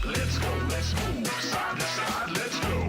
Let's go, let's move, side to side, let's go.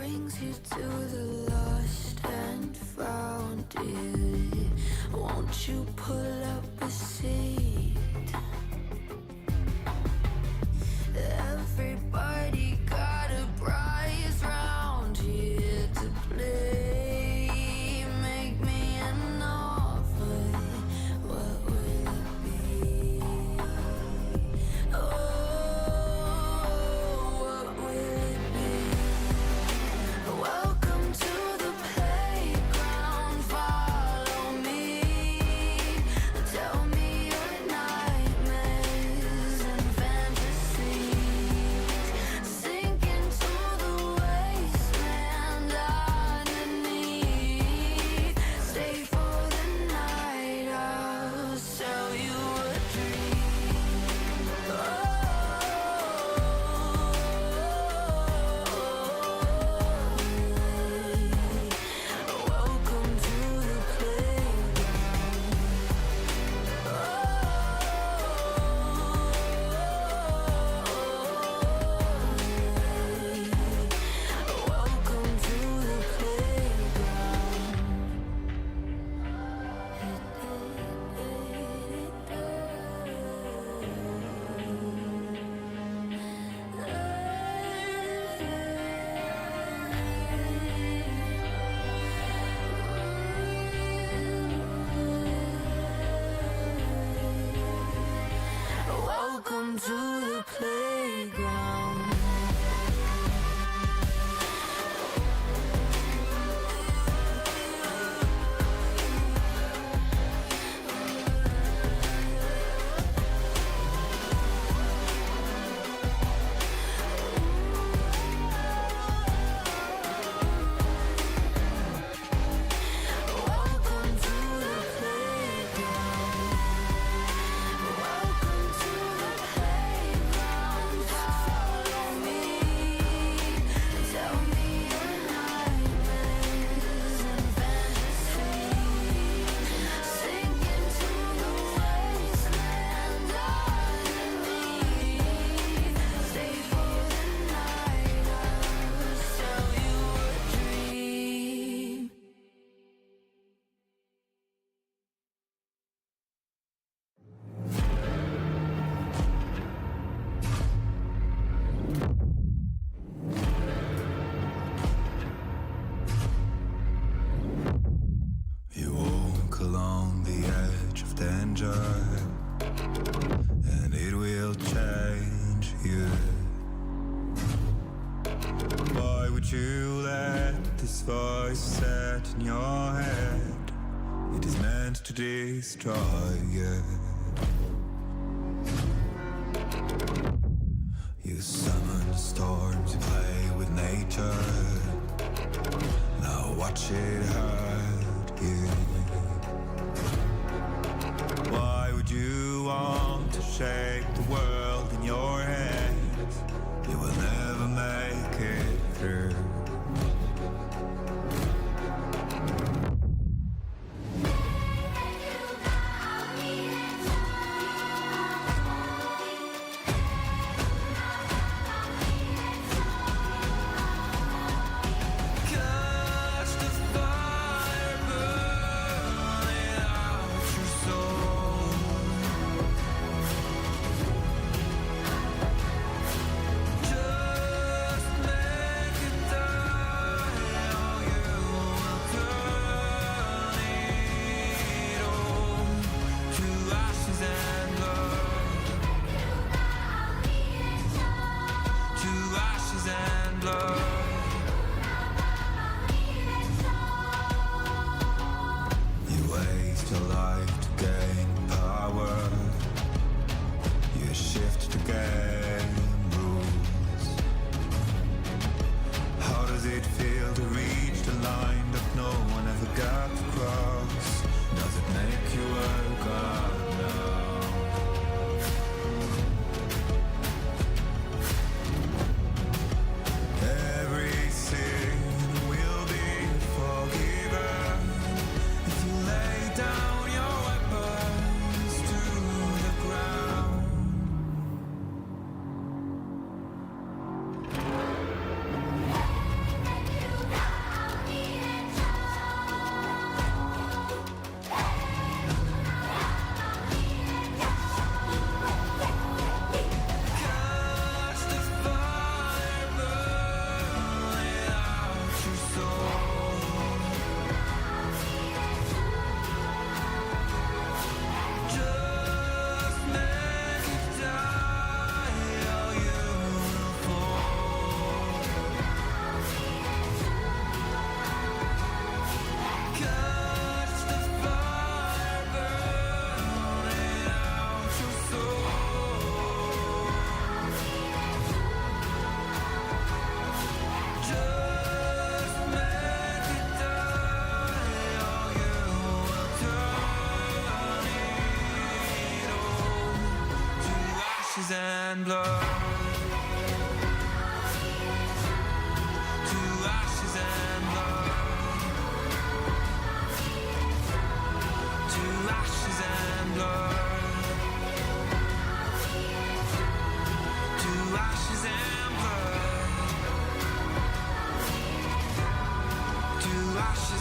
brings you to the lost and found, dear. Won't you pull up a seat? Everybody got a prize round here to play. Make me an offer, what will it be? Oh, what will it be? Welcome to the playground, follow me. Tell me your nightmares and fantasies. Sink into the wasteland underneath. Stay for the night, I'll sell you a dream. Welcome to the playground. Welcome to the Welcome to the playground. Welcome to the playground. Welcome to the playground. Follow me. Tell me your nightmares and fantasies. Sink into the wasteland underneath. Stay for the night, I'll sell you a dream. You walk along the edge of danger, and it will change you. Why would you let this voice set in your head? It is meant to destroy you. You summon storms, you play with nature. Now watch it hurt you. Why would you want to shake the world in your hands? You will never make it through. Catch the fire burning out your soul. Just make it die, or you will turn it all to ashes and blood. To ashes and blood. You waste your life to gain power. You shift the game rules. How does it feel to reach the line that no one ever got to cross? Does it make you a god now? Every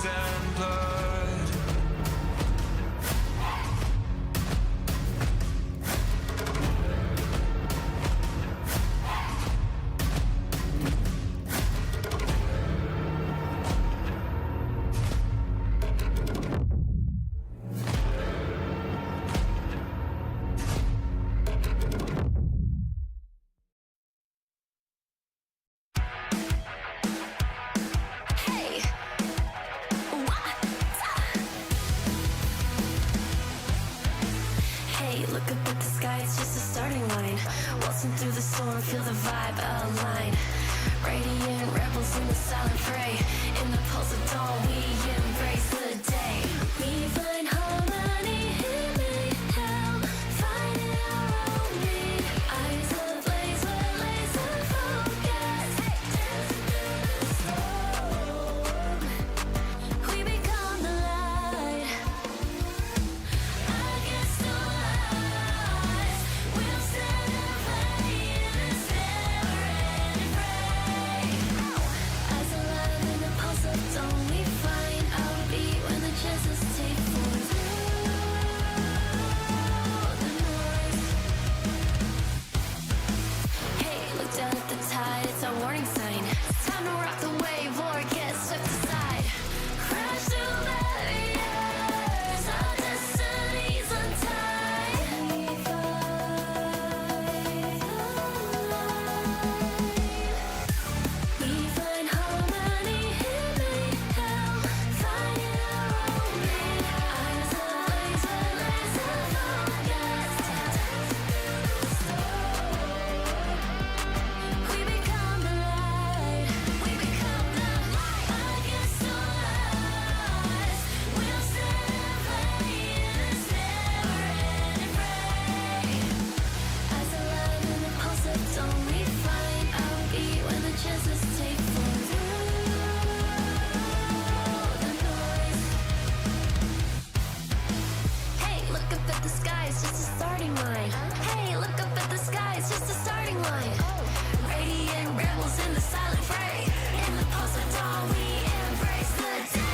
frozen blood. Hey, hey, look up at the sky, it's just a starting line. Waltzing through the storm, feel the vibe align. Radiant rebels in the silent fray. In the pulse of dawn, we embrace the day. We find harmony in mayhem, finding our own beat. Eyes ablaze, we're laser focused. Dancing through the storm, we become the light. Against all odds, we'll stand and play in this never-ending fray. Eyes alive in the pulse of dawn, we find our beat when the chances take form through the noise. Hey, look down at the tide, it's our warning sign. It's time to rock the wave or get swept aside. Crash through barriers, our destinies untied. We find harmony in mayhem, finding our own beat. Eyes ablaze, we're laser focused. We become the light. We become the light. Against all odds, we'll stand and play in this never-ending fray. Eyes alive in the pulse of dawn, we find our beat when the chances take form through the noise. Hey, look up at the sky, it's just a starting line. Hey, look up at the sky, it's just a starting line. Radiant rebels in the silent fray. In the pulse of dawn, we embrace the day.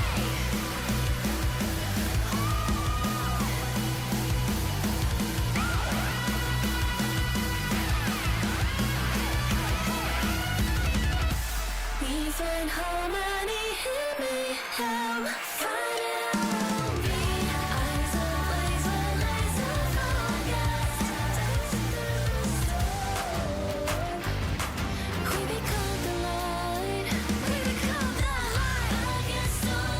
We find harmony in mayhem, finding our own beat. Eyes ablaze, we're laser focused. Dancing through the storm, we become the light. We become the light. Against all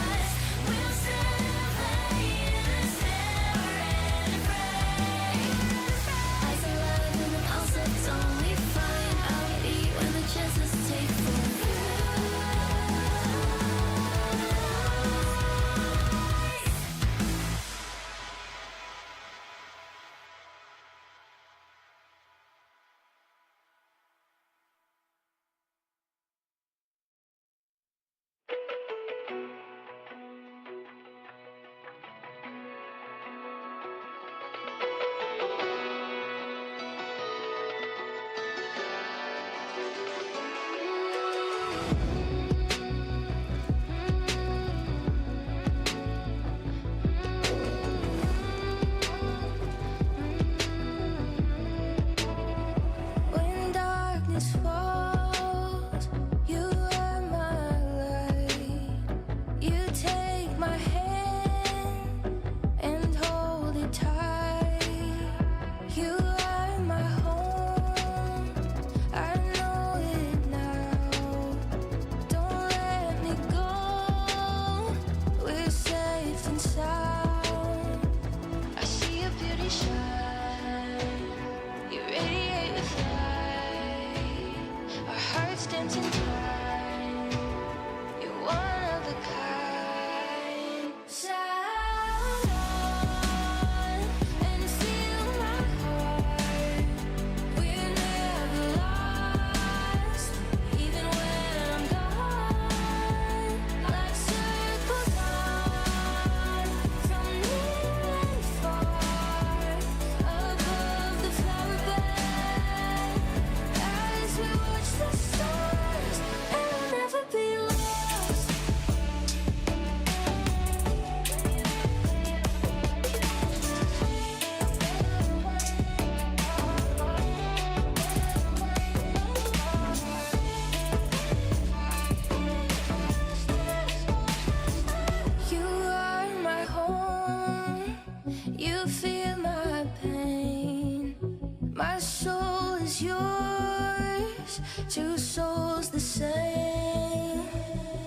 odds, we'll stand and play in this never-ending fray. Eyes alive in the pulse of dawn, we find our beat when the chances take form through. When darkness falls, you are my light. You take my hand and hold it tight. You are my home, I know it now. Don't let me go, we're safe and sound. I see your beauty shine, you radiate with light. is yours, two souls the same.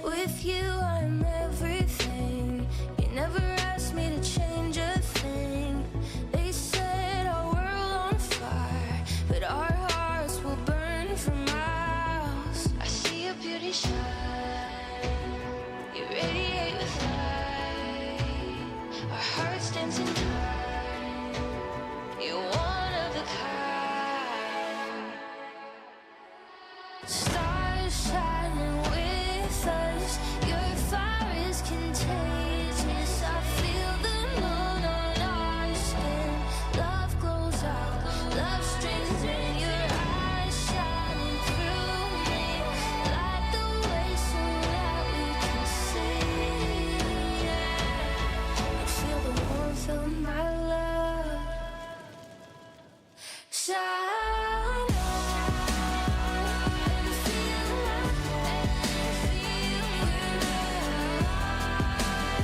With you I'm everything. You never asked me to change a thing. They set our world on fire, but our hearts will burn for miles. I see your beauty shine, you radiate with light. Our hearts dancing time, you're one of a kind. Stars shining with us, your fire is contagious. I feel the moon on our skin. Love glows out, love streams in. Your eyes shining through me, light the way so that we can see. I feel the warmth of my love shine on and feel my, and feel we're alive.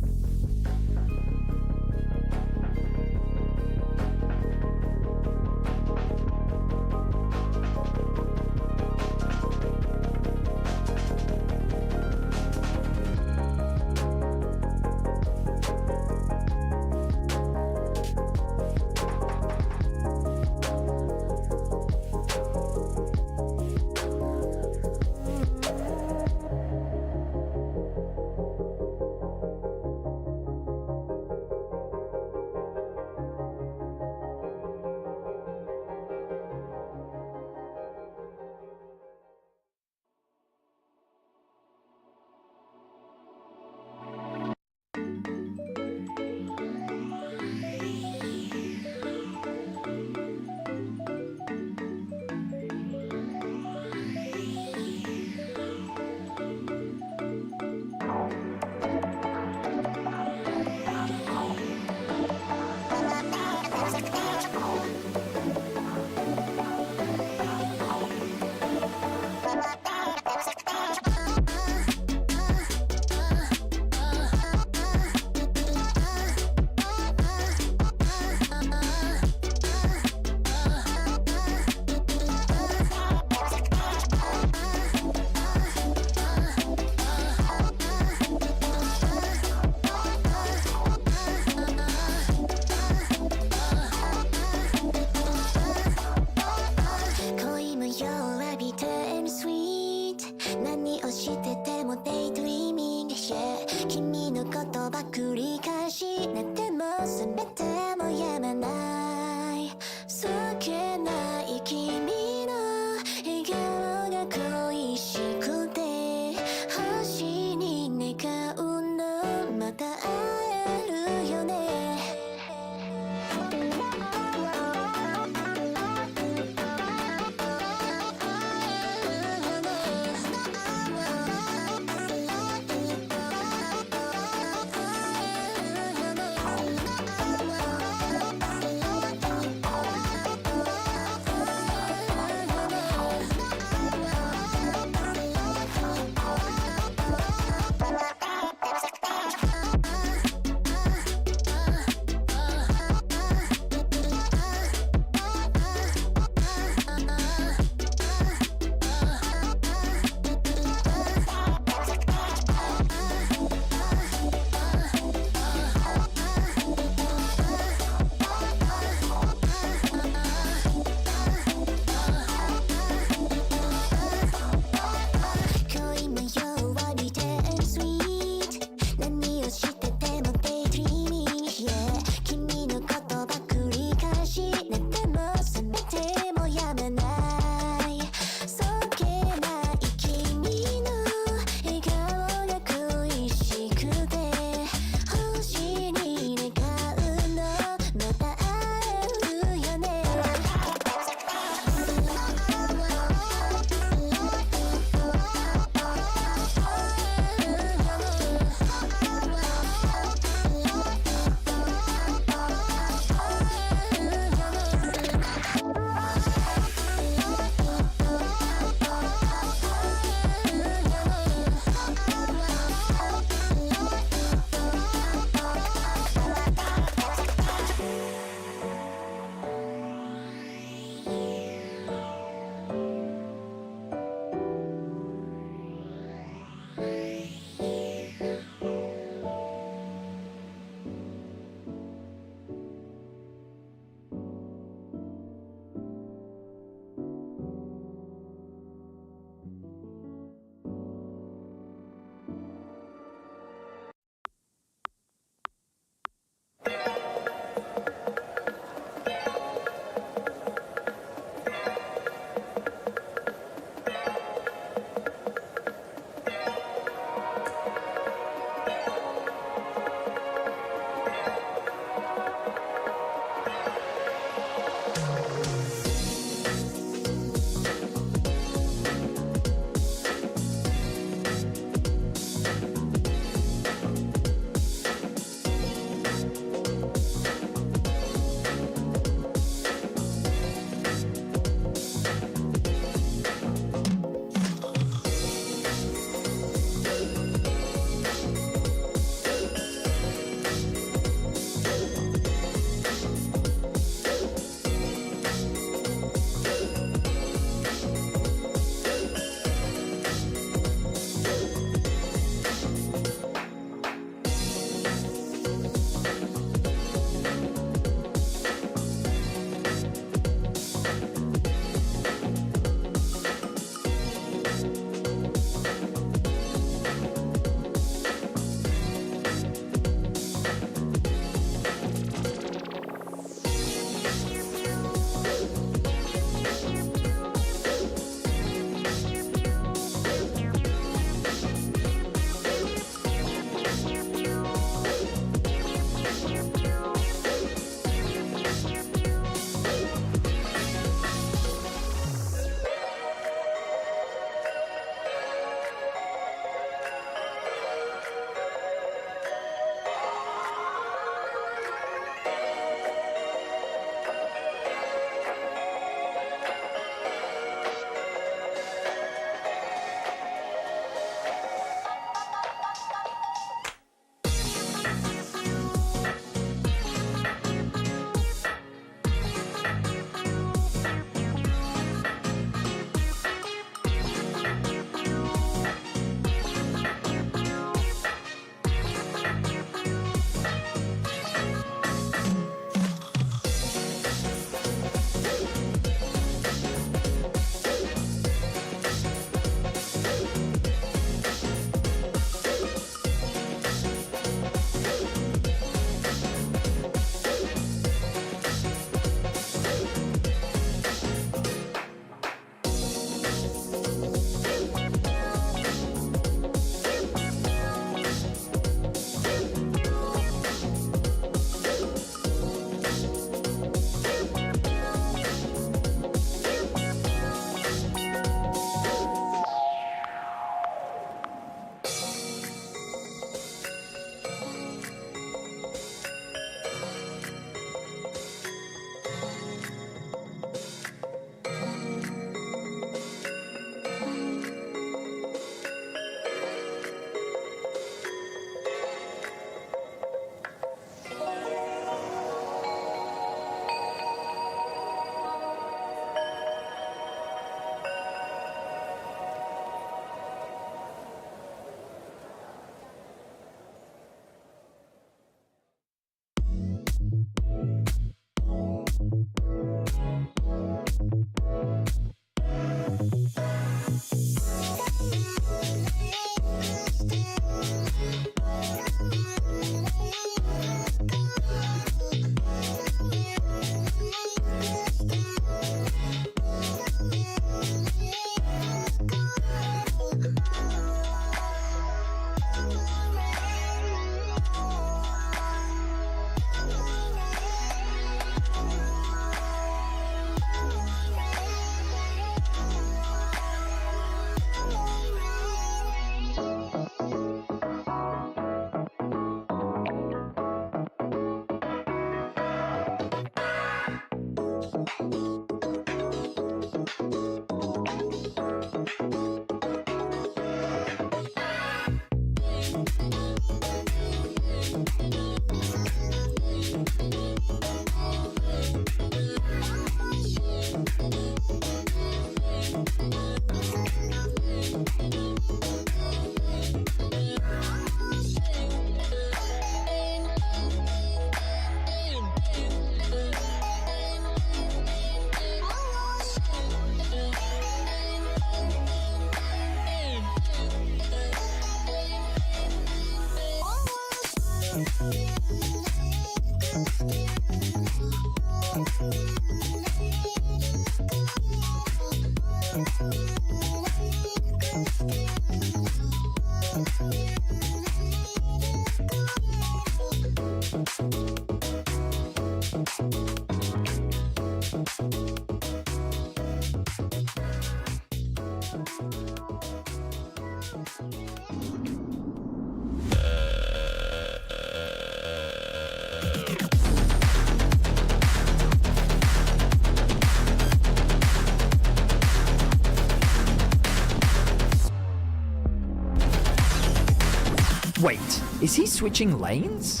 Wait, is he switching lanes?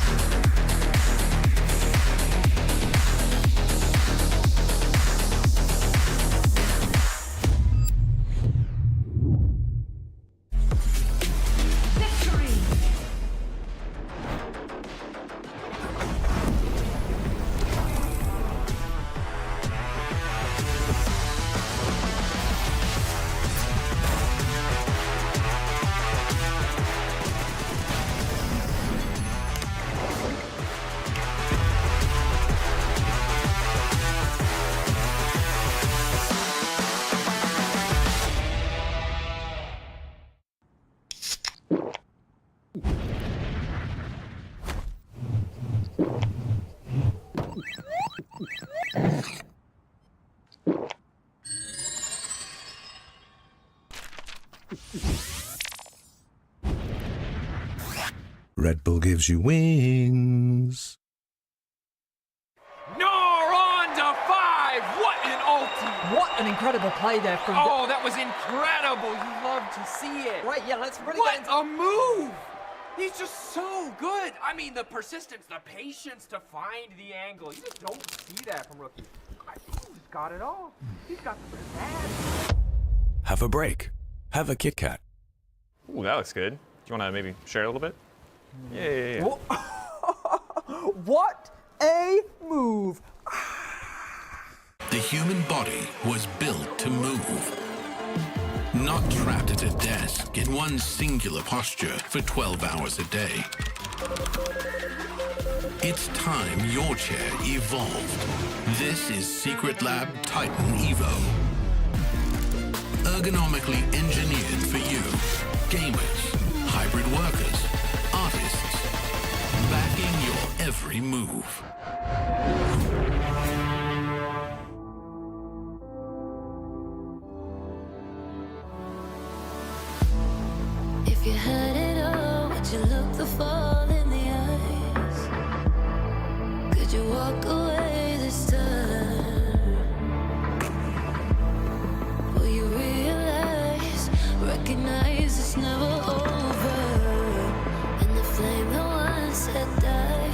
Red Bull gives you wings. No, on to 5! What an ulti! What an incredible play there from... Oh, that was incredible! You love to see it. Right, yeah, let's really What get into... a move! He's just so good. I mean, the persistence, the patience to find the angle. You just don't see that from rookies. I think he's got it all. He's got the bad. Have a break. Have a Kit Kat. Ooh, that looks good. Do you want to maybe share a little bit? Yeah. What a move! The human body was built to move. Not trapped at a desk in one singular posture for 12 hours a day. It's time your chair evolved. This is Secret Lab Titan Evo. Ergonomically engineered for you. Gamers, hybrid workers, artists, backing your every move. If you had it all, would you look the fall in the eyes? Could you walk away this time? Will you realize, recognize it's never over? And the flame that once had died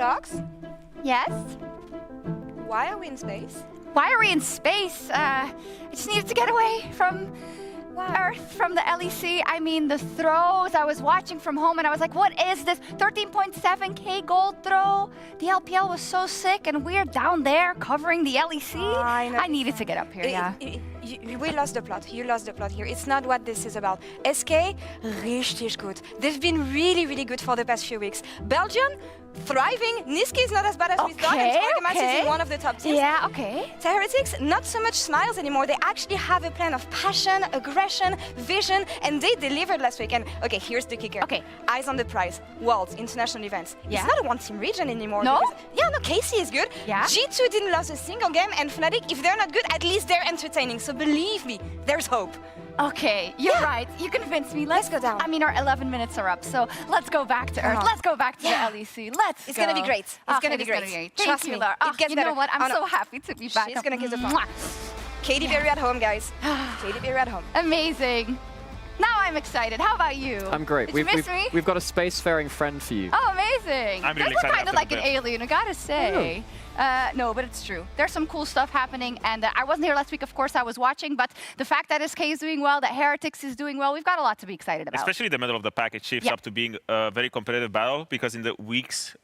Sharks, Yes? why are we in space? Why are we in space? I just needed to get away from Earth, from the LEC. I mean, the throws. I was watching from home and I was like, what is this? 13.7K gold throw. The LPL was so sick and we're down there covering the LEC. I needed to get up here, yeah. We lost the plot. You lost the plot here. It's not what this is about. SK, richtig gut. They've been really, really good for the past few weeks. Belgium, thriving. Niski is not as bad as we thought, and Pregame Analysis is one of the top teams. Yeah, okay. Heretics, not so much smiles anymore. They actually have a plan of passion, aggression, vision, and they delivered last week. And okay, here's the kicker. Okay. Eyes on the prize. Worlds, international events. Yeah. It's not a one-team region anymore. No? Yeah, no, Casey is good. Yeah. G2 didn't lose a single game, and Fnatic, if they're not good, at least they're entertaining. So believe me, there's hope. Okay, you're right. You convinced me. Let's go down. I mean, our 11 minutes are up, so let's go back to Earth. on. Let's go back to the LEC. Let's It's go. gonna be great. It's gonna be great. Thank Trust you, me. Laura. It gets you better. know what? I'm Oh, no. so happy to be back. She's gonna kiss the phone. Mwah. Katy Perry at home, guys. Katy Perry at home. Amazing. Now I'm excited. How about you? I'm great. Did you miss me? We've got a spacefaring friend for you. Oh, amazing. I'm really Does look excited kind of after like the an bit. alien, I gotta say. No, but it's true. There's some cool stuff happening, and I wasn't here last week, of course, I was watching, but the fact that SK is doing well, that Heretics is doing well, we've got a lot to be excited about. Especially the middle of the pack, it shapes up to being a very competitive battle, because in the weeks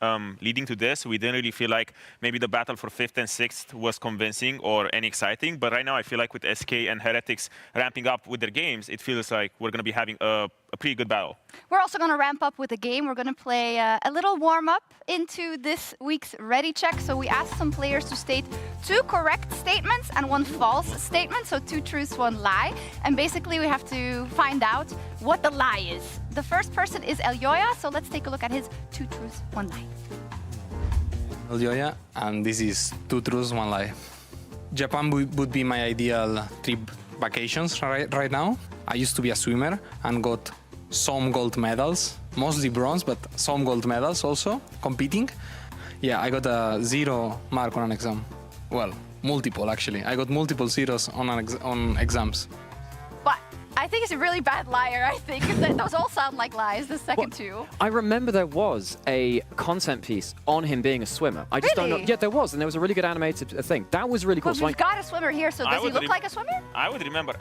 leading to this, we didn't really feel like maybe the battle for 5th and 6th was convincing or any exciting. But right now, I feel like with SK and Heretics ramping up with their games, it feels like we're going to be having a pretty good battle. We're also going to ramp up with a game. We're going to play a little warm-up into this week's Ready Check. So we asked some players to state 2 correct statements and 1 false statement. So 2 truths, 1 lie. And basically, we have to find out what the lie is. The first person is Elyoya. So let's take a look at his 2 truths, 1 lie. Elyoya, and this is 2 truths, 1 lie. Japan would be my ideal trip vacations right now. I used to be a swimmer and got some gold medals, mostly bronze, but some gold medals also, competing. Yeah, I got a 0 mark on an exam. Well, multiple actually. I got multiple zeros on exams. But I think he's a really bad liar, I think. Those all sound like lies, the second 2. I remember there was a content piece on him being a swimmer. I just don't know. Really? Yeah, there was, and there was a really good animated thing. That was really cool. But So we've got a swimmer here, so does he look like a swimmer? I would remember.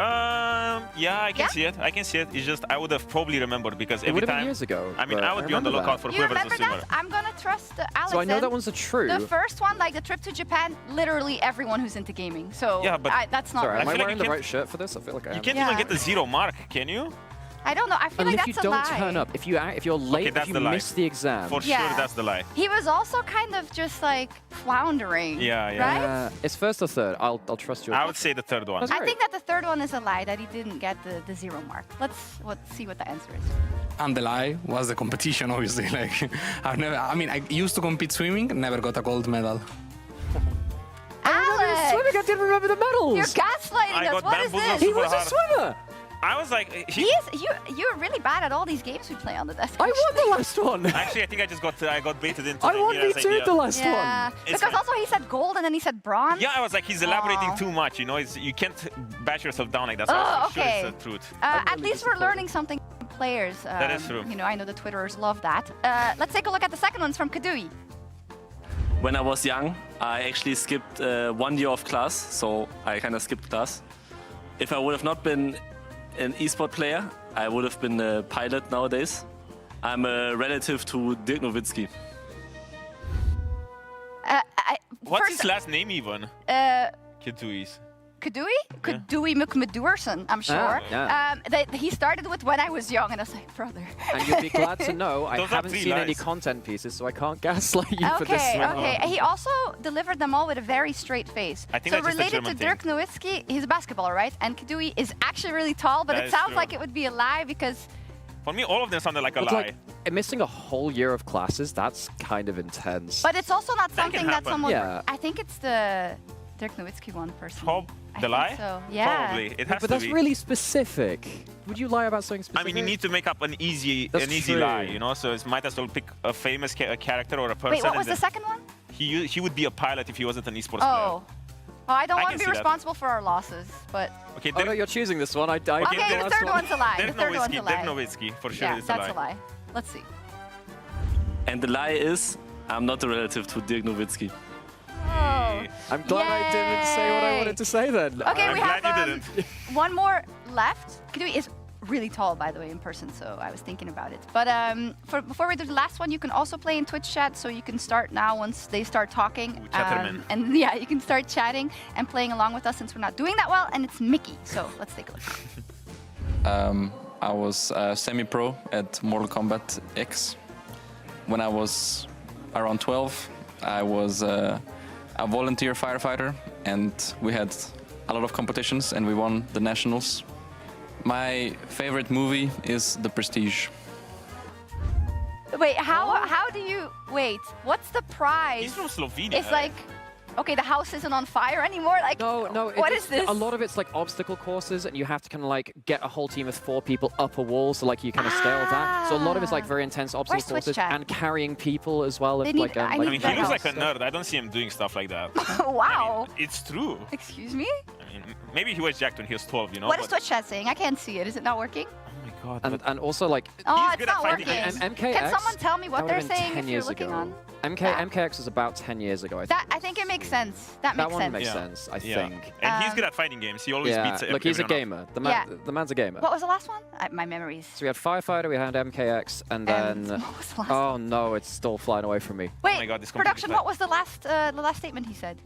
Yeah, I can see it. I can see it. It's just I would have probably remembered because It every would have time. been years ago. I mean, but I would be on the remember lookout for You whoever's remember a swimmer. that? I'm gonna trust Alex. So I know that one's true. The first one, like the trip to Japan, literally everyone who's into gaming. So Yeah, but that's not Sorry, right. am I feel like wearing you the can't- right shirt for this? I feel like I am. You can't Yeah. even get the 0 mark, can you? I don't know. I feel And like if you that's a don't lie. turn up, if you're late, that's if you the lie. miss the exam. For Yeah. sure, that's the lie. He was also kind of just like floundering. Yeah, yeah. Right? It's first or third. I'll trust you. I would say the third one. I think that the third one is a lie, that he didn't get the 0 mark. Let's see what the answer is. And the lie was the competition, obviously. Like, I used to compete swimming, never got a gold medal. Alex! Swimming, I didn't remember the medals. You're gaslighting I us. got What is bamboozled this? He was a swimmer. I was like, You're really bad at all these games we play on the desk. I won the last one. Actually, I think I got baited into I won Mira's me too idea. the last Yeah, one. It's because fine. also he said gold and then he said bronze. Yeah, I was like, he's elaborating Aw. too much, you know? You can't bash yourself down like that. So Oh, I'm sure okay. it's the truth. At least we're learning something from players. That is true. You know, I know the Twitterers love that. Let's take a look at the second one. It's from Kadui. When I was young, I actually skipped 1 year of class, so I kind of skipped class. If I would have not been an esport player, I would have been a pilot nowadays. I'm a relative to Dirk Nowitzki. What's his last name even? Kidui's. Kadui? Kadui McMadoorson, I'm sure. yeah. He started with when I was young, and I was like, brother. And you'll be glad to know I Those are haven't 3 seen any lies. content pieces, so I can't gaslight you for this Okay, one. okay. He also delivered them all with a very straight face. I think so that's just a related to German Dirk Nowitzki, he's a basketballer, right? And Kadui is actually really tall, but That it is sounds true. like it would be a lie because For me, all of them sounded like a But, lie. like, missing a whole year of classes, that's kind of intense. But it's also not That can something that happen. someone. Yeah. I think it's the Dirk Nowitzki one personally. I The think lie? So. Yeah. Probably. It has but to that's be. really specific. Would you lie about something I specific? mean, you need to make up an easy That's true. lie, you know. So it might as well pick a famous character or a person. Wait, what and was the then second one? He would be a pilot if he wasn't an esports Oh. Oh, I don't I want can to be see that. responsible for our losses, but. player. Okay, Oh no, you're choosing this one. I died. Okay, the third one's a lie. The Dirk third one's Nowitzki, a lie. Dirk Nowitzki, for sure Yeah, it's that's a lie. Let's see. And the lie is, I'm not a relative to Dirk Nowitzki. Oh. I'm glad I didn't say what I wanted to say then. Okay, I'm we glad have you didn't. one more left. Kidui is really tall, by the way, in person, so I was thinking about it. But before we do the last one, you can also play in Twitch chat, so you can start now once they start talking. Chatterman. And yeah, you can start chatting and playing along with us since we're not doing that well, and it's Mickey. So let's take a look. I was semi-pro at Mortal Kombat X. When I was around 12, I was a volunteer firefighter, and we had a lot of competitions, and we won the nationals. My favorite movie is The Prestige. Wait, how do you... Wait, what's the prize? He's from Slovenia. It's like... Okay, the house isn't on fire anymore? Like, No, what is this? A lot of it's like obstacle courses, and you have to kind of like get a whole team of 4 people up a wall, so like you kind of scale that. So a lot of it's like very intense obstacle courses and carrying people as well. They need- I mean, he looks like a nerd. I don't see him doing stuff like that. Wow. I mean, it's true. Excuse me? I mean, maybe he was jacked when he was 12, you know? What is Twitch chat saying? I can't see it. Is it not working? Oh my god. And also like... Oh, He's it's good at not fighting working. games. And MKX, Can someone tell me what that they're would've been saying 10 if you're years looking ago. on? MKX was about 10 years ago, I think. I think it makes sense. That makes That one sense. makes sense, I Yeah. think. And he's good at fighting games. He always beats Look, he's a everyone gamer. The man's a gamer. What was the last one? My memories. So we had Firefighter, we had MKX, and then... what was the last oh no, it's still flying away from me. Wait, my God, this production, completely what was the last statement he said?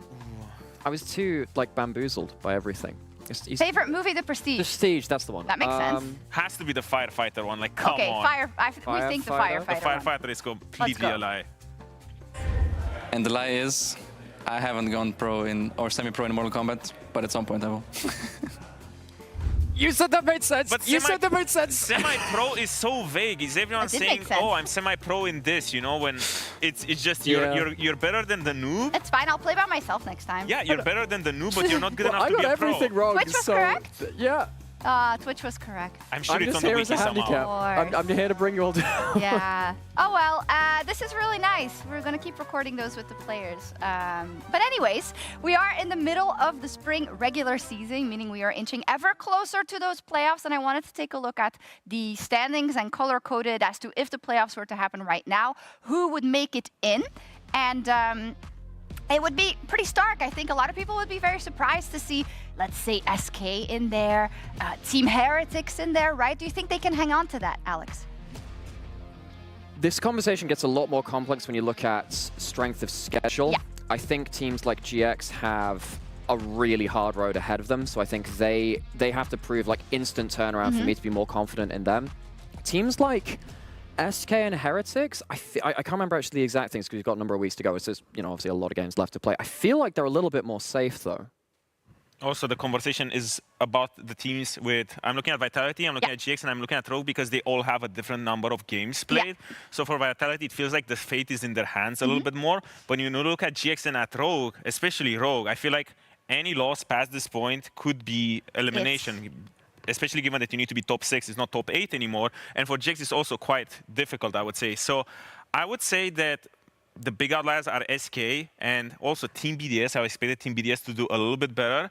I was too, like, bamboozled by everything. Favorite movie, The Prestige. Prestige, that's the one. That makes sense. Has to be the firefighter one. Like, come Okay, on. we think the firefighter. The firefighter is completely a lie. And the lie is, I haven't gone pro in or semi-pro in Mortal Kombat, but at some point I will. You said that made sense. But You said that made sense. Semi-pro is so vague. Is everyone That did saying, make sense. "Oh, I'm semi-pro in this"? You know, when it's just you're better than the noob. It's fine. I'll play by myself next time. Yeah, you're better than the noob, but you're not good enough I to be got a pro. everything wrong. Twitch was so, correct? Yeah. Twitch was correct. I'm sure I'm it's just on the here as wiki a handicap. somehow. I'm here to bring you all down. Yeah. Oh well, this is really nice. We're gonna keep recording those with the players. But anyways, we are in the middle of the spring regular season, meaning we are inching ever closer to those playoffs. And I wanted to take a look at the standings and color-coded as to if the playoffs were to happen right now, who would make it in, and. It would be pretty stark. I think a lot of people would be very surprised to see, let's say, SK in there, Team Heretics in there, right? Do you think they can hang on to that, Alex? This conversation gets a lot more complex when you look at strength of schedule. Yeah. I think teams like GX have a really hard road ahead of them, so I think they have to prove like instant turnaround for me to be more confident in them. Teams like SK and Heretics, I can't remember actually the exact things because we've got a number of weeks to go. It's just, you know, obviously a lot of games left to play. I feel like they're a little bit more safe though. Also, the conversation is about the teams with... I'm looking at Vitality, I'm looking at GX, and I'm looking at Rogue because they all have a different number of games played. So for Vitality, it feels like the fate is in their hands a little bit more. But when you look at GX and at Rogue, especially Rogue, I feel like any loss past this point could be elimination. Especially given that you need to be top 6, it's not top 8 anymore. And for GX, it's also quite difficult, I would say. So I would say that the big outliers are SK and also Team BDS. I expected Team BDS to do a little bit better.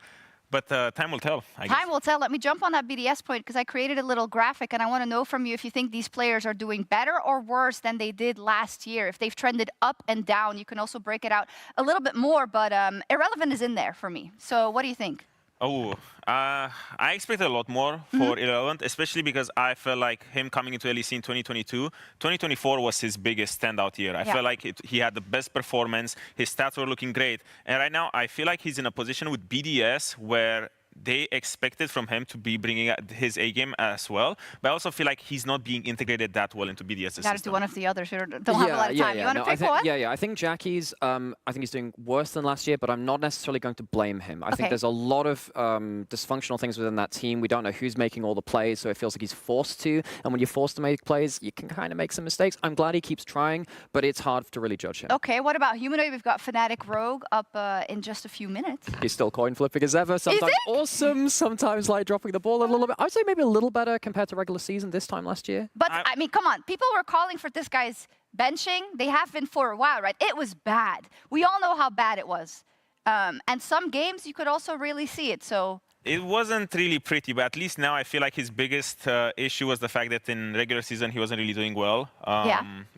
But time will tell, I guess. Time will tell. Let me jump on that BDS point because I created a little graphic and I want to know from you if you think these players are doing better or worse than they did last year. If they've trended up and down, you can also break it out a little bit more, but Irrelevant is in there for me. So what do you think? Oh, I expected a lot more for Irrelevant, especially because I felt like him coming into LEC in 2022. 2024 was his biggest standout year. I felt like he had the best performance. His stats were looking great. And right now, I feel like he's in a position with BDS where they expected from him to be bringing his A game as well. But I also feel like he's not being integrated that well into BDS's Got to do one of the others. We don't have a lot of time. You want to pick one? Yeah. I think Jackie's, I think he's doing worse than last year, but I'm not necessarily going to blame him. I think there's a lot of dysfunctional things within that team. We don't know who's making all the plays, so it feels like he's forced to. And when you're forced to make plays, you can kind of make some mistakes. I'm glad he keeps trying, but it's hard to really judge him. Okay, what about Humanoid? We've got Fnatic Rogue up in just a few minutes. He's still coin flipping as ever. Sometimes awesome, sometimes like dropping the ball a little bit. I would say maybe a little better compared to regular season this time last year. But I mean, come on. People were calling for this guy's benching. They have been for a while, right? It was bad. We all know how bad it was. And some games you could also really see it. So It wasn't really pretty, but at least now I feel like his biggest issue was the fact that in regular season he wasn't really doing well.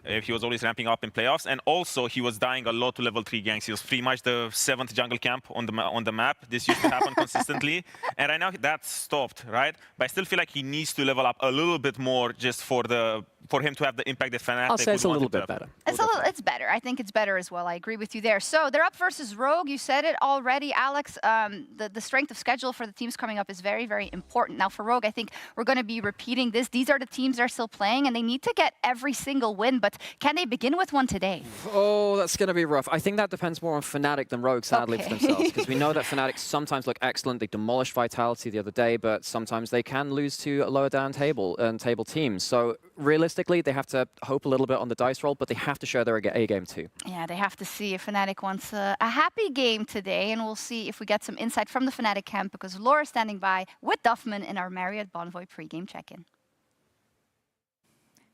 He was always ramping up in playoffs, and also he was dying a lot to level 3 ganks. He was pretty much the 7th jungle camp on the map. This used to happen consistently, and right now that's stopped, right? But I still feel like he needs to level up a little bit more just for him to have the impact that Fnatic I'll say it's a little bit better. It's better. I think it's better as well. I agree with you there. So they're up versus Rogue. You said it already, Alex. The strength of schedule for the teams coming up is very, very important. Now for Rogue, I think we're going to be repeating this. These are the teams they're still playing, and they need to get every single win. But can they begin with one today? Oh, that's going to be rough. I think that depends more on Fnatic than Rogue, sadly, for themselves. Because we know that Fnatic sometimes look excellent. They demolished Vitality the other day, but sometimes they can lose to a lower down table teams. So realistically, they have to hope a little bit on the dice roll, but they have to show their A game too. Yeah, they have to see if Fnatic wants a happy game today, and we'll see if we get some insight from the Fnatic camp, because Laura is standing by with Duffman in our Marriott Bonvoy pregame check-in.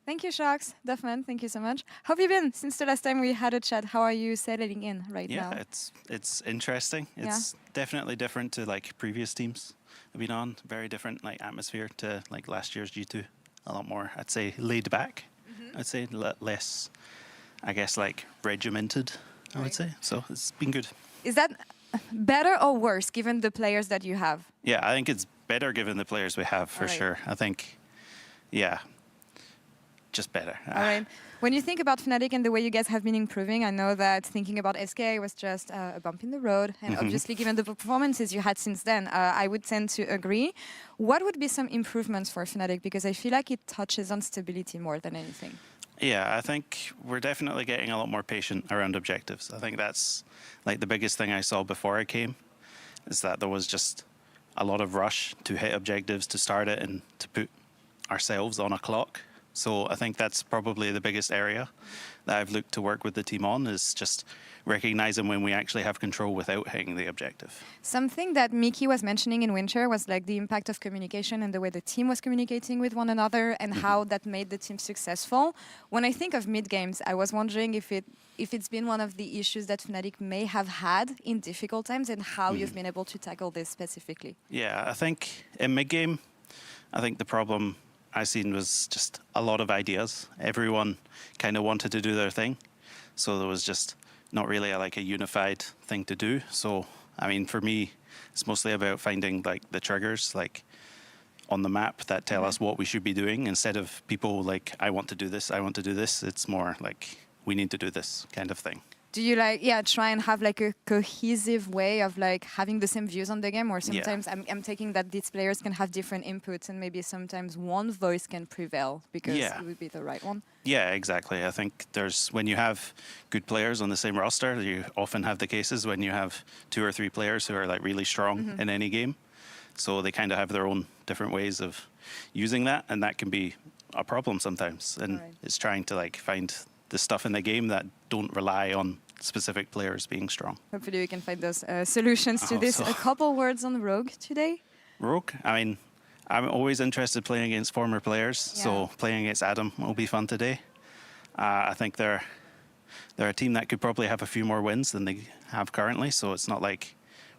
Thank you, Sharks. Duffman, thank you so much. How have you been since the last time we had a chat? How are you settling in now? Yeah, it's interesting. It's definitely different to like previous teams I've been on. Very different like atmosphere to like last year's G2. A lot more, I'd say, laid back. I'd say less, I guess, like regimented. I would say. So it's been good. Is that better or worse given the players that you have? Yeah, I think it's better given the players we have for sure. I think, yeah, just better. All right. When you think about Fnatic and the way you guys have been improving, I know that thinking about SK was just a bump in the road. And obviously, given the performances you had since then, I would tend to agree. What would be some improvements for Fnatic? Because I feel like it touches on stability more than anything. Yeah, I think we're definitely getting a lot more patient around objectives. I think that's like the biggest thing I saw before I came, is that there was just a lot of rush to hit objectives, to start it, and to put ourselves on a clock. So I think that's probably the biggest area that I've looked to work with the team on, is just recognizing when we actually have control without hitting the objective. Something that Mickey was mentioning in Winter was like the impact of communication and the way the team was communicating with one another and how that made the team successful. When I think of mid-games, I was wondering if it's been one of the issues that Fnatic may have had in difficult times, and how you've been able to tackle this specifically. Yeah, I think in mid-game, I think the problem I seen was just a lot of ideas. Everyone kind of wanted to do their thing. So there was just not really a unified thing to do. So, I mean, for me, it's mostly about finding like the triggers like on the map that tell us what we should be doing, instead of people like, I want to do this, I want to do this. It's more like, we need to do this kind of thing. Do you try and have like a cohesive way of like having the same views on the game, or sometimes I'm taking that these players can have different inputs and maybe sometimes one voice can prevail because it would be the right one? Yeah, exactly. I think when you have good players on the same roster, you often have the cases when you have 2 or 3 players who are like really strong in any game. So they kind of have their own different ways of using that, and that can be a problem sometimes. And it's trying to like find the stuff in the game that don't rely on specific players being strong. Hopefully we can find those solutions to this. A couple words on Rogue today. Rogue, I mean, I'm always interested playing against former players, so playing against Adam will be fun today. I think they're a team that could probably have a few more wins than they have currently, so it's not like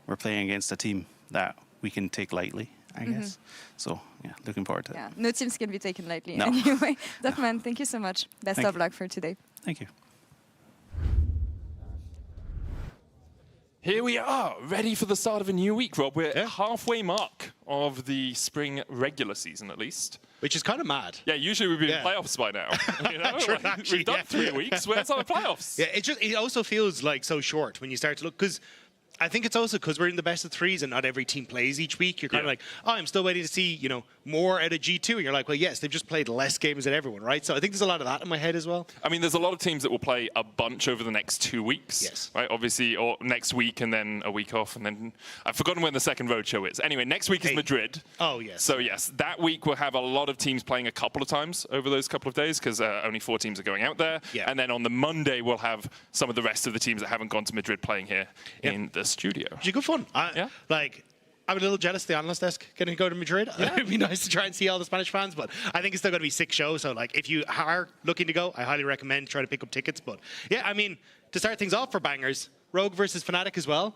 we're playing against a team that we can take lightly, I guess. So, yeah, looking forward to it. Yeah, no teams can be taken lightly No. anyway. Duffman, thank you so much. Best of luck for today. Thank you. Here we are, ready for the start of a new week, Rob. We're halfway mark of the spring regular season, at least. Which is kind of mad. Yeah, usually we'd be in playoffs by now. You know? True, Like, actually, we've done 3 weeks. Where's our playoffs? Yeah, it also feels like so short when you start to look, because I think it's also because we're in the best of 3s and not every team plays each week. You're kind of like, oh, I'm still waiting to see, more out of G2. And you're like, well, yes, they've just played less games than everyone, right? So I think there's a lot of that in my head as well. I mean, there's a lot of teams that will play a bunch over the next 2 weeks. Yes. Right, obviously, or next week and then a week off. And then I've forgotten when the second roadshow is. Anyway, next week is Madrid. Oh, yes. So, yes, that week we'll have a lot of teams playing a couple of times over those couple of days, because only 4 teams are going out there. Yeah. And then on the Monday, we'll have some of the rest of the teams that haven't gone to Madrid playing here in the studio. Which is good fun. I'm a little jealous of the analyst desk getting to go to Madrid. It'd be nice to try and see all the Spanish fans, but I think it's still going to be 6 shows. So, like, if you are looking to go, I highly recommend trying to pick up tickets. But yeah, I mean, to start things off for bangers, Rogue versus Fnatic as well.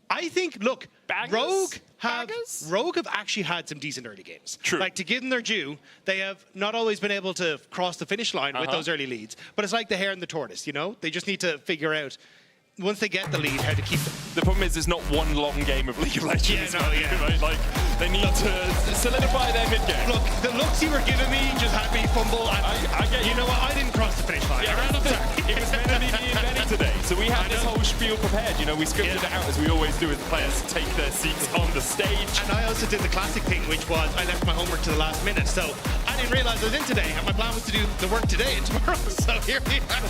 I think, look, Rogue have actually had some decent early games. True. Like, to give them their due, they have not always been able to cross the finish line with those early leads. But it's like the hare and the tortoise, you know? They just need to figure out, once they get the lead, how to keep them. The problem is, it's not one long game of League of Legends. Right? Like, they need to solidify their mid game. Look, the looks you were giving me just had me fumble. And I get you know what? I didn't cross the finish line. Yeah, that's the thing. It was meant to be invented today. So we had this whole spiel prepared. You know, we scripted it out, as we always do, as the players take their seats on the stage. And I also did the classic thing, which was I left my homework to the last minute. So I didn't realize I was in today. And my plan was to do the work today and tomorrow. So here we are.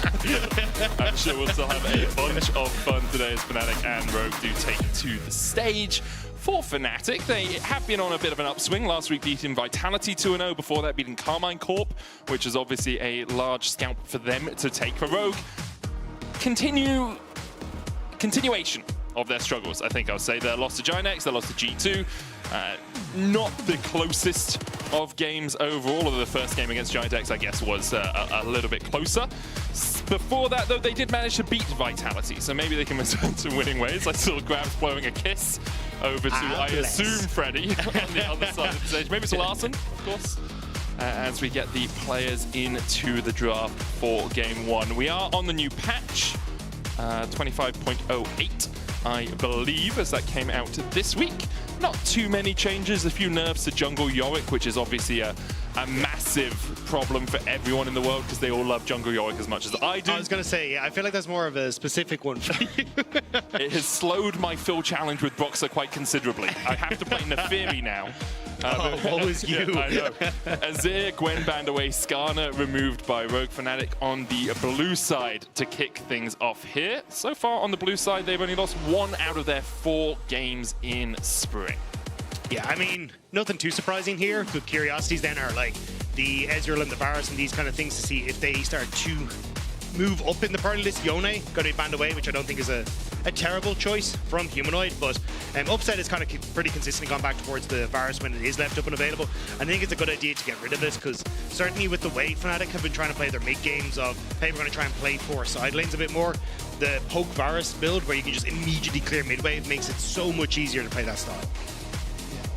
I'm sure we'll still have a bunch of fun today as Fnatic and Rogue do take to the stage. For Fnatic, they have been on a bit of an upswing. Last week beating Vitality 2-0, before that beating Carmine Corp, which is obviously a large scalp for them to take. For Rogue, continuation of their struggles, I think I'll say. They lost to Ginex, they lost to G2. Not the closest of games overall, although the first game against Ginex, I guess, was a little bit closer. Before that, though, they did manage to beat Vitality, so maybe they can return to winning ways. I saw Grabs blowing a kiss over to, I assume, Freddy on the other side of the stage. Maybe it's Larson, of course, as we get the players into the draft for Game 1. We are on the new patch, 25.08, I believe, as that came out this week. Not too many changes, a few nerfs to Jungle Yorick, which is obviously a massive problem for everyone in the world because they all love Jungle Yorick as much as I do. I was going to say, I feel like that's more of a specific one for you. It has slowed my fill challenge with Broxer quite considerably. I have to play Neferi now. What was you? I know. Azir, Gwen banned away, Skarner removed by Rogue Fnatic on the blue side to kick things off here. So far on the blue side, they've only lost 1 out of their 4 games in spring. Yeah, I mean, nothing too surprising here. Good curiosities then are like the Ezreal and the Varus and these kind of things to see if they start to move up in the party list. Yone going to be banned away, which I don't think is a terrible choice from Humanoid, but Upset is kind of pretty consistently gone back towards the Varus when it is left up and available. I think it's a good idea to get rid of this because certainly with the way Fnatic have been trying to play their mid games of, hey, we're going to try and play 4 side lanes a bit more, the poke Varus build where you can just immediately clear mid wave makes it so much easier to play that style.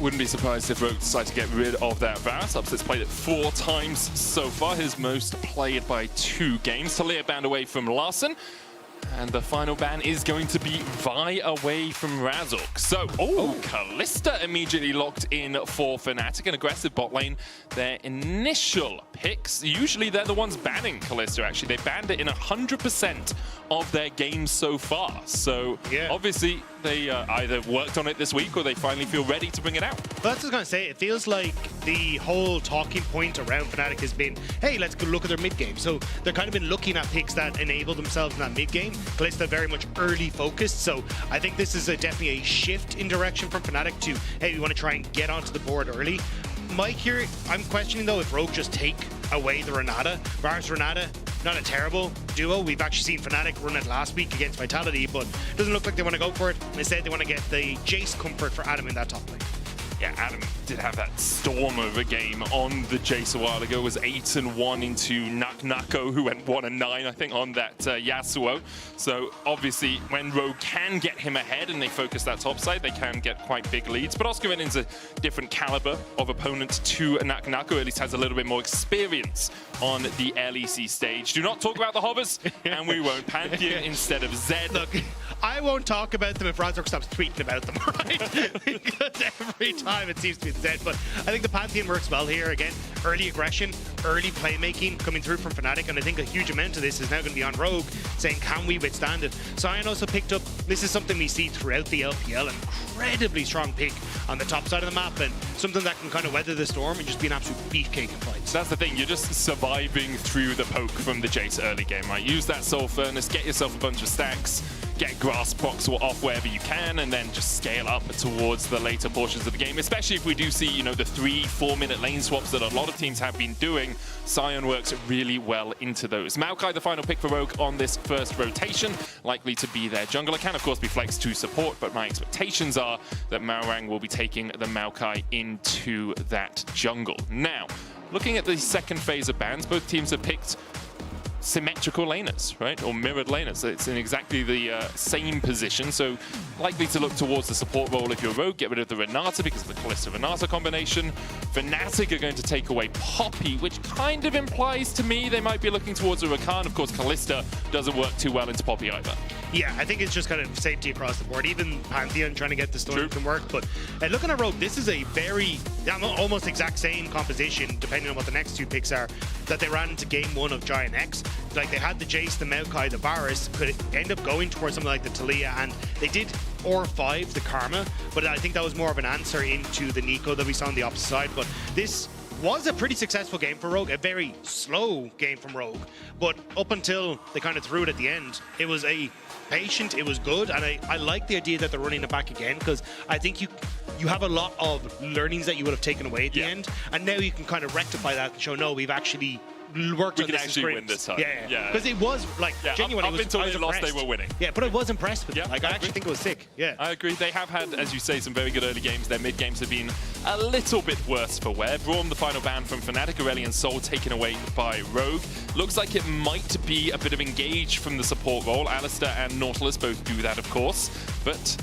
Wouldn't be surprised if Rogue decide to get rid of that Varus. Upset's played it 4 times so far, his most played by 2 games. Talia banned away from Larson. And the final ban is going to be Vi away from Razork. So, Kalista immediately locked in for Fnatic, an aggressive bot lane. Their initial picks, usually they're the ones banning Kalista, actually. They banned it in 100% of their games so far. So, obviously, they either worked on it this week or they finally feel ready to bring it out. But that's what I was going to say. It feels like the whole talking point around Fnatic has been, hey, let's go look at their mid game. So they've kind of been looking at picks that enable themselves in that mid game. Kalista very much early focused. So I think this is definitely a shift in direction from Fnatic to, hey, we want to try and get onto the board early. Mike here, I'm questioning though if Rogue just take away the Renata. Varus Renata, not a terrible duo. We've actually seen Fnatic run it last week against Vitality, but it doesn't look like they want to go for it. Instead, they want to get the Jace comfort for Adam in that top lane. Yeah, Adam did have that storm of a game on the Jace a while ago. It was 8-1 into Nako, who went 1-9, I think, on that Yasuo. So obviously, when Rogue can get him ahead and they focus that top side, they can get quite big leads. But Oscar Venon's a different caliber of opponent to Nako, at least has a little bit more experience on the LEC stage. Do not talk about the Hovers, and we won't. Pantheon instead of Zed. Look, I won't talk about them if Razork stops tweeting about them, right? Because every time it seems to be Zed. But I think the Pantheon works well here. Again, early aggression, early playmaking coming through from Fnatic, and I think a huge amount of this is now going to be on Rogue, saying, can we withstand it? Sion also picked up, this is something we see throughout the LPL, an incredibly strong pick on the top side of the map, and something that can kind of weather the storm and just be an absolute beefcake in fights. That's the thing, you're just surviving through the poke from the Jace early game, right? Use that Soul Furnace, get yourself a bunch of stacks, get Grasp Procs off wherever you can, and then just scale up towards the later portions of the game, especially if we do see, you know, the 3-4 minute lane swaps that a lot of teams have been doing. Sion works really well into those. Maokai, the final pick for Rogue on this first rotation, likely to be their jungler. Can, of course, be flexed to support, but my expectations are that Maorang will be taking the Maokai into that jungle. Now, looking at the second phase of bans, both teams have picked symmetrical laners, right? Or mirrored laners. It's in exactly the same position, so likely to look towards the support role if you're Rogue, get rid of the Renata because of the Kalista-Renata combination. Fnatic are going to take away Poppy, which kind of implies to me they might be looking towards a Rakan. Of course, Kalista doesn't work too well into Poppy either. Yeah, I think it's just kind of safety across the board. Even Pantheon trying to get the storm can work, but looking at Rogue, this is a very, almost exact same composition, depending on what the next two picks are, that they ran into game 1 of Giant X. Like, they had the Jace, the Maokai, the Varus, could end up going towards something like the Taliyah, and they did R5 the Karma, but I think that was more of an answer into the Nico that we saw on the opposite side. But this was a pretty successful game for Rogue, a very slow game from Rogue, but up until they kind of threw it at the end, it was a patient, it was good, and I like the idea that they're running it back again, because I think you have a lot of learnings that you would have taken away at the end, and now you can kind of rectify that and show, no, we've actually worked on this. We can actually win this time. Yeah. Because it was, like, genuinely, up until they lost, they were winning. Yeah, but I was impressed with it. Like, I actually think it was sick. Yeah. I agree. They have had, as you say, some very good early games. Their mid games have been a little bit worse for wear. Braum, the final ban from Fnatic, Aurelion Sol taken away by Rogue. Looks like it might be a bit of engage from the support role. Alistair and Nautilus both do that, of course. But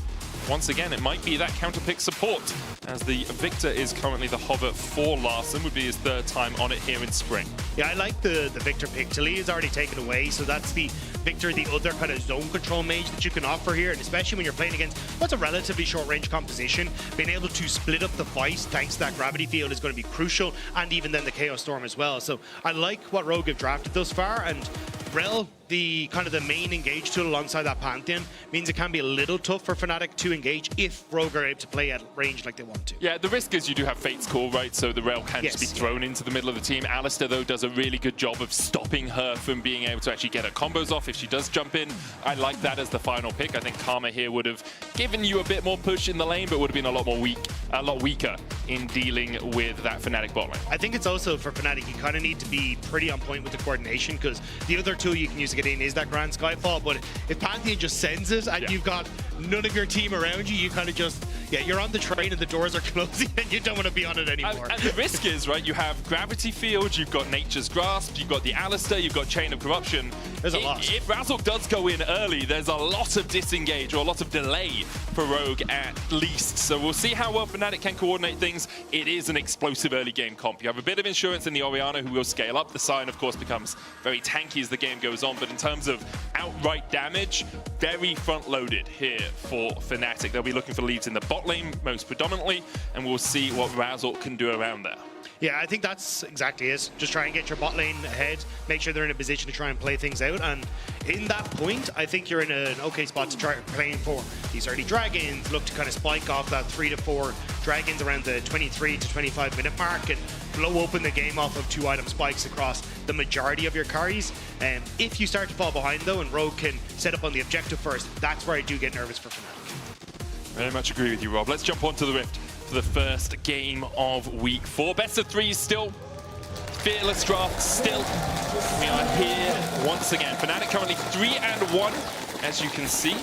once again, it might be that counter-pick support, as the Victor is currently the hover for Larssen, would be his 3rd time on it here in spring. Yeah, I like the Victor pick. Taliyah is already taken away, so that's the Victor, the other kind of zone control mage that you can offer here, and especially when you're playing against what's a relatively short-range composition, being able to split up the fight thanks to that gravity field is going to be crucial, and even then the Chaos Storm as well. So I like what Rogue have drafted thus far, and Rel, the kind of the main engage tool alongside that Pantheon, means it can be a little tough for Fnatic to engage if Rogue are able to play at range like they want to. Yeah, the risk is you do have Fate's Call, right? So the Rel can just be thrown into the middle of the team. Alistair, though, does a really good job of stopping her from being able to actually get her combos off if she does jump in. I like that as the final pick. I think Karma here would have given you a bit more push in the lane, but would have been a lot weaker in dealing with that Fnatic bot lane. I think it's also, for Fnatic, you kind of need to be pretty on point with the coordination, because the other tool you can use to get in is that Grand Skyfall, but if Pantheon just sends it and you've got none of your team around you, you kind of just, you're on the train and the doors are closing and you don't want to be on it anymore. And the risk is, right, you have Gravity Field, you've got Nature's Grasp, you've got the Alistair, you've got Chain of Corruption. There's a lot. If Razork does go in early, there's a lot of disengage or a lot of delay for Rogue at least. So we'll see how well Fnatic can coordinate things. It is an explosive early game comp. You have a bit of insurance in the Orianna, who will scale up. The Sign, of course, becomes very tanky as the game goes on, but in terms of outright damage, very front-loaded here for Fnatic. They'll be looking for leads in the bot lane most predominantly, and we'll see what Razork can do around there. Yeah, I think that's exactly it. Just try and get your bot lane ahead, make sure they're in a position to try and play things out, and in that point, I think you're in an okay spot to try playing for these early dragons, look to kind of spike off that 3 to 4 dragons around the 23 to 25 minute mark, and blow open the game off of 2-item spikes across the majority of your carries. If you start to fall behind, though, and Rogue can set up on the objective first, that's where I do get nervous for Fnatic. Very much agree with you, Rob. Let's jump onto the Rift for the first game of week 4. Best of 3 still. Fearless draft still. We are here once again. Fnatic currently 3-1, as you can see.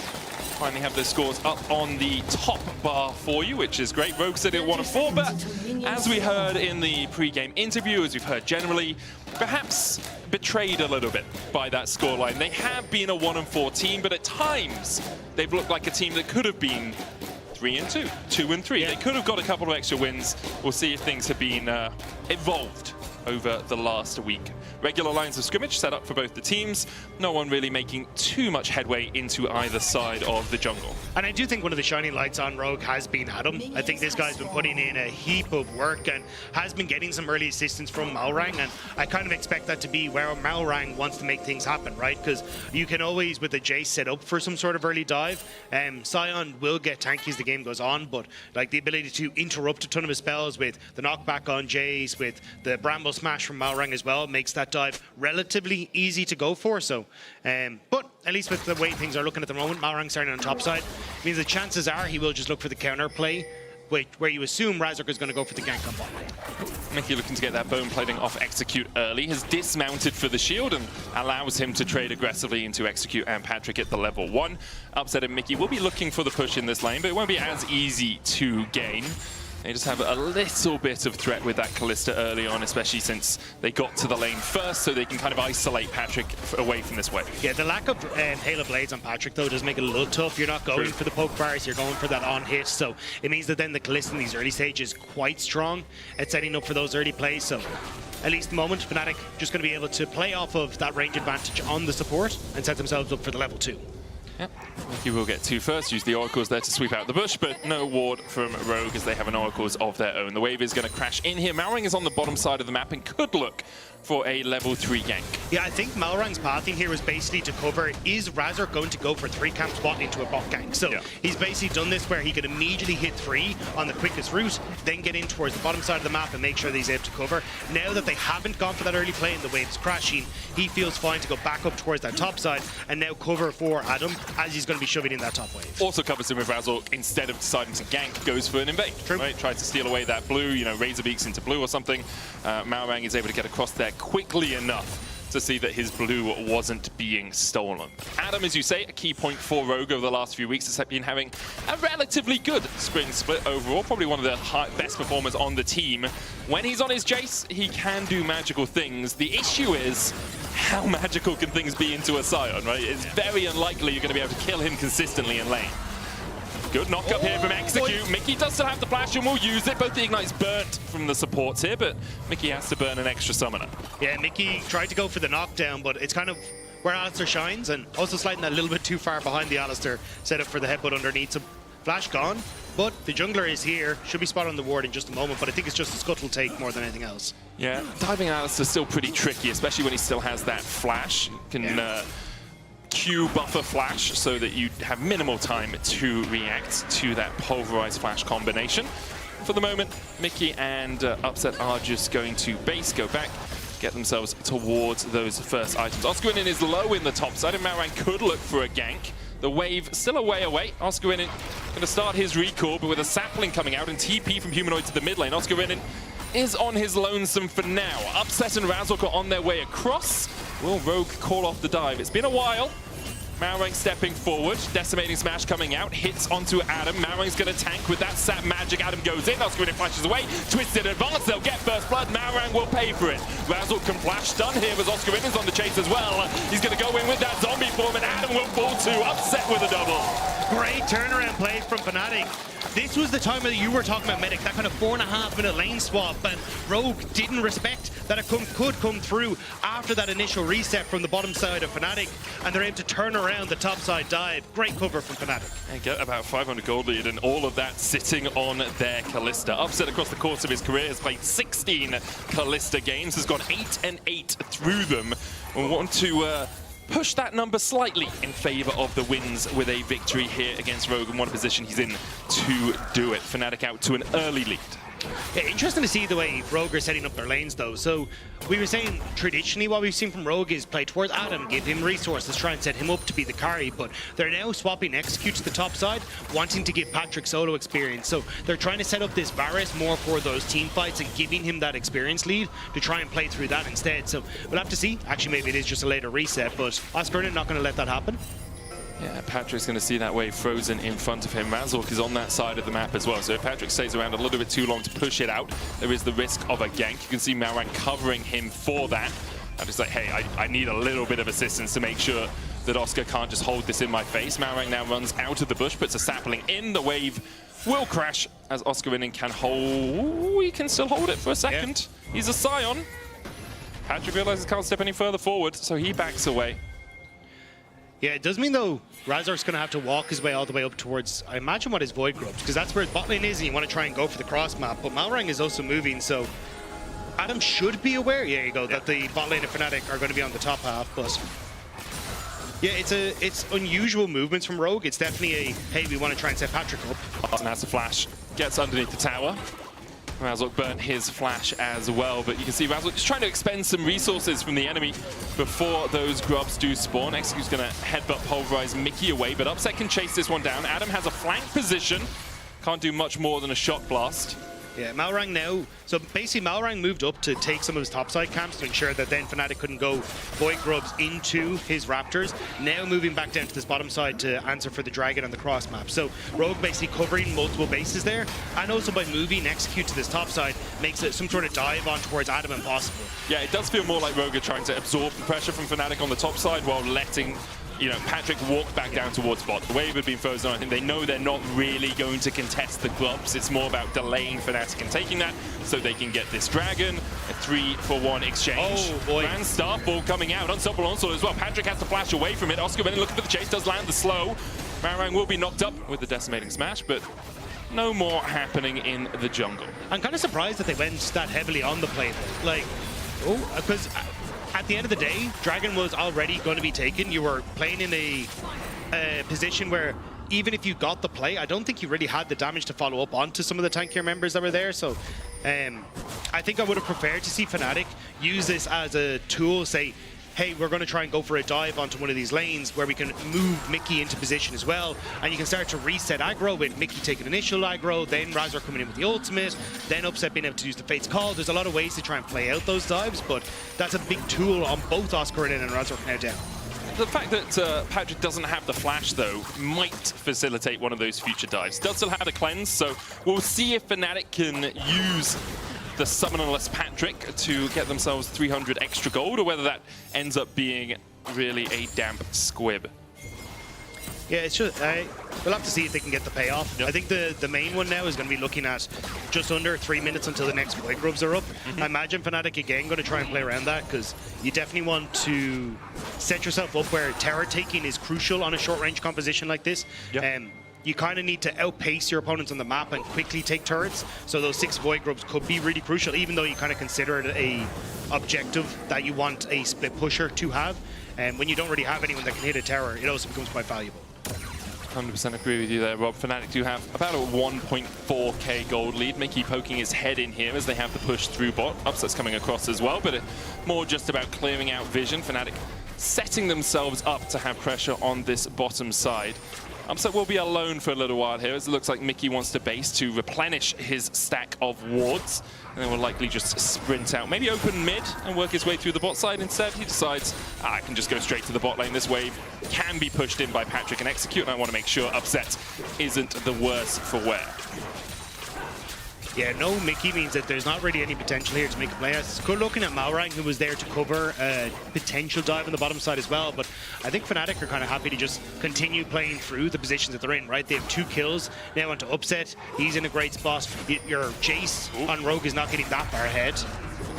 Finally have those scores up on the top bar for you, which is great. Rogue said it 1-4, but as we heard in the pre-game interview, as we've heard generally, perhaps betrayed a little bit by that scoreline. They have been a 1-4 team, but at times they've looked like a team that could have been 3-2, 2-3. Yeah. They could have got a couple of extra wins. We'll see if things have been evolved over the last week. Regular lines of scrimmage set up for both the teams. No one really making too much headway into either side of the jungle. And I do think one of the shining lights on Rogue has been Adam. I think this guy's been putting in a heap of work and has been getting some early assistance from Malrang, and I kind of expect that to be where Malrang wants to make things happen, right? Because you can always, with the Jace, set up for some sort of early dive. Sion will get tanky as the game goes on, but like the ability to interrupt a ton of his spells with the knockback on Jace, with the Bramble Smash from Malrang as well, makes that dive relatively easy to go for. So, but at least with the way things are looking at the moment, Malrang starting on top side means the chances are he will just look for the counter play, where you assume Razork is going to go for the gank on bot lane. Mickey looking to get that bone plating off Execute early, has dismounted for the shield and allows him to trade aggressively into Execute and Patrick at the level 1. Upset and Mickey will be looking for the push in this lane, but it won't be as easy to gain. They just have a little bit of threat with that Kalista early on, especially since they got to the lane first, so they can kind of isolate Patrick away from this wave. Yeah, the lack of Hail of Blades on Patrick, though, does make it a little tough. You're not going for the poke bars, you're going for that on-hit, so it means that then the Kalista in these early stages is quite strong at setting up for those early plays, so at least the moment, Fnatic just going to be able to play off of that range advantage on the support and set themselves up for the level 2. Yep, Mickey will get 2 first, use the Oracles there to sweep out the bush, but no ward from Rogue as they have an Oracles of their own. The wave is going to crash in here. Malrang is on the bottom side of the map and could look for a level 3 gank. Yeah, I think Malrang's pathing here was basically to cover, is Razor going to go for 3 camps bot into a bot gank? So he's basically done this where he could immediately hit 3 on the quickest route, then get in towards the bottom side of the map and make sure that he's able to cover. Now that they haven't gone for that early play and the wave's crashing, he feels fine to go back up towards that top side and now cover for Adam as he's going to be shoving in that top wave. Also covers him with Razor, instead of deciding to gank, goes for an invade. True. Right? Tries to steal away that blue, you know, Razor Beaks into blue or something. Malrang is able to get across there quickly enough to see that his blue wasn't being stolen. Adam, as you say, a key point for Rogue over the last few weeks has been having a relatively good spring split overall, probably one of the best performers on the team. When he's on his Jace, he can do magical things. The issue is, how magical can things be into a Sion, right? It's very unlikely you're going to be able to kill him consistently in lane. Good knock up here from Execute. Mickey does still have the flash and will use it. Both the Ignites burnt from the supports here, but Mickey has to burn an extra summoner. Yeah, Mickey tried to go for the knockdown, but it's kind of where Alistair shines, and also sliding that a little bit too far behind the Alistair set up for the headbutt underneath. So flash gone, but the jungler is here. Should be spot on the ward in just a moment, but I think it's just a scuttle take more than anything else. Yeah, diving Alistair's still pretty tricky, especially when he still has that flash. Can Q buffer flash so that you have minimal time to react to that pulverized flash combination. For the moment, Mickey and Upset are just going to base, go back, get themselves towards those first items. Oscarinin is low in the top side, and Malrang could look for a gank. The wave still a way away. Oscarinin going to start his recall, but with a sapling coming out and TP from Humanoid to the mid lane, Oscarinin is on his lonesome for now. Upset and Razork are on their way across. Will Rogue call off the dive? It's been a while. Malrang stepping forward, Decimating Smash coming out, hits onto Adam. Malrang's going to tank with that sap magic. Adam goes in, Oscarinin flashes away, Twisted advance, they'll get first blood. Malrang will pay for it. Razork can flash, stun here as Oscarin's on the chase as well. He's going to go in with that zombie form and Adam will fall too, Upset with a double. Great turnaround play from Fnatic. This was the time that you were talking about, Medic, that kind of 4.5-minute lane swap, and Rogue didn't respect that it could come through after that initial reset from the bottom side of Fnatic, and they're able to turn around the top side dive. Great cover from Fnatic. And get about 500 gold lead, and all of that sitting on their Kalista. Upset across the course of his career has played 16 Kalista games, has gone 8-8 through them. We want to push that number slightly in favor of the wins with a victory here against Rogue, and what position he's in to do it. Fnatic out to an early lead. Yeah, interesting to see the way Rogue are setting up their lanes, though. So we were saying traditionally what we've seen from Rogue is play towards Adam, give him resources, try and set him up to be the carry, but they're now swapping Execute to the top side, wanting to give Patrick solo experience. So they're trying to set up this Varus more for those team fights and giving him that experience lead to try and play through that instead. So we'll have to see. Actually, maybe it is just a later reset, but Oscarinin not going to let that happen. Yeah, Patrick's going to see that wave frozen in front of him. Razork is on that side of the map as well, so if Patrick stays around a little bit too long to push it out, there is the risk of a gank. You can see Malrang covering him for that. I'm just like, hey, I need a little bit of assistance to make sure that Oscar can't just hold this in my face. Malrang now runs out of the bush, puts a sapling in. The wave will crash as Oscarinin can hold. He can still hold it for a second. Yeah. He's a Sion. Patrick realizes he can't step any further forward, so he backs away. Yeah, it does mean, though, Razork's going to have to walk his way all the way up towards, I imagine, what his Void Grubs, because that's where his bot lane is, and you want to try and go for the cross map. But Malrang is also moving, so Adam should be aware, that the bot lane of Fnatic are going to be on the top half. But yeah, it's unusual movements from Rogue. It's definitely a, hey, we want to try and set Patrick up. Austin has a flash, gets underneath the tower. Razork burnt his flash as well, but you can see Razork just trying to expend some resources from the enemy before those grubs do spawn. Execute's going to headbutt pulverize Mickey away, but Upset can chase this one down. Adam has a flank position, can't do much more than a shot blast. Yeah, Malrang now. So basically, Malrang moved up to take some of his topside camps to ensure that then Fnatic couldn't go Void Grubs into his Raptors. Now moving back down to this bottom side to answer for the Dragon on the cross map. So Rogue basically covering multiple bases there, and also by moving Execute to this top side makes it some sort of dive on towards Adam impossible. Yeah, it does feel more like Rogue are trying to absorb the pressure from Fnatic on the top side while letting Patrick walk back down towards bot. The wave had been frozen. I think they know they're not really going to contest the Grubs. It's more about delaying Fnatic and taking that so they can get this Dragon. A 3-for-1 exchange. Oh, boy. Grand Staff Ball coming out. Unstoppable Onslaught as well. Patrick has to flash away from it. Oscar Bennett looking for the chase. Does land the slow. Malrang will be knocked up with the Decimating Smash, but no more happening in the jungle. I'm kind of surprised that they went that heavily on the play. Like, because at the end of the day, Dragon was already going to be taken. You were playing in a position where even if you got the play, I don't think you really had the damage to follow up onto some of the tankier members that were there. So I think I would have preferred to see Fnatic use this as a tool, say, hey, we're going to try and go for a dive onto one of these lanes where we can move Mickey into position as well, and you can start to reset aggro with Mickey taking initial aggro, then Razor coming in with the ultimate, then Upset being able to use the Fate's Call. There's a lot of ways to try and play out those dives, but that's a big tool on both Oscar and Razor now down. The fact that Patrick doesn't have the flash, though, might facilitate one of those future dives. Does still have the cleanse, so we'll see if Fnatic can use the summonerless Patrick to get themselves 300 extra gold, or whether that ends up being really a damp squib. Yeah, it's just, we'll have to see if they can get the payoff. Yep. I think the main one now is going to be looking at just under 3 minutes until the next Void Grubs are up. I imagine Fnatic again going to try and play around that, because you definitely want to set yourself up where tower taking is crucial on a short range composition like this. Yep. You kind of need to outpace your opponents on the map and quickly take turrets. So those 6 Void Grubs could be really crucial, even though you kind of consider it a objective that you want a split pusher to have. And when you don't really have anyone that can hit a tower, it also becomes quite valuable. 100% agree with you there, Rob. Fnatic do have about a 1.4k gold lead. Mickey poking his head in here as they have to push through bot. Upset's coming across as well, but more just about clearing out vision. Fnatic setting themselves up to have pressure on this bottom side. Upset will be alone for a little while here, as it looks like Mickey wants to base to replenish his stack of wards, and then will likely just sprint out, maybe open mid and work his way through the bot side. Instead, he decides, I can just go straight to the bot lane. This wave can be pushed in by Patrick and Execute, and I want to make sure Upset isn't the worse for wear. Yeah, no Mickey means that there's not really any potential here to make a play. It's good looking at Malrang, who was there to cover a potential dive on the bottom side as well, but I think Fnatic are kind of happy to just continue playing through the positions that they're in, right? They have 2 kills now onto Upset. He's in a great spot. Your Jace on Rogue is not getting that far ahead.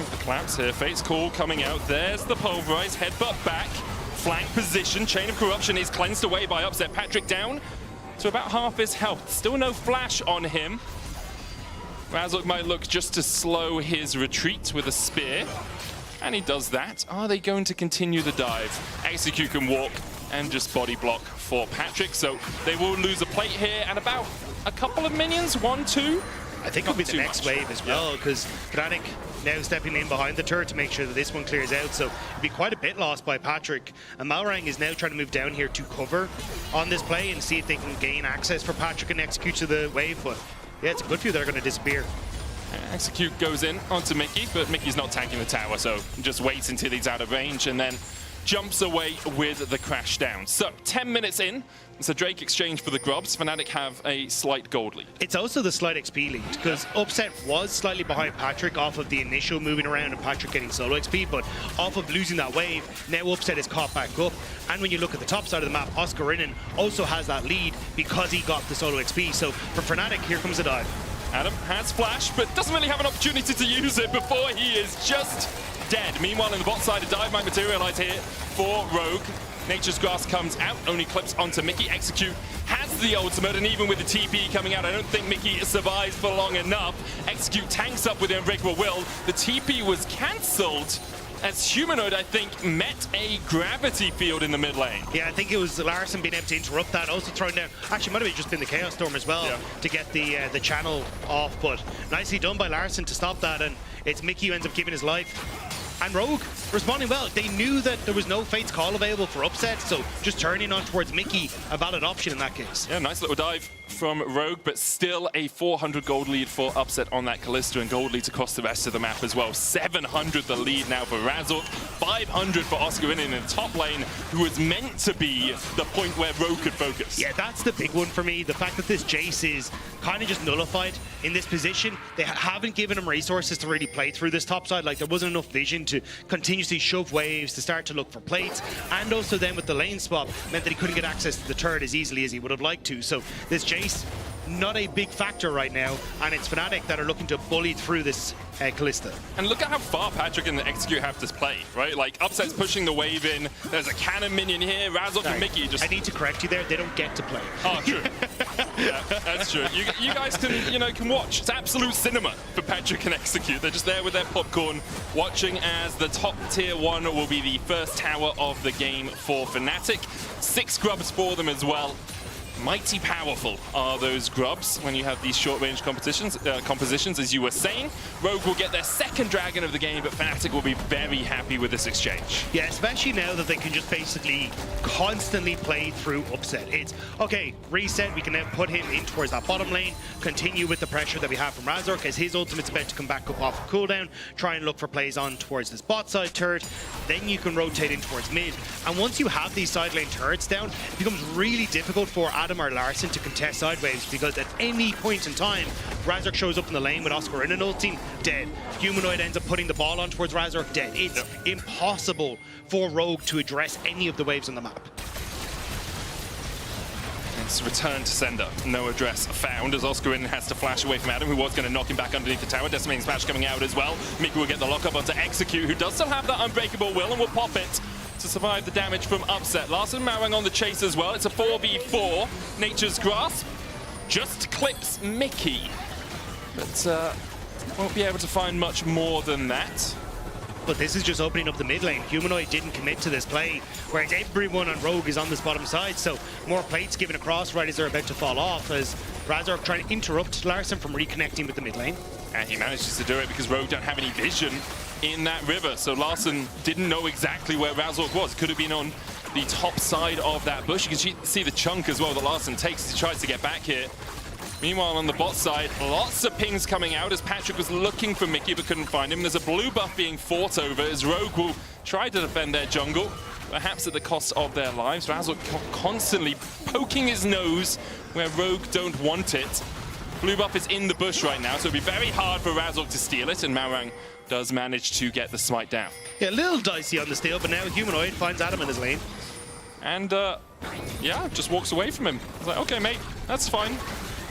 The collapse here. Fate's Call coming out. There's the Pulverize. Headbutt back. Flank position. Chain of Corruption is cleansed away by Upset. Patrick down to about half his health. Still no flash on him. Razork might look just to slow his retreat with a spear, and he does that. Are they going to continue the dive? Execute can walk and just body block for Patrick, so they will lose a plate here and about a couple of minions, 1, 2. I think it'll be the next wave as well, because Fnatic now stepping in behind the turret to make sure that this one clears out, so it'll be quite a bit lost by Patrick. And Malrang is now trying to move down here to cover on this play and see if they can gain access for Patrick and Execute to the wave, but yeah, it's a good few that are going to disappear. Execute goes in onto Mickey, but Mickey's not tanking the tower, so just waits until he's out of range and then jumps away with the crash down. So 10 minutes in, it's a Drake exchange for the Grubs. Fnatic have a slight gold lead. It's also the slight XP lead, because Upset was slightly behind Patrick off of the initial moving around and Patrick getting solo XP, but off of losing that wave, now Upset is caught back up. And when you look at the top side of the map, Oscar Rinnan also has that lead because he got the solo XP. So for Fnatic, here comes the dive. Adam has flash, but doesn't really have an opportunity to use it before he is just dead. Meanwhile, in the bot side, a dive might materialize here for Rogue. Nature's Grass comes out, only clips onto Mickey. Execute has the ultimate, and even with the TP coming out, I don't think Mickey survives for long enough. Execute tanks up with the Unbreakable Will. The TP was cancelled as Humanoid, I think, met a gravity field in the mid lane. Yeah, I think it was Larson being able to interrupt that, also throwing down, actually might have just been the Chaos Storm as well, to get the channel off, but nicely done by Larson to stop that, and it's Mickey who ends up giving his life. And Rogue responding well. They knew that there was no Fate's Call available for Upset, so just turning on towards Mickey, a valid option in that case. Yeah, nice little dive from Rogue, but still a 400 gold lead for Upset on that Kalista, and gold leads across the rest of the map as well. 700 the lead now for Razork, 500 for Oscarinin in the top lane, who was meant to be the point where Rogue could focus. Yeah, that's the big one for me. The fact that this Jace is kind of just nullified in this position. They haven't given him resources to really play through this top side. Like, there wasn't enough vision to continuously shove waves, to start to look for plates, and also then with the lane swap meant that he couldn't get access to the turret as easily as he would have liked to. So this Jace, not a big factor right now, and it's Fnatic that are looking to bully through this Kalista. And look at how far Patrick and the Execute have to play, right? Like, Upset's pushing the wave in, there's a cannon minion here, Razork and Mickey just... I need to correct you there, they don't get to play. Oh, true. Yeah, that's true. You guys can watch. It's absolute cinema for Patrick and Execute. They're just there with their popcorn, watching as the top tier 1 will be the first tower of the game for Fnatic. 6 grubs for them as well. Mighty powerful are those grubs when you have these short-range compositions, as you were saying. Rogue will get their second dragon of the game, but Fnatic will be very happy with this exchange. Yeah, especially now that they can just basically constantly play through Upset. It's, okay, reset, we can then put him in towards that bottom lane, continue with the pressure that we have from Razork as his ultimate's about to come back up off of cooldown, try and look for plays on towards this bot side turret, then you can rotate in towards mid. And once you have these side lane turrets down, it becomes really difficult for Adam or Larson to contest sideways, because at any point in time, Razork shows up in the lane with Oscarinin ulting, dead. Humanoid ends up putting the ball on towards Razork, dead. It's impossible for Rogue to address any of the waves on the map. It's return to sender. No address found as Oscarinin has to flash away from Adam, who was going to knock him back underneath the tower. Decimating Smash coming out as well. Miku will get the lockup onto Execute, who does still have that unbreakable will and will pop it to survive the damage from Upset. Larson Marang on the chase as well. It's a 4v4. Nature's Grasp just clips Mickey, but won't be able to find much more than that. But this is just opening up the mid lane. Humanoid didn't commit to this play, whereas everyone on Rogue is on this bottom side, so more plates given across right as they're about to fall off, as Razork trying to interrupt Larson from reconnecting with the mid lane. And he manages to do it because Rogue don't have any vision in that river, so Larson didn't know exactly where Razork was. Could have been on the top side of that bush. You can see the chunk as well that Larson takes as he tries to get back here. Meanwhile, on the bot side, lots of pings coming out as Patrick was looking for Mickey but couldn't find him. There's a blue buff being fought over as Rogue will try to defend their jungle, perhaps at the cost of their lives. Razork constantly poking his nose where Rogue don't want it. Blue buff is in the bush right now, so it'll be very hard for Razork to steal it, and Marang does manage to get the smite down. Yeah, a little dicey on the steal, but now Humanoid finds Adam in his lane. And, yeah, just walks away from him. He's like, okay, mate, that's fine.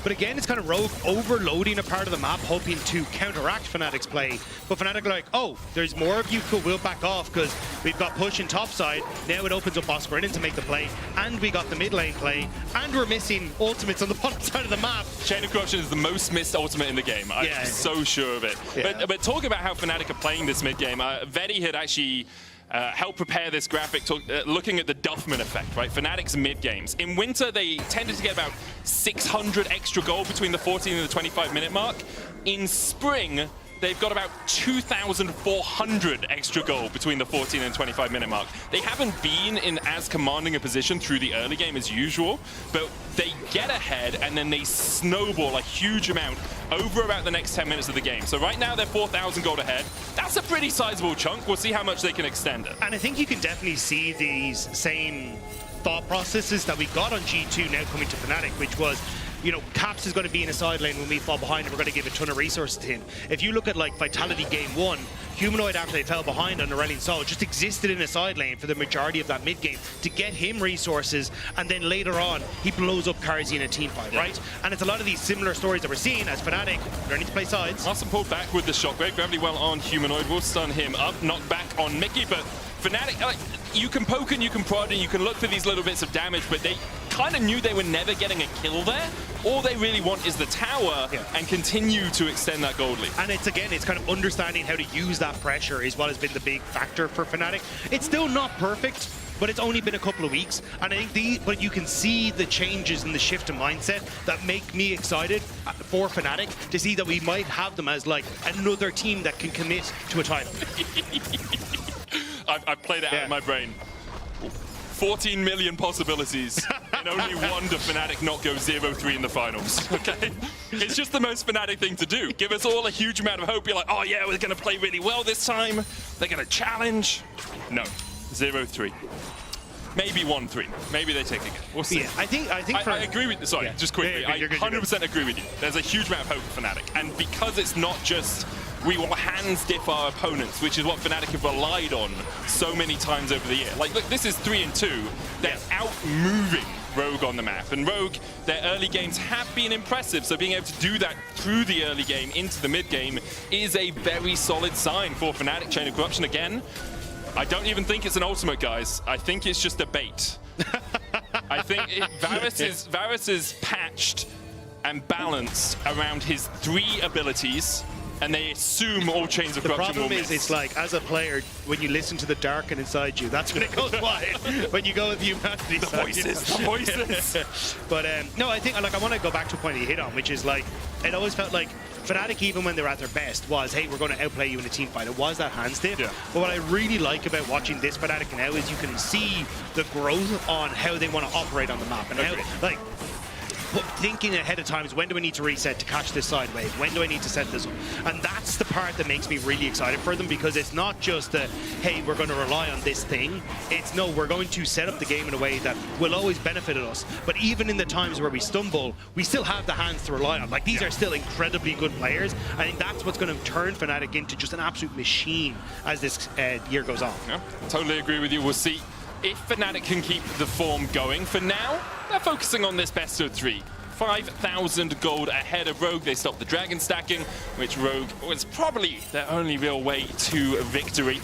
But again, it's kind of Rogue overloading a part of the map, hoping to counteract Fnatic's play. But Fnatic are like, oh, there's more of you, cool, we'll back off, because we've got push in top side. Now it opens up Oscarinin to make the play, and we got the mid lane play, and we're missing ultimates on the bottom side of the map. Chain of Corruption is the most missed ultimate in the game. I'm so sure of it. Yeah. But talking about how Fnatic are playing this mid game, Vedi had actually helped prepare this graphic, looking at the Duffman effect, right? Fnatic's mid games. In winter, they tended to get about 600 extra gold between the 14 and the 25-minute mark. In spring, they've got about 2,400 extra gold between the 14 and 25-minute mark. They haven't been in as commanding a position through the early game as usual, but they get ahead and then they snowball a huge amount over about the next 10 minutes of the game. So right now they're 4,000 gold ahead. That's a pretty sizable chunk. We'll see how much they can extend it. And I think you can definitely see these same thought processes that we got on G2 now coming to Fnatic, which was, you know, Caps is going to be in a side lane when we fall behind and we're going to give a ton of resources to him. If you look at like Vitality Game 1, Humanoid, after they fell behind on Aurelion Sol, just existed in a side lane for the majority of that mid game to get him resources, and then later on he blows up Karzi in a team fight, right? And it's a lot of these similar stories that we're seeing as Fnatic learning to play sides. Larson pulled back with the shockwave. Gravity well on Humanoid will stun him up, knock back on Mickey, but Fnatic, you can poke and you can prod and you can look for these little bits of damage, but they kind of knew they were never getting a kill there. All they really want is the tower and continue to extend that gold lead. And it's, again, it's kind of understanding how to use that pressure is what has been the big factor for Fnatic. It's still not perfect, but it's only been a couple of weeks. And I think but you can see the changes in the shift in mindset that make me excited for Fnatic to see that we might have them as like another team that can commit to a title. I've played it out in my brain. 14 million possibilities in and only wonder Fnatic not go 0-3 in the finals, okay? It's just the most Fnatic thing to do. Give us all a huge amount of hope. You're like, oh yeah, we're going to play really well this time. They're going to challenge. No, 0-3. Maybe 1-3. Maybe they take it again. We'll see. Yeah, I think I agree with. Sorry, just quickly. Yeah, you're good, I 100% agree with you. There's a huge amount of hope for Fnatic, and because it's not just we will hands dip our opponents, which is what Fnatic have relied on so many times over the year. Like, look, this is 3-2. They're out moving Rogue on the map, and Rogue, their early games have been impressive. So being able to do that through the early game into the mid game is a very solid sign for Fnatic. Chain of Corruption again. I don't even think it's an ultimate, guys. I think it's just a bait. I think Varus is patched and balanced around his 3 abilities, and they assume all chains of corruption will The miss. problem is, it's like, as a player, when you listen to the darken inside you, that's when it goes wide. When you go with the humanity the side, voices, the voices. But no, I think, like, I want to go back to a point you hit on, which is like, it always felt like Fnatic, even when they're at their best, was, hey, we're going to outplay you in a team fight. It was that hand stiff. Yeah. But what I really like about watching this Fnatic now is you can see the growth on how they want to operate on the map. And how, like, thinking ahead of time is, when do I need to reset to catch this side wave? When do I need to set this up? And that's the part that makes me really excited for them, because it's not just a, hey, we're going to rely on this thing. It's, no, we're going to set up the game in a way that will always benefit us. But even in the times where we stumble, we still have the hands to rely on. Like, these are still incredibly good players. I think that's what's going to turn Fnatic into just an absolute machine as this year goes on. Yeah, totally agree with you. We'll see if Fnatic can keep the form going. For now, they're focusing on this best of 3. 5,000 gold ahead of Rogue. They stopped the dragon stacking, which Rogue was probably their only real way to victory.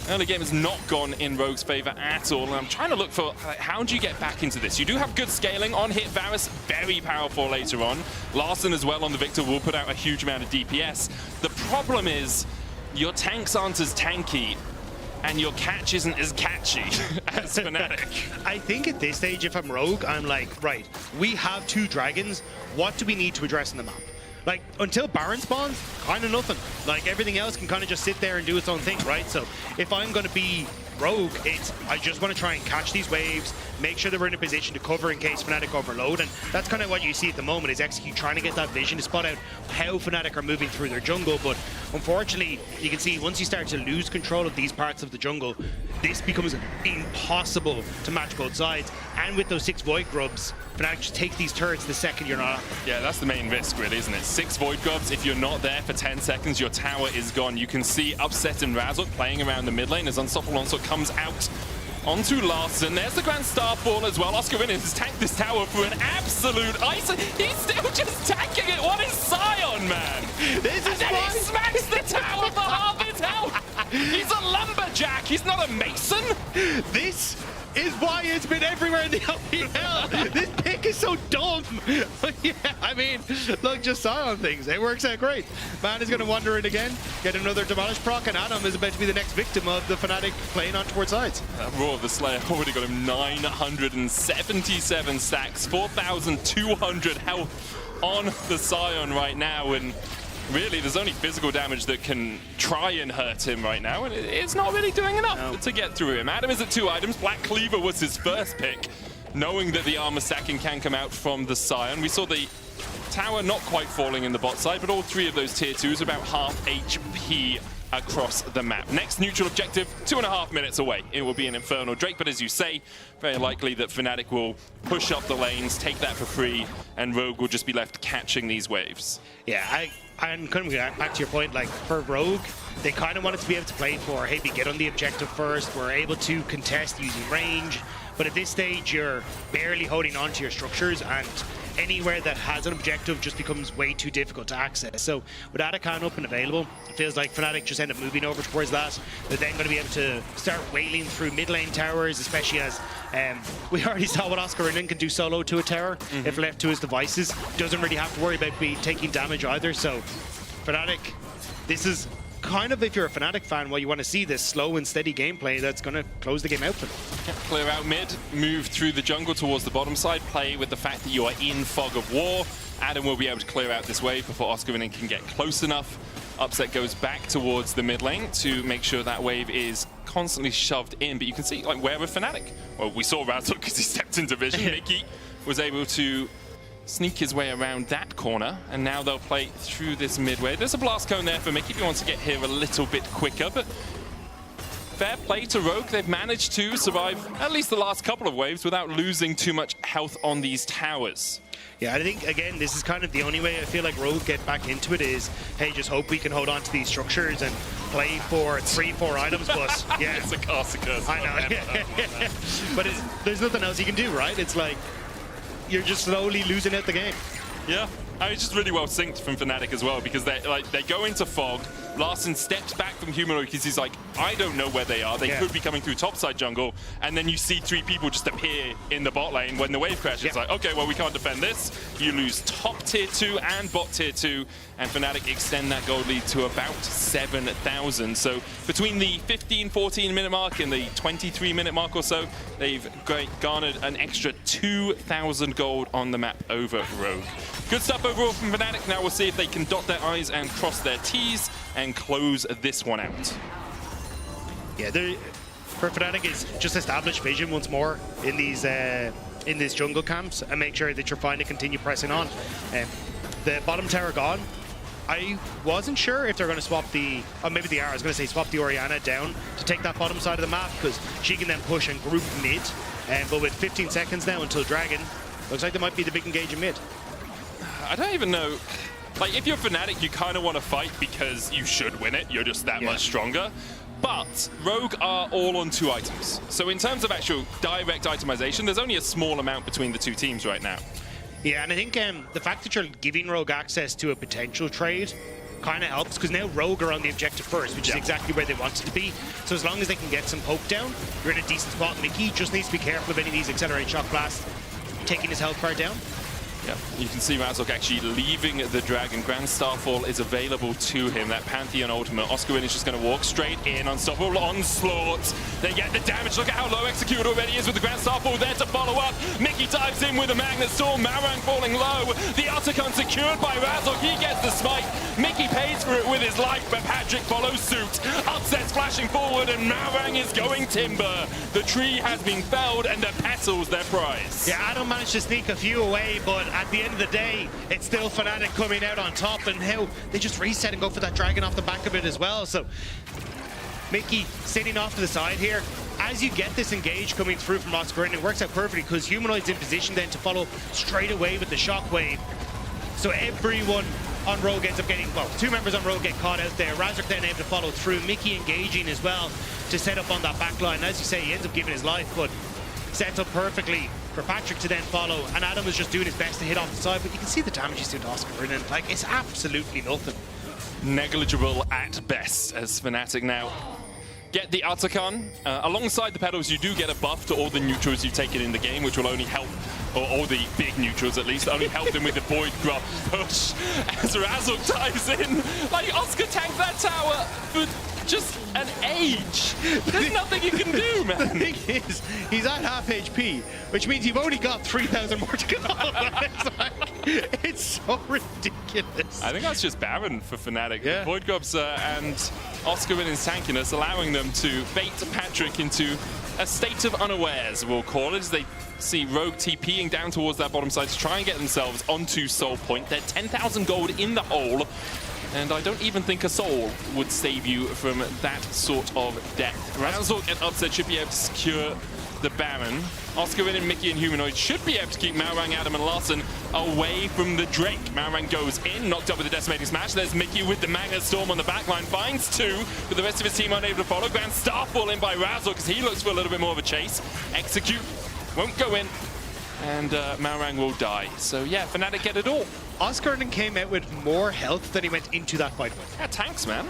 Early game has not gone in Rogue's favor at all. And I'm trying to look for, like, how do you get back into this? You do have good scaling on hit. Varus, very powerful later on. Larson as well on the Victor will put out a huge amount of DPS. The problem is your tanks aren't as tanky, and your catch isn't as catchy as Fnatic. I think at this stage, if I'm Rogue, I'm like, right, we have 2 dragons. What do we need to address in the map? Like, until Baron spawns, kind of nothing. Like, everything else can kind of just sit there and do its own thing, right? So if I'm going to be Rogue, it's, I just want to try and catch these waves, make sure that we're in a position to cover in case Fnatic overload, and that's kind of what you see at the moment, is Execute trying to get that vision to spot out how Fnatic are moving through their jungle. But unfortunately, you can see once you start to lose control of these parts of the jungle, this becomes impossible to match both sides. And with those 6 Void Grubs, Fnatic just take these turrets the second you're not. Yeah, that's the main risk, really, isn't it? 6 Void Grubs. If you're not there for 10 seconds, your tower is gone. You can see Upset and Razork playing around the mid lane as Unstoppable Onslaught comes out onto Larson. There's the Grand Starfall as well. Oscar has tanked this tower for an absolute ice. He's still just tanking it. What is Sion, man? This is and then he smacks the tower for half its health. He's a lumberjack. He's not a mason. This is why it's been everywhere in the LPL. This pick is so dumb. But yeah, I mean, look, just Sion things. It works out great. Man is going to wander in again, get another Demolish proc, and Adam is about to be the next victim of the Fnatic playing on towards sides. Roar of the Slayer already got him 977 stacks, 4,200 health on the Sion right now, and really, there's only physical damage that can try and hurt him right now, and it's not really doing enough to get through him. Adam is at 2 items. Black Cleaver was his first pick, knowing that the armor stacking can come out from the Sion. We saw the tower not quite falling in the bot side, but all 3 of those tier 2s about half HP across the map. Next neutral objective, 2.5 minutes away. It will be an Infernal Drake, but as you say, very likely that Fnatic will push up the lanes, take that for free, and Rogue will just be left catching these waves. Yeah, and kind of back to your point, like, for Rogue, they kind of wanted to be able to play for, hey, we get on the objective first, we're able to contest using range, but at this stage, you're barely holding on to your structures, and anywhere that has an objective just becomes way too difficult to access. So with Atakan up and available, it feels like Fnatic just end up moving over towards that. They're then going to be able to start wailing through mid lane towers, especially as we already saw what Oscar Rinnan can do solo to a tower if left to his devices. Doesn't really have to worry about taking damage either. So Fnatic, this is kind of, if you're a Fnatic fan, what you want to see, this slow and steady gameplay that's going to close the game out for them. Clear out mid, move through the jungle towards the bottom side, play with the fact that you are in Fog of War. Adam will be able to clear out this wave before Oscar Rinnan can get close enough. Upset goes back towards the mid lane to make sure that wave is constantly shoved in, but you can see, like, where with Fnatic? Well, we saw Razork because he stepped into vision. Mickey was able to sneak his way around that corner, and now they'll play through this midway. There's a blast cone there for Mickey if he wants to get here a little bit quicker, but fair play to Rogue. They've managed to survive at least the last couple of waves without losing too much health on these towers. Yeah, I think, again, this is kind of the only way I feel like Rogue get back into it is, hey, just hope we can hold on to these structures and play for 3-4 items, but yeah. It's a curse. I know. But there's nothing else you can do, right? It's like, you're just slowly losing out the game. Yeah, I mean, it's just really well synced from Fnatic as well, because they go into Fog. Larson steps back from Humanoid because he's like, I don't know where they are. They could be coming through topside jungle. And then you see 3 people just appear in the bot lane when the wave crashes. It's like, okay, well, we can't defend this. You lose top tier 2 and bot tier 2. And Fnatic extend that gold lead to about 7,000. So between the 15, 14 minute mark and the 23 minute mark or so, they've garnered an extra 2,000 gold on the map over Rogue. Good stuff overall from Fnatic. Now we'll see if they can dot their I's and cross their T's and close this one out. Yeah, for Fnatic, it's just establish vision once more in these jungle camps and make sure that you're fine to continue pressing on. The bottom tower gone. I wasn't sure if they're going to swap the, or maybe they are, I was going to say swap the Orianna down to take that bottom side of the map because she can then push and group mid. But with 15 seconds now until Dragon, looks like there might be the big engage in mid. I don't even know. Like, if you're Fnatic, you kind of want to fight because you should win it. You're just that much stronger. But Rogue are all on 2 items. So in terms of actual direct itemization, there's only a small amount between the 2 teams right now. Yeah, and I think the fact that you're giving Rogue access to a potential trade kind of helps, because now Rogue are on the objective first, which is exactly where they want it to be. So as long as they can get some poke down, you're in a decent spot. Mickey just needs to be careful of any of these accelerate shock blasts taking his health bar down. Yeah, you can see Razork actually leaving the Dragon. Grand Starfall is available to him. That Pantheon ultimate. Oscarwin is just going to walk straight in. Unstoppable onslaught. They get the damage. Look at how low Execute already is with the Grand Starfall there to follow up. Mickey dives in with a Magnet Storm. Marang falling low. The Otacon secured by Razork. He gets the smite. Mickey pays for it with his life, but Patrick follows suit. Upsets flashing forward, and Marang is going timber. The tree has been felled, and the petals their prize. Yeah, Adam managed to sneak a few away, but at the end of the day, it's still Fnatic coming out on top, and how they just reset and go for that Dragon off the back of it as well. So Mickey sitting off to the side here. As you get this engage coming through from Oscar, and it works out perfectly because Humanoid's in position then to follow straight away with the shockwave. So everyone on Rogue ends up getting, well, 2 members on Rogue get caught out there. Razork then able to follow through. Mickey engaging as well to set up on that back line. As you say, he ends up giving his life, but sets up perfectly for Patrick to then follow, and Adam is just doing his best to hit off the side, but you can see the damage he's doing to Oscar, and like, it's absolutely nothing. Negligible at best as Fnatic now get the Otacon. Alongside the pedals, you do get a buff to all the neutrals you've taken in the game, which will only help, or all the big neutrals at least, only help them with the Void Grub push as Razork dives in. Like, Oscar tanked that tower for just an age. There's nothing you can do, man. The thing is, he's at half HP, which means you've only got 3,000 more to go. It's so ridiculous. I think that's just Baron for Fnatic. Yeah. Void Grubs and Oscar in his tankiness, allowing them to bait Patrick into a state of unawares, we'll call it, as they see Rogue TPing down towards that bottom side to try and get themselves onto Soul Point. They're 10,000 gold in the hole, and I don't even think a soul would save you from that sort of death. Razork and Upset should be able to secure the Baron. Oscar and Mickey and Humanoid should be able to keep Malrang, Adam and Larson away from the Drake. Malrang goes in, knocked up with the Decimating Smash. There's Mickey with the Magnet Storm on the backline, finds 2, but the rest of his team unable to follow. Grand Starfall in by Razork because he looks for a little bit more of a chase. Execute won't go in, and Malrang will die. So yeah, Fnatic get it all. Oscar came out with more health than he went into that fight with. Yeah, tanks, man.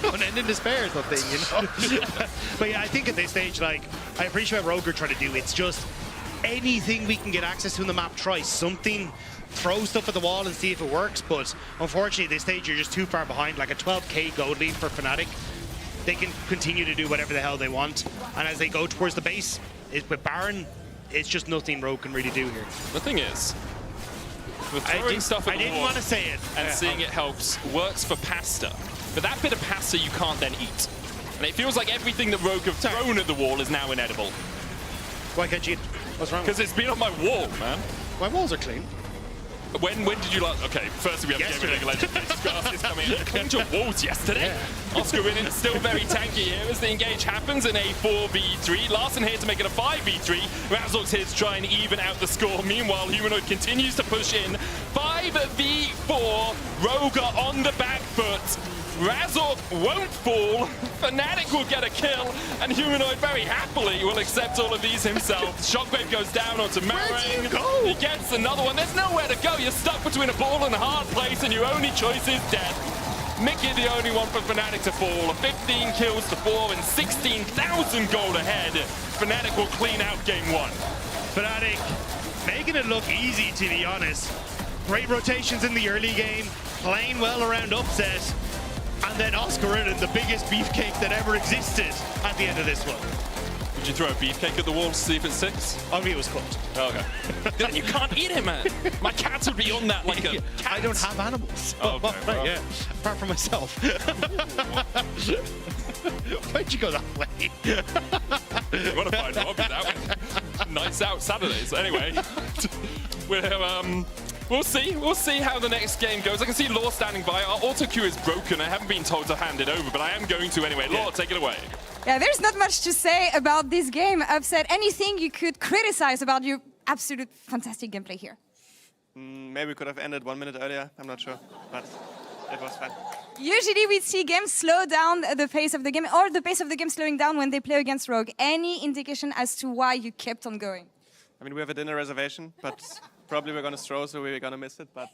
Unending despair is the thing, you know? But yeah, I think at this stage, like, I appreciate what Rogue are trying to do. It's just anything we can get access to in the map, try something, throw stuff at the wall and see if it works. But unfortunately, at this stage, you're just too far behind. Like a 12k gold lead for Fnatic. They can continue to do whatever the hell they want. And as they go towards the base, with Baron, it's just nothing Rogue can really do here. The thing is, with throwing stuff at the wall, I didn't want to say it. And seeing it helps works for pasta. But that bit of pasta you can't then eat. And it feels like everything that Rogue have thrown at the wall is now inedible. Why can't you eat? What's wrong? Because it's been on my wall, man. My walls are clean. When did you like? Okay, firstly we have a game of League of Legends. Gus is coming in. You cleaned your walls yesterday. Oscar winning, still very tanky here as the engage happens in a 4v3. Larson here to make it a 5v3. Razork's here to try and even out the score. Meanwhile, Humanoid continues to push in. 5v4. Roger on the back foot. Razork won't fall, Fnatic will get a kill, and Humanoid very happily will accept all of these himself. Shockwave goes down onto Marang. He gets another one. There's nowhere to go. You're stuck between a ball and a hard place, and your only choice is death. Mickey the only one for Fnatic to fall. 15 kills to 4 and 16,000 gold ahead. Fnatic will clean out game 1. Fnatic making it look easy, to be honest. Great rotations in the early game, playing well around upset. And then Oscar in the biggest beefcake that ever existed at the end of this one. Would you throw a beefcake at the wall to see if it sticks? I mean, it was cooked. Oh, okay. Then you can't eat it, man. My cats would be on that like a cat. I don't have animals. Oh, okay, well. Yeah, apart from myself. Why'd you go that way? You want to find Rob with that one. Nights out Saturdays. Anyway, we'll see how the next game goes. I can see Law standing by. Our auto queue is broken. I haven't been told to hand it over, but I am going to anyway. Law, take it away. Yeah, there's not much to say about this game. Upset, anything you could criticize about your absolute fantastic gameplay here? Maybe we could have ended 1 minute earlier. I'm not sure, but it was fun. Usually we see games slow down the pace of the game, or the pace of the game slowing down when they play against Rogue. Any indication as to why you kept on going? I mean, we have a dinner reservation, but probably we're going to stroll, so we're going to miss it. But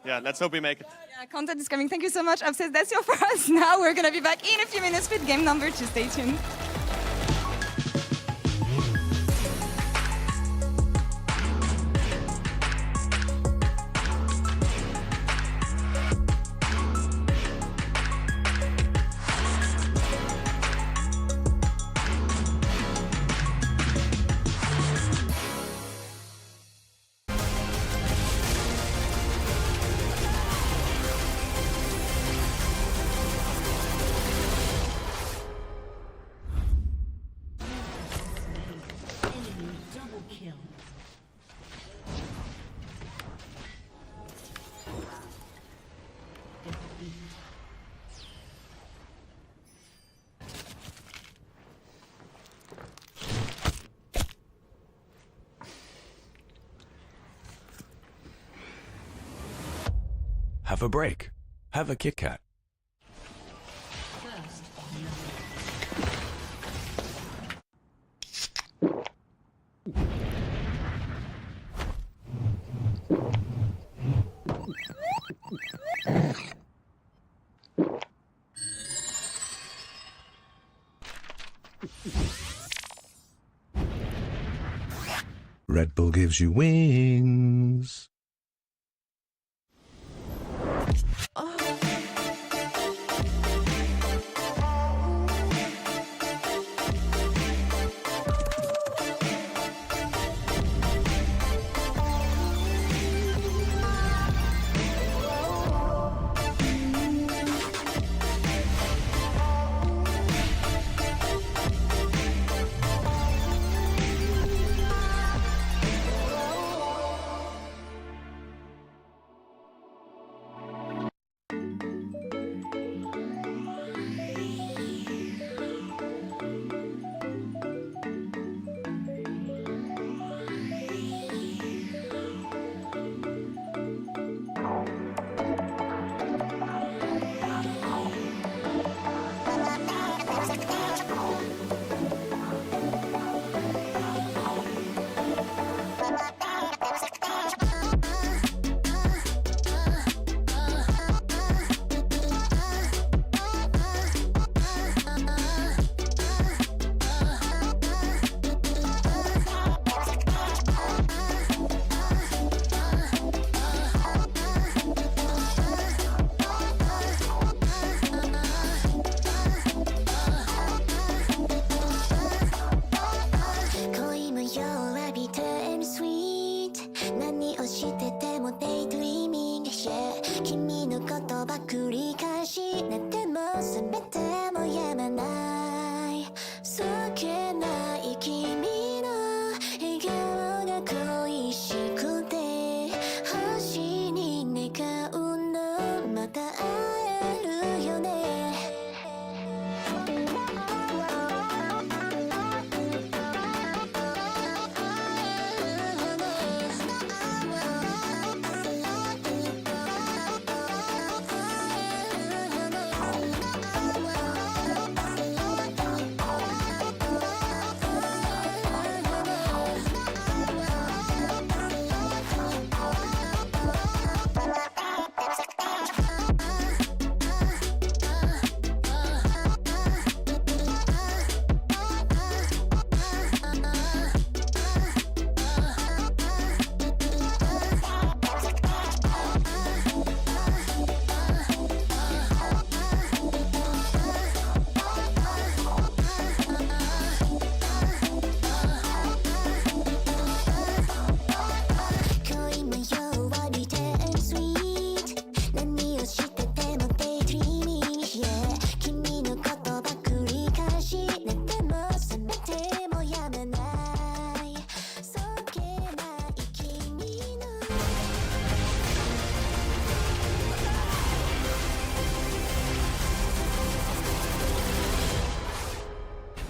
yeah, let's hope we make it. Yeah, content is coming. Thank you so much, Upset. That's all for us now. We're going to be back in a few minutes with game number 2. Stay tuned. Have a break. Have a Kit Kat. Red Bull gives you wings.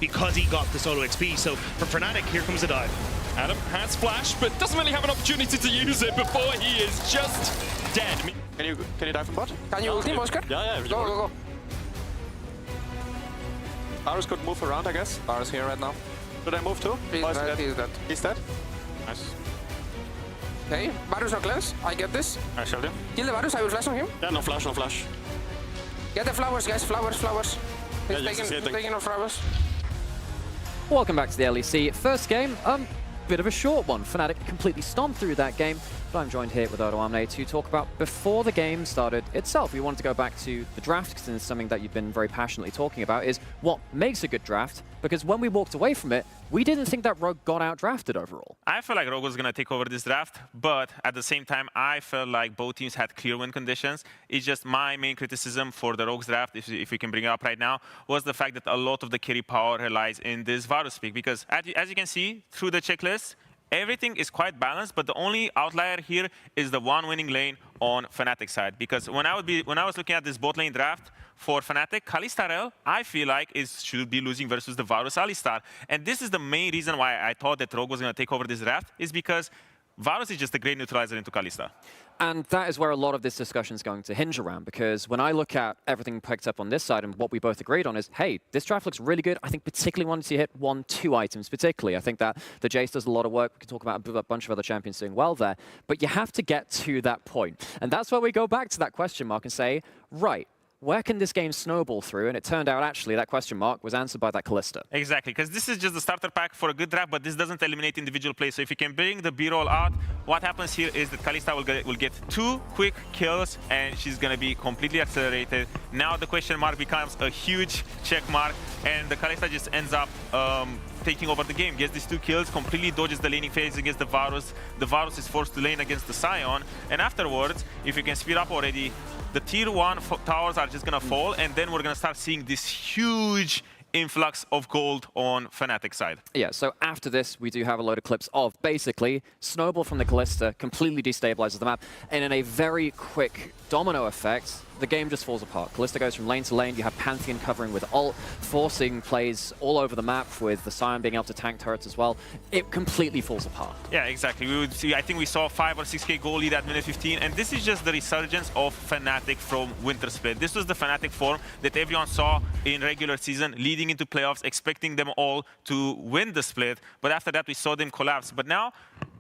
because he got the solo XP. So for Fnatic, here comes the dive. Adam has flash, but doesn't really have an opportunity to use it before he is just dead. Can you dive from bot? Can you ulti, Oscar? Yeah. Go. Varus could move around, I guess. Varus here right now. Should I move too? He's dead. He's dead? Nice. Okay, Varus or cleanse. I get this. I shall do. Kill the Varus, I will flash on him. Yeah, no flash. Get the flowers, guys. Flowers. He's taking our flowers. Welcome back to the LEC. First game, bit of a short one. Fnatic completely stomped through that game, but I'm joined here with Odoamne to talk about before the game started itself. We wanted to go back to the draft, because it's something that you've been very passionately talking about, is what makes a good draft, because when we walked away from it, we didn't think that Rogue got out-drafted overall. I felt like Rogue was going to take over this draft, but at the same time, I felt like both teams had clear win conditions. It's just my main criticism for the Rogue's draft, if we can bring it up right now, was the fact that a lot of the carry power relies in this Varus pick, because as you can see through the checklist, everything is quite balanced, but the only outlier here is the one winning lane on Fnatic side. Because when I was looking at this bot lane draft for Fnatic, Kalistarel, I feel like should be losing versus the Varus Alistar. And this is the main reason why I thought that Rogue was going to take over this draft, is because Varus is just a great neutralizer into Kalista. And that is where a lot of this discussion is going to hinge around, because when I look at everything picked up on this side and what we both agreed on is, hey, this draft looks really good. I think particularly wanted to hit 1-2 items particularly. I think that the Jace does a lot of work. We can talk about a bunch of other champions doing well there. But you have to get to that point. And that's where we go back to that question mark and say, right, where can this game snowball through? And it turned out, actually, that question mark was answered by that Kalista. Exactly, because this is just the starter pack for a good draft, but this doesn't eliminate individual plays. So if you can bring the B-roll out, what happens here is that Kalista will get 2 quick kills, and she's going to be completely accelerated. Now the question mark becomes a huge check mark, and the Kalista just ends up taking over the game, gets these 2 kills, completely dodges the laning phase against the Varus. The Varus is forced to lane against the Sion, and afterwards, if you can speed up already, the tier 1 towers are just going to fall, and then we're going to start seeing this huge influx of gold on Fnatic side. Yeah, so after this, we do have a load of clips of basically Snowball from the Kalista completely destabilizes the map, and in a very quick domino effect, the game just falls apart. Kalista goes from lane to lane. You have Pantheon covering with ult, forcing plays all over the map with the Sion being able to tank turrets as well. It completely falls apart. Yeah, exactly. We would see, I think we saw 5 or 6k goal lead at minute 15, and this is just the resurgence of Fnatic from Winter Split. This was the Fnatic form that everyone saw in regular season, leading into playoffs, expecting them all to win the split, but after that we saw them collapse. But now,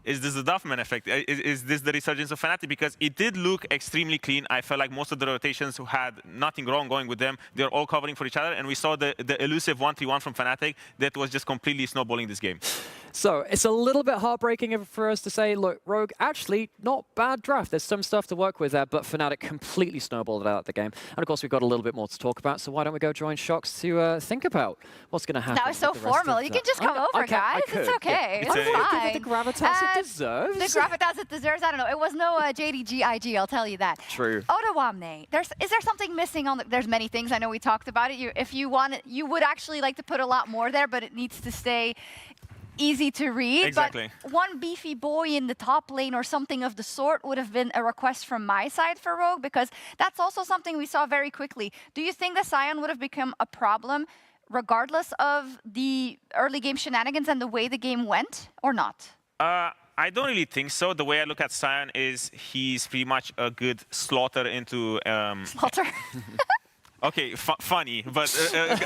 is this the Duffman effect? Is this the resurgence of Fnatic? Because it did look extremely clean. I felt like most of the rotations had nothing wrong going with them. They're all covering for each other, and we saw the elusive 1-3-1 from Fnatic that was just completely snowballing this game. So it's a little bit heartbreaking for us to say, look, Rogue, actually, not bad draft. There's some stuff to work with there, but Fnatic completely snowballed it out of the game. And of course, we've got a little bit more to talk about, so why don't we go join Shox to think about what's going to happen. That was so formal. You can just come over, guys. It's okay. Yeah. It's fine. Give it the gravitas it deserves. The gravitas it deserves. I don't know. It was no JDGIG, I'll tell you that. True. Odoamne, is there something missing on the... There's many things. I know we talked about it. If you want it, you would actually like to put a lot more there, but it needs to stay easy to read. Exactly. But one beefy boy in the top lane or something of the sort would have been a request from my side for Rogue, because that's also something we saw very quickly. Do you think the Sion would have become a problem regardless of the early game shenanigans and the way the game went, or not? I don't really think so. The way I look at Sion is he's pretty much a good slaughter into... Slaughter? Okay, funny, but... no,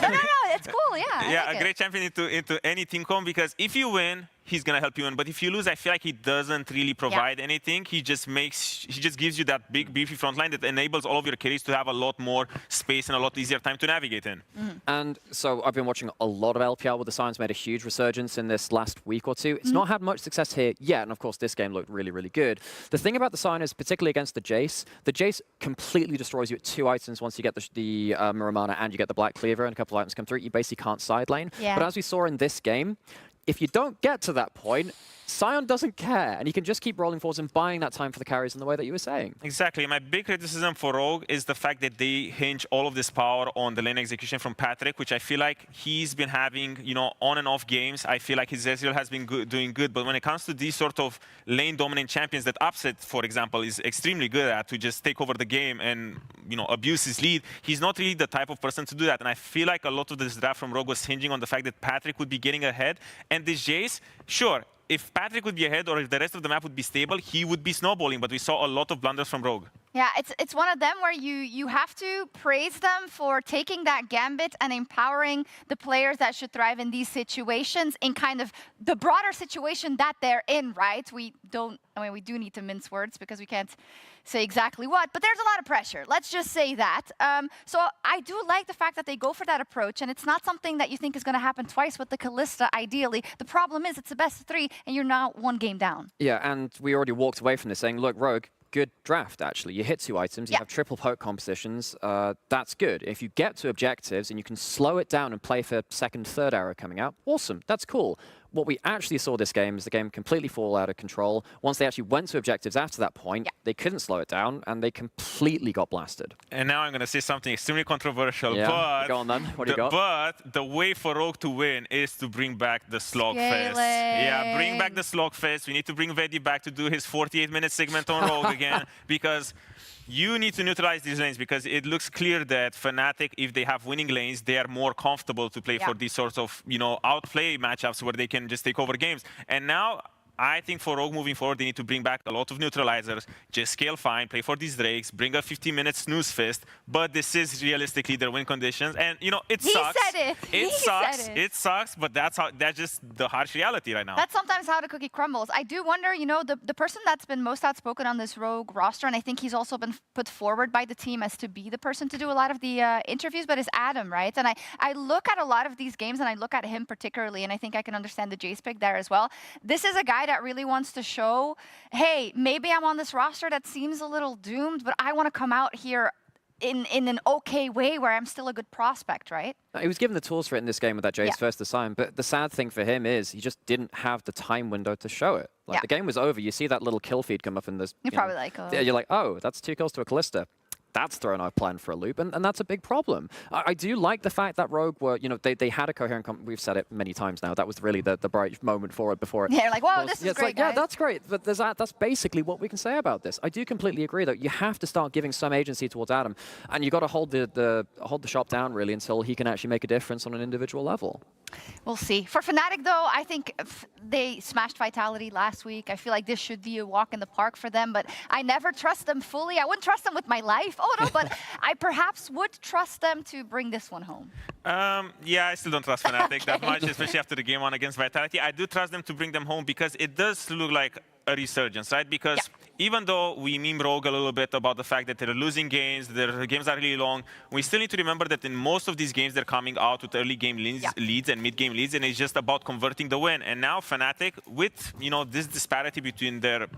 it's cool, yeah. Yeah, like a great champion into any team comp, because if you win, he's gonna help you win. But if you lose, I feel like he doesn't really provide anything. He just gives you that big beefy front line that enables all of your carries to have a lot more space and a lot easier time to navigate in. And so I've been watching a lot of LPL where the Sion's made a huge resurgence in this last week or two. It's not had much success here yet, and of course this game looked really, really good. The thing about the Sion is, particularly against the Jace completely destroys you at 2 items once you get the Muramana and you get the Black Cleaver, and a couple of items come through. You basically can't side lane. Yeah. But as we saw in this game, if you don't get to that point, Sion doesn't care, and you can just keep rolling forwards and buying that time for the carries in the way that you were saying. Exactly. My big criticism for Rogue is the fact that they hinge all of this power on the lane execution from Patrick, which I feel like he's been having, on and off games. I feel like his Ezreal has been doing good, but when it comes to these sort of lane dominant champions that Upset, for example, is extremely good at, to just take over the game and abuse his lead. He's not really the type of person to do that. And I feel like a lot of this draft from Rogue was hinging on the fact that Patrick would be getting ahead. And this Jace, sure, if Patrick would be ahead or if the rest of the map would be stable, he would be snowballing. But we saw a lot of blunders from Rogue. Yeah, it's one of them where you have to praise them for taking that gambit and empowering the players that should thrive in these situations in kind of the broader situation that they're in, right? We do need to mince words because we can't say exactly what, but there's a lot of pressure. Let's just say that. So I do like the fact that they go for that approach, and it's not something that you think is going to happen twice with the Kalista, ideally. The problem is it's a best of 3, and you're now 1 game down. Yeah, and we already walked away from this saying, look, Rogue, good draft, actually. You hit 2 items, you have triple poke compositions. That's good. If you get to objectives and you can slow it down and play for 2nd, 3rd arrow coming out, awesome. That's cool. What we actually saw this game is the game completely fall out of control. Once they actually went to objectives after that point, they couldn't slow it down, and they completely got blasted. And now I'm going to say something extremely controversial, Yeah, but go on then. What do you got? But the way for Rogue to win is to bring back the Slogfest. Yeah, bring back the Slogfest. We need to bring Vedi back to do his 48-minute segment on Rogue again, because you need to neutralize these lanes, because it looks clear that Fnatic, if they have winning lanes, they are more comfortable to play for these sorts of, outplay matchups where they can just take over games. And now, I think for Rogue moving forward, they need to bring back a lot of neutralizers, just scale fine, play for these Drakes, bring a 15-minute snooze fest, but this is realistically their win conditions, and it sucks. He said it. It sucks. It sucks, but that's just the harsh reality right now. That's sometimes how the cookie crumbles. I do wonder, the person that's been most outspoken on this Rogue roster, and I think he's also been put forward by the team as to be the person to do a lot of the interviews, but is Adam, right? And I look at a lot of these games, and I look at him particularly, and I think I can understand the Jace pick there as well. This is a guy that really wants to show, hey, maybe I'm on this roster that seems a little doomed, but I want to come out here in an okay way where I'm still a good prospect, right? He was given the tools for it in this game with that Jace first assign, but the sad thing for him is he just didn't have the time window to show it. Like, the game was over. You see that little kill feed come up in this. You're probably like, oh. You're like, oh, that's 2 kills to a Kalista. That's thrown our plan for a loop, and that's a big problem. I do like the fact that Rogue were, they had a coherent, we've said it many times now, that was really the bright moment for it before. Yeah, like, whoa, this is great, guys. Yeah, that's great, but that's basically what we can say about this. I do completely agree, though. You have to start giving some agency towards Adam, and you got to hold the shop down, really, until he can actually make a difference on an individual level. We'll see. For Fnatic, though, I think they smashed Vitality last week. I feel like this should be a walk in the park for them, but I never trust them fully. I wouldn't trust them with my life. Oh, no, but I perhaps would trust them to bring this one home. Yeah, I still don't trust Fnatic that much, especially after the game 1 against Vitality. I do trust them to bring them home because it does look like a resurgence, right? Because even though we meme Rogue a little bit about the fact that they're losing games, their games are really long, we still need to remember that in most of these games, they're coming out with early game leads and mid-game leads, and it's just about converting the win. And now Fnatic, with this disparity between their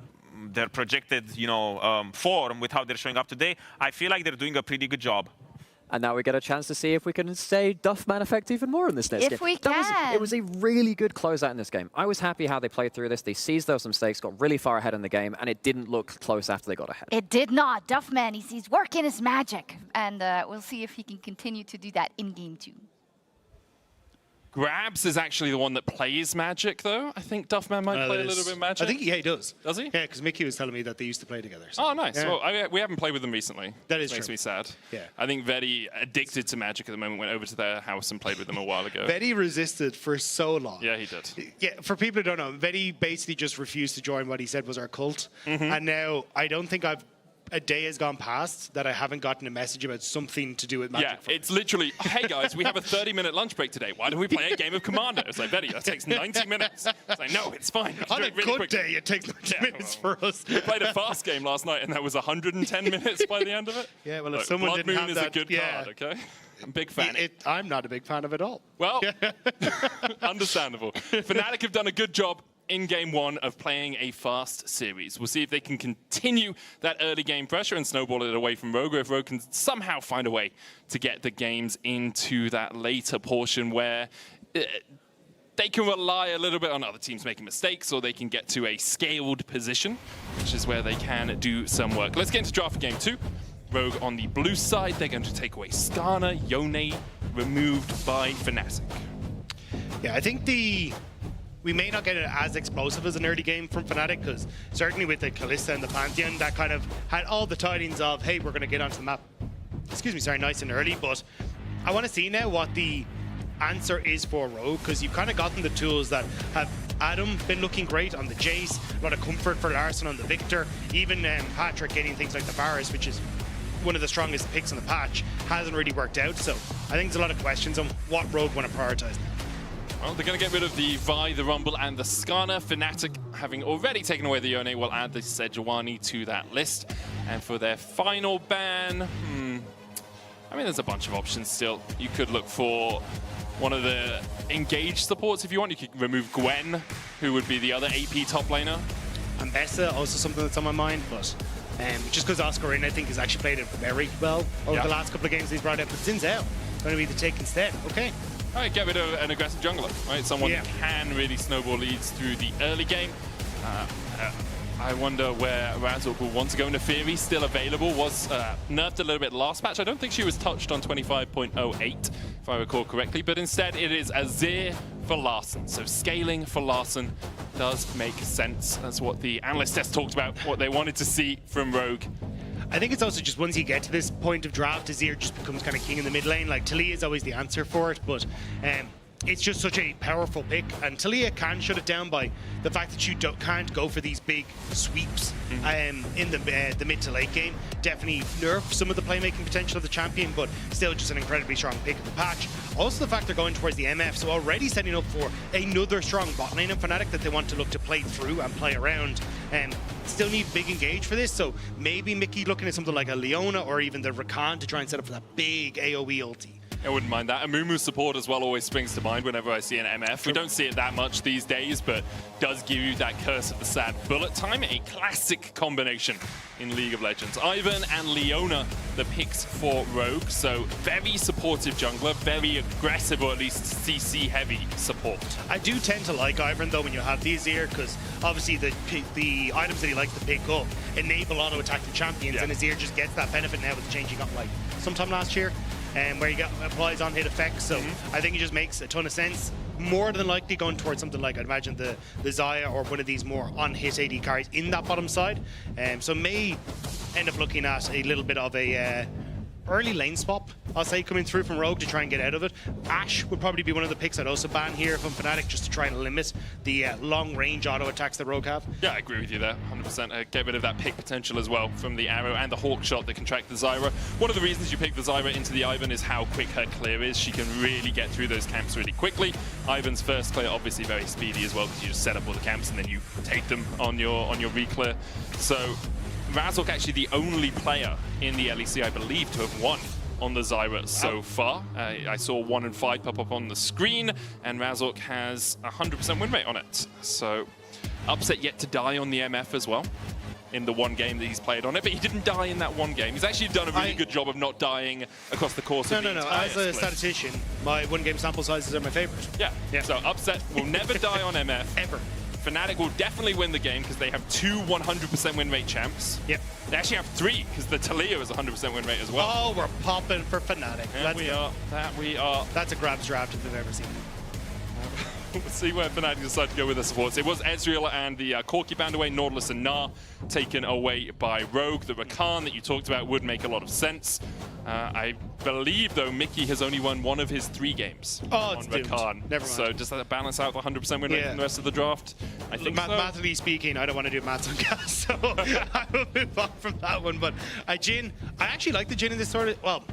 projected form with how they're showing up today, I feel like they're doing a pretty good job. And now we get a chance to see if we can stay Duffman effect even more in this next game. If we can. It was a really good closeout in this game. I was happy how they played through this. They seized those mistakes, got really far ahead in the game, and it didn't look close after they got ahead. It did not. Duffman, he's working his magic. And we'll see if he can continue to do that in game 2. Grabs is actually the one that plays Magic, though. I think Duffman might play a little bit of Magic. I think, he does. Does he? Yeah, because Mickey was telling me that they used to play together. So. Oh, nice. Yeah. Well, we haven't played with them recently. That is makes true. me sad. Yeah. I think Vedi, addicted to Magic at the moment, went over to their house and played with them a while ago. Vedi resisted for so long. Yeah, he did. Yeah, for people who don't know, Vedi basically just refused to join what he said was our cult. And now I don't think a day has gone past that I haven't gotten a message about something to do with Magic. Yeah, it's literally, hey guys, we have a 30-minute lunch break today. Why don't we play a game of Commander? It's like, Vedi, that takes 90 minutes. It's like, no, it's fine. On a good day, it takes 90 minutes for us. We played a fast game last night, and that was 110 minutes by the end of it. Yeah, well, Look, if someone Blood didn't Moon have is that, a good card, okay? I'm a big fan. I'm not a big fan of it all. Well, understandable. Fnatic have done a good job in game 1 of playing a fast series. We'll see if they can continue that early game pressure and snowball it away from Rogue, or if Rogue can somehow find a way to get the games into that later portion where they can rely a little bit on other teams making mistakes, or they can get to a scaled position, which is where they can do some work. Let's get into draft for game 2. Rogue on the blue side, they're going to take away Skarner, Yone removed by Fnatic. Yeah, I think we may not get it as explosive as an early game from Fnatic, because certainly with the Kalista and the Pantheon, that kind of had all the tidings of, hey, we're going to get onto the map excuse me, sorry, nice and early, but I want to see now what the answer is for Rogue, because you've kind of gotten the tools that have Adam been looking great on the Jace, a lot of comfort for Larson on the Victor, even Patrick getting things like the Varus, which is one of the strongest picks on the patch, hasn't really worked out. So I think there's a lot of questions on what Rogue want to prioritize now. Well, they're going to get rid of the Vi, the Rumble, and the Skarner. Fnatic, having already taken away the Yone, will add the Sejuani to that list. And for their final ban, I mean, there's a bunch of options still. You could look for one of the engaged supports if you want. You could remove Gwen, who would be the other AP top laner. And Bessa, also something that's on my mind, but just because Oscarine, I think, has actually played it very well over the last couple of games he's brought out. But Zinzel going to be the take instead. Okay. All right, get rid of an aggressive jungler, right? Someone who can really snowball leads through the early game. I wonder where Razork will want to go. Neferi, still available, was nerfed a little bit last patch. I don't think she was touched on 25.08, if I recall correctly, but instead it is Azir for Larson. So scaling for Larson does make sense. That's what the analyst test talked about, what they wanted to see from Rogue. I think it's also just once you get to this point of draft, Azir just becomes kind of king in the mid lane. Like, Talia is always the answer for it, but it's just such a powerful pick, and Talia can shut it down by the fact that you can't go for these big sweeps in the mid to late game. Definitely nerf some of the playmaking potential of the champion, but still just an incredibly strong pick of the patch. Also the fact they're going towards the MF, so already setting up for another strong bot lane and Fnatic that they want to look to play through and play around. Still need big engage for this, so maybe Mickey looking at something like a Leona or even the Rakan to try and set up for that big AoE ulti. I wouldn't mind that. Amumu's support as well always springs to mind whenever I see an MF. We don't see it that much these days, but does give you that curse of the sad bullet time. A classic combination in League of Legends. Ivan and Leona, the picks for Rogue. So very supportive jungler, very aggressive, or at least CC heavy support. I do tend to like Ivan though when you have the Azir, because obviously the items that he likes to pick up enable auto attacking champions, and Azir just gets that benefit now with changing up like sometime last year. Where he applies on hit effects, so I think it just makes a ton of sense. More than likely going towards something like, I'd imagine, the Xayah or one of these more on-hit AD carries in that bottom side. So may end up looking at a little bit of a early lane swap, I'll say, coming through from Rogue to try and get out of it. Ashe would probably be one of the picks I'd also ban here from Fnatic, just to try and limit the long-range auto attacks that Rogue have. Yeah, I agree with you there, 100%. Get rid of that pick potential as well from the arrow and the hawk shot that can track the Zyra. One of the reasons you pick the Zyra into the Ivan is how quick her clear is. She can really get through those camps really quickly. Ivan's first clear obviously very speedy as well, because you just set up all the camps and then you take them on your re-clear. So Razork actually the only player in the LEC, I believe, to have won on the Zyra so far. I saw 1 and 5 pop up on the screen, and Razork has 100% win rate on it. So Upset yet to die on the MF as well in the one game that he's played on it, but he didn't die in that one game. He's actually done a really good job of not dying across the course of the entire As a statistician, my one-game sample sizes are my favorite. Yeah, so Upset will never die on MF. Ever. Fnatic will definitely win the game because they have 2 100% win rate champs. Yep. They actually have 3 because the Talia is 100% win rate as well. Oh, we're popping for Fnatic. That we are. That's a grabs draft if they've ever seen it. We'll see where Fnatic decide to go with their supports. It was Ezreal and the Corki banned away, Nautilus and Gnar taken away by Rogue. The Rakan that you talked about would make a lot of sense. I believe, though, Mickey has only won 1 of his 3 games on Rakan. Never mind. So does that balance out the 100% win rate in the rest of the draft? I think so. Mathematically speaking, I don't want to do maths on gas, so I will move on from that one. But Jhin, I actually like the Jhin in this sort of, well,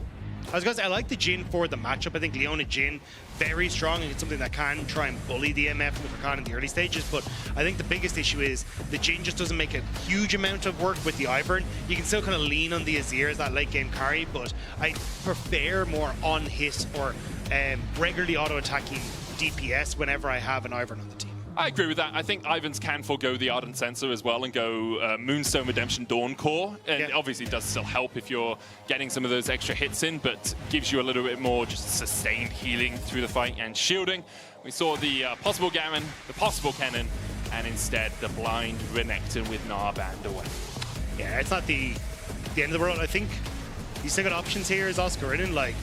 I was going to say, I like the Jhin for the matchup. I think Leona Jhin, very strong, and it's something that can try and bully the MF with Rakan in the early stages. But I think the biggest issue is the Jhin just doesn't make a huge amount of work with the Ivern. You can still kind of lean on the Azir as that late game carry, but I prefer more on-hit or regularly auto-attacking DPS whenever I have an Ivern on the team. I agree with that. I think Ivans can forego the Ardent Sensor as well and go Moonstone Redemption Dawn Core. And obviously it does still help if you're getting some of those extra hits in, but gives you a little bit more just sustained healing through the fight and shielding. We saw the possible Garen, the possible Kennen, and instead the blind Renekton with Gnar banned away. Yeah, it's not the end of the world. I think the second options here is Oscarine. Like,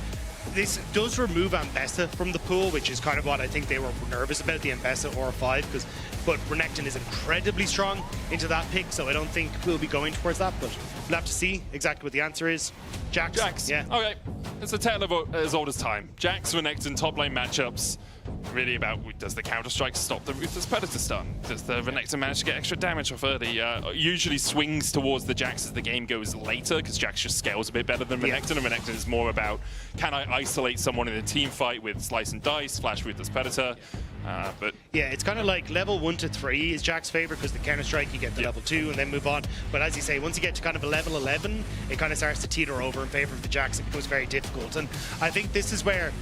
this does remove Ambessa from the pool, which is kind of what I think they were nervous about, the Ambessa or 5, but Renekton is incredibly strong into that pick, so I don't think we'll be going towards that, but we'll have to see exactly what the answer is. Jax. Jax. Yeah. Okay. It's a tale of as old as time. Jax, Renekton, top lane matchups. Really about, does the Counter-Strike stop the Ruthless Predator stun? Does the Renekton manage to get extra damage off early? Usually swings towards the Jax as the game goes later, because Jax just scales a bit better than Renekton, and Renekton is more about, can I isolate someone in a team fight with Slice and Dice, Flash Ruthless Predator? But yeah, it's kind of like level 1 to 3 is Jack's favorite, because the Counter-Strike you get to level 2 and then move on. But as you say, once you get to kind of a level 11, it kind of starts to teeter over in favor of the Jax. It becomes very difficult. And I think this is where,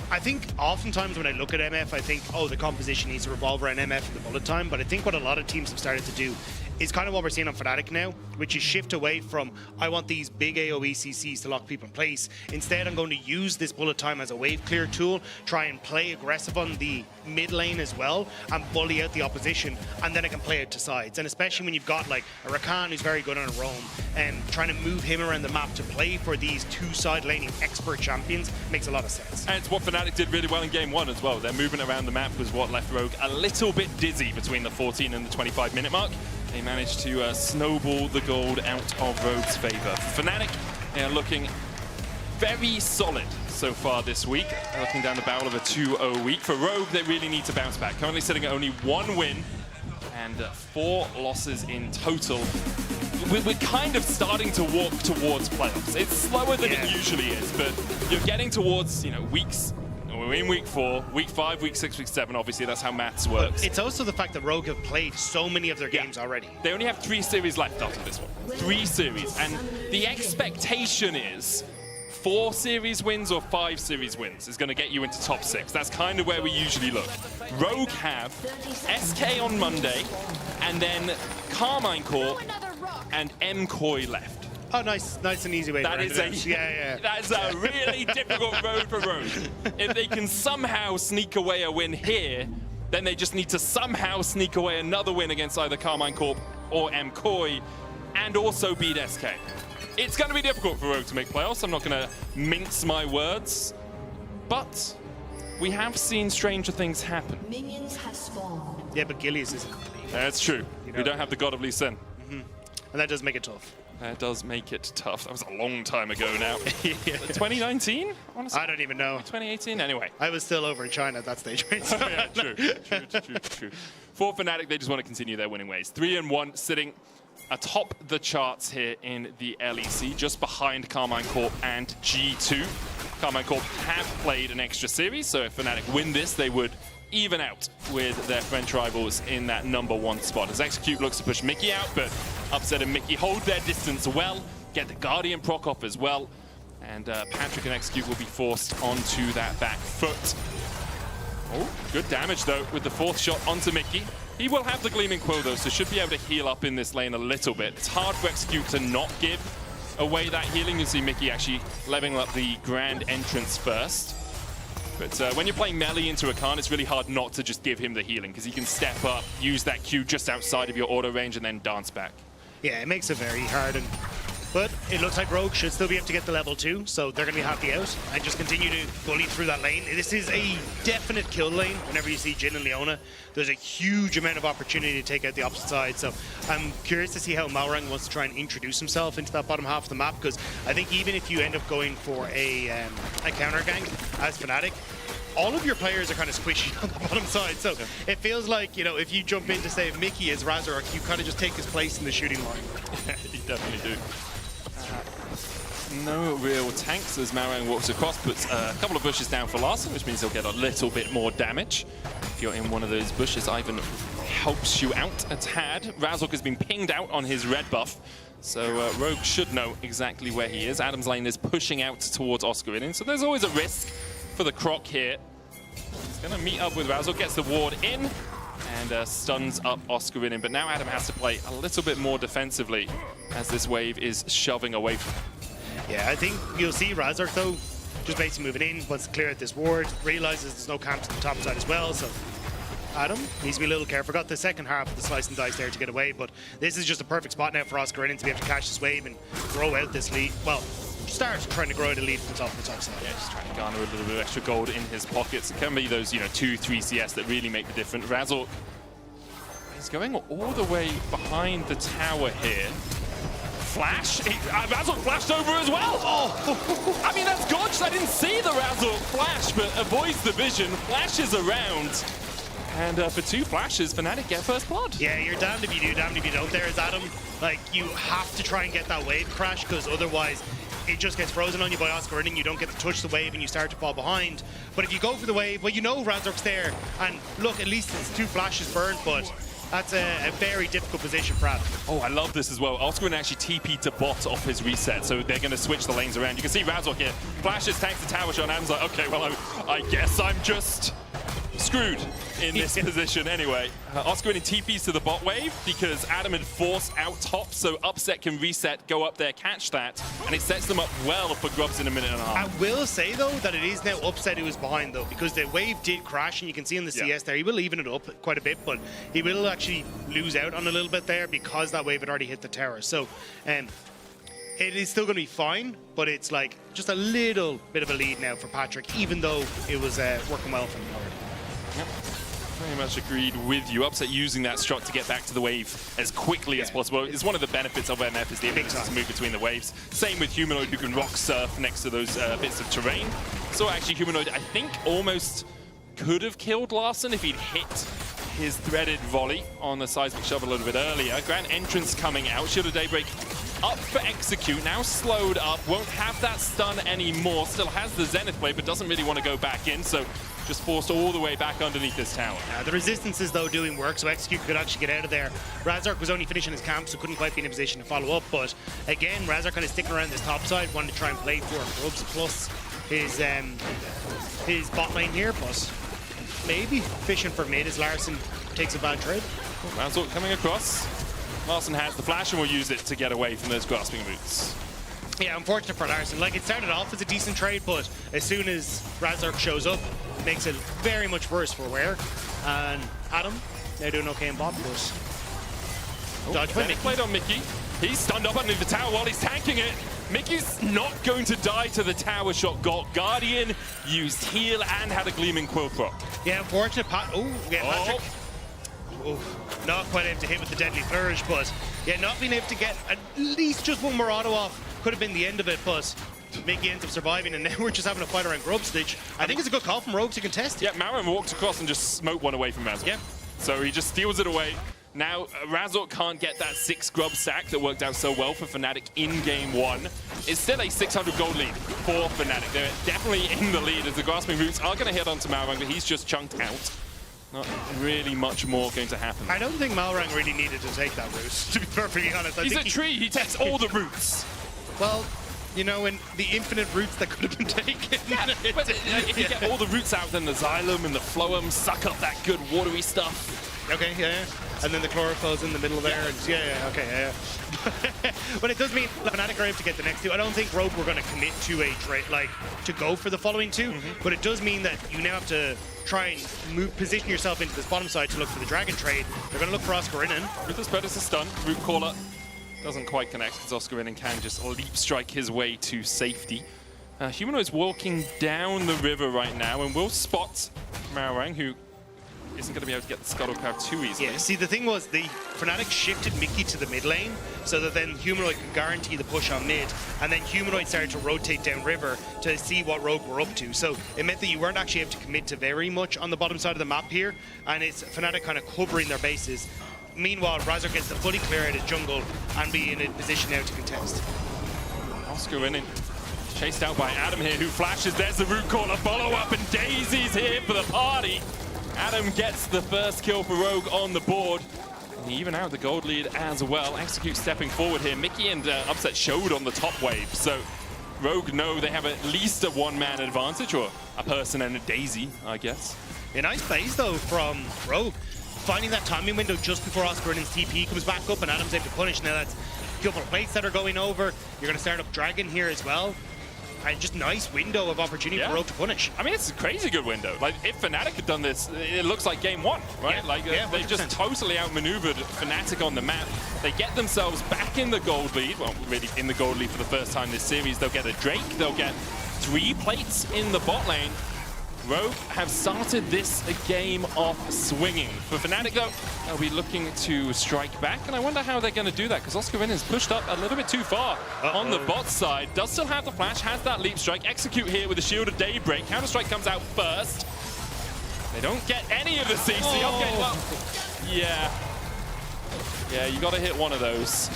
I think oftentimes when I look at MF, I think, oh, the composition needs to revolve around MF and the bullet time. But I think what a lot of teams have started to do is kind of what we're seeing on Fnatic now, which is shift away from, I want these big AoE CCs to lock people in place. Instead, I'm going to use this bullet time as a wave clear tool, try and play aggressive on the mid lane as well, and bully out the opposition, and then I can play out to sides. And especially when you've got like a Rakan who's very good on a roam, and trying to move him around the map to play for these two side laning expert champions makes a lot of sense. And it's what Fnatic did really well in game 1 as well. Their movement around the map was what left Rogue a little bit dizzy between the 14 and the 25-minute mark. They managed to snowball the gold out of Rogue's favor. Fnatic are looking very solid so far this week. They're looking down the barrel of a 2-0 week. For Rogue, they really need to bounce back. Currently sitting at only 1 win and 4 losses in total. We're kind of starting to walk towards playoffs. It's slower than it usually is, but you're getting towards, weeks. We're in week 4, week 5, week 6, week 7. Obviously, that's how maths works. It's also the fact that Rogue have played so many of their games already. They only have 3 series left after this one. 3 series. And the expectation is 4 series wins or 5 series wins is going to get you into top 6. That's kind of where we usually look. Rogue have SK on Monday, and then Carmine Corp and MCoy left. Oh, nice and easy way. That is a really difficult road for Rogue. If they can somehow sneak away a win here, then they just need to somehow sneak away another win against either Carmine Corp or MCoy, and also beat SK. It's going to be difficult for Rogue to make playoffs. I'm not going to mince my words, but we have seen stranger things happen. Minions have spawned. Yeah, but Gillies isn't complete. That's true. We don't have the God of Lee Sin. And that does make it tough. That does make it tough. That was a long time ago now. 2019? Honestly? I don't even know. 2018? Anyway. I was still over in China at that stage, right? Oh, yeah, true. For Fnatic, they just want to continue their winning ways. 3-1, sitting atop the charts here in the LEC, just behind Carmine Corp and G2. Carmine Corp have played an extra series, so if Fnatic win this, they would even out with their French rivals in that #1 spot. As Execute looks to push Mickey out, but Upset and Mickey hold their distance well, get the Guardian proc off as well, and Patrick and Execute will be forced onto that back foot. Oh, good damage though with the 4th shot onto Mickey. He will have the Gleaming Quill though, so should be able to heal up in this lane a little bit. It's hard for Execute to not give away that healing. You see Mickey actually leveling up the Grand Entrance first. But when you're playing melee into Rakan, it's really hard not to just give him the healing, because he can step up, use that Q just outside of your auto range, and then dance back. Yeah, it makes it very hard. But it looks like Rogue should still be able to get the level 2, so they're going to be happy out and just continue to bully through that lane. This is a definite kill lane whenever you see Jhin and Leona. There's a huge amount of opportunity to take out the opposite side, so I'm curious to see how Malrang wants to try and introduce himself into that bottom half of the map, because I think even if you end up going for a counter gank as Fnatic, all of your players are kind of squishy on the bottom side, so it feels like, if you jump in to save Mickey as Razork, you kind of just take his place in the shooting line. Yeah, you definitely do. No real tanks as Malrang walks across, puts a couple of bushes down for Larssen, which means he'll get a little bit more damage. If you're in one of those bushes, Ivan helps you out a tad. Razork has been pinged out on his red buff, so Rogue should know exactly where he is. Adam's lane is pushing out towards Oscarinin, so there's always a risk for the Croc here. He's going to meet up with Razork, gets the ward in, and stuns up Oscarinin. But now Adam has to play a little bit more defensively as this wave is shoving away from him. Yeah, I think you'll see Razork, though, just basically moving in, wants to clear out this ward, realizes there's no camps on the top side as well, so Adam needs to be a little careful. Got the second half of the Slice and Dice there to get away, but this is just a perfect spot now for Oscarinin to be able to catch this wave and grow out this lead. Well, start trying to grow out a lead from the top side. Yeah, just trying to garner a little bit of extra gold in his pockets. It can be those, 2-3 CS that really make the difference. Razork is going all the way behind the tower here. flash. Razzle flashed over as well. Oh, I mean, that's gorgeous. I didn't see the Razzle flash, but avoids the vision, flashes around. And for 2 flashes, Fnatic get first blood. Yeah, you're damned if you do, damned if you don't there as Adam. Like, you have to try and get that wave crash, because otherwise it just gets frozen on you by Oscar and you don't get to touch the wave and you start to fall behind. But if you go for the wave, well, you know Razork's there. And look, at least it's 2 flashes burned, but that's a very difficult position for Adam. Oh, I love this as well. Oscar actually TP to bot off his reset, so they're going to switch the lanes around. You can see Razork here. Flashes, tanks the tower shot, and Adam's like, okay, well, I guess I'm just screwed in this position anyway. Oscar in TPs to the bot wave because Adam had forced out top, so Upset can reset, go up there, catch that, and it sets them up well for Grubs in a minute and a half. I will say, though, that it is now Upset who is behind, though, because the wave did crash, and you can see in the CS there, he will even it up quite a bit, but he will actually lose out on a little bit there because that wave had already hit the tower. So, it is still going to be fine, but it's like just a little bit of a lead now for Patrick, even though it was working well for him already. Yep. Very much agreed with you. Upset using that struck to get back to the wave as quickly as possible. It's one of the benefits of MF is the ability to move between the waves. Same with Humanoid, who can rock surf next to those bits of terrain. So actually Humanoid, I think, almost could have killed Larson if he'd hit his threaded volley on the seismic shove a little bit earlier. Grand entrance coming out. Shield of Daybreak up for execute, now slowed up, won't have that stun anymore. Still has the Zenith blade, but doesn't really want to go back in, so just forced all the way back underneath this tower. The resistance is, though, doing work, so Execute could actually get out of there. Razork was only finishing his camp, so couldn't quite be in a position to follow up, but again, Razork kind of sticking around this top side, wanted to try and play for Grubs plus his bot lane here, but maybe fishing for mid as Larson takes a bad trade. Razork coming across. Larson has the flash and will use it to get away from those grasping roots. Yeah, unfortunate for Larson. Like, it started off as a decent trade, but as soon as Razork shows up, it makes it very much worse for Ware. And Adam, they're doing okay in bot, but dodge by Mickey. Played on Mickey. He's stunned up underneath the tower while he's tanking it. Mickey's not going to die to the tower shot. Got Guardian, used heal, and had a Gleaming Quill prop. Yeah, unfortunate. Patrick. Oh, not quite able to hit with the Deadly Flourish, but yeah, not being able to get at least just one more auto off could have been the end of it, but Mickey ends up surviving, and now we're just having a fight around Grub Stitch. I think it's a good call from Rogue to contest. Yeah, Marin walked across and just smoked one away from Razork. Yeah. So he just steals it away. Now, Razork can't get that 6 Grub sack that worked out so well for Fnatic in game 1. It's still a 600 gold lead for Fnatic. They're definitely in the lead as the Grasping Roots are going to hit onto Malrang, but he's just chunked out. Not really much more going to happen. I don't think Malrang really needed to take that route, to be perfectly honest. He's a tree, he takes all the routes. Well, you know, in the infinite routes that could have been taken. Yeah, but if you get all the routes out, then the Xylem and the Phloem suck up that good watery stuff. Okay, yeah. And then the Chlorophyll's in the middle there. And okay. But it does mean Fnatic are able to get the next 2. I don't think Rogue were going to commit to a trade, like, to go for the following 2. But it does mean that you now have to try and position yourself into this bottom side to look for the Dragon trade. They're going to look for Oscarinin. Ruthless Predator stun. Root Caller doesn't quite connect because Oscarinin can just leap strike his way to safety. Humanoid's walking down the river right now and will spot Malrang, who isn't going to be able to get the Scuttle Crab too easily. Yeah, see, the thing was, the Fnatic shifted Mickey to the mid lane so that then Humanoid could guarantee the push on mid, and then Humanoid started to rotate down river to see what Rogue were up to. So it meant that you weren't actually able to commit to very much on the bottom side of the map here, and it's Fnatic kind of covering their bases. Meanwhile, Razork gets the fully clear out of jungle and be in a position now to contest. Oscarinin chased out by Adam here, who flashes. There's the Root Caller follow-up, and Daisy's here for the party. Adam gets the first kill for Rogue on the board. And even out the gold lead as well. Execute stepping forward here. Mickey and Upset showed on the top wave. So Rogue know they have at least a one-man advantage, or a person and a Daisy, I guess. A nice plays, though, from Rogue. Finding that timing window just before Oscarin's TP comes back up and Adam's able to punish. Now that's a couple of plates that are going over. You're going to start up Dragon here as well. And just nice window of opportunity for Rogue to punish. I mean, it's a crazy good window. Like, if Fnatic had done this, it looks like game 1, right? They just totally outmaneuvered Fnatic on the map. They get themselves back in the gold lead. Well, really in the gold lead for the first time this series. They'll get a Drake. They'll get 3 plates in the bot lane. Rogue have started this game off swinging. For Fnatic, though, they'll be looking to strike back, and I wonder how they're going to do that, because Oscar Winnin's pushed up a little bit too far on the bot side. Does still have the flash, has that leap strike. Execute here with the Shield of Daybreak. Counter-Strike comes out first. They don't get any of the CC. Okay, well, yeah, you got to hit one of those.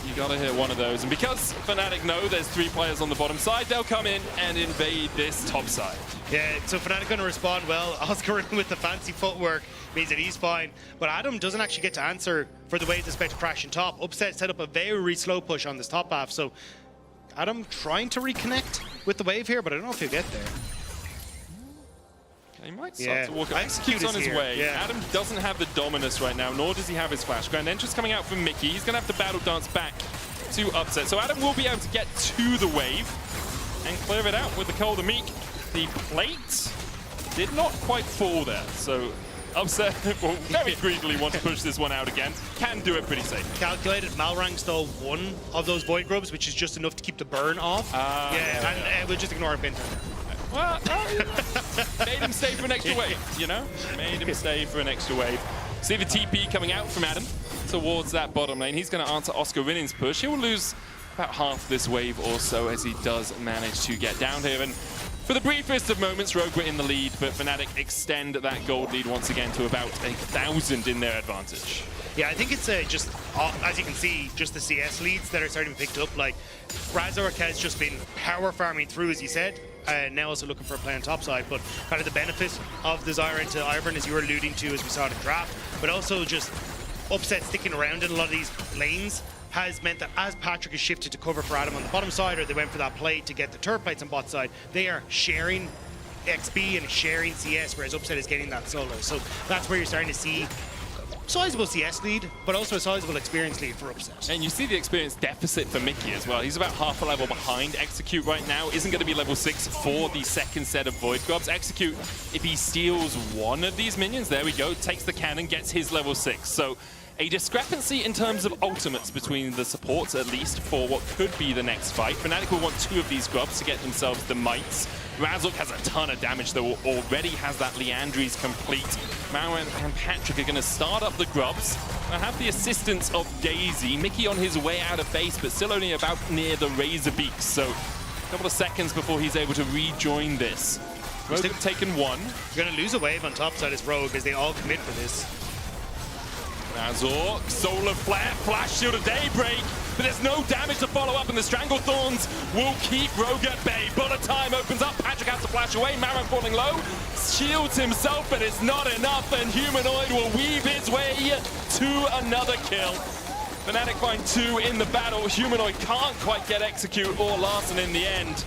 You got to hit one of those. And because Fnatic know there's 3 players on the bottom side, they'll come in and invade this top side. Yeah, so Fnatic going to respond well. Oscar with the fancy footwork means that he's fine. But Adam doesn't actually get to answer for the way it's about to crash in top. Upset set up a very slow push on this top half. So Adam trying to reconnect with the wave here, but I don't know if he'll get there. He might start to walk up. Executes on his way. Yeah. Adam doesn't have the dominus right now, nor does he have his flash. Grand Entrance coming out from Mickey. He's going to have to battle dance back to Upset. So Adam will be able to get to the wave and clear it out with the Cold and Meek. The plate did not quite fall there. So Upset will very greedily want to push this one out again. Can do it pretty safe. Calculated, Malrang stole 1 of those Void Grubs, which is just enough to keep the burn off. And we'll just ignore a Binter. Well, made him stay for an extra wave, you know? Made him stay for an extra wave. See the TP coming out from Adam towards that bottom lane. He's going to answer Oscar Winnin's push. He will lose about half this wave or so as he does manage to get down here. And for the briefest of moments, Rogue were in the lead, but Fnatic extend that gold lead once again to about 1,000 in their advantage. Yeah, I think it's just, as you can see, just the CS leads that are starting to be picked up. Like, Razork has just been power farming through, as you said. Now also looking for a play on top side, but kind of the benefit of the Zyra into Ivern, as you were alluding to, as we saw it in draft, but also just Upset sticking around in a lot of these lanes has meant that as Patrick has shifted to cover for Adam on the bottom side, or they went for that play to get the turret plates on bot side, they are sharing XP and sharing CS, whereas Upset is getting that solo. So that's where you're starting to see sizable CS lead, but also a sizable experience lead for Upset. And you see the experience deficit for Mickey as well. He's about half a level behind Execute right now. Isn't going to be level 6 for the second set of Void Grubs. Execute, if he steals one of these minions, there we go, takes the cannon, gets his level 6. So a discrepancy in terms of ultimates between the supports, at least for what could be the next fight. Fnatic will want 2 of these grubs to get themselves the mites. Razork has a ton of damage, though, already has that Leandry's complete. Mauer and Patrick are going to start up the grubs. I have the assistance of Daisy. Mickey on his way out of base, but still only about near the Razor Beaks. So a couple of seconds before he's able to rejoin this. Rogue have taken 1. You're going to lose a wave on top side as Rogue, as they all commit for this. Razork, Solar Flare, Flash Shield of Daybreak, but there's no damage to follow up, and the Strangle Thorns will keep Rogue at bay. Bullet time opens up, Patrick has to flash away, Marin falling low, shields himself, but it's not enough, and Humanoid will weave his way to another kill. Fnatic find 2 in the battle. Humanoid can't quite get Execute or Larson in the end,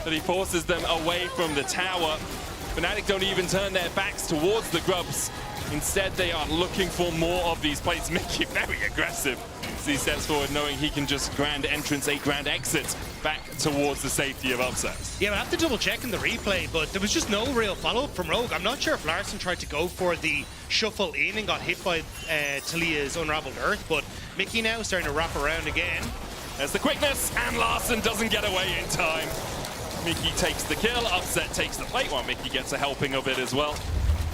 but he forces them away from the tower. Fnatic don't even turn their backs towards the grubs. Instead, they are looking for more of these plays. Mickey very aggressive as he steps forward, knowing he can just grand entrance, a grand exit back towards the safety of Upset. Yeah, we'll have to double check in the replay, but there was just no real follow-up from Rogue. I'm not sure if Larson tried to go for the shuffle in and got hit by Talia's Unraveled Earth, but Mickey now starting to wrap around again. There's the quickness, and Larson doesn't get away in time. Mickey takes the kill, Upset takes the plate, while Mickey gets a helping of it as well.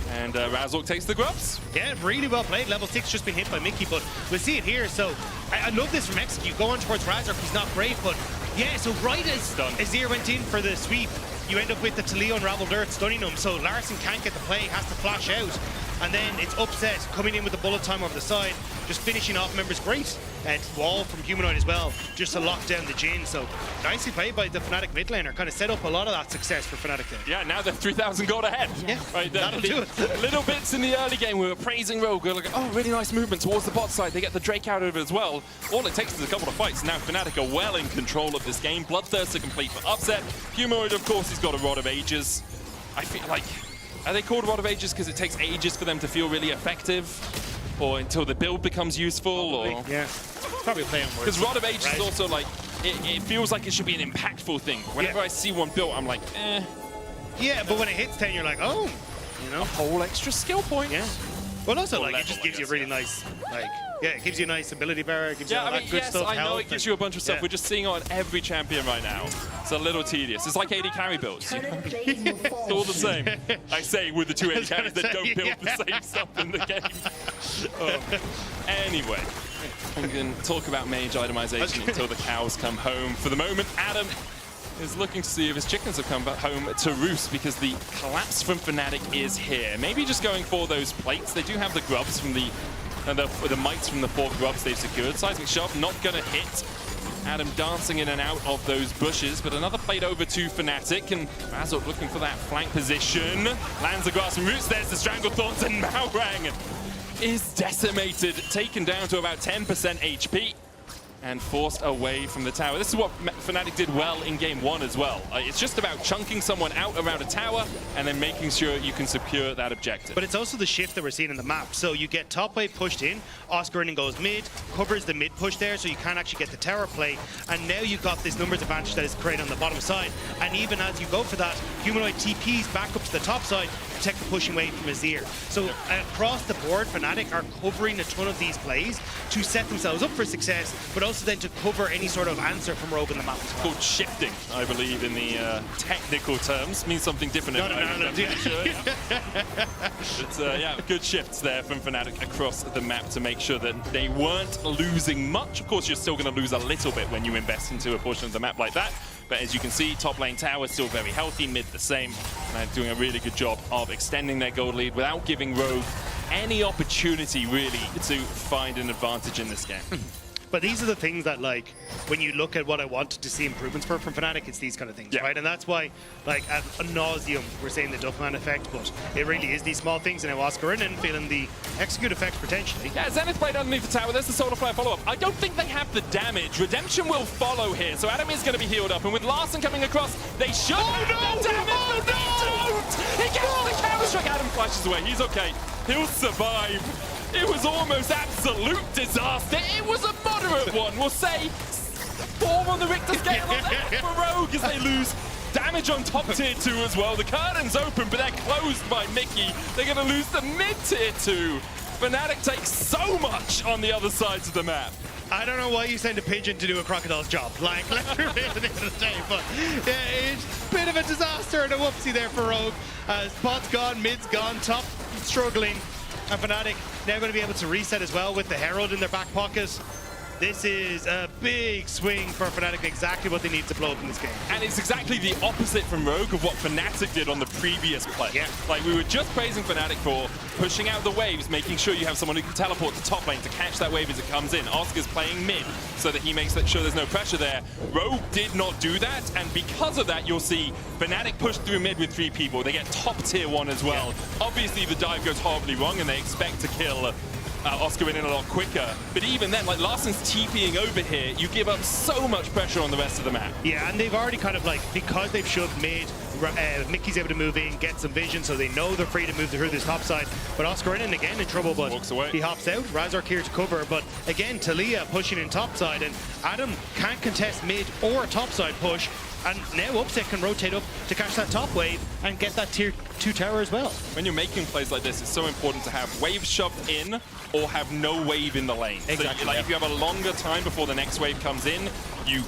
And Razork takes the grubs. Yeah, really well played. Level 6 just been hit by Mickey, but we'll see it here. So I love this from Execute. Go on towards Razork, he's not great, but yeah, so right as Azir went in for the sweep, you end up with the Talia Unraveled Earth stunning him. So Larson can't get the play, has to flash out. And then it's Upset coming in with the bullet time over the side, just finishing off members. Great. And wall from Humanoid as well, just to lock down the Jhin. So nicely played by the Fnatic mid laner. Kind of set up a lot of that success for Fnatic there. Yeah, now they're 3,000 gold ahead. Yeah, right, that'll do it. Little bits in the early game, we were praising Rogue. We were like, oh, really nice movement towards the bot side. They get the Drake out of it as well. All it takes is a couple of fights. Now Fnatic are well in control of this game. Bloodthirst are complete for Upset. Humanoid, of course, he's got a Rod of Ages. I feel like, are they called Rod of Ages because it takes ages for them to feel really effective? Or until the build becomes useful? Probably, or yeah, probably a play on words. Because Rod of Ages is also like, it feels like it should be an impactful thing. Whenever I see one built, I'm like, eh. Yeah, but when it hits 10, you're like, oh, you know. A whole extra skill point. Yeah. Well, also, like, it just gives you a really nice, like, yeah, it gives you a nice ability bar, it gives you all that good stuff. I know health, it gives you a bunch of stuff. We're just seeing it on every champion right now. It's a little tedious. It's like AD carry builds. You know? It's all the same. I say with the two AD carries that don't build the same stuff in the game. Anyway, we can talk about mage itemization until the cows come home. For the moment, Adam is looking to see if his chickens have come back home to roost, because the collapse from Fnatic is here. Maybe just going for those plates. They do have the grubs from the mites from the 4 grubs they've secured. Seismic Shove not going to hit. Adam dancing in and out of those bushes, but another plate over to Fnatic, and Razork looking for that flank position. Lands the grass and roots. There's the Strangled Thorns, and Malrang is decimated, taken down to about 10% HP. And forced away from the tower. This is what Fnatic did well in game 1 as well. It's just about chunking someone out around a tower and then making sure you can secure that objective. But it's also the shift that we're seeing in the map. So you get top wave pushed in, Oscar goes mid, covers the mid push there, so you can't actually get the tower play. And now you've got this numbers advantage that is created on the bottom side. And even as you go for that, Humanoid TPs back up to the top side, protect the pushing wave from Azir. So across the board, Fnatic are covering a ton of these plays to set themselves up for success, but also then to cover any sort of answer from Rogue in the map. It's called shifting, I believe, in the technical terms. Means something different. No. But yeah, good shifts there from Fnatic across the map to make sure that they weren't losing much. Of course, you're still going to lose a little bit when you invest into a portion of the map like that. But as you can see, top lane tower still very healthy, mid the same. And they're doing a really good job of extending their gold lead without giving Rogue any opportunity, really, to find an advantage in this game. But these are the things that, like, when you look at what I wanted to see improvements from Fnatic, it's these kind of things, right? And that's why, like, ad nauseum, we're saying the Duffman effect, but it really is these small things. And now Oscar feeling the execute effects potentially. Yeah, Zenith played underneath the tower. There's the Solar Flare follow-up. I don't think they have the damage. Redemption will follow here, so Adam is going to be healed up. And with Larson coming across, they should have the damage, but they don't! He gets the counter-strike. Adam flashes away. He's okay. He'll survive. It was almost absolute disaster. It was a moderate one. We'll say 4 on the Richter scale for Rogue as they lose damage on top tier 2 as well. The curtain's open, but they're closed by Mickey. They're going to lose the mid tier 2. Fnatic takes so much on the other sides of the map. I don't know why you send a pigeon to do a crocodile's job. Like, let's be real at the end of the day, but yeah, it's a bit of a disaster and a whoopsie there for Rogue. Spot's gone, mid's gone, top struggling. And Fnatic now going to be able to reset as well with the Herald in their back pocket. This is a big swing for Fnatic, exactly what they need to blow up in this game. And it's exactly the opposite from Rogue of what Fnatic did on the previous play. Yeah. Like, we were just praising Fnatic for pushing out the waves, making sure you have someone who can teleport to top lane to catch that wave as it comes in. Oscar's playing mid so that he makes sure there's no pressure there. Rogue did not do that, and because of that, you'll see Fnatic push through mid with 3 people. They get top tier 1 as well. Yeah. Obviously, the dive goes horribly wrong, and they expect to kill Oscar in a lot quicker. But even then, like, Larson's TPing over here, you give up so much pressure on the rest of the map. Yeah, and they've already kind of, like, because they've shoved mid, Mickey's able to move in, get some vision, so they know they're free to move through this top side. But Oscar again in trouble, but walks away. He hops out. Razork here to cover, but again, Talia pushing in top side, and Adam can't contest mid or top side push. And now Upset can rotate up to catch that top wave and get that tier 2 tower as well. When you're making plays like this, it's so important to have wave shoved in or have no wave in the lane. Exactly. So, like, if you have a longer time before the next wave comes in, you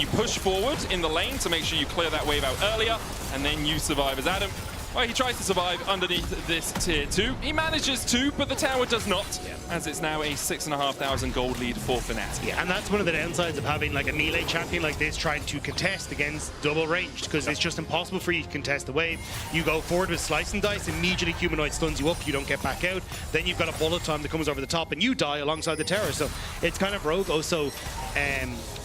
push forward in the lane to make sure you clear that wave out earlier, and then you survive as Adam. Well, he tries to survive underneath this tier 2. He manages to, but the tower does not, as it's now a 6,500 gold lead for Fnatic. Yeah, and that's one of the downsides of having like a melee champion like this trying to contest against double ranged, because it's just impossible for you to contest the wave. You go forward with slice and dice, immediately Humanoid stuns you up, you don't get back out. Then you've got a bullet time that comes over the top and you die alongside the tower. So it's kind of Rogue also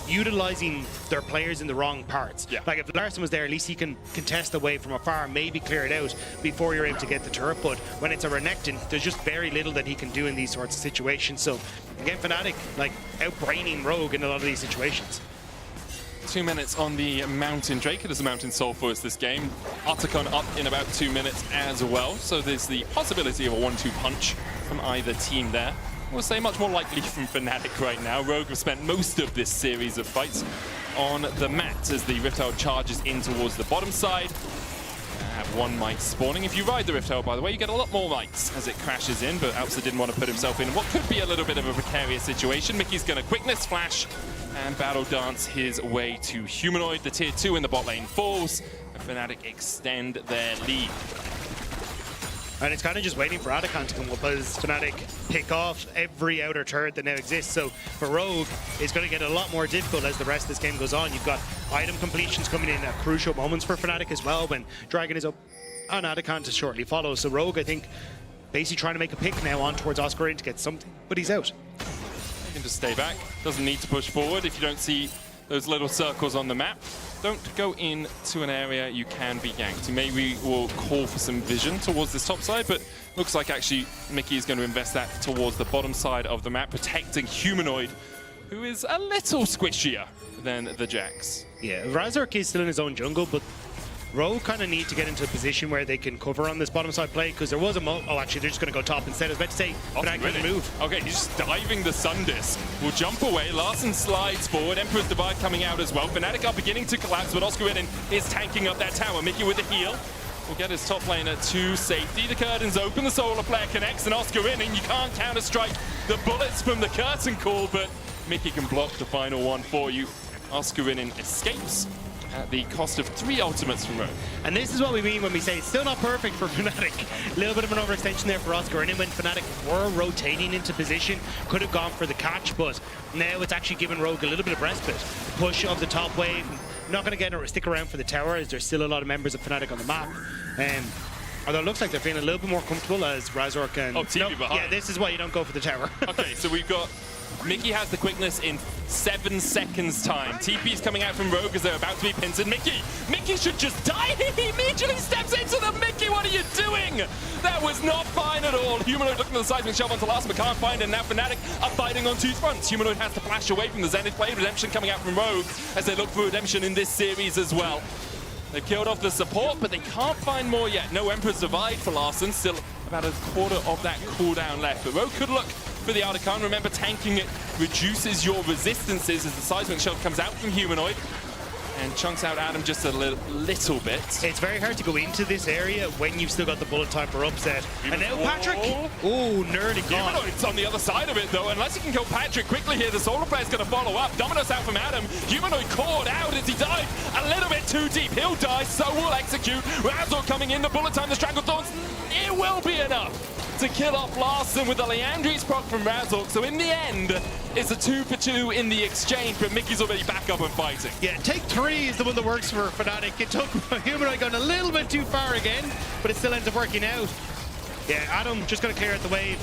utilizing their players in the wrong parts. Yeah. Like if Larson was there, at least he can contest the wave from afar, maybe clear it out before you're able to get the turret. But when it's a Renekton, there's just very little that he can do in these sorts of situations. So again, Fnatic like outbraining Rogue in a lot of these situations. 2 minutes on the Mountain Drake. It is a Mountain Soul for us this game. Otacon up in about 2 minutes as well. So there's the possibility of a 1-2 punch from either team there. We'll say much more likely from Fnatic right now. Rogue have spent most of this series of fights on the mat as the Riptide charges in towards the bottom side. have one mite spawning. If you ride the Rift Herald, by the way, you get a lot more mites as it crashes in, but Alpsa didn't want to put himself in what could be a little bit of a precarious situation. Mickey's going to quickness flash and battle dance his way to Humanoid. The tier 2 in the bot lane falls, and Fnatic extend their lead. And it's kind of just waiting for Adakan to come up as Fnatic pick off every outer turret that now exists. So for Rogue, it's going to get a lot more difficult as the rest of this game goes on. You've got item completions coming in at crucial moments for Fnatic as well, when Dragon is up on Adakan to shortly follow. So Rogue, I think, basically trying to make a pick now on towards Oscar in to get something, but he's out. You can just stay back. Doesn't need to push forward if you don't see those little circles on the map. Don't go into an area you can be ganked. Maybe we'll call for some vision towards this top side, but looks like actually Mickey is going to invest that towards the bottom side of the map, protecting Humanoid, who is a little squishier than the Jax. Yeah, Razork is still in his own jungle, but Rogue kind of need to get into a position where they can cover on this bottom side play, because there was a oh, actually, they're just going to go top instead. I was about to say, but I couldn't move. Okay, he's just diving the Sun Disc. Will jump away. Larson slides forward. Emperor's Divide coming out as well. Fnatic are beginning to collapse, but Oscar is tanking up that tower. Mickey with the heal will get his top laner to safety. The curtains open. The Solar Flare connects, and Oscar and you can't counter-strike the bullets from the curtain call, but Mickey can block the final one for you. Oscar escapes at the cost of 3 ultimates from Rogue. And this is what we mean when we say it's still not perfect for Fnatic. A little bit of an overextension there for Oscar, and then when Fnatic were rotating into position, could have gone for the catch, but now it's actually given Rogue a little bit of respite. Push of the top wave, not going to stick around for the tower, as there's still a lot of members of Fnatic on the map. Although it looks like they're feeling a little bit more comfortable as Razork and... Oh, TV behind. Yeah, this is why you don't go for the tower. Okay, so we've got... Mickey has the quickness in 7 seconds time. TP's coming out from Rogue as they're about to be pincered. Mickey should just die. He immediately steps into them. Mickey, what are you doing? That was not fine at all. Humanoid looking for the seismic shove onto Larson, but can't find it. Now Fnatic are fighting on 2 fronts. Humanoid has to flash away from the Zenith Blade. Redemption coming out from Rogue as they look for redemption in this series as well. They've killed off the support, but they can't find more yet. No Emperor's Divide for Larson. Still about a quarter of that cooldown left. But Rogue could look for the Adakan. Remember, tanking it reduces your resistances as the seismic shell comes out from Humanoid and chunks out Adam just a little bit. It's very hard to go into this area when you've still got the bullet time for upset. And now Patrick! Oh, nearly gone. Humanoid's on the other side of it, though. Unless he can kill Patrick quickly here, the Solar Flare is going to follow up. Dominos out from Adam. Humanoid caught out as he dived a little bit too deep. He'll die, so will Execute. Razor coming in, the bullet time, the Strangle Thorns. It will be enough to kill off Larson with the Leandri's proc from Razork. So in the end, it's a 2-for-2 in the exchange, but Mickey's already back up and fighting. Yeah, take 3 is the one that works for Fnatic. It took Humanoid going a little bit too far again, but it still ends up working out. Yeah, Adam just going to clear out the wave,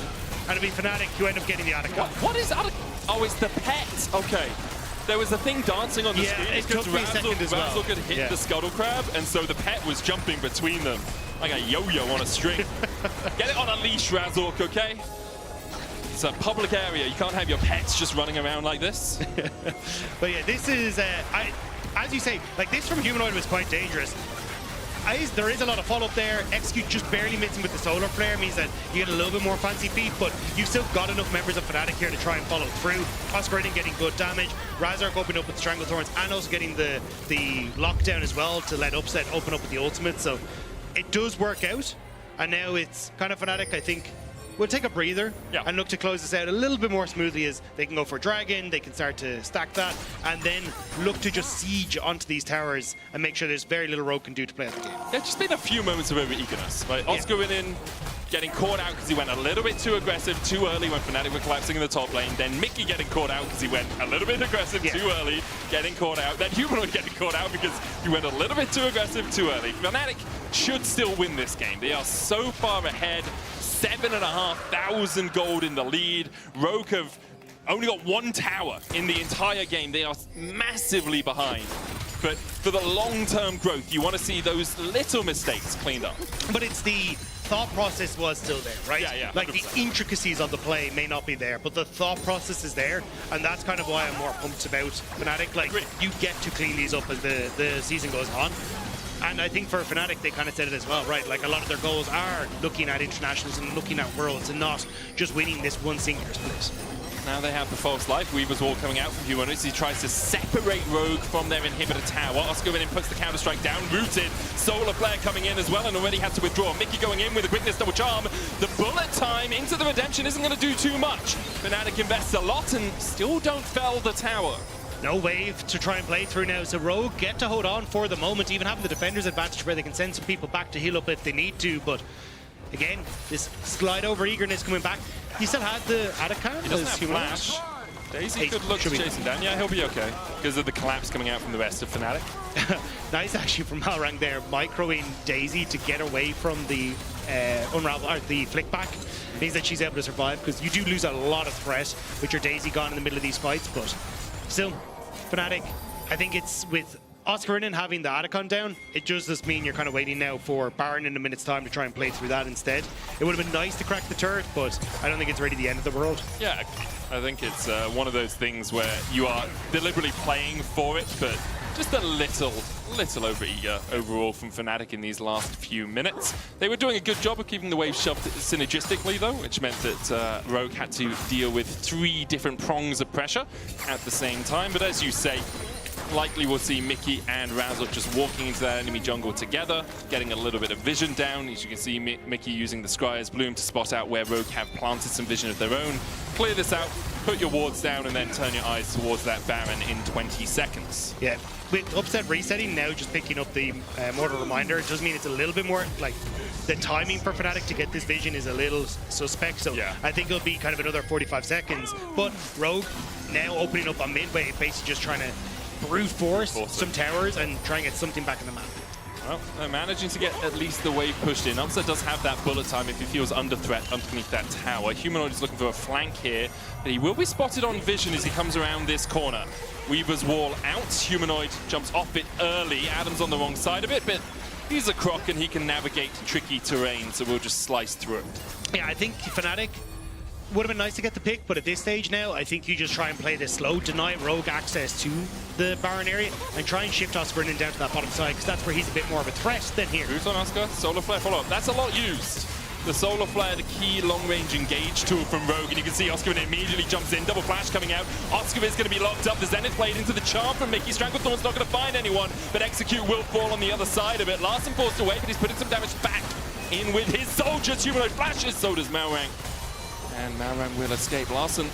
and it'll be Fnatic who end up getting the Adakan. What is Adakan? Oh, it's the pet. Okay. There was a thing dancing on the screen. It took me a second as well. Razork had hit the Scuttle Crab, and so the pet was jumping between them like a yo-yo on a string. Get it on a leash, Razork, okay? It's a public area. You can't have your pets just running around like this. But yeah, this is, as you say, like this from Humanoid was quite dangerous. There is a lot of follow-up there. Execute just barely missing with the Solar Flare means that you get a little bit more fancy feet, but you've still got enough members of Fnatic here to try and follow through. Oscar getting good damage. Razork opening up with Strangle Thorns and also getting the lockdown as well to let Upset open up with the ultimate. So it does work out, and now it's kind of Fnatic, I think, we'll take a breather and look to close this out a little bit more smoothly as they can go for Dragon, they can start to stack that, and then look to just siege onto these towers and make sure there's very little Rogue can do to play out the game. Yeah, just been a few moments of over-eagerness. Right? Oscar in, getting caught out because he went a little bit too aggressive too early when Fnatic were collapsing in the top lane. Then Mickey getting caught out because he went a little bit aggressive too early, getting caught out. Then Humanoid getting caught out because he went a little bit too aggressive too early. Fnatic should still win this game. They are so far ahead. 7,500 gold in the lead. Rogue have only got 1 tower in the entire game. They are massively behind. But for the long-term growth, you want to see those little mistakes cleaned up. But it's the thought process was still there, right? Yeah, like the intricacies of the play may not be there, but the thought process is there, and that's kind of why I'm more pumped about Fnatic. Like, you get to clean these up as the season goes on. And I think for Fnatic, they kind of said it as well, right? Like, a lot of their goals are looking at internationals and looking at worlds and not just winning this one singular split. Now they have the false life. Weaver's Wall coming out from Humanoids. He tries to separate Rogue from their inhibitor tower. Oscar in puts the counter-strike down, rooted. Solar Flare coming in as well and already had to withdraw. Mickey going in with a quickness double charm. The bullet time into the redemption isn't going to do too much. Fnatic invests a lot and still don't fell the tower. No wave to try and play through now, so Rogue get to hold on for the moment, even having the defender's advantage where they can send some people back to heal up if they need to, but again, this slide over eagerness coming back. He still had the Adakan. He doesn't have flash. Daisy could look chasing down. Yeah, he'll be okay because of the collapse coming out from the rest of Fnatic. Nice actually from Malrang there, microing Daisy to get away from the unravel or the flick back. Means that she's able to survive because you do lose a lot of threat with your Daisy gone in the middle of these fights, but still, Fnatic, I think it's with Oscar and having the Adakan down, it does just mean you're kind of waiting now for Baron in a minute's time to try and play through that instead. It would have been nice to crack the turret, but I don't think it's really the end of the world. Yeah, I think it's one of those things where you are deliberately playing for it, but just a little over-eager overall from Fnatic in these last few minutes. They were doing a good job of keeping the wave shoved synergistically, though, which meant that Rogue had to deal with 3 different prongs of pressure at the same time. But as you say, likely we'll see Mickey and Razzle just walking into that enemy jungle together, getting a little bit of vision down. As you can see, Mickey using the Scryer's Bloom to spot out where Rogue have planted some vision of their own. Clear this out, put your wards down, and then turn your eyes towards that Baron in 20 seconds. Yeah, with Upset resetting now, just picking up the Mortal Reminder, it does mean it's a little bit more, like, the timing for Fnatic to get this vision is a little suspect, so yeah. I think it'll be kind of another 45 seconds. But Rogue now opening up on mid-wave, basically just trying to brute force some towers and try and get something back in the map. Well, they're managing to get at least the wave pushed in. Upset does have that bullet time if he feels under threat underneath that tower. Humanoid is looking for a flank here, but he will be spotted on vision as he comes around this corner. Weaver's Wall out. Humanoid jumps off it early. Adam's on the wrong side of it, but he's a croc and he can navigate tricky terrain, so we'll just slice through it. Yeah, I think Fnatic would have been nice to get the pick, but at this stage now, I think you just try and play this slow, deny Rogue access to the Baron area, and try and shift Oscar in down to that bottom side, because that's where he's a bit more of a threat than here. Boots on Oscar, Solar Flare follow-up. That's a lot used. The Solar Flare, the key long-range engage tool from Rogue, and you can see Oscar immediately jumps in. Double flash coming out. Oscar is going to be locked up. The Zenith played into the charm from Mickey. Stranglethorn's not going to find anyone, but Execute will fall on the other side of it. Larson forced away, but he's putting some damage back in with his soldiers. Humanoid flashes, so does Malrang. And Malrang will escape. Larson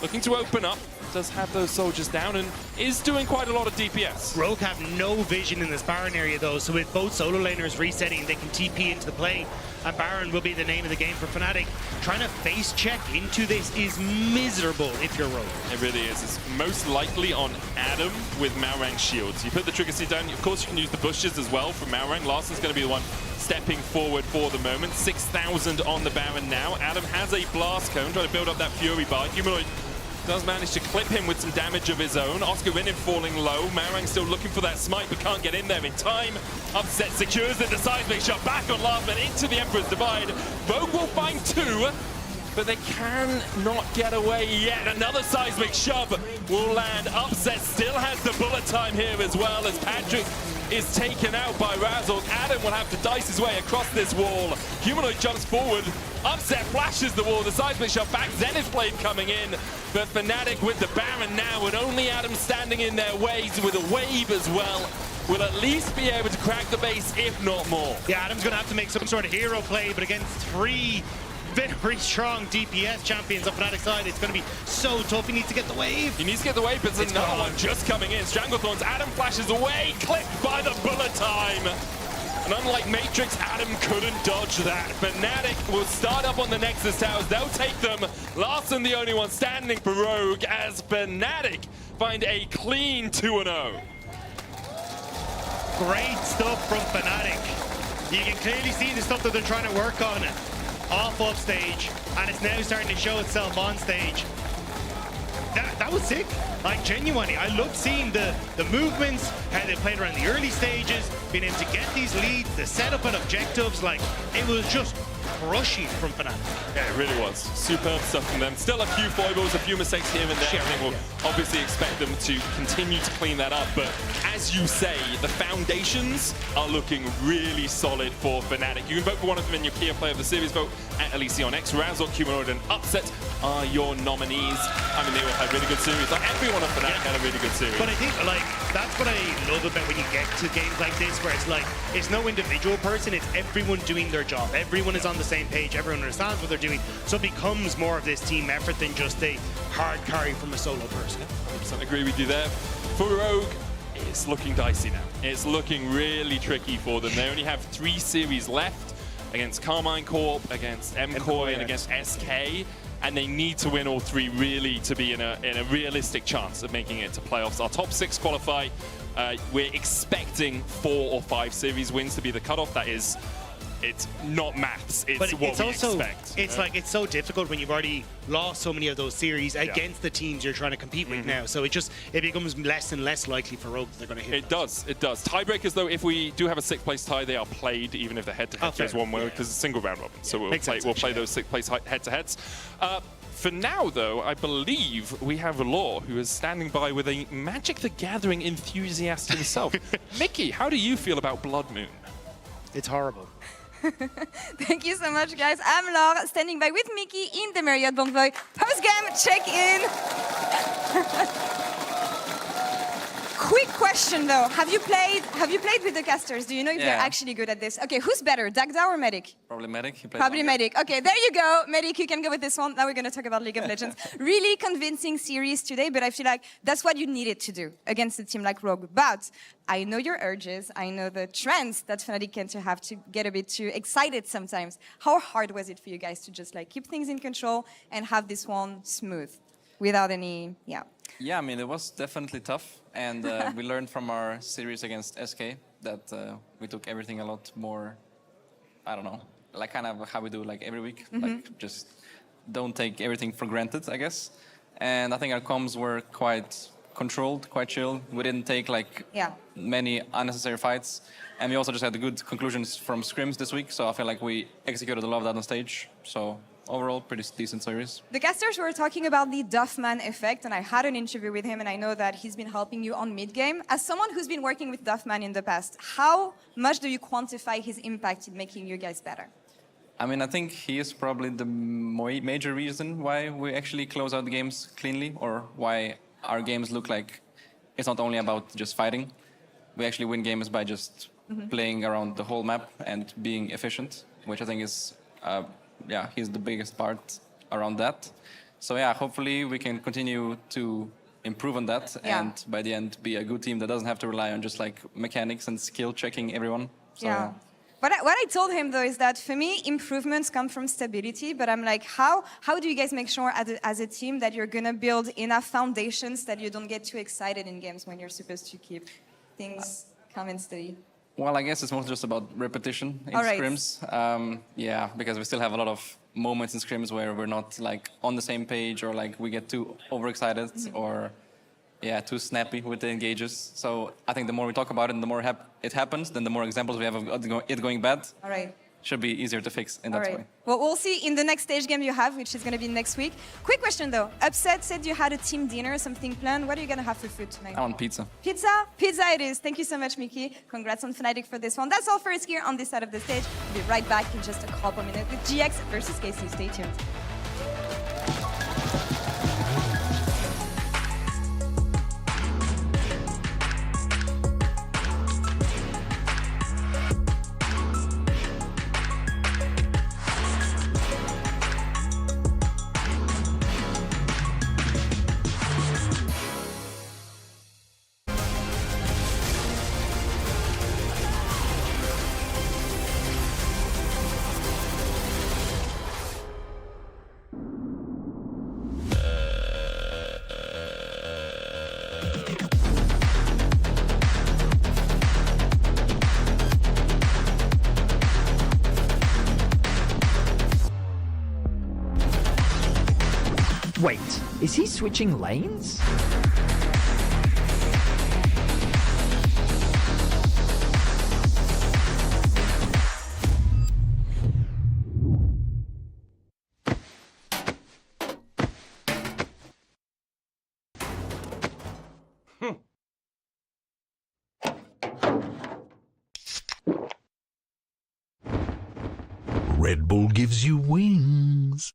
looking to open up, does have those soldiers down and is doing quite a lot of DPS. Rogue have no vision in this Baron area though, so with both solo laners resetting, they can TP into the play, and Baron will be the name of the game for Fnatic. Trying to face check into this is miserable if you're Rogue. It really is. It's most likely on Adam with Malrang's shields. You put the trigger seat down, of course you can use the bushes as well from Malrang. Larson's going to be the one stepping forward for the moment. 6,000 on the Baron now. Adam has a blast cone, trying to build up that Fury bar. Humanoid does manage to clip him with some damage of his own. Oscar Winnin falling low. Malrang still looking for that smite, but can't get in there in time. Upset secures it. The seismic shot back on Larvin into the Emperor's Divide. Rogue will find 2, but they can not get away yet. Another seismic shove will land. Upset still has the bullet time here as well as Patrick is taken out by Razzle. Adam will have to dice his way across this wall. Humanoid jumps forward. Upset flashes the wall. The seismic shot back. Zenith Blade coming in. But Fnatic with the Baron now, and only Adam standing in their ways with a wave as well, will at least be able to crack the base, if not more. Yeah, Adam's going to have to make some sort of hero play, but against 3 very strong DPS champions on Fnatic's side, it's going to be so tough. He needs to get the wave. He needs to get the wave, but there's another one just coming in. Stranglethorns, Adam flashes away, clipped by the bullet time. And unlike Matrix, Adam couldn't dodge that. Fnatic will start up on the Nexus towers. They'll take them. Larson the only one standing for Rogue as Fnatic find a clean 2-0. Great stuff from Fnatic. You can clearly see the stuff that they're trying to work on off stage, and it's now starting to show itself on stage. That was sick. Like, genuinely, I loved seeing the movements, how they played around the early stages, being able to get these leads, the setup and objectives. Like, it was just crushing from Fnatic. Yeah, it really was. Superb stuff from them. Still a few foibles, a few mistakes here and there. I think we'll obviously expect them to continue to clean that up. But as you say, the foundations are looking really solid for Fnatic. You can vote for one of them in your Kia Player of the Series vote at LEC on X. Razork, Humanoid, and Upset are your nominees. I mean, they all had really good series. Like, everyone on Fnatic had a really good series. But I think, like, that's what I love about when you get to games like this, where it's like, it's no individual person, it's everyone doing their job. Everyone is on the same page, everyone understands what they're doing. So it becomes more of this team effort than just a hard carry from a solo person. 100% agree with you there. For Rogue, it's looking dicey now. It's looking really tricky for them. They only have 3 series left against Carmine Corp, against MCoy, and against SK. And they need to win all 3 really to be in a realistic chance of making it to playoffs. Our top 6 qualify. We're expecting 4 or 5 series wins to be the cutoff. That is, it's not maths. It's but what it's we also, expect. It's like, it's so difficult when you've already lost so many of those series against the teams you're trying to compete with now. So it becomes less and less likely for Rogue that they're going to hit. It does. Tiebreakers, though, if we do have a 6th place tie, they are played, even if the head-to-head goes one way, because it's single round robin. So we'll play those 6th place head-to-heads. For now, though, I believe we have Law, who is standing by with a Magic the Gathering enthusiast himself. Mickey, how do you feel about Blood Moon? It's horrible. Thank you so much, guys. I'm Laure, standing by with Mickey in the Marriott Bonvoy post-game check-in. Quick question, though. Have you played with the casters? Do you know if they're actually good at this? Okay, who's better, Dagda or Medic? Probably Medic. Probably Medic. Okay, there you go. Medic, you can go with this one. Now we're going to talk about League of Legends. Really convincing series today, but I feel like that's what you needed to do against a team like Rogue. But I know your urges. I know the trends that Fnatic tend to have to get a bit too excited sometimes. How hard was it for you guys to just like keep things in control and have this one smooth without any, Yeah, I mean, it was definitely tough. And we learned from our series against SK that we took everything a lot more, I don't know, like kind of how we do like every week. Like just don't take everything for granted, I guess. And I think our comms were quite controlled, quite chill. We didn't take like many unnecessary fights. And we also just had good conclusions from scrims this week. So I feel like we executed a lot of that on stage. So overall, pretty decent series. The casters were talking about the Duffman effect, and I had an interview with him, and I know that he's been helping you on mid-game. As someone who's been working with Duffman in the past, how much do you quantify his impact in making you guys better? I mean, I think he is probably the major reason why we actually close out the games cleanly, or why our games look like it's not only about just fighting. We actually win games by just playing around the whole map and being efficient, which I think is, he's the biggest part around that. So yeah, hopefully we can continue to improve on that and by the end be a good team that doesn't have to rely on just like mechanics and skill checking everyone. So, yeah. What I told him though is that for me, improvements come from stability, but I'm like, how do you guys make sure as a team that you're gonna build enough foundations that you don't get too excited in games when you're supposed to keep things calm and steady? Well, I guess it's mostly just about repetition in scrims. Yeah, because we still have a lot of moments in scrims where we're not like on the same page, or like we get too overexcited or too snappy with the engages. So I think the more we talk about it and the more it happens, then the more examples we have of it going bad. All right. Should be easier to fix in that way. Well, we'll see in the next stage game you have, which is going to be next week. Quick question though. Upset said you had a team dinner, something planned. What are you going to have for food tonight? I want pizza. Pizza? Pizza it is. Thank you so much, Mickey. Congrats on Fnatic for this one. That's all for us here on this side of the stage. We'll be right back in just a couple minutes with GX versus KC. Stay tuned. Wait, is he switching lanes? Red Bull gives you wings.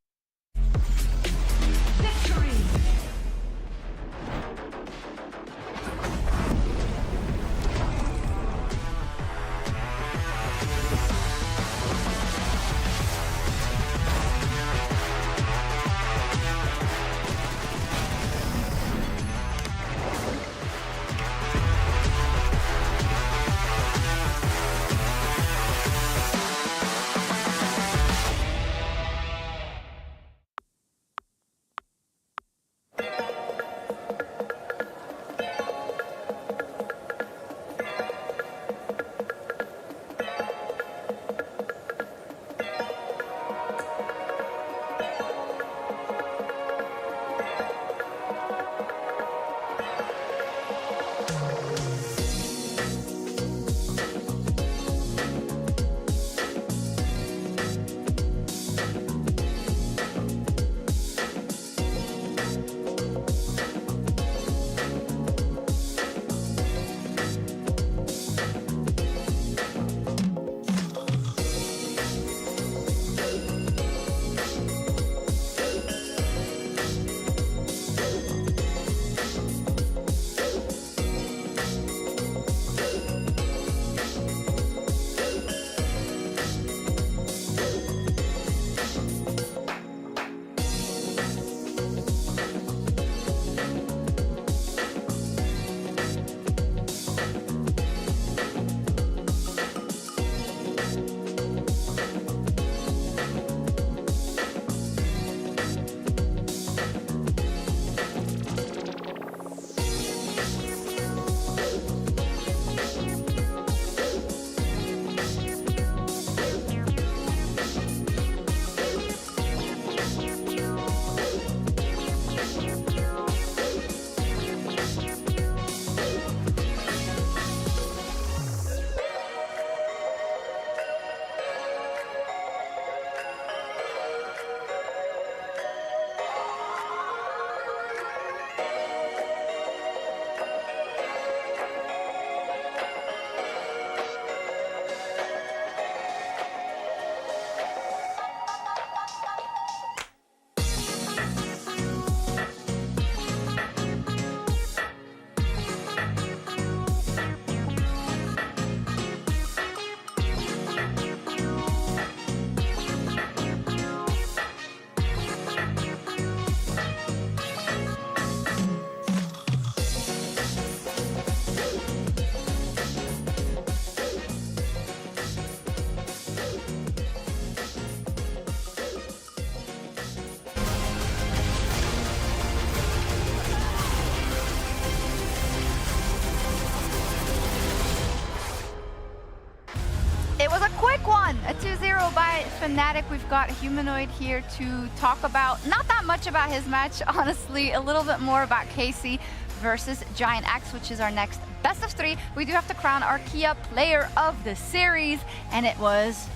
It was a quick one, a 2-0 by Fnatic. We've got Humanoid here to talk about, not that much about his match, honestly, a little bit more about Casey versus Giant X, which is our next best of 3. We do have to crown our Kia Player of the Series, and it was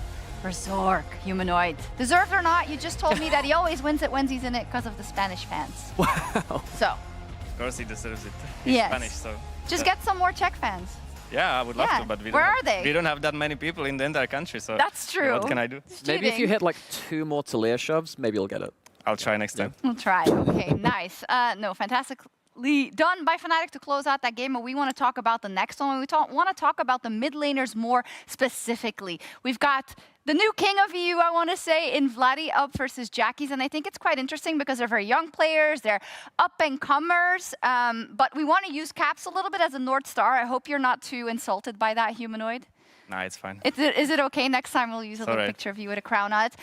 Berserk Humanoid. Deserved or not, you just told me that he always wins it when he's in it because of the Spanish fans. Wow. So. Of course he deserves it. He's Yes. Spanish, so. Just get some more Czech fans. Yeah, I would love Yeah. to, but we Where don't are have, they? we don't have that many people in the entire country, so. That's true. What can I do? Maybe if you hit like 2 more Talia shoves, maybe you'll get it. I'll try next time. We'll try. Okay, nice. No, fantastically done by Fnatic to close out that game. But we want to talk about the next one. We want to talk about the mid laners more specifically. We've got the new king of EU, I want to say, in Vladdy up versus Jackies. And I think it's quite interesting because they're very young players. They're up-and-comers. But we want to use Caps a little bit as a North Star. I hope you're not too insulted by that, Humanoid. Nah, it's fine. Is it okay? Next time we'll use a little picture of you with a crown on it.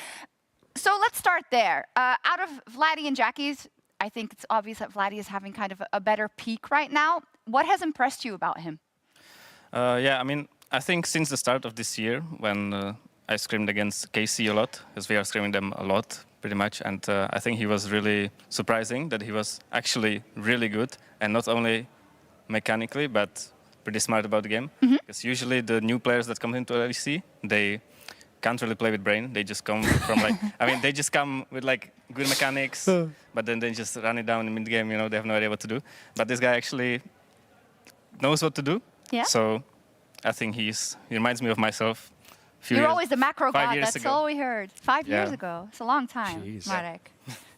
So let's start there. Out of Vladdy and Jackies, I think it's obvious that Vladdy is having kind of a better peak right now. What has impressed you about him? Yeah, I mean, I think since the start of this year, when I scrimmed against KC a lot, because we are scrimming them a lot, pretty much, and I think he was really surprising that he was actually really good, and not only mechanically, but pretty smart about the game. Because usually the new players that come into LEC, they can't really play with brain. They just come from like, I mean, they just come with like good mechanics, but then they just run it down in mid game. You know, they have no idea what to do. But this guy actually knows what to do. Yeah. So I think he reminds me of myself You're always the macro god. years That's ago. all we heard. 5 years Yeah. ago. It's a long time, Jeez. Marek.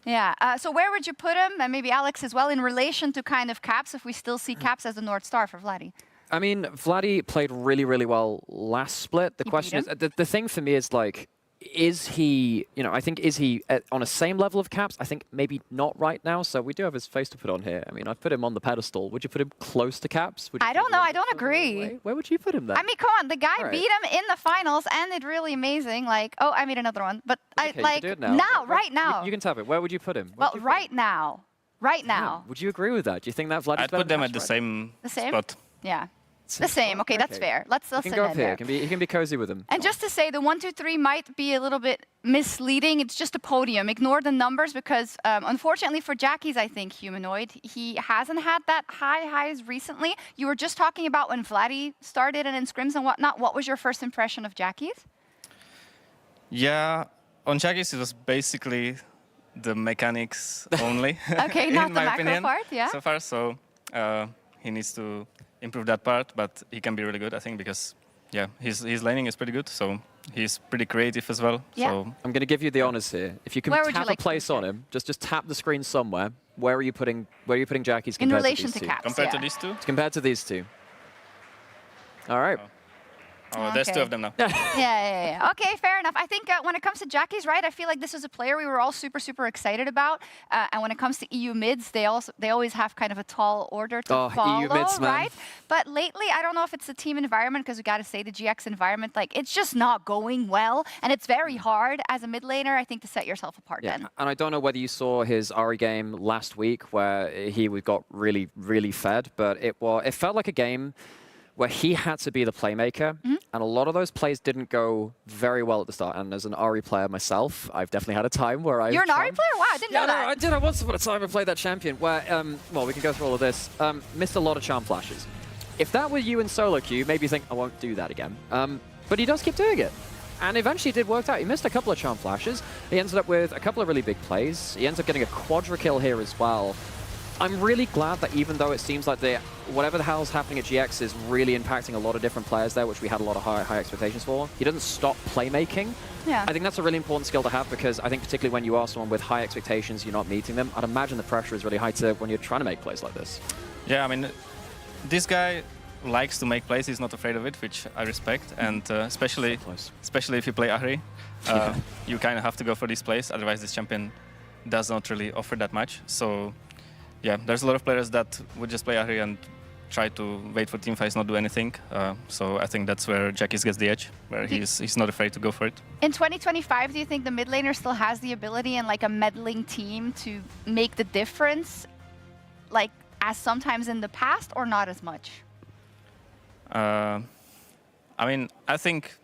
Yeah. So where would you put him, and maybe Alex as well, in relation to kind of Caps, if we still see Caps as the North Star for Vladdy? I mean, Vladdy played really, really well last split. The question is, the thing for me is like, is he, you know, I think, is he on a same level of Caps? I think maybe not right now. So we do have his face to put on here. I mean, I've put him on the pedestal. Would you put him close to Caps? Would you I don't know. I don't agree. Where would you put him then? I mean, come on. The guy All right. beat him in the finals and did really amazing. Like, oh, I made another one. But Okay, you can like do it now. right now. You can tap it. Where would you put him? Well, right now. Right now. Would you agree with that? Do you think that Vladdy's I'd better put them than at the Caps same, The same? spot. Yeah. The same. Okay, that's fair. Let's You can end go up here. there. You can be cozy with him. And just to say, the 1, 2, 3 might be a little bit misleading. It's just a podium. Ignore the numbers because, unfortunately for Jackie's, I think, Humanoid, he hasn't had that highs recently. You were just talking about when Vladdy started and in scrims and whatnot. What was your first impression of Jackie's? Yeah, on Jackie's it was basically the mechanics only. Okay, not in the my macro opinion, part, yeah. so far, so he needs to improve that part, but he can be really good, I think, because yeah, his laning is pretty good, so he's pretty creative as well. Yeah. So I'm going to give you the honors here. If you can Where would you tap like a to place on him, just tap the screen somewhere. Where are you putting Jackie's In compared relation to to these Caps, two? compared to these two, Compared to these two. All right. there's two Okay. of them now. Yeah. Okay, fair enough. I think when it comes to Jackie's, right, I feel like this is a player we were all super excited about. And when it comes to EU mids, they always have kind of a tall order to follow, EU mids, man. right? But lately, I don't know if it's the team environment, because we got to say the GX environment, like it's just not going well, and it's very hard as a mid laner, I think, to set yourself apart. Yeah, Then. and I don't know whether you saw his Ari game last week where he got really, really fed, but it felt like a game where he had to be the playmaker, and a lot of those plays didn't go very well at the start. And as an Ari player myself, I've definitely had a time where I've... You're an Ari player? Wow, I didn't know that. I did. I once upon a time I played that champion where, well, we can go through all of this, missed a lot of charm flashes. If that were you in solo queue, maybe you think, I won't do that again. But he does keep doing it. And eventually it did work out. He missed a couple of charm flashes. He ended up with a couple of really big plays. He ends up getting a quadra kill here as well. I'm really glad that even though it seems like whatever the hell's happening at GX is really impacting a lot of different players there, which we had a lot of high expectations for, he doesn't stop playmaking. Yeah. I think that's a really important skill to have, because I think particularly when you are someone with high expectations, you're not meeting them. I'd imagine the pressure is really high when you're trying to make plays like this. Yeah, I mean, this guy likes to make plays. He's not afraid of it, which I respect. And especially if you play Ahri, you kind of have to go for these plays. Otherwise, this champion does not really offer that much. So yeah, there's a lot of players that would just play Ahri and try to wait for teamfights, not do anything. So I think that's where Jackie's gets the edge, where he's not afraid to go for it. In 2025, do you think the mid laner still has the ability and like a meddling team to make the difference, like as sometimes in the past, or not as much? I mean, I think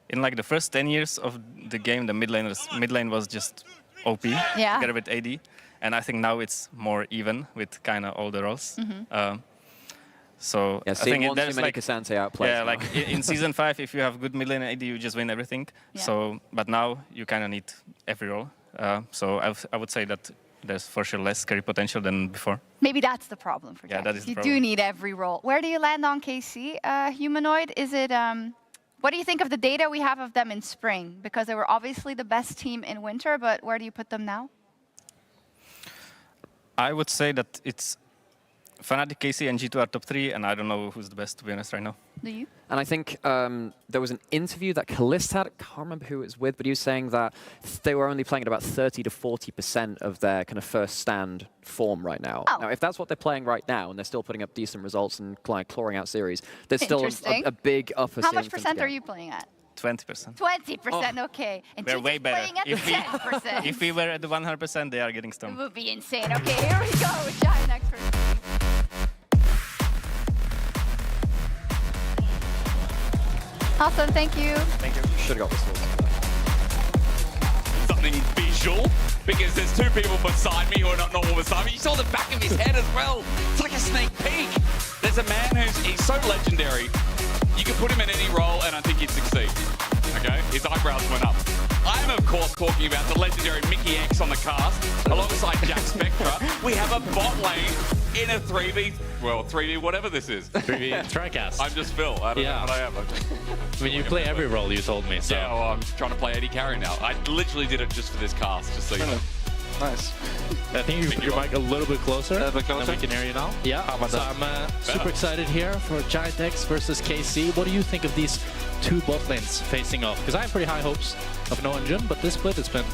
in like the first 10 years of the game, the mid lane was just OP Yeah. together with AD. And I think now it's more even with kind of all the roles. So Yeah, I seeing think one too there's many like Cassante outplays. yeah, now. like in season 5, if you have good mid lane AD, you just win everything. Yeah. So, but now you kind of need every role. So I would say that there's for sure less carry potential than before. Maybe that's the problem for Yeah, Jax. that is the You problem. do need every role. Where do you land on KC, Humanoid? Is it, what do you think of the data we have of them in spring? Because they were obviously the best team in winter, but where do you put them now? I would say that it's Fnatic, KC, and G2 are top 3, and I don't know who's the best, to be honest, right now. Do you? And I think there was an interview that Kalist had, I can't remember who it was with, but he was saying that they were only playing at about 30 to 40% of their kind of first stand form right now. Oh. Now, if that's what they're playing right now, and they're still putting up decent results and clawing out series, there's still Interesting. a big upper How ceiling much for them to percent get. are you playing at? 20%. 20%, okay. And We're G2's way better. playing at 10%. If we were at the 100%, they are getting It stumped. would be insane. Okay, here we go with Giant Expert. Awesome, thank you. Thank you. Should have got this one. Something visual, because there's two people beside me who are not normal beside me. You saw the back of his head as well. It's like a sneak peek. There's a man he's so legendary. You could put him in any role and I think he'd succeed. Okay? His eyebrows went up. I am, of course, talking about the legendary Mickey X on the cast, alongside Jack Spectra. We have a bot lane in a 3v, well, 3v whatever this is. 3v TriCast. I'm just Phil. I don't know what I am. I mean, you play every role, you told me, so. Yeah, well, I'm trying to play AD carry now. I literally did it just for this cast, just so you know. Nice. I think you put your mic a little bit closer. A bit closer. Then we can hear you now. Yeah. How about so that? I'm super excited here for Giant X versus KC. What do you think of these two bot lanes facing off? Because I have pretty high hopes of No Engine, but this split has been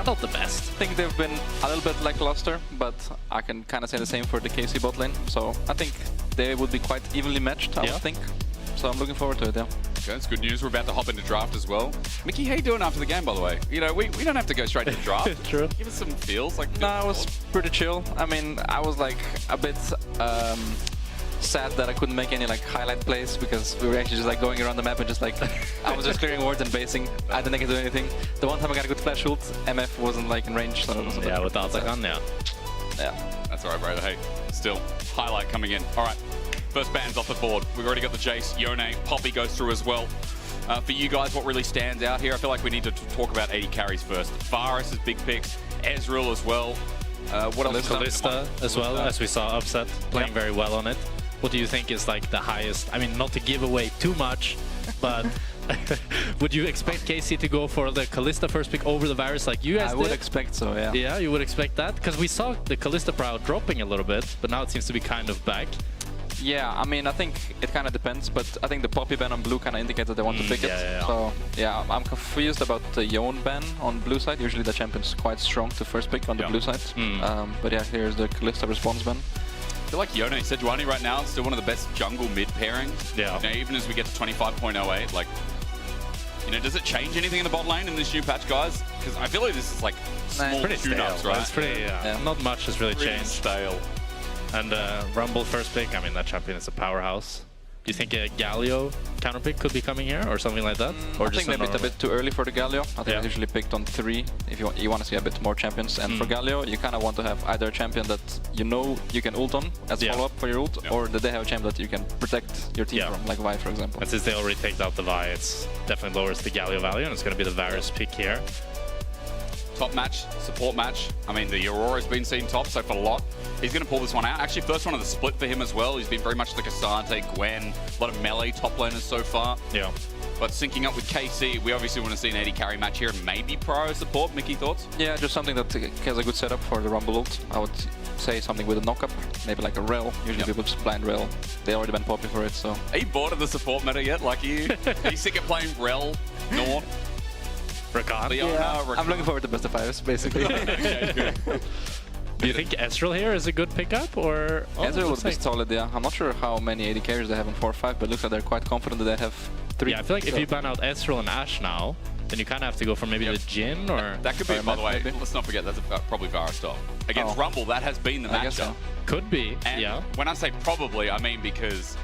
not the best. I think they've been a little bit lackluster, but I can kind of say the same for the KC bot lane. So I think they would be quite evenly matched, I would think. So I'm looking forward to it, yeah. Okay, that's good news. We're about to hop into draft as well. Mickey, how you doing after the game, by the way? You know, we don't have to go straight to the draft. True. Give us some feels. Like, No, I was pretty chill. I mean, I was like a bit sad that I couldn't make any like highlight plays because we were actually just like going around the map and just like I was just clearing wards and basing. I didn't get to do anything. The one time I got a good flash ult, MF wasn't like in range, so it was a bit without the gun, yeah. That's all right, brother. Hey, still, highlight coming in. All right, first ban's off the board. We've already got the Jace, Yone, Poppy goes through as well. For you guys, what really stands out here? I feel like we need to talk about AD carries first. Varus is big picks, Ezreal as well. What else? Kalista as well, as we saw Upset playing very well on it. What do you think is like the highest? I mean, not to give away too much, but would you expect KC to go for the Kalista first pick over the Varus like you guys did? I would expect so, yeah. Yeah, you would expect that? Because we saw the Kalista prow dropping a little bit, but now it seems to be kind of back. Yeah, I mean, I think it kind of depends, but I think the Poppy ban on blue kind of indicates that they want to pick it. So, yeah, I'm confused about the Yone ban on blue side. Usually the champion's quite strong to first pick on the blue side. But yeah, here's the Kalista response ban. I feel like Yone Sejuani right now is still one of the best jungle mid pairings. Yeah. You know, even as we get to 25.08, like, you know, does it change anything in the bot lane in this new patch, guys? Because I feel like this is like small tune-ups, right? It's pretty, not much has really changed. Stale. And Rumble first pick, I mean, that champion is a powerhouse. Do you think a Galio counter pick could be coming here or something like that? Or I think maybe it's a bit too early for the Galio. I think it's usually picked on 3 if you want to see a bit more champions. And for Galio, you kind of want to have either a champion that you know you can ult on as follow-up for your ult, or that they have a champion that you can protect your team from, like Vi, for example. And since they already take out the Vi, it's definitely lowers the Galio value, and it's going to be the Varus pick here. Top match, support match. I mean, the Aurora's been seen top, so for Lot, he's going to pull this one out. Actually, first one of the split for him as well. He's been very much the Cassante, Gwen, a lot of melee top laners so far. Yeah. But syncing up with KC, we obviously want to see an AD carry match here, and maybe Pyro support. Mickey, thoughts? Yeah, just something that has a good setup for the Rumble ult. I would say something with a knock-up, maybe like a Rel. Usually people just blind Rel. They already been popping for it, so... Are you bored of the support meta yet? Like, are you sick of playing Rel, Nor? Rakan? Yeah, I'm looking forward to best of 5s, basically. Okay, good. Do you think Ezreal here is a good pickup, or...? Ezreal would be solid, yeah. I'm not sure how many AD carries they have in 4 or 5, but it looks like they're quite confident that they have 3. Yeah, I feel like if you ban out Ezreal and Ashe now, then you kind of have to go for maybe the Jhin, or... That could be, by the way, let's not forget, that's probably Varus top. Against Rumble, that has been the matchup. So. Could be, and when I say probably, I mean because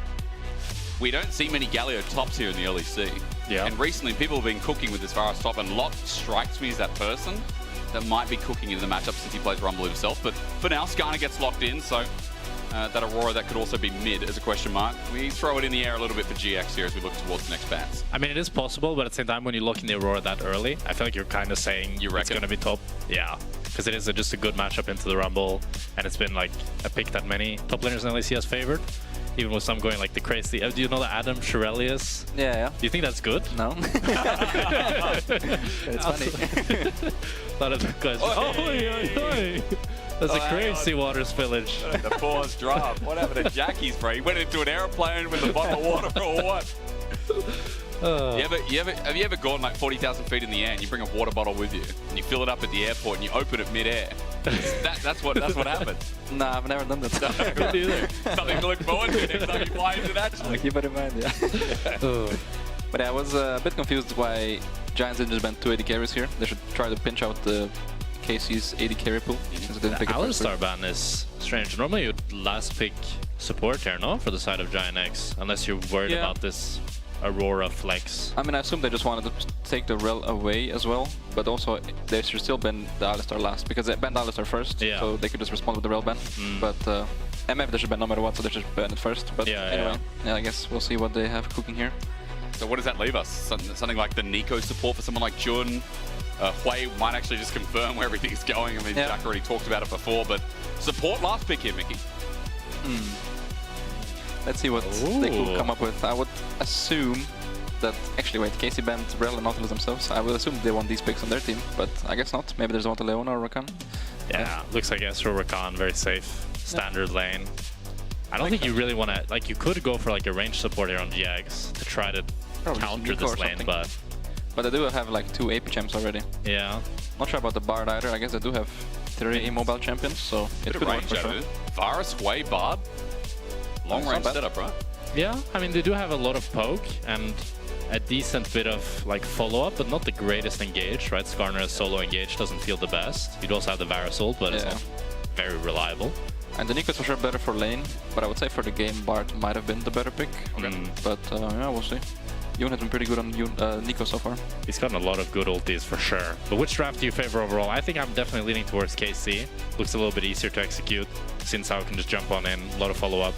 we don't see many Galio tops here in the LEC. Yeah. And recently, people have been cooking with this Varus top, and Lot strikes me as that person that might be cooking in the matchup since he plays Rumble himself. But for now, Skarner gets locked in, so that Aurora, that could also be mid as a question mark. We throw it in the air a little bit for GX here as we look towards the next bans. I mean, it is possible, but at the same time, when you look in the Aurora that early, I feel like you're kind of saying it's going to be top. Yeah, because it is just a good matchup into the Rumble, and it's been like a pick that many top laners in LEC has favored. Even with some going like the crazy. Do you know the Adam Shirelius? Yeah. Do you think that's good? No. It's funny. A lot of the guys. That's a crazy water spillage. The pause drop. What happened to Jackie's bro? He went into an airplane with a bottle of water or what? Have you ever gone like 40,000 feet in the air and you bring a water bottle with you and you fill it up at the airport and you open it mid-air? That's what happened. Nah, I've never done that. No, me neither. Something to look forward to next time you fly internationally. I'll keep it in mind, yeah. But yeah, I was a bit confused why Giants didn't just ban 2 AD carries here. They should try to pinch out the KC's AD carry pool. Since they didn't pick Alistar ban is strange. Normally you'd last pick support here, no? For the side of Giant X, unless you're worried about this Aurora flex. I mean, I assume they just wanted to take the Rel away as well, but also they should still ban the Alistar last, because they banned Alistar first, so they could just respond with the Rel ban. But MF they should ban no matter what, so they should ban it first. But anyway, I guess we'll see what they have cooking here. So what does that leave us? Something like the Nico support for someone like Jun? Hui might actually just confirm where everything's going. I mean, Jack already talked about it before, but support last pick here, Mickey. Let's see what they could come up with. I would assume that, actually wait, KC banned Rel and Nautilus themselves. I would assume they want these picks on their team, but I guess not. Maybe there's one to Leona or Rakan. Yeah, looks like Ezreal, Rakan, very safe, standard lane. I don't think you really want to, like, you could go for like a range support here on GX to try to counter this lane, but they do have like 2 AP champs already. Yeah. Not sure about the Bard either. I guess they do have 3 immobile champions, so it could work for sure. Varus, Hwei, Bard. Long range setup, right? Yeah, I mean, they do have a lot of poke and a decent bit of like follow-up, but not the greatest engage, right? Skarner's solo engage doesn't feel the best. You'd also have the Varus ult, but it's not very reliable. And the Nico is for sure better for lane, but I would say for the game, Bard might have been the better pick. But yeah, we'll see. Yoon has been pretty good on Nico so far. He's gotten a lot of good ultis for sure. But which draft do you favor overall? I think I'm definitely leaning towards KC. Looks a little bit easier to execute since I can just jump on in, a lot of follow-up.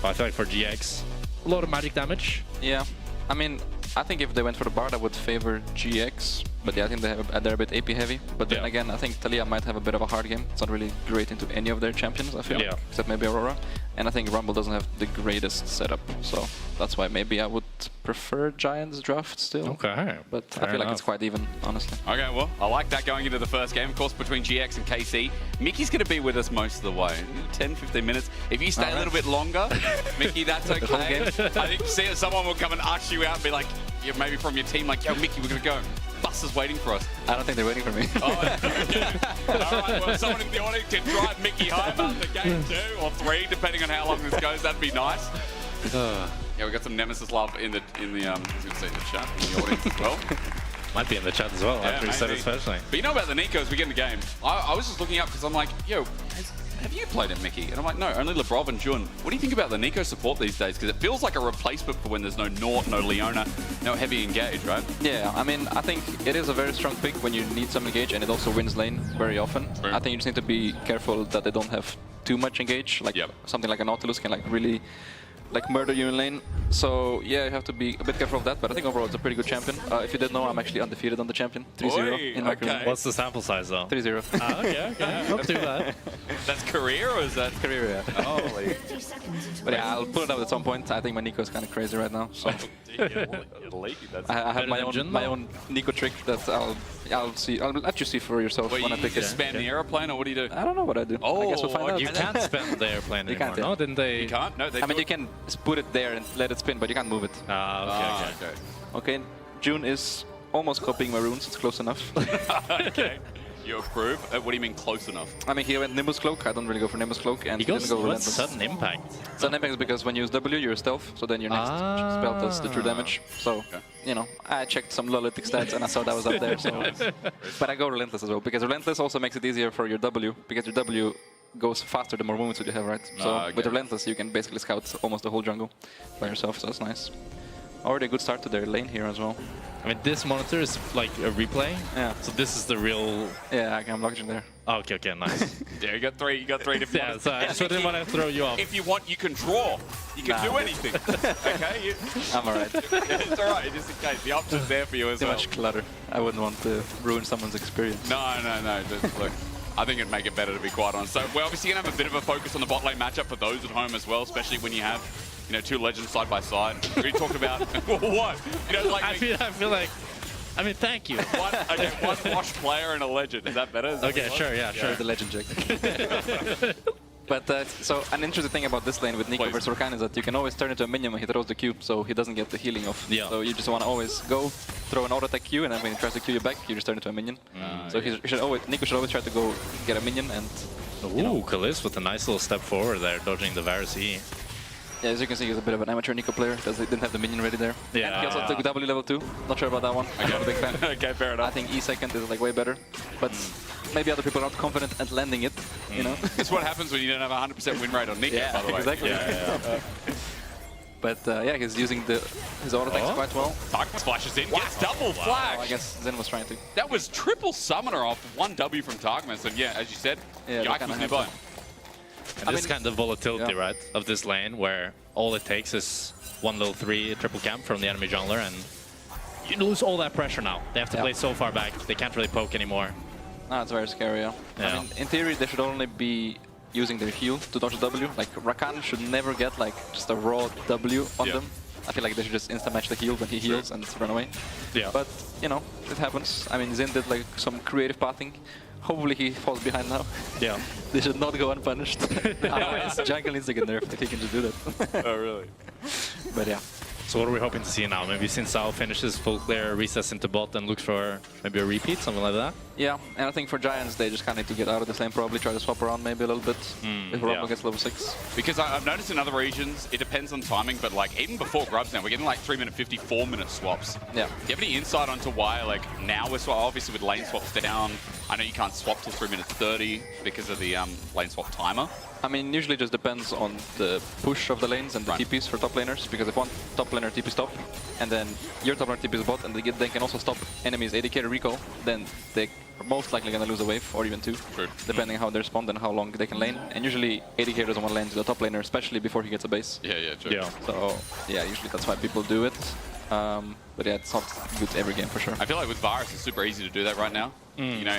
But I feel like for GX, a lot of magic damage. Yeah, I mean, I think if they went for the Bard, I would favor GX. But yeah, I think they're a bit AP heavy. But then again, I think Taliyah might have a bit of a hard game. It's not really great into any of their champions, I feel like, except maybe Aurora. And I think Rumble doesn't have the greatest setup, so that's why maybe I would prefer Giants draft still. Okay. But I feel like it's quite even, honestly. Okay, well, I like that going into the first game, of course, between GX and KC. Mickey's going to be with us most of the way, 10, 15 minutes. If you stay a little bit longer, Mickey, that's okay. I think someone will come and ask you out and be like, maybe from your team, like, yo, Mickey, we're going to go. Bus is waiting for us. I don't think they're waiting for me. All right, well, someone in the audience can drive Mickey home after game 2 or 3, depending on how long this goes. That'd be nice. Yeah, we got some Nemesis love in the chat, in the audience as well. Might be in the chat as well, after you said it especially. But you know about the Nikos, we get in the game. I was just looking up because I'm like, yo, have you played it, Mickey? And I'm like, no, only Lebrov and Jun. What do you think about the Nico support these days? Because it feels like a replacement for when there's no Nort, no Leona, no heavy engage, right? Yeah, I mean, I think it is a very strong pick when you need some engage, and it also wins lane very often. I think you just need to be careful that they don't have too much engage. Like something like a Nautilus can like really like murder you in lane. So yeah, you have to be a bit careful of that, but I think overall it's a pretty good champion. If you didn't know, I'm actually undefeated on the champion. 3-0 in my career. What's the sample size though? 3-0. Okay. Not too bad. That's career or is that? Career, yeah. Holy. But yeah, I'll pull it up at some point. I think my Nico is kind of crazy right now. So I have my own Nico trick that I'll let you see for yourself when I pick it. Spam the airplane or what do you do? I don't know what I do. I guess we'll find out. You can't spam the airplane anymore, no? Didn't they? You can't? No, I mean, you can put it there and let it spin, but you can't move it. Okay, June is almost copying my runes. It's close enough. Okay. You approve? What do you mean close enough? I mean, he went Nimbus Cloak. I don't really go for Nimbus Cloak. And he goes didn't go Relentless. Sudden Impact? Sudden Impact is because when you use W, you're stealth, so then your next spell does the true damage. So, you know, I checked some Lolithic stats and I saw that was up there. So. But I go Relentless as well, because Relentless also makes it easier for your W, because your W goes faster the more movements that you have, right? So with Relentless, you can basically scout almost the whole jungle by yourself, so that's nice. Already a good start to their lane here as well. I mean, this monitor is like a replay. Yeah. So this is the real. Yeah, I'm logging there. Oh, okay, nice. Yeah, you got three different. Yeah, so I just didn't want to throw you off. If you want, you can draw. You can do anything. Okay. I'm alright. It's alright. Just in case, the option's there for you as well. Too much clutter. I wouldn't want to ruin someone's experience. No. Just, look, I think it'd make it better, to be quite honest. So we're obviously gonna have a bit of a focus on the bot lane matchup for those at home as well, especially when you have, you know, 2 legends side by side. We talked about what? You know, like I feel like. I mean, thank you. One wash player and a legend. Is that better? Is that okay, sure, yeah, sure. The legend check. But so an interesting thing about this lane with Nico versus Rakan is that you can always turn into a minion when he throws the Q, so he doesn't get the healing off. Yeah. So you just want to always go, throw an auto attack Q, and then when he tries to Q you back, you just turn into a minion. So Nico should always try to go get a minion and. Ooh, Kalis with a nice little step forward there, dodging the Varus E. Yeah, as you can see, he's a bit of an amateur Nico player because he didn't have the minion ready there. Yeah. And he also took W level 2. Not sure about that one. I'm not a big fan. Okay, fair enough. I think E2 is like way better, but maybe other people are not confident at landing it. You know. It's what happens when you don't have a 100% win rate on Nico, by the way. Exactly. Yeah. But yeah, he's using his auto attacks quite well. Tarkman splashes in, gets double flash. I guess Zen was trying to. That was triple summoner off 1 W from Tarkman. So yeah, as you said, Yike was nearby. And this kind of volatility, right, of this lane, where all it takes is 1 little 3 triple camp from the enemy jungler, and you lose all that pressure now. They have to play so far back, they can't really poke anymore. No, it's very scary, yeah. I mean, in theory, they should only be using their heal to dodge the W. Like, Rakan should never get like just a raw W on them. I feel like they should just insta-match the heal when he heals and just run away. Yeah. But, you know, it happens. I mean, Zin did like some creative pathing. Hopefully he falls behind now. Yeah. They should not go unpunished. Otherwise, jungle needs to get nerfed if he can just do that. Oh, really? But yeah. So what are we hoping to see now? Maybe Xin Zhao finishes full clear, resets into bot, and looks for maybe a repeat, something like that? Yeah, and I think for Giants, they just kind of need to get out of this lane, probably try to swap around maybe a little bit if Rumble gets level 6. Because I've noticed in other regions, it depends on timing, but like even before Grubs now, we're getting like 3-minute, 50, 4-minute swaps. Yeah. Do you have any insight onto why like now we're obviously with lane swaps down? I know you can't swap till 3 minutes 30 because of the lane swap timer. I mean, usually it just depends on the push of the lanes and the TPs for top laners, because if one top laner TPs top, and then your top laner TPs bot, and they can also stop enemies AD carry recall, then they are most likely going to lose a wave, or even 2, depending how they respond and how long they can lane. And usually AD carry doesn't want to lane to the top laner, especially before he gets a base. Yeah, true. Yeah. So, yeah, usually that's why people do it. But yeah, it's not good every game for sure. I feel like with Varus, it's super easy to do that right now. You know,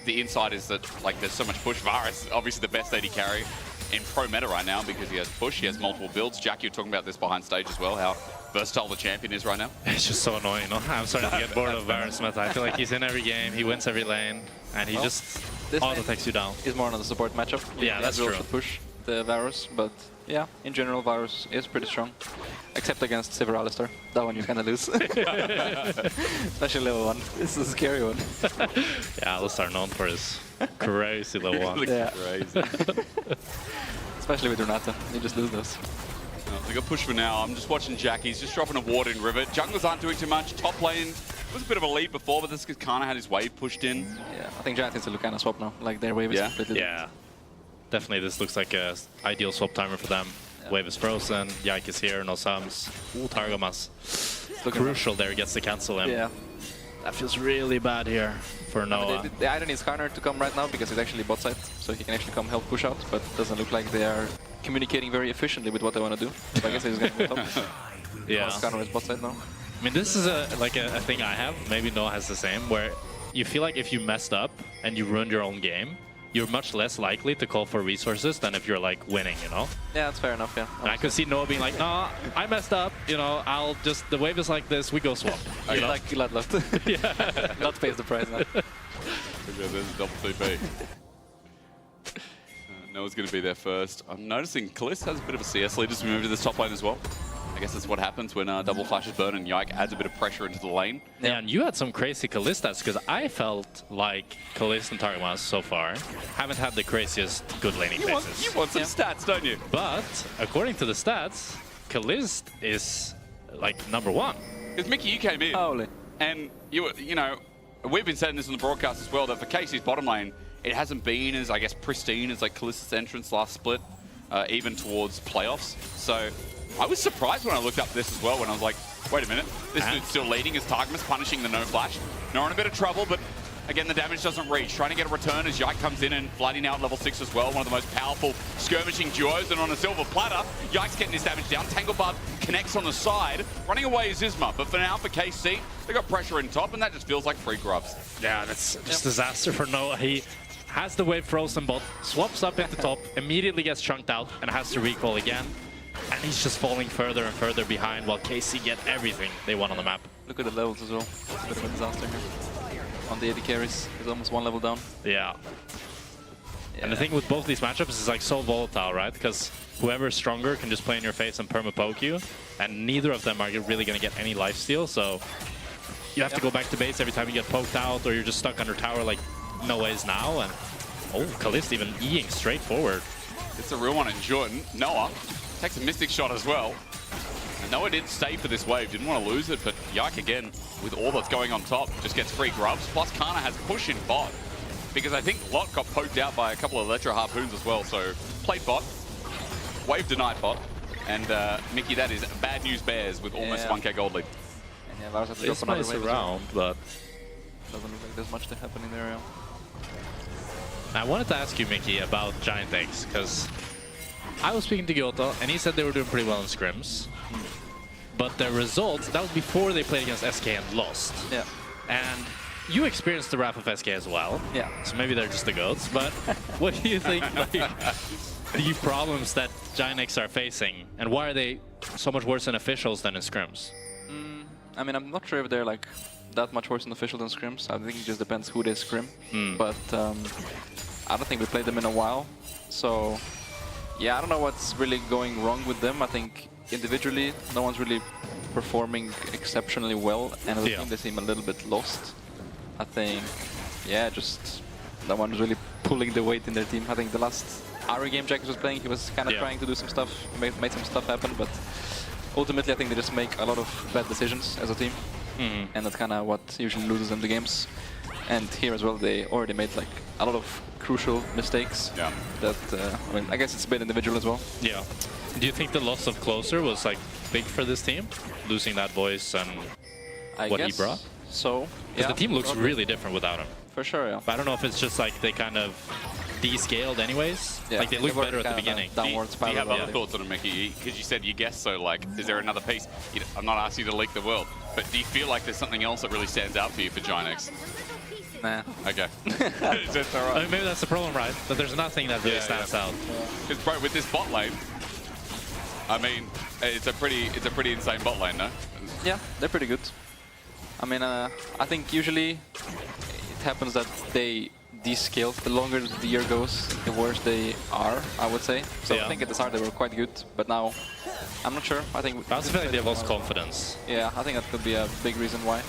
the insight is that like there's so much push. Varus, obviously the best AD carry in pro meta right now because he has push, he has multiple builds. Jack, you were talking about this behind stage as well, how versatile the champion is right now. It's just so annoying, you know? I'm starting to get bored of Varus meta. I feel like he's in every game, he wins every lane, and he just auto-takes you down. Is more on the support matchup. Yeah, that's true. Push the Varus, but yeah, in general, Varus is pretty strong. Except against Sivir Alistar. That one you kind of lose. Especially level 1. This is a scary one. Yeah, Alistar known for his crazy level 1. Yeah. Crazy. Especially with Renata. You just lose those. They got push for now. I'm just watching Jack. He's just dropping a ward in Rivet. Junglers aren't doing too much. Top lane was a bit of a lead before, but this because Kana had his wave pushed in. Yeah, I think Giant needs to Lucana swap now. Like their wave is completely Yeah. Definitely, this looks like a ideal swap timer for them. Wave is frozen, Yike is here, no sums. Ooh, Targamas. Crucial there, gets to cancel him. Yeah. That feels really bad here for Noah. They either need Skarner to come right now because he's actually bot side, so he can actually come help push out, but it doesn't look like they are communicating very efficiently with what they want to do. So I guess he's going to go top. Yeah. Skarner is bot side now. I mean, this is a thing I have, maybe Noah has the same, where you feel like if you messed up and you ruined your own game, you're much less likely to call for resources than if you're like winning, you know? Yeah, that's fair enough, yeah. And I could see Noah being like, no, I messed up, you know, I'll just, the wave is like this, we go swap. I like Gilad left. Yeah. Not pays the price now. There's a double TP. Noah's going to be there first. I'm noticing Kalist has a bit of a CS lead as we move to this top lane as well. I guess that's what happens when double flashes burn and Yike adds a bit of pressure into the lane. Yeah, and you had some crazy Kalist stats, because I felt like Kalist and Targamas so far haven't had the craziest good laning phases. You want some stats, don't you? But according to the stats, Kalist is like #1. Because Mickey, you came in. Holy. And you know, we've been saying this on the broadcast as well, that for Casey's bottom lane, it hasn't been as, I guess, pristine as like Kalist's entrance last split, even towards playoffs. So I was surprised when I looked up this as well, when I was like, wait a minute, this dude's still leading as Targamas punishing the no flash. Not in a bit of trouble, but again, the damage doesn't reach. Trying to get a return as Yike comes in and Flooding now at level 6 as well. One of the most powerful skirmishing duos, and on a silver platter, Yike's getting his damage down. Tanglebud connects on the side. Running away is Isma, but for now, for KC, they got pressure in top, and that just feels like free grubs. Yeah, that's just disaster for Noah. He has the wave frozen bot, swaps up into top, immediately gets chunked out, and has to recall again. And he's just falling further and further behind while KC get everything they want on the map. Look at the levels as well. It's a bit of a disaster here. On the AD carries, he's almost 1 level down. Yeah. And the thing with both these matchups is like so volatile, right? Because whoever's stronger can just play in your face and perma-poke you, and neither of them are really going to get any lifesteal, so you have to go back to base every time you get poked out, or you're just stuck under tower like Noah is now. And oh, Kalist even Eing straight forward. It's a real one in Jordan. Noah takes a Mystic shot as well. And Noah did stay for this wave, didn't want to lose it, but Yike again, with all that's going on top, just gets free grubs. Plus Kana has push in bot, because I think Lot got poked out by a couple of Electro Harpoons as well, so played bot, wave denied bot, and Mickey, that is bad news bears with almost 1k gold lead. And yeah, Varus has to It's drop another nice wave around, but doesn't look like there's much to happen in the area. I wanted to ask you, Mickey, about Giant Eggs, because I was speaking to Gyoto, and he said they were doing pretty well in scrims. But their results, that was before they played against SK and lost. Yeah. And you experienced the wrath of SK as well. Yeah. So maybe they're just the GOATs, but what do you think like, the problems that Giant X are facing, and why are they so much worse in officials than in scrims? I mean, I'm not sure if they're like that much worse in officials than scrims. I think it just depends who they scrim. But I don't think we played them in a while. So yeah, I don't know what's really going wrong with them. I think individually, no one's really performing exceptionally well, and as a team, they seem a little bit lost. I think, yeah, just no one's really pulling the weight in their team. I think the last Ari game Jack was playing, he was kind of trying to do some stuff, made some stuff happen, but ultimately I think they just make a lot of bad decisions as a team, and that's kind of what usually loses them the games. And here as well, they already made like a lot of crucial mistakes. Yeah. That I mean, I guess it's a bit individual as well. Yeah. Do you think the loss of Closer was like big for this team, losing that voice and what he brought? So. Because the team looks really different without him. For sure, yeah. But I don't know if it's just like they kind of descaled anyways. Yeah. Like they looked better at the beginning. Do you have other thoughts on it, Mickey? Because you said you guessed, so like, is there another piece? I'm not asking you to leak the world, but do you feel like there's something else that really stands out for you for Giant X? Nah. Okay. That's all right. I mean, maybe that's the problem, right? That there's nothing that really stands out. Because bro, with this bot lane, I mean, it's a pretty insane bot lane, no? Yeah, they're pretty good. I mean, I think usually it happens that they descale. The longer the year goes, the worse they are, I would say. So I think at the start they were quite good, but now I'm not sure. I think I also feel like they've lost confidence. Yeah, I think that could be a big reason why.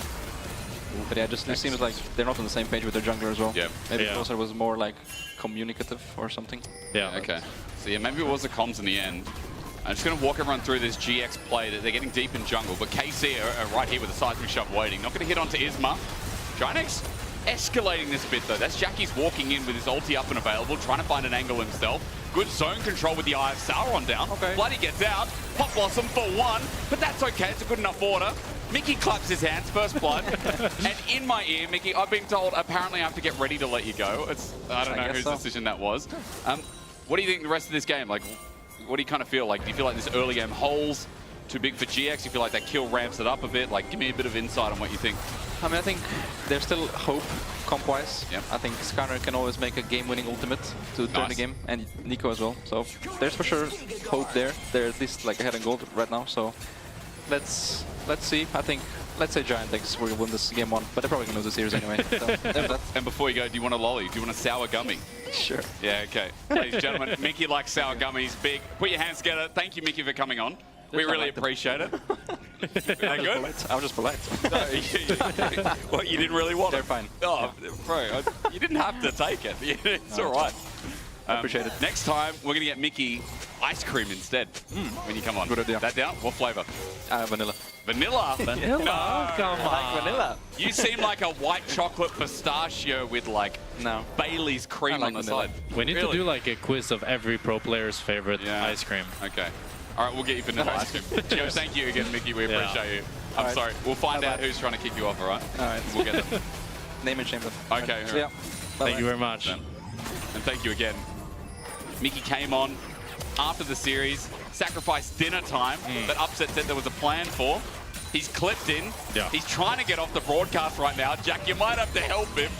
But yeah, it seems like they're not on the same page with their jungler as well. Yeah. Maybe Closer was more like communicative or something. Yeah. Okay. So yeah, maybe it was the comms in the end. I'm just going to walk everyone through this GX play. They're getting deep in jungle, but KC are right here with a seismic shove waiting. Not going to hit onto Isma. Giant X escalating this bit though. That's Jackie's walking in with his ulti up and available, trying to find an angle himself. Good zone control with the Eye of Sauron down. Bloody gets out. Pop Blossom for one, but that's okay. It's a good enough order. Mickey claps his hands, first blood. And in my ear, Mickey, I've been told apparently I have to get ready to let you go. I don't know whose decision that was. What do you think the rest of this game? Like, what do you kind of feel like? Do you feel like this early game hole's too big for GX? You feel like that kill ramps it up a bit? Like, give me a bit of insight on what you think. I mean, I think there's still hope comp-wise. Yep. I think Skarner can always make a game-winning ultimate to turn the game, and Nico as well. So there's for sure hope there. They're at least like ahead in gold right now. So let's see. I think let's say Giant X will win this game 1, but they're probably gonna lose the series anyway. So, and before you go, do you want a lolly? Do you want a sour gummy? Sure. Yeah. Okay. Ladies and gentlemen, Mickey likes sour gummies. Big. Put your hands together. Thank you, Mickey, for coming on. We really appreciate it. They're good? I was just polite. No, what, you didn't really want it? They're fine. Oh, bro, you didn't have to take it. It's all right. Appreciate it. Next time, we're going to get Mickey ice cream instead when you come on. Good idea. That down? What flavor? Vanilla. Vanilla? Vanilla? No. Come on. I like vanilla. You seem like a white chocolate pistachio with like Bailey's cream like on the vanilla. side. We need to do like a quiz of every pro player's favorite ice cream. Okay. All right, we'll get you vanilla ice cream. Joe, thank you again, Mickey. We appreciate you. I'm sorry. We'll find out who's trying to kick you off, all right? All right. We'll get them. Name and shame them. Okay. So, yeah. Thank you very much. And thank you again. Mickey came on after the series, sacrificed dinner time that Upset said there was a plan for. He's clipped in. Yeah. He's trying to get off the broadcast right now. Jack, you might have to help him.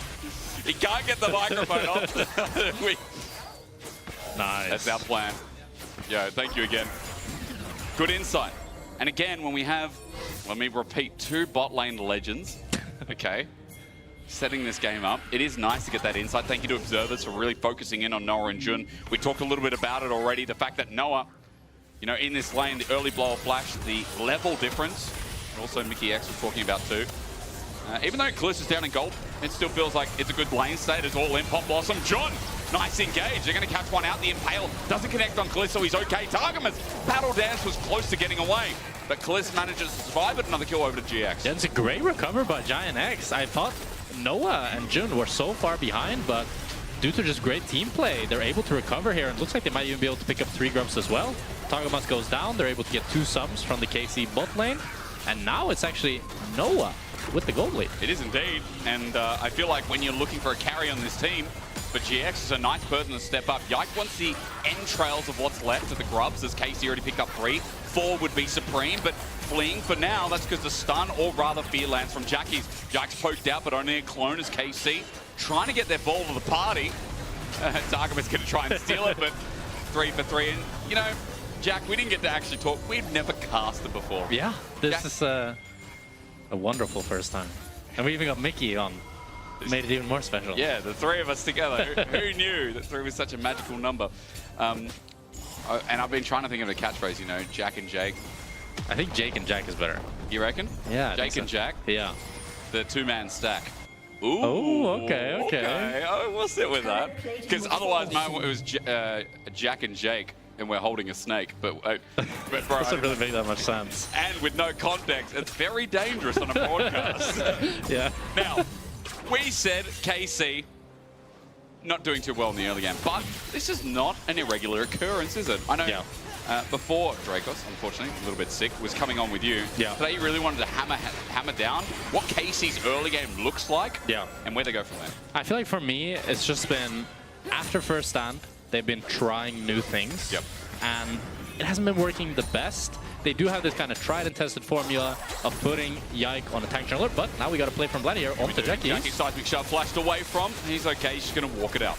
He can't get the microphone off. Nice. That's our plan. Yeah, thank you again. Good insight. And again, when we have, let me repeat, 2 bot lane legends, okay, setting this game up, it is nice to get that insight. Thank you to observers for really focusing in on Noah and Jun. We talked a little bit about it already, the fact that Noah, you know, in this lane, the early blower flash, the level difference, and also Mickey X was talking about too. Even though Callista's is down in gold, it still feels like it's a good lane state. It's all in. Pop Blossom. Jun, nice engage. They're going to catch one out. The Impale doesn't connect on Callisto. He's okay. Targamas, Paddle Dance was close to getting away, but Callisto manages to survive, but another kill over to GX. Yeah, it's a great recover by Giant X. I thought Noah and Jun were so far behind, but due to just great team play, they're able to recover here, and looks like they might even be able to pick up 3 grubs as well. Targamas goes down. They're able to get 2 subs from the KC bot lane, and now it's actually Noah with the gold lead. It is indeed, and I feel like when you're looking for a carry on this team, but GX is a nice person to step up. Yike wants the entrails of what's left of the grubs, as KC already picked up 3. 4 would be Supreme, but fleeing for now. That's because the stun, or rather fear, lands from Jackie's. Jack's poked out, but only a clone as KC. Trying to get their ball to the party. Targamas going to try and steal it, but 3 for 3. And, you know, Jack, we didn't get to actually talk. We've never casted before. Yeah, this is a wonderful first time. And we even got Mickey on. Made it even more special. Yeah, the 3 of us together. Who knew that 3 was such a magical number? And I've been trying to think of a catchphrase, you know, Jack and Jake. I think Jake and Jack is better. You reckon? Yeah. Jake and Jack? Yeah. The 2-man stack. Ooh. Oh, okay. Oh, we'll sit with that. Because otherwise, man, it was Jack and Jake, and we're holding a snake. But bro, doesn't really make that much sense. And with no context, it's very dangerous on a broadcast. Yeah. Now, we said KC not doing too well in the early game, but this is not an irregular occurrence, is it? I know. Before Dracos, unfortunately, a little bit sick, was coming on with you. Yeah. Today you really wanted to hammer down what KC's early game looks like. Yeah. And where they go from there. I feel like for me, it's just been after first stand, they've been trying new things. Yep. And it hasn't been working the best. They do have this kind of tried and tested formula of putting Yike on a tank jungler, but now we got to play from Vlad here onto Jackie. Jackie seismic shot flashed away from. He's okay. He's just going to walk it out.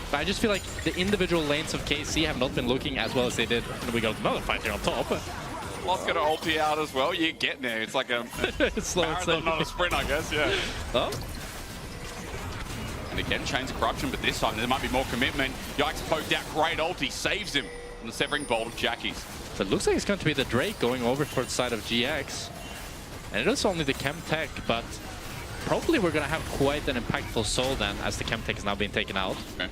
But I just feel like the individual lanes of KC have not been looking as well as they did. And we got another fight here on top. Lott's going to ulti out as well. You're getting there. It's like a marathon, not a sprint, I guess. Yeah. Oh. And again, Chains of Corruption, but this time there might be more commitment. Yike's poked out. Great ulti. Saves him from the severing bolt of Jackie's. So it looks like it's going to be the Drake going over towards the side of GX. And it is only the Chem Tech, but probably we're going to have quite an impactful soul then, as the Chem Tech is now being taken out. Okay.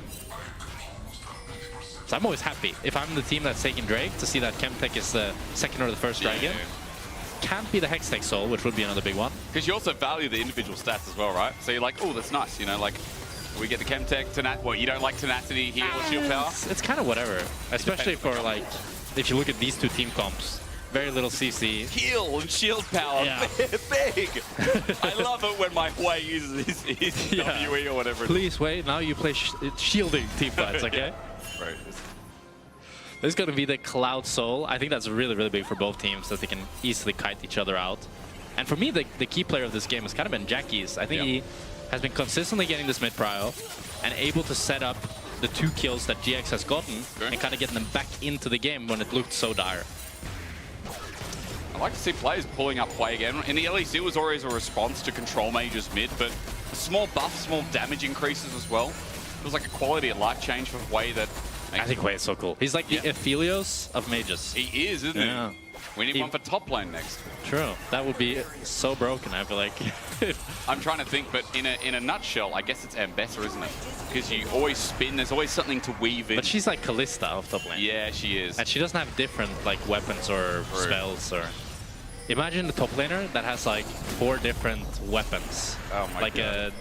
So I'm always happy, if I'm the team that's taking Drake, to see that Chem Tech is the second or the first dragon. Can't be the Hex Tech soul, which would be another big one. Because you also value the individual stats as well, right? So you're like, oh, that's nice. You know, like, we get the Chem Tech, well, you don't like tenacity, heal, or shield power? It's kind of whatever, especially for, like, if you look at these two team comps. Very little CC. Heal and shield power, big. I love it when my Wei uses his WE or whatever. Please, Wei, now you play shielding team fights, okay? Right. This is going to be the Cloud Soul. I think that's really, really big for both teams, that they can easily kite each other out. And for me, the key player of this game has kind of been Jackie's. I think he has been consistently getting this mid prio and able to set up the 2 kills that GX has gotten and kind of getting them back into the game when it looked so dire. I like to see players pulling up Wei again. In the LEC, it was always a response to control mages mid, but small buffs, small damage increases as well. It was like a quality of life change for Wei that... I think Wei is so cool. He's like the Aphelios of mages. He is, isn't he? We need one for top lane next. True. That would be so broken, I feel like. I'm trying to think, but in a nutshell, I guess it's Ambessa, isn't it? Because you always spin, there's always something to weave in. But she's like Callista of top lane. Yeah, she is. And she doesn't have different like weapons or spells or... Imagine the top laner that has like 4 different weapons. Oh my God.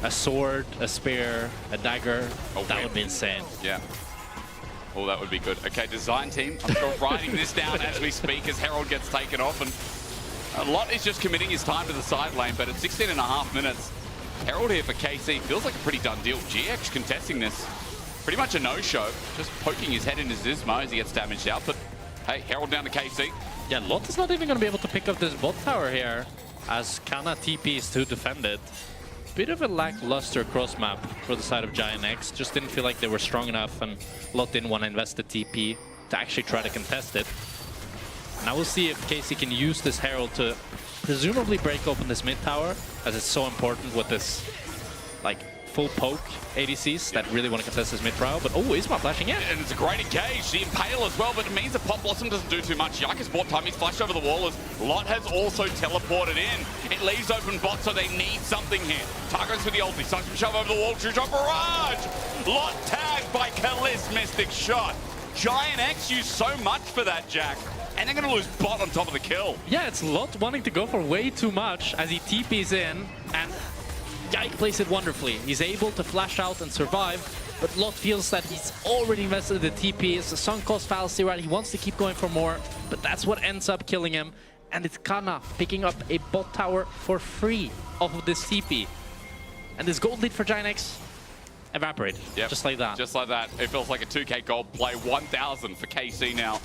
A sword, a spear, a dagger. That would be insane. Yeah. Oh, that would be good. Okay, design team. I'm still writing this down as we speak as Herald gets taken off. And Lott is just committing his time to the side lane, but at 16.5 minutes, Herald here for KC feels like a pretty done deal. GX contesting this. Pretty much a no-show. Just poking his head in his Zizmo as he gets damaged out. But hey, Herald down to KC. Yeah, Lott is not even going to be able to pick up this bot tower here as Kana TPs to defend it. Bit of a lackluster cross map for the side of Giant X. Just didn't feel like they were strong enough, and Lott didn't want to invest the TP to actually try to contest it. Now we'll see if KC can use this Herald to presumably break open this mid tower, as it's so important with this like full poke ADCs that really want to contest this mid trial. But oh, Isma flashing in. And it's a great engage. The Impale as well, but it means that Pop Blossom doesn't do too much. Yike has bought time. He's flashed over the wall as Lott has also teleported in. It leaves open bot, so they need something here. Targos with the ulti. Starts to shove over the wall. True shot barrage. Lott tagged by Kalist. Mystic shot. Giant X used so much for that, Jack. And they're going to lose bot on top of the kill. Yeah, it's Lott wanting to go for way too much as he TPs in, and Yike plays it wonderfully. He's able to flash out and survive, but Lott feels that he's already invested the TP. It's a sunk cost fallacy, right? He wants to keep going for more, but that's what ends up killing him. And it's Kana picking up a bot tower for free off of this TP. And this gold lead for Giant X evaporated, just like that. Just like that. It feels like a 2K gold play. 1,000 for KC now.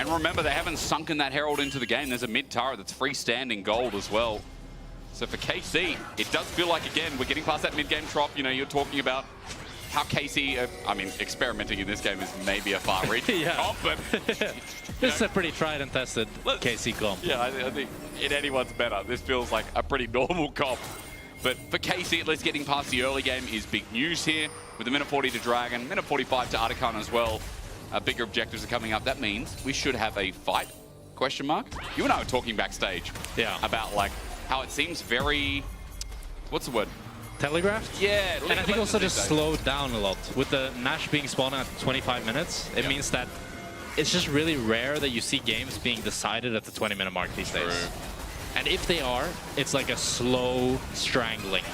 And remember, they haven't sunken that Herald into the game. There's a mid turret that's freestanding gold as well. So for KC, it does feel like, again, we're getting past that mid-game trop. You know, you're talking about how KC, I mean, experimenting in this game is maybe a far-reaching comp, but... This is a pretty tried and tested KC comp. Yeah, I think in anyone's better. This feels like a pretty normal comp. But for KC, at least getting past the early game is big news here. With a minute 40 to Dragon, minute 45 to Artican as well. Bigger objectives are coming up. That means we should have a fight, question mark. You and I were talking backstage about like how it seems very, what's the word? Telegraphed? Yeah. And I think also just slowed down a lot. With the Nash being spawned at 25 minutes, it means that it's just really rare that you see games being decided at the 20-minute mark these days. And if they are, it's like a slow strangling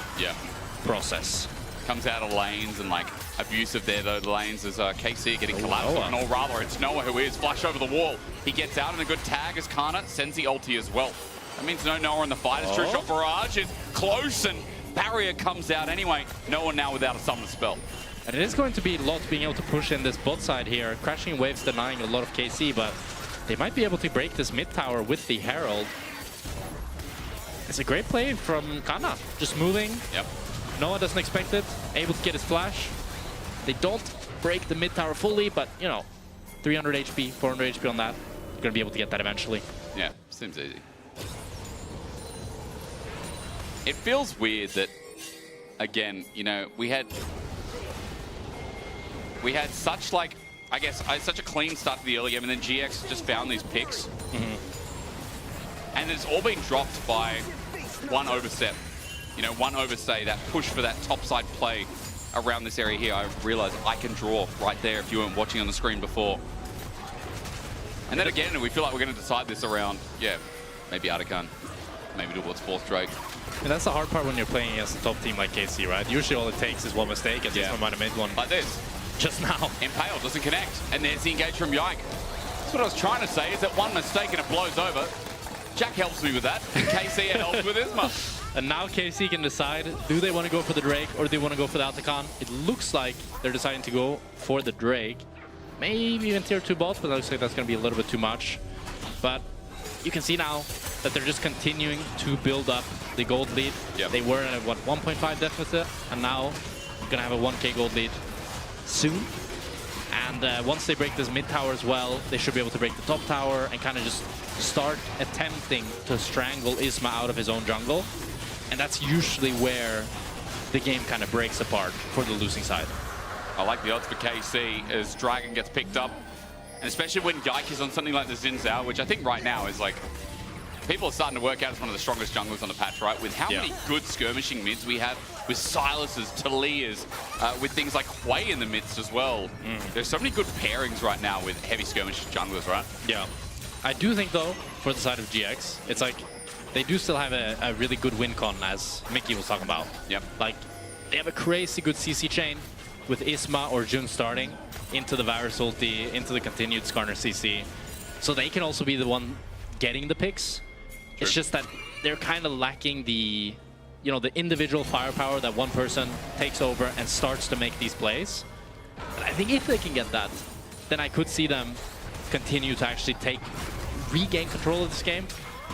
process. Comes out of lanes and like abusive there though, the lanes as KC getting collapsed on, or rather it's Noah who is flash over the wall. He gets out in a good tag as Kana sends the ulti as well. That means no Noah in the fight as True Shot Barrage is close and barrier comes out anyway. Noah now without a summon spell. And it is going to be Lot being able to push in this bot side here. Crashing Waves denying a lot of KC, but they might be able to break this mid tower with the Herald. It's a great play from Kana, just moving. Yep. Noah doesn't expect it, able to get his flash. They don't break the mid tower fully, but you know, 300 HP, 400 HP on that. You're gonna be able to get that eventually. Yeah, seems easy. It feels weird that, again, you know, we had such like, I guess, such a clean start to the early game, and then GX just found these picks. And it's all been dropped by one overstep. You know, one overstay, that push for that topside play around this area here. I realized I can draw right there if you weren't watching on the screen before. And then again, we feel like we're going to decide this around, maybe Artican, maybe towards fourth Drake. And that's the hard part when you're playing against a top team like KC, right? Usually all it takes is one mistake, and this one might have made one. Like this. Just now. Impale doesn't connect, and there's the engage from Yike. That's what I was trying to say, is that one mistake and it blows over. Jack helps me with that, and KC helps with Isma. And now KC can decide, do they want to go for the Drake or do they want to go for the Artican? It looks like they're deciding to go for the Drake. Maybe even tier 2 bots, but it looks like that's going to be a little bit too much. But you can see now that they're just continuing to build up the gold lead. They were at, what, 1.5 deficit, and now you're going to have a 1k gold lead soon. And once they break this mid tower as well, they should be able to break the top tower and kind of just start attempting to strangle Isma out of his own jungle. And that's usually where the game kind of breaks apart for the losing side. I like the odds for KC as Dragon gets picked up. And especially when Yike is on something like the Xin Zhao, which I think right now is like, people are starting to work out as one of the strongest junglers on the patch, right? With how many good skirmishing mids we have, with Silas's, Talia's, with things like Hui in the midst as well. There's so many good pairings right now with heavy skirmishing junglers, right? Yeah. I do think, though, for the side of GX, it's like, they do still have a really good win con, as Mickey was talking about. Like, they have a crazy good CC chain with Isma or Jun starting into the Varus ulti, into the continued Skarner CC. So they can also be the one getting the picks. It's just that they're kind of lacking the, you know, the individual firepower that one person takes over and starts to make these plays. And I think if they can get that, then I could see them continue to actually regain control of this game.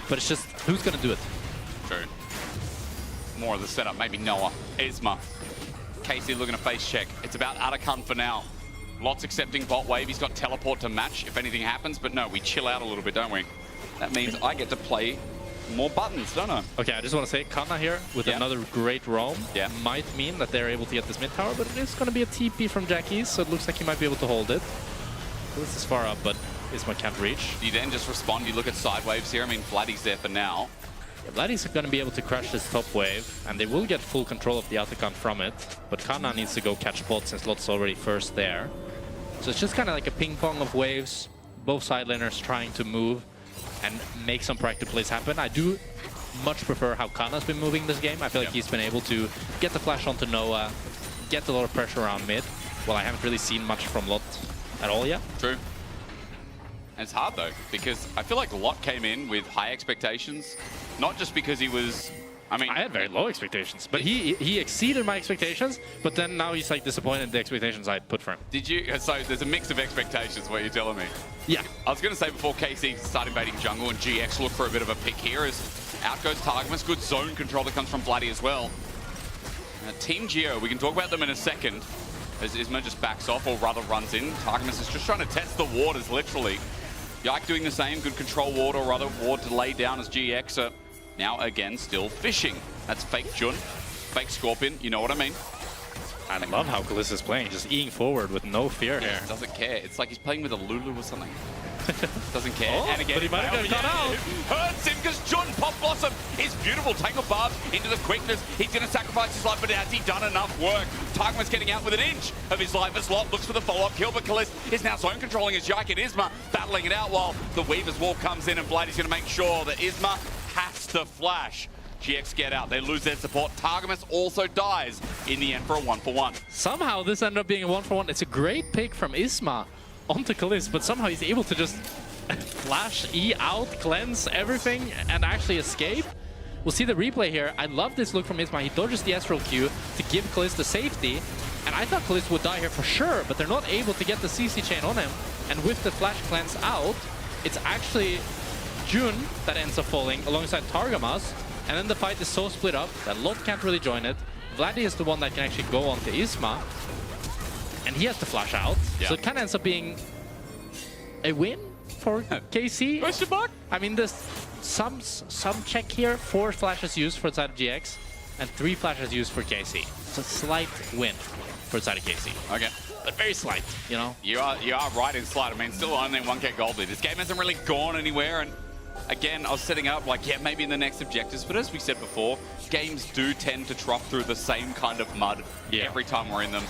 But it's just, who's going to do it? True. More of the setup, maybe Noah, Isma. KC looking to face check. It's about Artican for now. Lots accepting bot wave. He's got teleport to match if anything happens. But no, we chill out a little bit, don't we? That means I get to play more buttons, don't I? Okay, I just want to say, Kana here with another great roam might mean that they're able to get this mid tower, but it is going to be a TP from Jackie's, so it looks like he might be able to hold it. This is far up, but Isma can't reach. You then just respond, you look at side waves here. I mean, Vladdy's there for now. Vladdy's going to be able to crush this top wave, and they will get full control of the Artican from it, but Kana needs to go catch bot since Lot's already first there. So it's just kind of like a ping pong of waves, both side laners trying to move and make some practical plays happen. I do much prefer how Kana's been moving this game. I feel like he's been able to get the flash onto Noah, get a lot of pressure around mid. Well, I haven't really seen much from Lot at all yet. True. And it's hard though, because I feel like Lot came in with high expectations, not just because he was I mean, I had very low expectations, but he exceeded my expectations. But then now he's like disappointed in the expectations I put for him. Did you? So there's a mix of expectations. What you're telling me? Yeah. I was going to say before KC start invading jungle and GX look for a bit of a pick here as out goes Targamas. Good zone control that comes from Bloody as well. Team Geo, we can talk about them in a second. As Isma just backs off, or rather runs in. Targamas is just trying to test the waters, literally. Yike doing the same, good control ward, or rather ward to lay down as GX are now again still fishing. That's fake Jun, fake Scorpion, you know what I mean? I love how Kalista's playing, just eating forward with no fear here. Doesn't care. It's like he's playing with a Lulu or something. Doesn't care. Oh, and again, but he might have got caught out. Hurts him because Jun Pop Blossom is beautiful. Tangle Barb into the quickness. He's going to sacrifice his life, but has he done enough work? Targamas getting out with an inch of his life as Lot looks for the follow-up kill, but Kalist is now zone controlling as Yike and Isma battling it out while the Weaver's Wall comes in and Blady's going to make sure that Isma has to flash. GX get out. They lose their support. Targamas also dies in the end for a 1-for-1. Somehow this ended up being a 1-for-1. It's a great pick from Isma onto Kalist, but somehow he's able to just flash E out, cleanse everything, and actually escape. We'll see the replay here. I love this look from Isma. He dodges the Astral Q to give Kalist the safety, and I thought Kalist would die here for sure, but they're not able to get the CC chain on him. And with the flash cleanse out, it's actually Jun that ends up falling alongside Targamas. And then the fight is so split up that Lot can't really join it. Vladdy is the one that can actually go onto Isma. And he has to flash out. Yeah. So it kind of ends up being a win for KC. Question mark? I mean, there's some check here. 4 flashes used for the side of GX and 3 flashes used for KC. It's a slight win for the side of KC. Okay. But very slight, you know? You are right in slight. I mean, still only 1k gold lead. This game hasn't really gone anywhere, and again, I was setting up like, yeah, maybe in the next objectives, but as we said before, games do tend to trough through the same kind of mud every time we're in them.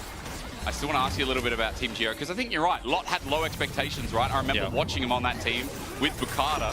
I still want to ask you a little bit about Team Geo, because I think you're right. Lot had low expectations, right? I remember watching him on that team with Bukata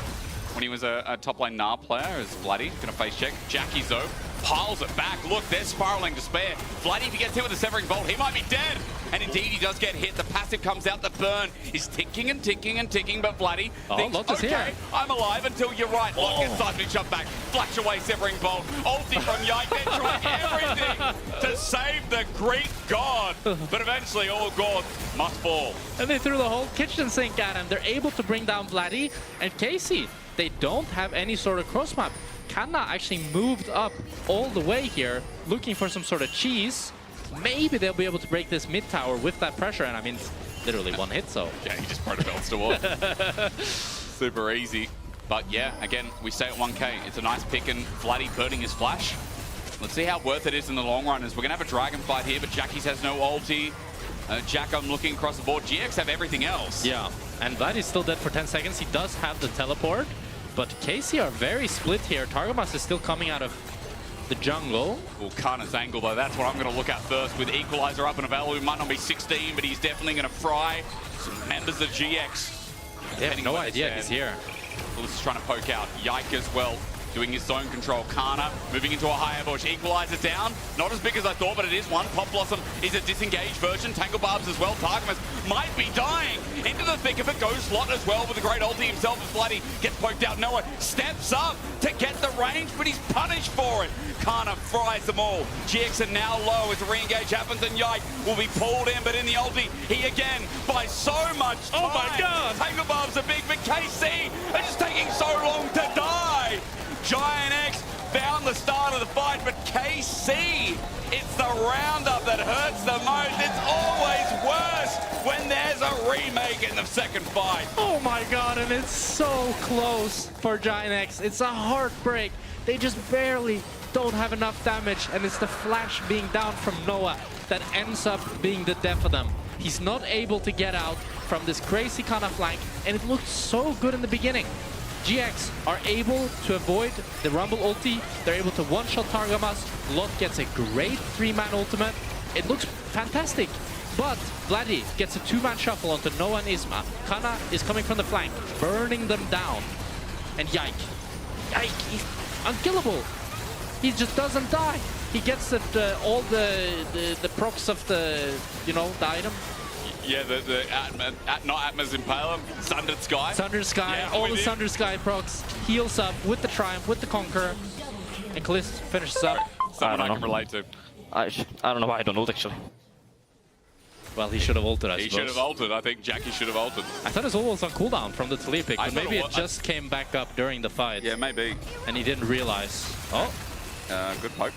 when he was a top lane Gnar player as Bloody. Gonna face check. Jackie though piles it back. Look, they're spiraling to spare. Bloody, if he gets hit with a Severing Bolt, he might be dead. And indeed, he does get hit. The passive comes out. The burn is ticking and ticking and ticking, but Bloody thinks, Lot is okay, here. I'm alive until you're right. Lot gets seismic shot back. Flash away Severing Bolt. Ulti from Yike. They're trying everything to save the Greek god. But eventually, all gods must fall. And they threw the whole kitchen sink at him. They're able to bring down Vladdy and Casey. They don't have any sort of cross map. Kana actually moved up all the way here, looking for some sort of cheese. Maybe they'll be able to break this mid tower with that pressure. And I mean, it's literally one hit, so. Yeah, he just protobelts to one. Super easy. But yeah, again, we stay at 1k. It's a nice pick, and Vladdy burning his flash. Let's see how worth it is in the long run, as we're going to have a dragon fight here, but Jackie's has no ulti. Jack, I'm looking across the board. GX have everything else. Yeah, and Vladdy's still dead for 10 seconds. He does have the teleport, but KC are very split here. Targamas is still coming out of the jungle. Well, Kana's angle, though, that's what I'm going to look at first. With Equalizer up and available, he might not be 16, but he's definitely going to fry some members of GX. They have no idea he's here. Well, this is trying to poke out. Yike as well, doing his zone control. Kana moving into a higher bush. Equalizer down. Not as big as I thought, but it is one. Pop Blossom is a disengaged version. Tangle Barbs as well. Targamas might be dying. Into the thick of it goes Slot as well with a great ulti himself as Bloody gets poked out. Noah steps up to get the range, but he's punished for it. Kana fries them all. GX are now low as the re-engage happens, and Yike will be pulled in, but in the ulti, he again buys so much time. Oh my god! Tangle Barbs are big, but KC are just taking so long to die. Giant X found the start of the fight, but KC, it's the roundup that hurts the most. It's always worse when there's a remake in the second fight. Oh my god, and it's so close for Giant X. It's a heartbreak. They just barely don't have enough damage, and it's the flash being down from Noah that ends up being the death of them. He's not able to get out from this crazy kind of flank, and it looked so good in the beginning. GX are able to avoid the Rumble ulti. They're able to one-shot Targamas. Lot gets a great 3-man ultimate. It looks fantastic. But Vladdy gets a 2-man shuffle onto Noah and Isma. Kana is coming from the flank, burning them down. And Yike, he's unkillable. He just doesn't die. He gets all the procs of the, you know, the item. Yeah, not Atma's Impaler, Sundered Sky. Sundered Sky, yeah, all the Sundered Sky procs. Heals up with the Triumph, with the Conqueror. And Kalist finishes up. Someone I can relate to. I don't know why I don't ult actually. Well, he should have ulted, I He suppose. should have ulted. I think Jackie should have ulted. I thought his ult was on cooldown from the Taliyah pick, but maybe it just came back up during the fight. Yeah, maybe. And he didn't realize. Oh. Good poke.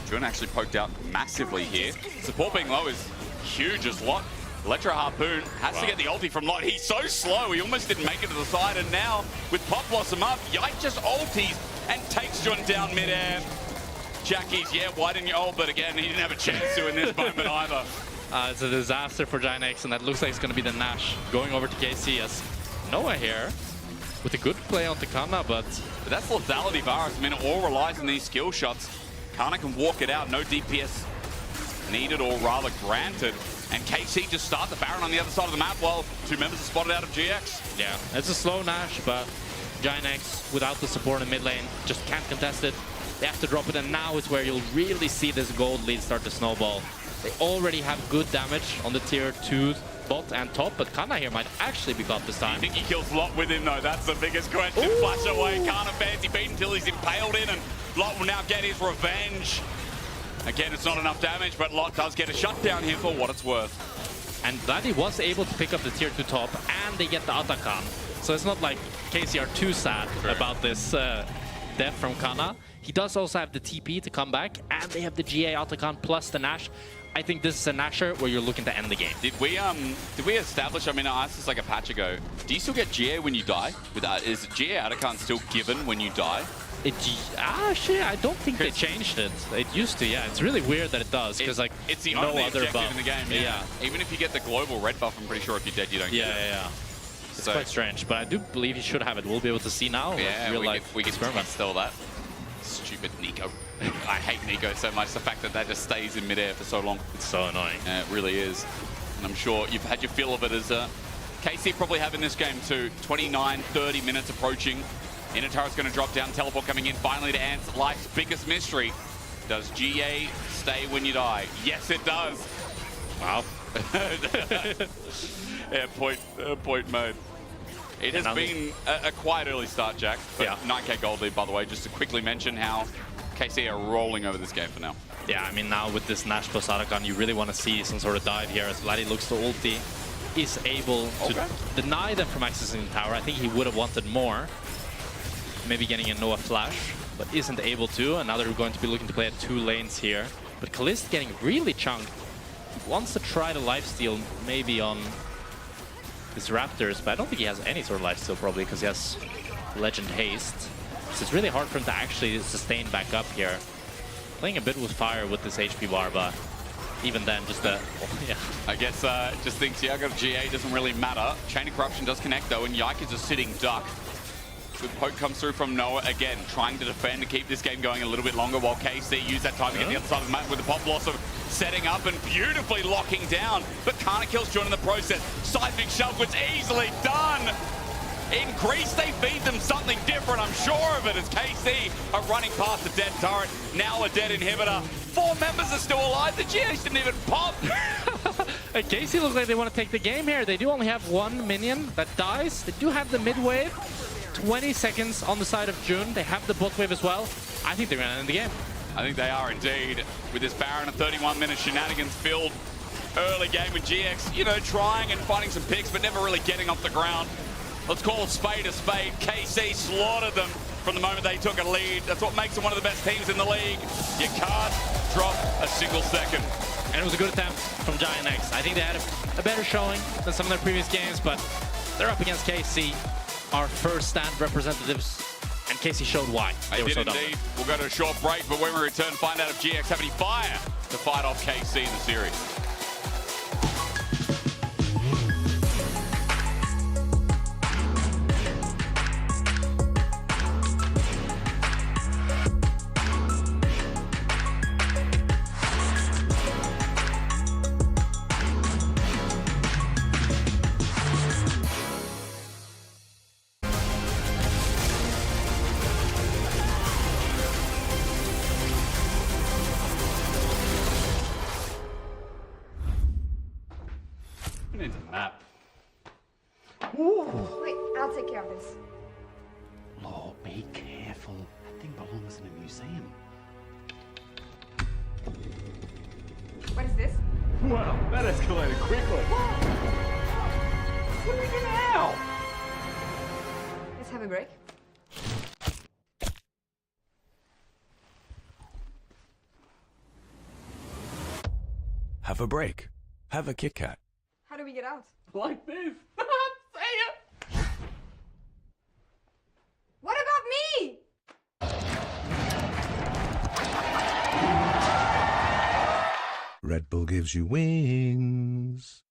Jun actually poked out massively here. Support being low is huge as Lot. Electro Harpoon has to get the ulti from Lot. He's so slow, he almost didn't make it to the side. And now, with Pop Blossom up, Yike just ulties and takes Jun down midair. Jackie's, yeah, why didn't you ult? But again, he didn't have a chance to in this moment either. It's a disaster for Giant X, and that looks like it's going to be the Nash going over to KC as Noah here with a good play on Takana, but that's lethality, Varus. I mean, it all relies on these skill shots. Kana can walk it out, no DPS needed, or rather granted. And KC just start the Baron on the other side of the map while two members are spotted out of GX. Yeah, it's a slow Nash, but Giant X, without the support in mid lane, just can't contest it. They have to drop it, and now is where you'll really see this gold lead start to snowball. They already have good damage on the tier 2 bot and top, but Kana here might actually be caught this time. I think he kills Lot with him, though. That's the biggest question. Ooh. Flash away. Kana fancy beat until he's impaled in, and Lot will now get his revenge. Again, it's not enough damage, but Lot does get a shutdown here for what it's worth. And Vladdy was able to pick up the tier 2 top, and they get the Atakan. So it's not like KC are too sad about this death from Kana. He does also have the TP to come back, and they have the GA Atakan plus the Nash. I think this is a Nasher where you're looking to end the game. Did we establish, I mean, I asked this like a patch ago, do you still get GA when you die? Is GA Atakan still given when you die? Actually, I don't think they changed it. It used to, yeah. It's really weird that it does, because like it's the no only other objective buff in the game. Yeah. Even if you get the global red buff, I'm pretty sure if you're dead, you don't get it. Yeah. It's quite strange, but I do believe he should have it. We'll be able to see now. Yeah, real we can still that. Stupid Nico. I hate Nico so much. The fact that that just stays in midair for so long. It's so annoying. Yeah, it really is. And I'm sure you've had your fill of it as KC probably have in this game too. 29, 30 minutes approaching. Innitar's going to drop down. Teleport coming in finally to answer life's biggest mystery. Does GA stay when you die? Yes, it does. Wow. Yeah, point mode. It has been a quiet early start, Jack. But 9k gold lead, by the way, just to quickly mention how KC are rolling over this game for now. Yeah, I mean, now with this Nash plus Arakan, you really want to see some sort of dive here as Vladdy looks to ulti. Is able to deny them from accessing the tower. I think he would have wanted more. Maybe getting a Noah flash, but isn't able to. And now they're going to be looking to play at 2 lanes here. But Kalist getting really chunked. Wants to try the lifesteal maybe on his Raptors, but I don't think he has any sort of lifesteal probably because he has Legend Haste. So it's really hard for him to actually sustain back up here. Playing a bit with fire with this HP bar, but even then, just I guess just thinks, I got GA, doesn't really matter. Chain of Corruption does connect though, and Yike is a sitting duck. Good poke comes through from Noah again, trying to defend to keep this game going a little bit longer while KC use that time to get the other side of the map with the Pop Blossom setting up and beautifully locking down. But Kana kills Jun in the process. Seismic Shove was easily done. In Greece, they feed them something different, I'm sure of it, as KC are running past the dead turret, now a dead inhibitor. 4 members are still alive, the GH didn't even pop. And KC looks like they want to take the game here. They do only have 1 minion that dies. They do have the mid wave. 20 seconds on the side of Jun. They have the bot wave as well. I think they're going to end the game. I think they are indeed. With this Baron and 31-minute shenanigans filled early game with GX, you know, trying and finding some picks, but never really getting off the ground. Let's call a spade a spade. KC slaughtered them from the moment they took a lead. That's what makes them one of the best teams in the league. You can't drop a single second. And it was a good attempt from Giant X. I think they had a better showing than some of their previous games, but they're up against KC, our first stand representatives, and KC showed why. They did indeed. We'll go to a short break, but when we return, find out if GX have any fire to fight off KC in the series. Into the map. Wait, I'll take care of this. Lord, be careful. That thing belongs in a museum. What is this? Wow, that escalated quickly. What do we do now? Let's have a break. Have a break. Have a Kit Kat. How do we get out? Like this. Say it. What about me? Red Bull gives you wings.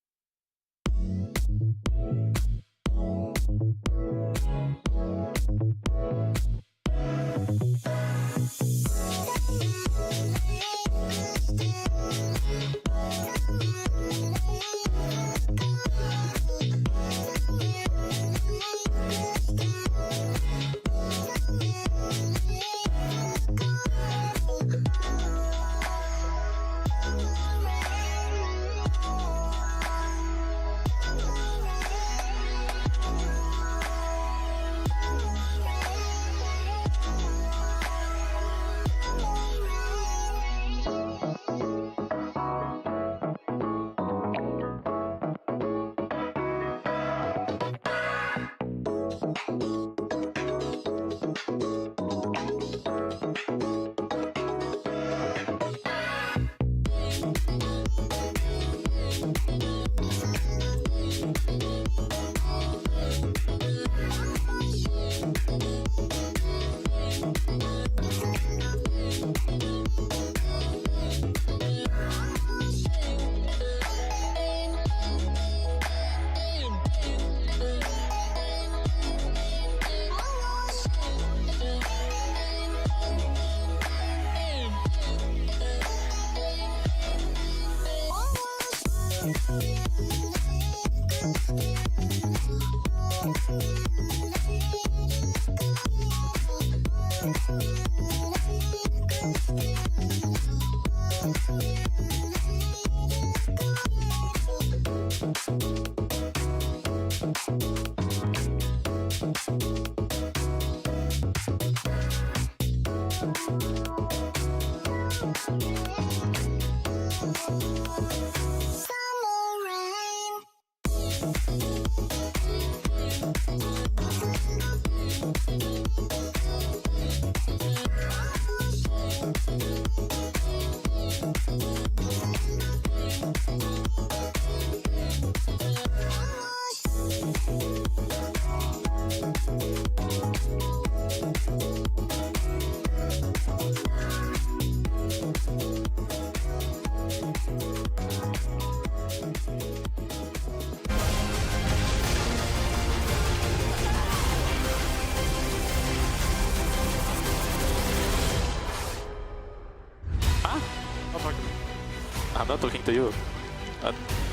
I'm not talking to you.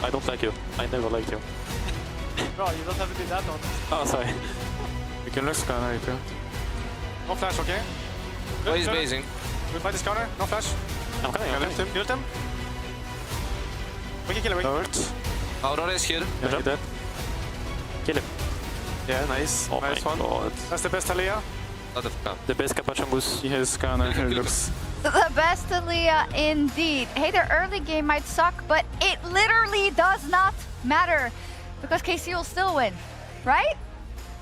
I don't like you. I never liked you. Bro, you don't have to do that one. Oh, sorry. You can look scanner if you. No flash, okay? Oh, he's basing. We fight this counter, no flash. I'm coming, Okay, lift him, kill him. We can kill him, wait. Aurora is here. You're dead. Kill him. Yeah, nice. Oh nice my one. god. That's the best Aliyah. The best Capachambus. He has scanner, he looks. The best Aliyah indeed. Hey, their early game might suck, but it literally does not matter because KC will still win, right?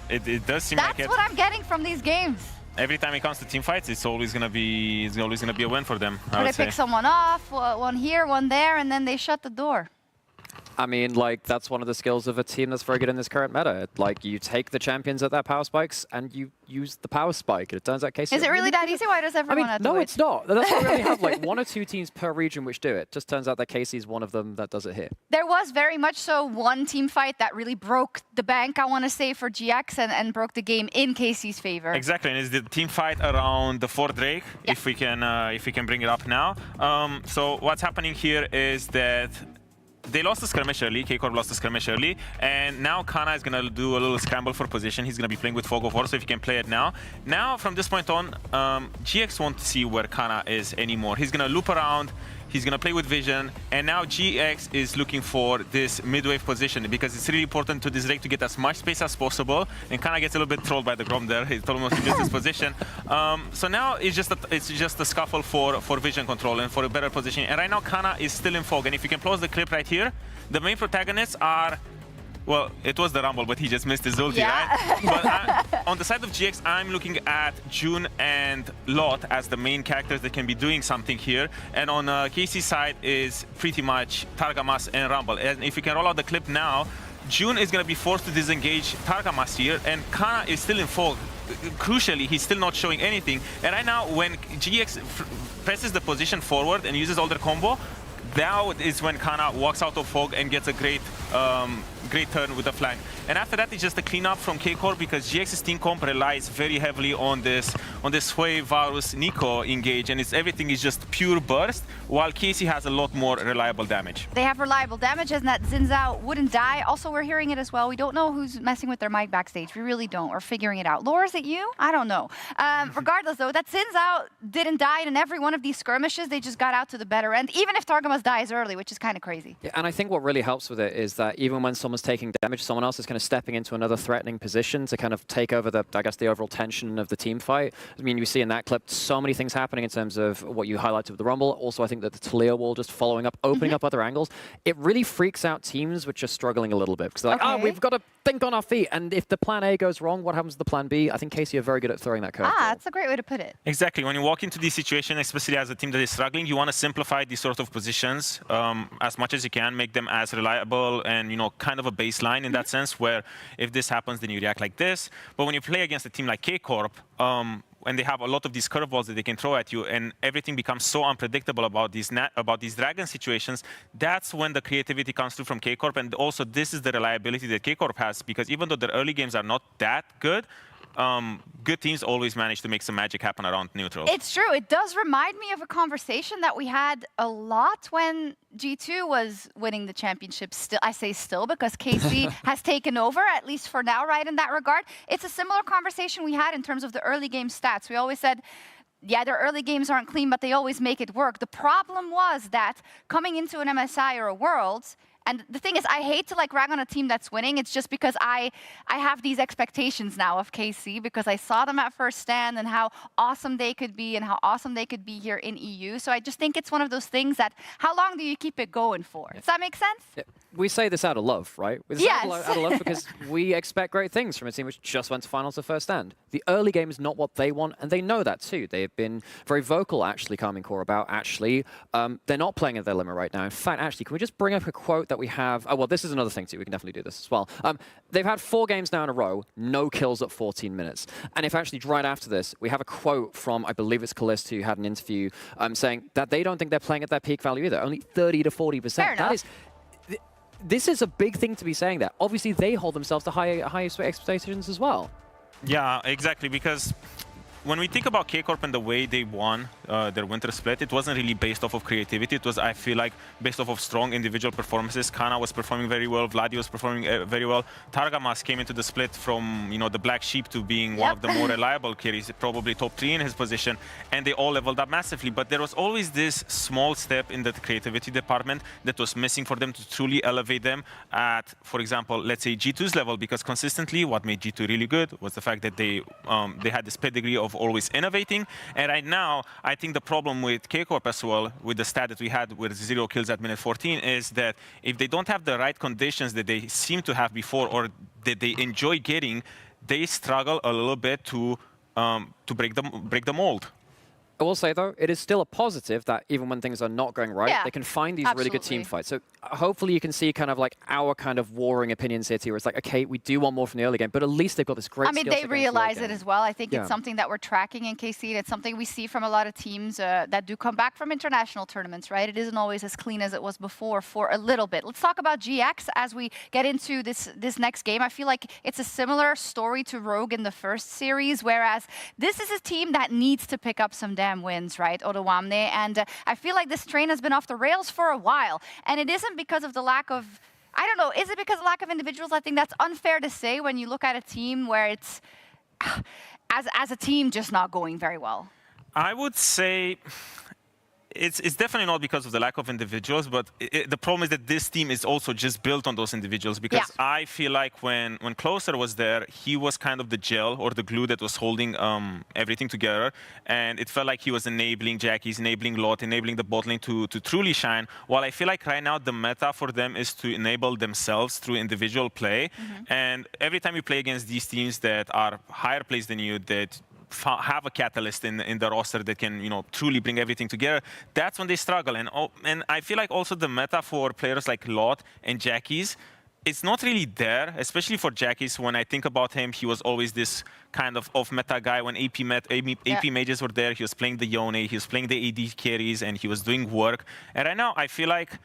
It does seem That's like it. what I'm getting from these games. Every time it comes to team fights, it's always gonna be a win for them. I Or they would say. pick someone off, one here, one there, and then they shut the door. I mean, like, that's one of the skills of a team that's very good in this current meta. Like, you take the champions at their power spikes and you use the power spike. It turns out KC... Is it really that easy? Why does everyone have to no, wait? it's not. That's why we only have, like, 1 or 2 teams per region which do it. Just turns out that KC is one of them that does it here. There was very much so one team fight that really broke the bank, I want to say, for GX and broke the game in KC's favor. Exactly, and it's the team fight around the 4th Drake, if we can bring it up now. So what's happening here is that they lost the skirmish early, K-Corp lost the skirmish early, and now Kana is going to do a little scramble for position. He's going to be playing with Fog of War, so if he can play it now. Now, from this point on, GX won't see where Kana is anymore. He's going to loop around. He's going to play with Vision. And now GX is looking for this mid-wave position because it's really important to this deck to get as much space as possible. And kind of gets a little bit trolled by the Grom there. He almost gets his position. So now it's just a scuffle for Vision control and for a better position. And right now, Kana is still in fog. And if you can pause the clip right here, the main protagonists are... Well, it was the Rumble, but he just missed his ulti, right? But on the side of GX, I'm looking at June and Lot as the main characters that can be doing something here. And on KC's side is pretty much Targamas and Rumble. And if you can roll out the clip now, June is going to be forced to disengage Targamas here, and Kana is still in fog. Crucially, he's still not showing anything. And right now, when GX presses the position forward and uses all their combo, now is when Kana walks out of fog and gets a great turn with the flank. And after that, it's just a cleanup from K-Core because GX's team comp relies very heavily on this Hui, Varus, Nico engage, and everything is just pure burst, while KC has a lot more reliable damage. They have reliable damage, and that Xin Zhao wouldn't die. Also, we're hearing it as well. We don't know who's messing with their mic backstage. We really don't. We're figuring it out. Laura, is it you? I don't know. Regardless, though, that Xin Zhao didn't die, and in every one of these skirmishes, they just got out to the better end, even if Targamas dies early, which is kind of crazy. Yeah, and I think what really helps with it is that even when someone's taking damage, someone else is kind of stepping into another threatening position to kind of take over the, I guess, the overall tension of the team fight. I mean, you see in that clip so many things happening in terms of what you highlighted with the Rumble. Also, I think that the Talia wall just following up, opening up other angles. It really freaks out teams which are struggling a little bit because they're like, oh, we've got to think on our feet. And if the plan A goes wrong, what happens to the plan B? I think KC are very good at throwing that curve. That's a great way to put it. Exactly. When you walk into this situation, especially as a team that is struggling, you want to simplify these sort of positions as much as you can, make them as reliable and, you know, kind of a baseline in that sense, where if this happens, then you react like this. But when you play against a team like K-Corp, and they have a lot of these curveballs that they can throw at you, and everything becomes so unpredictable about these dragon situations, that's when the creativity comes through from K-Corp. And also, this is the reliability that K-Corp has, because even though their early games are not that good, good teams always manage to make some magic happen around neutral. It's true. It does remind me of a conversation that we had a lot when G2 was winning the championship. Still, I say still because KC has taken over, at least for now, right, in that regard. It's a similar conversation we had in terms of the early game stats. We always said, yeah, their early games aren't clean, but they always make it work. The problem was that coming into an MSI or a Worlds, and the thing is, I hate to like rag on a team that's winning. It's just because I have these expectations now of KC because I saw them at first stand and how awesome they could be and how awesome they could be here in EU. So I just think it's one of those things that, how long do you keep it going for? Does that make sense? Yeah. We say this out of love, right? We say yes. Out of love because we expect great things from a team which just went to finals at first stand. The early game is not what they want, and they know that too. They have been very vocal, actually, Karmine Core, about they're not playing at their limit right now. In fact, actually, can we just bring up a quote that we have? Oh, well, this is another thing too. We can definitely do this as well. They've had 4 games now in a row, no kills at 14 minutes. And if actually right after this, we have a quote from, I believe it's Kalist, who had an interview saying that they don't think they're playing at their peak value either. Only 30 to 40%. Fair enough. This is a big thing to be saying that. Obviously, they hold themselves to high expectations as well. Yeah, exactly, because when we think about K-Corp and the way they won their winter split, it wasn't really based off of creativity. It was, I feel like, based off of strong individual performances. Kana was performing very well. Vladi was performing very well. Targamas came into the split from, you know, the black sheep to being one of the more reliable carries, probably top 3 in his position, and they all leveled up massively. But there was always this small step in the creativity department that was missing for them to truly elevate them at, for example, let's say G2's level, because consistently what made G2 really good was the fact that they had this pedigree of always innovating. And right now, I think the problem with K-Corp as well, with the stat that we had with 0 kills at minute 14, is that if they don't have the right conditions that they seem to have before or that they enjoy getting, they struggle a little bit to break the mold. I will say, though, it is still a positive that even when things are not going right, they can find these really good team fights. So hopefully you can see kind of like our kind of warring opinions here too, where it's like, okay, we do want more from the early game, but at least they've got this great skill set they realize it as well. I think Yeah. it's something that we're tracking in KC, and it's something we see from a lot of teams that do come back from international tournaments, right? It isn't always as clean as it was before for a little bit. Let's talk about GX as we get into this next game. I feel like it's a similar story to Rogue in the first series, whereas this is a team that needs to pick up some damn wins, right? Odoamne. And I feel like this train has been off the rails for a while. And it isn't because of the lack of, I don't know, is it because of lack of individuals? I think that's unfair to say when you look at a team where it's, as a team, just not going very well. I would say it's definitely not because of the lack of individuals, but the problem is that this team is also just built on those individuals. Because I feel like when Closer was there, he was kind of the gel or the glue that was holding everything together, and it felt like he was enabling Jackies, enabling Lot, enabling the bot lane to truly shine. While I feel like right now the meta for them is to enable themselves through individual play, and every time you play against these teams that are higher placed than you, that have a catalyst in the roster that can, truly bring everything together, that's when they struggle. And I feel like also the meta for players like Lot and Jackies, it's not really there, especially for Jackies. When I think about him, he was always this kind of off-meta guy. When AP mages were there, he was playing the Yone, he was playing the AD carries, and he was doing work. And right now, I feel like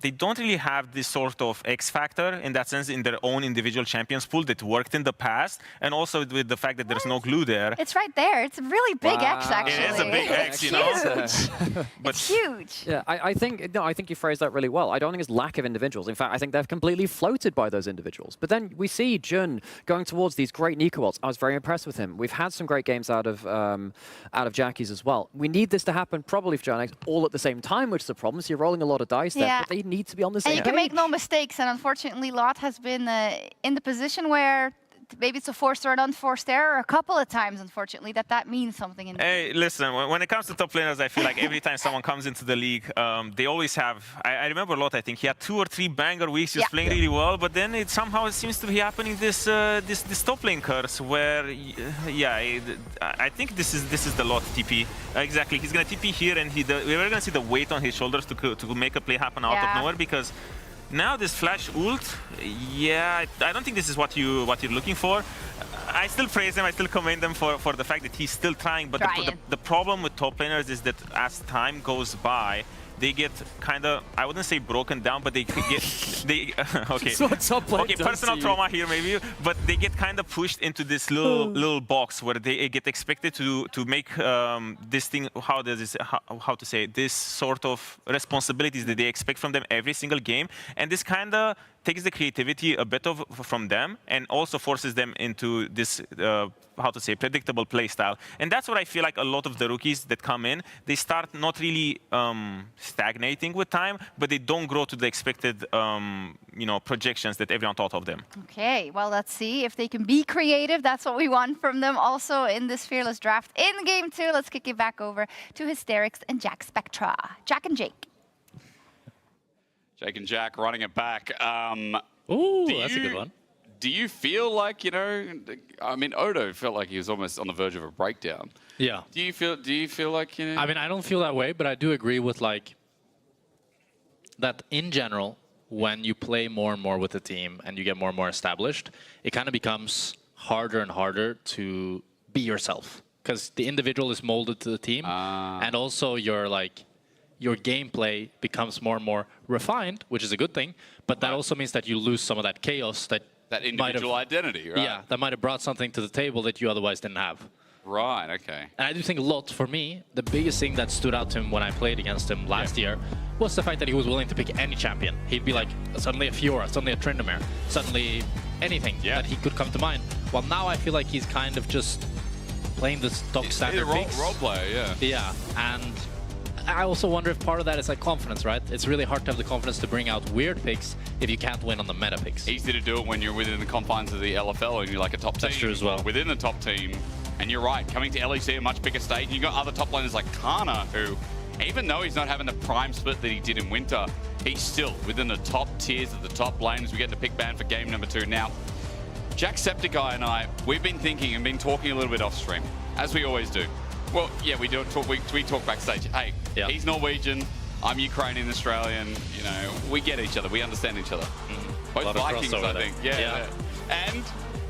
they don't really have this sort of X factor in that sense in their own individual champions pool that worked in the past, and also with the fact that there's no glue there. It's right there. It's a really big X, actually. It is a big X, you know. Huge. It's huge. Yeah, I think you phrased that really well. I don't think it's lack of individuals. In fact, I think they're completely floated by those individuals. But then we see Jun going towards these great Nico ults. I was very impressed with him. We've had some great games out of Jackies as well. We need this to happen probably for Janex all at the same time, which is a problem. So you're rolling a lot of dice there, but they need to be on the same page. And you can make no mistakes, and unfortunately Lot has been in the position where maybe it's a forced or an unforced error a couple of times, unfortunately, that means something in the Hey, listen, when it comes to top laners, I feel like every time someone comes into the league, they always have, I remember Lot, I think he had 2 or 3 banger weeks, he was playing really well, but then it somehow seems to be happening this top lane curse where, I think this is the Lot TP. Exactly, he's gonna TP here, and we're gonna see the weight on his shoulders to make a play happen out of nowhere, because now this flash ult, I don't think this is what you're looking for. I still praise them, I still commend them for the fact that he's still trying, but the problem with top laners is that as time goes by, they get kind of, I wouldn't say broken down, but they get, personal trauma here maybe, but they get kind of pushed into this little box where they get expected to make this thing, how to say, this sort of responsibilities that they expect from them every single game, and this kind of takes the creativity a bit from them and also forces them into this, predictable play style. And that's what I feel like a lot of the rookies that come in, they start not really stagnating with time, but they don't grow to the expected, projections that everyone thought of them. Okay, well, let's see if they can be creative. That's what we want from them also in this Fearless draft. In game 2, let's kick it back over to Hysterics and Jack Spectra. Jack and Jake. Jake and Jack running it back. Ooh, that's a good one. Do you feel like, I mean, Odo felt like he was almost on the verge of a breakdown. Yeah. Do you feel like, I mean, I don't feel that way, but I do agree with that in general, when you play more and more with the team and you get more and more established, it kind of becomes harder and harder to be yourself, because the individual is molded to the team, and also your gameplay becomes more and more refined, which is a good thing, but that also means that you lose some of that chaos that individual identity, right? Yeah, that might have brought something to the table that you otherwise didn't have. Right, okay. And I do think Lot, for me, the biggest thing that stood out to him when I played against him last year was the fact that he was willing to pick any champion. He'd be like, suddenly a Fiora, suddenly a Tryndamere, suddenly anything that he could come to mind. Well, now I feel like he's kind of just playing the stock standard picks. Role player, yeah. Yeah, and I also wonder if part of that is confidence, right? It's really hard to have the confidence to bring out weird picks if you can't win on the meta picks. Easy to do it when you're within the confines of the LFL and you're like a top team. That's true as well. Within the top team, and you're right, coming to LEC, a much bigger stage, and you've got other top laners like Kana, who, even though he's not having the prime split that he did in Winter, he's still within the top tiers of the top lanes. We get the pick ban for game number 2. Now, Jacksepticeye and I, we've been thinking and been talking a little bit off stream, as we always do. Well, yeah, we talk backstage. Hey, he's Norwegian, I'm Ukrainian, Australian. We get each other. We understand each other. Both Vikings, I think. Yeah. And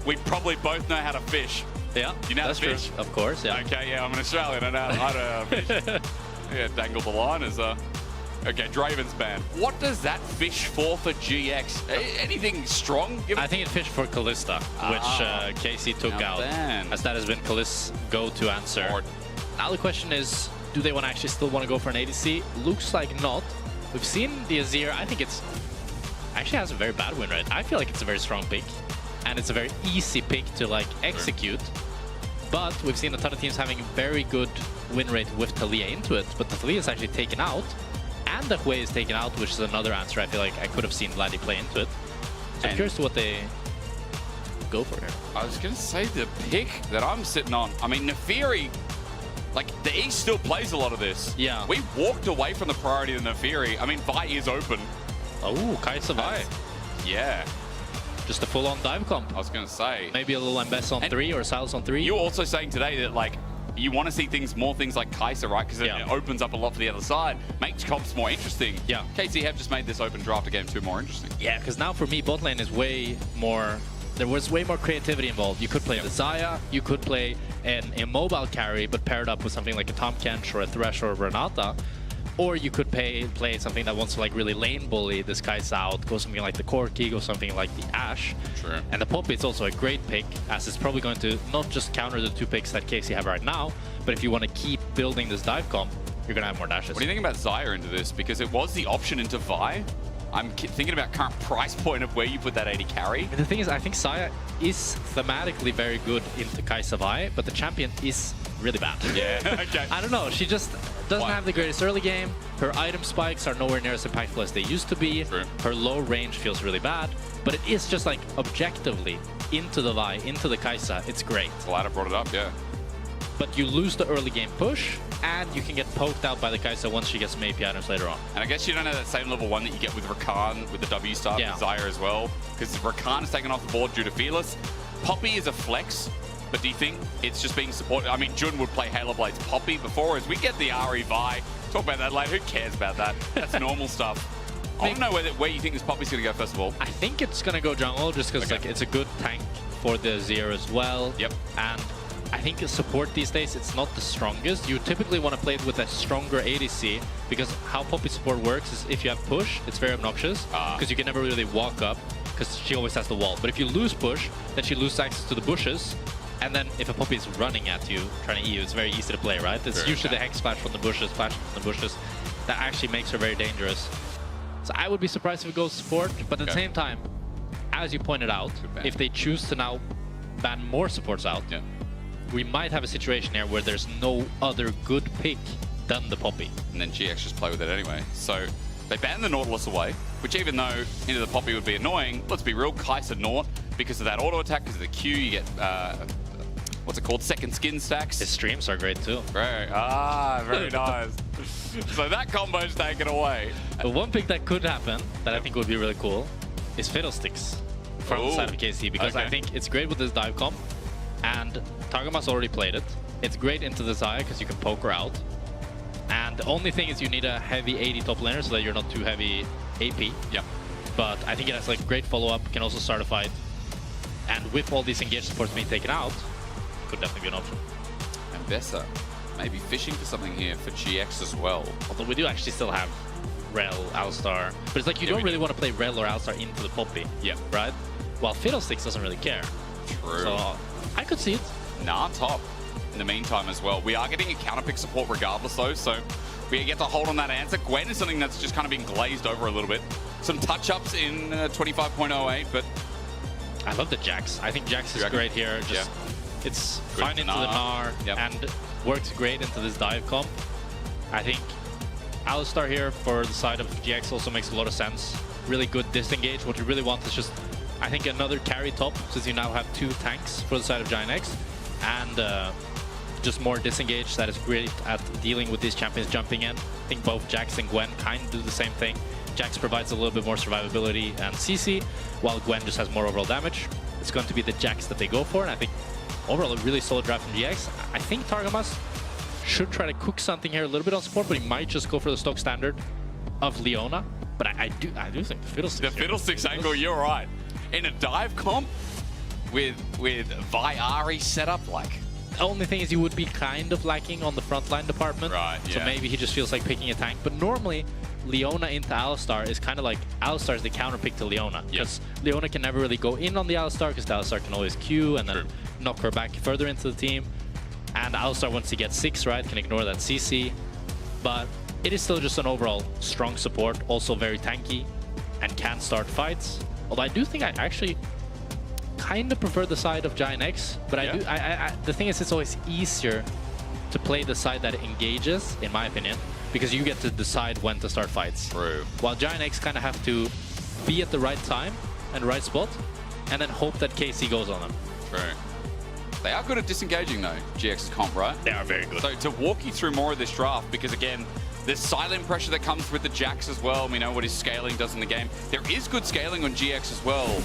we probably both know how to fish. Yeah, you know how to fish? True. Of course, yeah. Okay, yeah, I'm an Australian. I know how to fish. Yeah, dangle the line as a... Okay, Draven's banned. What does that fish for GX? Anything strong? I think it fished for Kalista, which Casey took out, as that has been Kalista's go-to answer. Now the question is, do they actually still want to go for an ADC? Looks like not. We've seen the Azir. I think it's actually has a very bad win rate. I feel like it's a very strong pick, and it's a very easy pick to execute. But we've seen a ton of teams having very good win rate with Taliyah into it, but the Taliyah is actually taken out, and the Hui is taken out, which is another answer I feel like I could have seen Vladdy play into it. So I'm curious to what they go for here. I was going to say the pick that I'm sitting on. I mean, Nefiri, like, the East still plays a lot of this. Yeah. We walked away from the priority of Nefiri. I mean, Vi is open. Oh, Kai'Sa Vi. Yeah. Just a full-on dive comp. I was going to say. Maybe a little Mbess on 3 or Sal's on 3. You were also saying today that, like, you want to see more things like Kai'Sa, right? Because it opens up a lot for the other side, makes comps more interesting. Yeah. KC have just made this open draft of game 2 more interesting. Yeah, because now for me, bot lane is way more... There was way more creativity involved. You could play the Xayah, you could play an immobile carry, but paired up with something like a Tahm Kench or a Thresh or a Renata. Or you could play something that wants to like really lane bully this Kai'Sa out, go something like the Corki, go something like the Ashe. Sure. And the Poppy is also a great pick, as it's probably going to not just counter the 2 picks that KC have right now, but if you want to keep building this dive comp, you're going to have more dashes. What do you think about Xayah into this? Because it was the option into Vi. I'm thinking about current price point of where you put that 80 carry. And the thing is, I think Xayah is thematically very good into Kai'Sa Vi, but the champion is really bad. Yeah, okay. I don't know, she just doesn't have the greatest early game. Her item spikes are nowhere near as impactful as they used to be. True. Her low range feels really bad, but it is just like objectively into the Vi, into the Kai'Sa, it's great. Ladder brought it up, yeah. But you lose the early game push, and you can get poked out by the Kai'Sa once she gets some AP items later on. And I guess you don't have that same level 1 that you get with Rakan, with the W star, with Xayah as well, because Rakan is taken off the board due to Fearless. Poppy is a flex, but do you think it's just being supported? I mean, Jun would play Halo Blade's Poppy before, as we get the RE Vi. Talk about that later. Who cares about that? That's normal stuff. I want to know where you think this Poppy's going to go, first of all. I think it's going to go jungle, just because like, it's a good tank for the Azir as well. Yep. And I think support these days, it's not the strongest. You typically want to play it with a stronger ADC, because how Poppy support works is if you have push, it's very obnoxious, because you can never really walk up, because she always has the wall. But if you lose push, then she loses access to the bushes, and then if a Poppy is running at you, trying to E you, it's very easy to play, right? It's usually the Hex Flash from the bushes, flashing from the bushes, that actually makes her very dangerous. So I would be surprised if it goes support, but at the same time, as you pointed out, if they choose to now ban more supports out, we might have a situation here where there's no other good pick than the Poppy. And then GX just play with it anyway. So they banned the Nautilus away, which even though into the Poppy would be annoying, let's be real, Kai'Sa Naut, because of that auto attack, because of the Q, you get, what's it called, second skin stacks. His streams are great too. Right. Ah, very nice. So that combo's taken away. But one pick that could happen, that I think would be really cool, is Fiddlesticks from the side of KC, because I think it's great with this dive comp, and Tagama's already played it. It's great into the Xayah because you can poke her out. And the only thing is you need a heavy 80 top laner so that you're not too heavy AP. Yeah. But I think it has like great follow-up, can also start a fight. And with all these engaged supports being taken out, could definitely be an option. And Bessa maybe fishing for something here for GX as well. Although we do actually still have Rel, Alistar. But it's like you don't really want to play Rel or Alistar into the Poppy. Yeah. Right? While Fiddlesticks doesn't really care. True. So I could see it. Nah, top. In the meantime as well. We are getting a counter pick support regardless though, so we get to hold on that answer. Gwen is something that's just kind of been glazed over a little bit. Some touch-ups in 25.08, but... I love the Jax. I think Jax is great here. Just it's Good fine into the Gnar and works great into this dive comp. I think Alistar here for the side of GX also makes a lot of sense. Really good disengage. What you really want is just, I think, another carry top, since you now have 2 tanks for the side of Giant X. And just more disengage that is great at dealing with these champions jumping in. I think both Jax and Gwen kind of do the same thing. Jax provides a little bit more survivability and CC, while Gwen just has more overall damage. It's going to be the Jax that they go for, and I think overall a really solid draft from GX. I think Targamas should try to cook something here a little bit on support, but he might just go for the stock standard of Leona. But I do think the Fiddlesticks. The Fiddlesticks angle, you're right. In a dive comp with Vi-Ari set up, like... The only thing is you would be kind of lacking on the frontline department. Right, So maybe he just feels like picking a tank. But normally, Leona into Alistar is kind of like Alistar is the counter pick to Leona. Because Leona can never really go in on the Alistar because the Alistar can always Q and then knock her back further into the team. And Alistar, once he gets 6, right, can ignore that CC. But it is still just an overall strong support, also very tanky, and can start fights. Although I do think I actually kind of prefer the side of Giant X, but the thing is, it's always easier to play the side that engages, in my opinion, because you get to decide when to start fights. True. While Giant X kind of have to be at the right time and right spot, and then hope that KC goes on them. True. They are good at disengaging, though, GX's comp, right? They are very good. So to walk you through more of this draft, because again, there's silent pressure that comes with the Jax as well. We know what his scaling does in the game. There is good scaling on GX as well.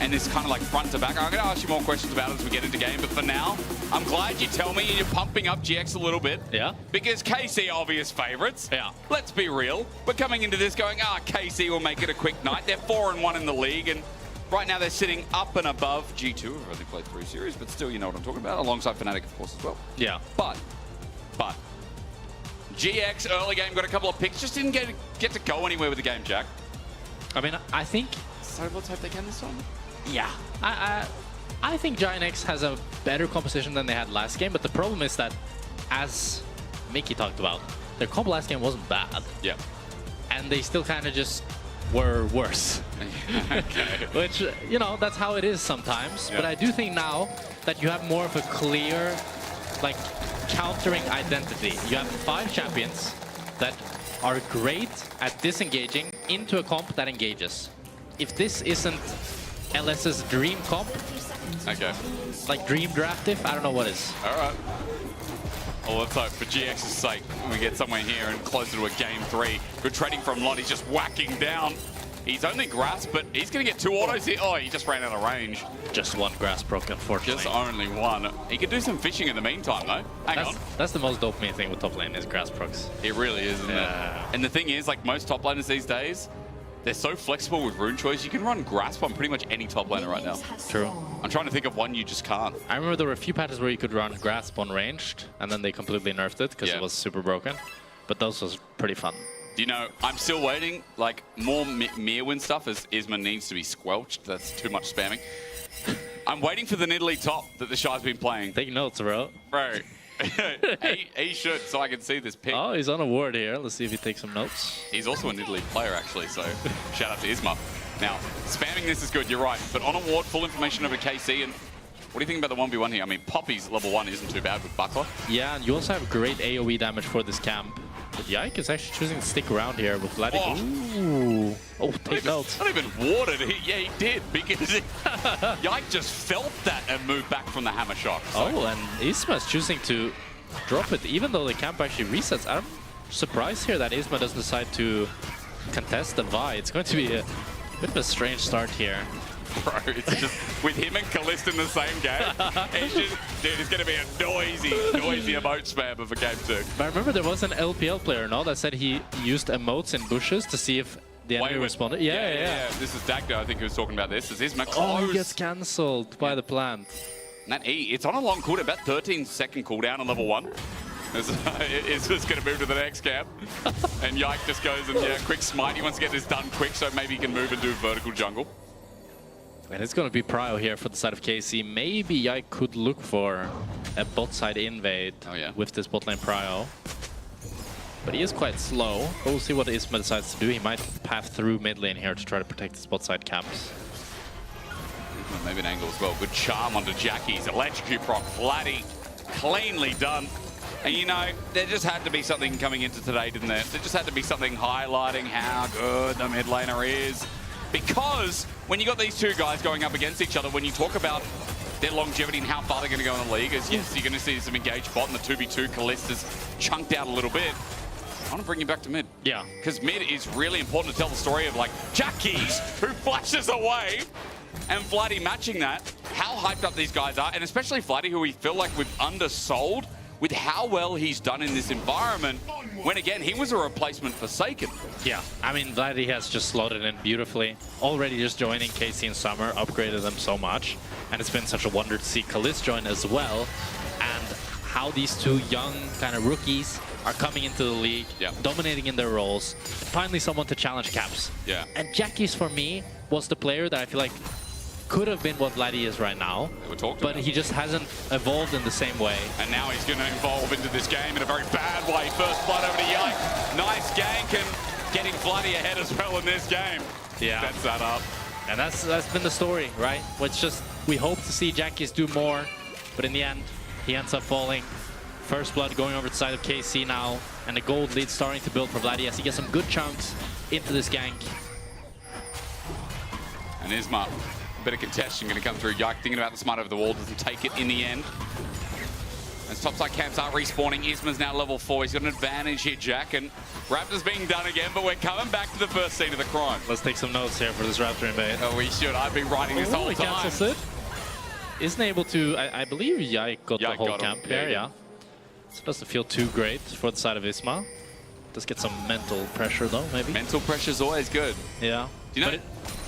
And this kind of like front to back. I'm going to ask you more questions about it as we get into game. But for now, I'm glad you tell me and you're pumping up GX a little bit. Yeah. Because KC obvious favorites. Yeah. Let's be real. We're coming into this going, KC will make it a quick night. They're 4-1 in the league. And right now they're sitting up and above G2. I've only played 3 series, but still, you know what I'm talking about. Alongside Fnatic, of course, as well. Yeah. But GX early game got a couple of picks, just didn't get to go anywhere with the game, Jack. I mean, I think... So let's hope they can this time. Yeah. I think Giant X has a better composition than they had last game, but the problem is that, as Mickey talked about, their comp last game wasn't bad. Yeah. And they still kind of just were worse. Okay. Which, you know, that's how it is sometimes. Yeah. But I do think now that you have more of a clear, like, countering identity. You have 5 champions that are great at disengaging into a comp that engages. If this isn't LS's dream comp, okay, like dream draft if, I don't know what is. All right. Well, let's hope for GX's sake we get somewhere here and closer to a game 3. Good trading from Lottie, just whacking down. He's only grasp, but he's going to get 2 autos here. Oh, he just ran out of range. Just 1 grasp proc, unfortunately. Just only 1. He could do some fishing in the meantime, though. Hang on. That's the most dopamine thing with top lane is grasp procs. It really is, isn't it? And the thing is, like most top laners these days, they're so flexible with rune choice. You can run grasp on pretty much any top laner right now. True. I'm trying to think of one you just can't. I remember there were a few patches where you could run grasp on ranged, and then they completely nerfed it because it was super broken. But those was pretty fun. You know, I'm still waiting. Like, more Mirwin stuff as Isma needs to be squelched. That's too much spamming. I'm waiting for the Nidalee top that the Shy's been playing. Take notes, bro. Bro. he should, so I can see this pick. Oh, he's on a ward here. Let's see if he takes some notes. He's also a Nidalee player, actually, so shout out to Isma. Now, spamming this is good, you're right. But on a ward, full information over KC. And what do you think about the 1v1 here? I mean, Poppy's level 1 isn't too bad with Buckler. Yeah, and you also have great AoE damage for this camp. But Yike is actually choosing to stick around here with Vladdy. Ooh. Oh, take notes. Not even warded. Yeah, he did, because Yike just felt that and moved back from the hammer shot. So. Oh, and Isma's choosing to drop it, even though the camp actually resets. I'm surprised here that Isma doesn't decide to contest the Vi. It's going to be a bit of a strange start here. Bro, it's just with him and Kalist in the same game. It's just, dude, it's going to be a noisy emote spam of a game 2. But I remember there was an LPL player, no, that said he used emotes in bushes to see if the enemy responded. Yeah. This is Dagda, I think, who was talking about this. Is Isma close? Oh, he gets cancelled by the plant. And that E, it's on a long cooldown, about 13-second cooldown on level 1. It's just going to move to the next camp. And Yike just goes and, quick smite. He wants to get this done quick so maybe he can move and do vertical jungle. And it's going to be Prio here for the side of KC. Maybe Yike could look for a bot side invade with this bot lane Prio. But he is quite slow. We'll see what Isma decides to do. He might path through mid lane here to try to protect his bot side camps. Maybe an angle as well. Good charm onto Jackie's electrocute proc. Vladdy, cleanly done. And you know, there just had to be something coming into today, didn't there? There just had to be something highlighting how good the mid laner is. Because when you got these 2 guys going up against each other, when you talk about their longevity and how far they're going to go in the league, is yes, you're going to see some engaged bot, and the 2v2 Kalist is chunked out a little bit. I want to bring you back to mid. Yeah. Because mid is really important to tell the story of, like, Jackie's, who flashes away, and Vladdy matching that. How hyped up these guys are, and especially Vladdy, who we feel like we've undersold with how well he's done in this environment, when again, he was a replacement for Saken. Yeah, I mean, Vladdy has just slotted in beautifully. Already just joining KC in summer, upgraded them so much. And it's been such a wonder to see Kalist join as well. And how these 2 young kind of rookies are coming into the league, dominating in their roles. Finally someone to challenge Caps. Yeah. And Jackie's, for me, was the player that I feel like could have been what Vladdy is right now, but he just hasn't evolved in the same way. And now he's going to evolve into this game in a very bad way. First blood over to Yike. Nice gank and getting Vladdy ahead as well in this game. Yeah. Sets that up. And that's been the story, right? It's just We hope to see Jackies do more, but in the end, he ends up falling. First blood going over to the side of KC now, and the gold lead starting to build for Vladdy as he gets some good chunks into this gank. And Isma, a bit of congestion going to come through. Yike thinking about the smite over the wall, doesn't take it in the end. As topside camps are respawning, Isma's now level 4. He's got an advantage here, Jack, and Raptor's being done again, but we're coming back to the first scene of the crime. Let's take some notes here for this Raptor invade. Oh, we should. I've been writing this whole he time. cancels it. Isn't able to, I believe Yike got the whole camp here, yeah. So it doesn't feel too great for the side of Isma. Does get some mental pressure though, maybe. Mental pressure is always good. Yeah. Do you know? But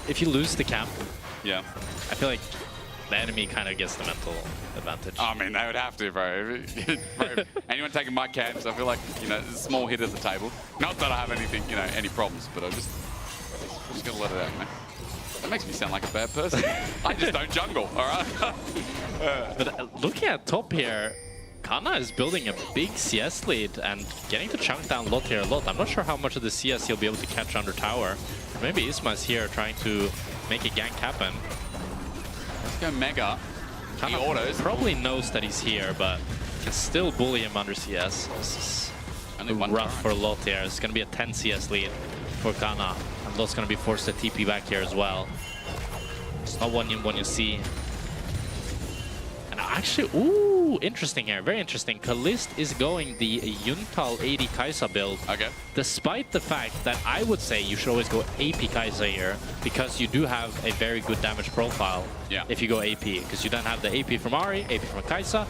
if you lose the camp, yeah, I feel like the enemy kind of gets the mental advantage. I mean, they would have to, bro. Bro, anyone taking my camps, I feel like, you know, there's a small hit at the table. Not that I have anything, you know, any problems, but I'm just gonna let it out, man. That makes me sound like a bad person. I just don't jungle, all right? But looking at top here, Kana is building a big CS lead and getting to chunk down Lot here a lot. I'm not sure how much of the CS he'll be able to catch under tower. Maybe Isma's here trying to make a gank happen. Let's go Mega. He autos. Probably knows that he's here, but can still bully him under CS. This is only one rough for Lot here. It's going to be a 10 CS lead for Kana. And Lot's going to be forced to TP back here as well. It's not one you see. And actually, ooh, interesting here. Very interesting. Kalist is going the Yuntal AD Kai'Sa build. Okay. Despite the fact that I would say you should always go AP Kai'Sa here, because you do have a very good damage profile if you go AP. Because you then have the AP from Ahri, AP from Kai'Sa,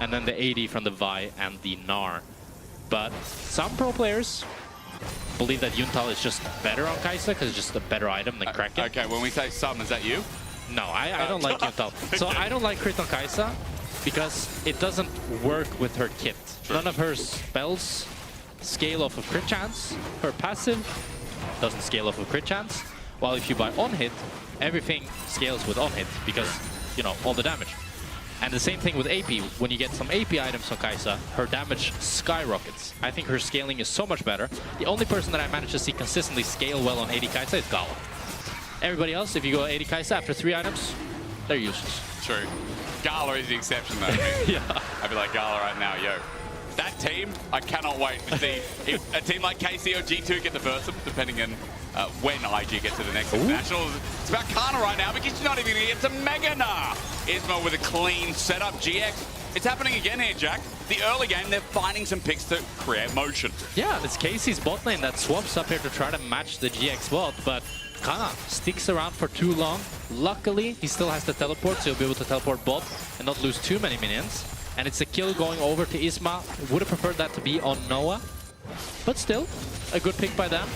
and then the AD from the Vi and the Gnar. But some pro players believe that Yuntal is just better on Kai'Sa because it's just a better item than Kraken. Okay, when we say some, is that you? No, I don't like Yuntal. So I don't like crit on Kai'Sa because it doesn't work with her kit. True. None of her spells scale off of crit chance. Her passive doesn't scale off of crit chance. While if you buy on hit, everything scales with on hit because, you know, all the damage. And the same thing with AP. When you get some AP items on Kai'Sa, her damage skyrockets. I think her scaling is so much better. The only person that I managed to see consistently scale well on AD Kai'Sa is Gala. Everybody else, if you go AD Kai'Sa after 3 items, they're useless. True. Gala is the exception though. Yeah. I'd be like, Gala right now, yo. That team, I cannot wait to see if a team like KC or G2 get the Versum, depending on when IG gets to the next internationals. It's about Kana right now because she's not even going to get to Mega Gnar. Isma with a clean setup. GX, it's happening again here, Jack. The early game, they're finding some picks to create motion. Yeah, it's KC's bot lane that swaps up here to try to match the GX bot, but Kana sticks around for too long. Luckily, he still has the teleport, so he'll be able to teleport bot and not lose too many minions. And it's a kill going over to Isma. Would have preferred that to be on Noah. But still, a good pick by them.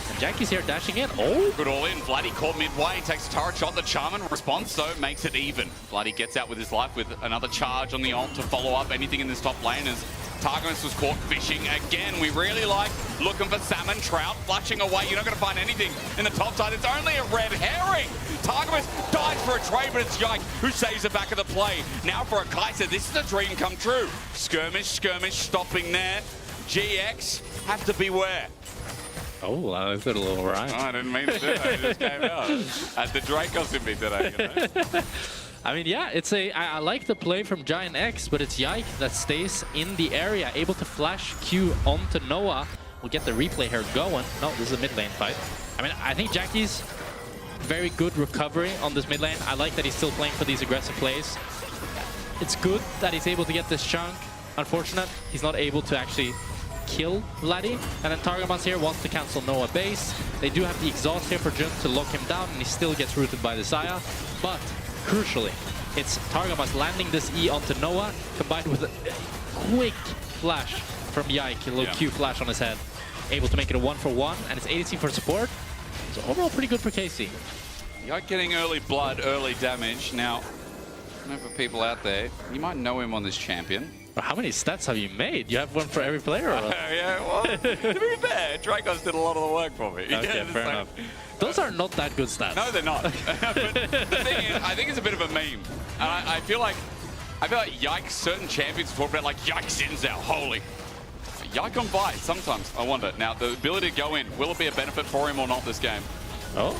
And Jackie's here dashing in. Oh! Good all in. Vladdy caught midway. Takes a turret shot. The Charmin responds, so makes it even. Vladdy gets out with his life with another charge on the ult to follow up anything in this top lane as Targamas was caught fishing again. We really like looking for salmon, trout, flushing away. You're not going to find anything in the top side. It's only a red herring. Targamas dies for a trade, but it's Yike who saves the back of the play. Now for a Kai'Sa, this is a dream come true. Skirmish, stopping there. GX have to beware. Oh, I was a little right. Oh, I didn't mean to do that. It just came out. The Dracos in me today, you know? I mean, yeah, it's I like the play from Giant X, but it's Yike that stays in the area, able to flash Q onto Noah. We'll get the replay here going. No, this is a mid lane fight. I mean, I think Jackie's very good recovery on this mid lane. I like that he's still playing for these aggressive plays. It's good that he's able to get this chunk. Unfortunate, he's not able to actually kill Vladdy. And then Targamas here wants to cancel Noah base. They do have the exhaust here for Jun to lock him down, and he still gets rooted by the Xayah. But crucially, it's Targamas landing this E onto Noah, combined with a quick flash from Yike, a little Q flash on his head. Able to make it a 1-for-1, and it's ADC for support. So overall, pretty good for KC. Yike getting early blood, early damage. Now, for people out there, you might know him on this champion. How many stats have you made? You have one for every player? Or yeah, well, to be fair, Dracos did a lot of the work for me. Okay, fair enough. Those are not that good stats. No, they're not. But the thing is, I think it's a bit of a meme. And I feel like Yike, certain champions talk about like Yike Sinzao, holy. Yike on Vi, sometimes, I wonder. Now, the ability to go in, will it be a benefit for him or not this game? Oh.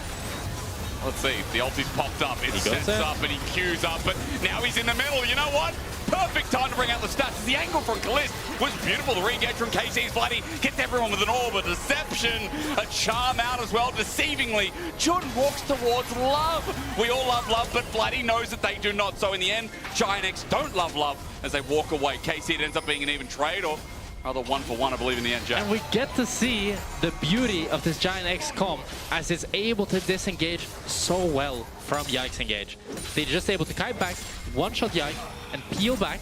Let's see. The ulti's popped up. It sets there. up and he queues up, but now he's in the middle. You know what? Perfect time to bring out the stats. The angle from Kalist was beautiful. The re-engage from KC's Bloody gets everyone with an orb, a deception, a charm out as well, deceivingly. Jun walks towards love. We all love love, but Bloody knows that they do not. So in the end, Giant X don't love love as they walk away. KC, it ends up being an even trade, or rather 1-for-1, I believe, in the end, Jack. And we get to see the beauty of this Giant X comp as it's able to disengage so well from Yike's engage. They're just able to kite back, one-shot Yike, and peel back,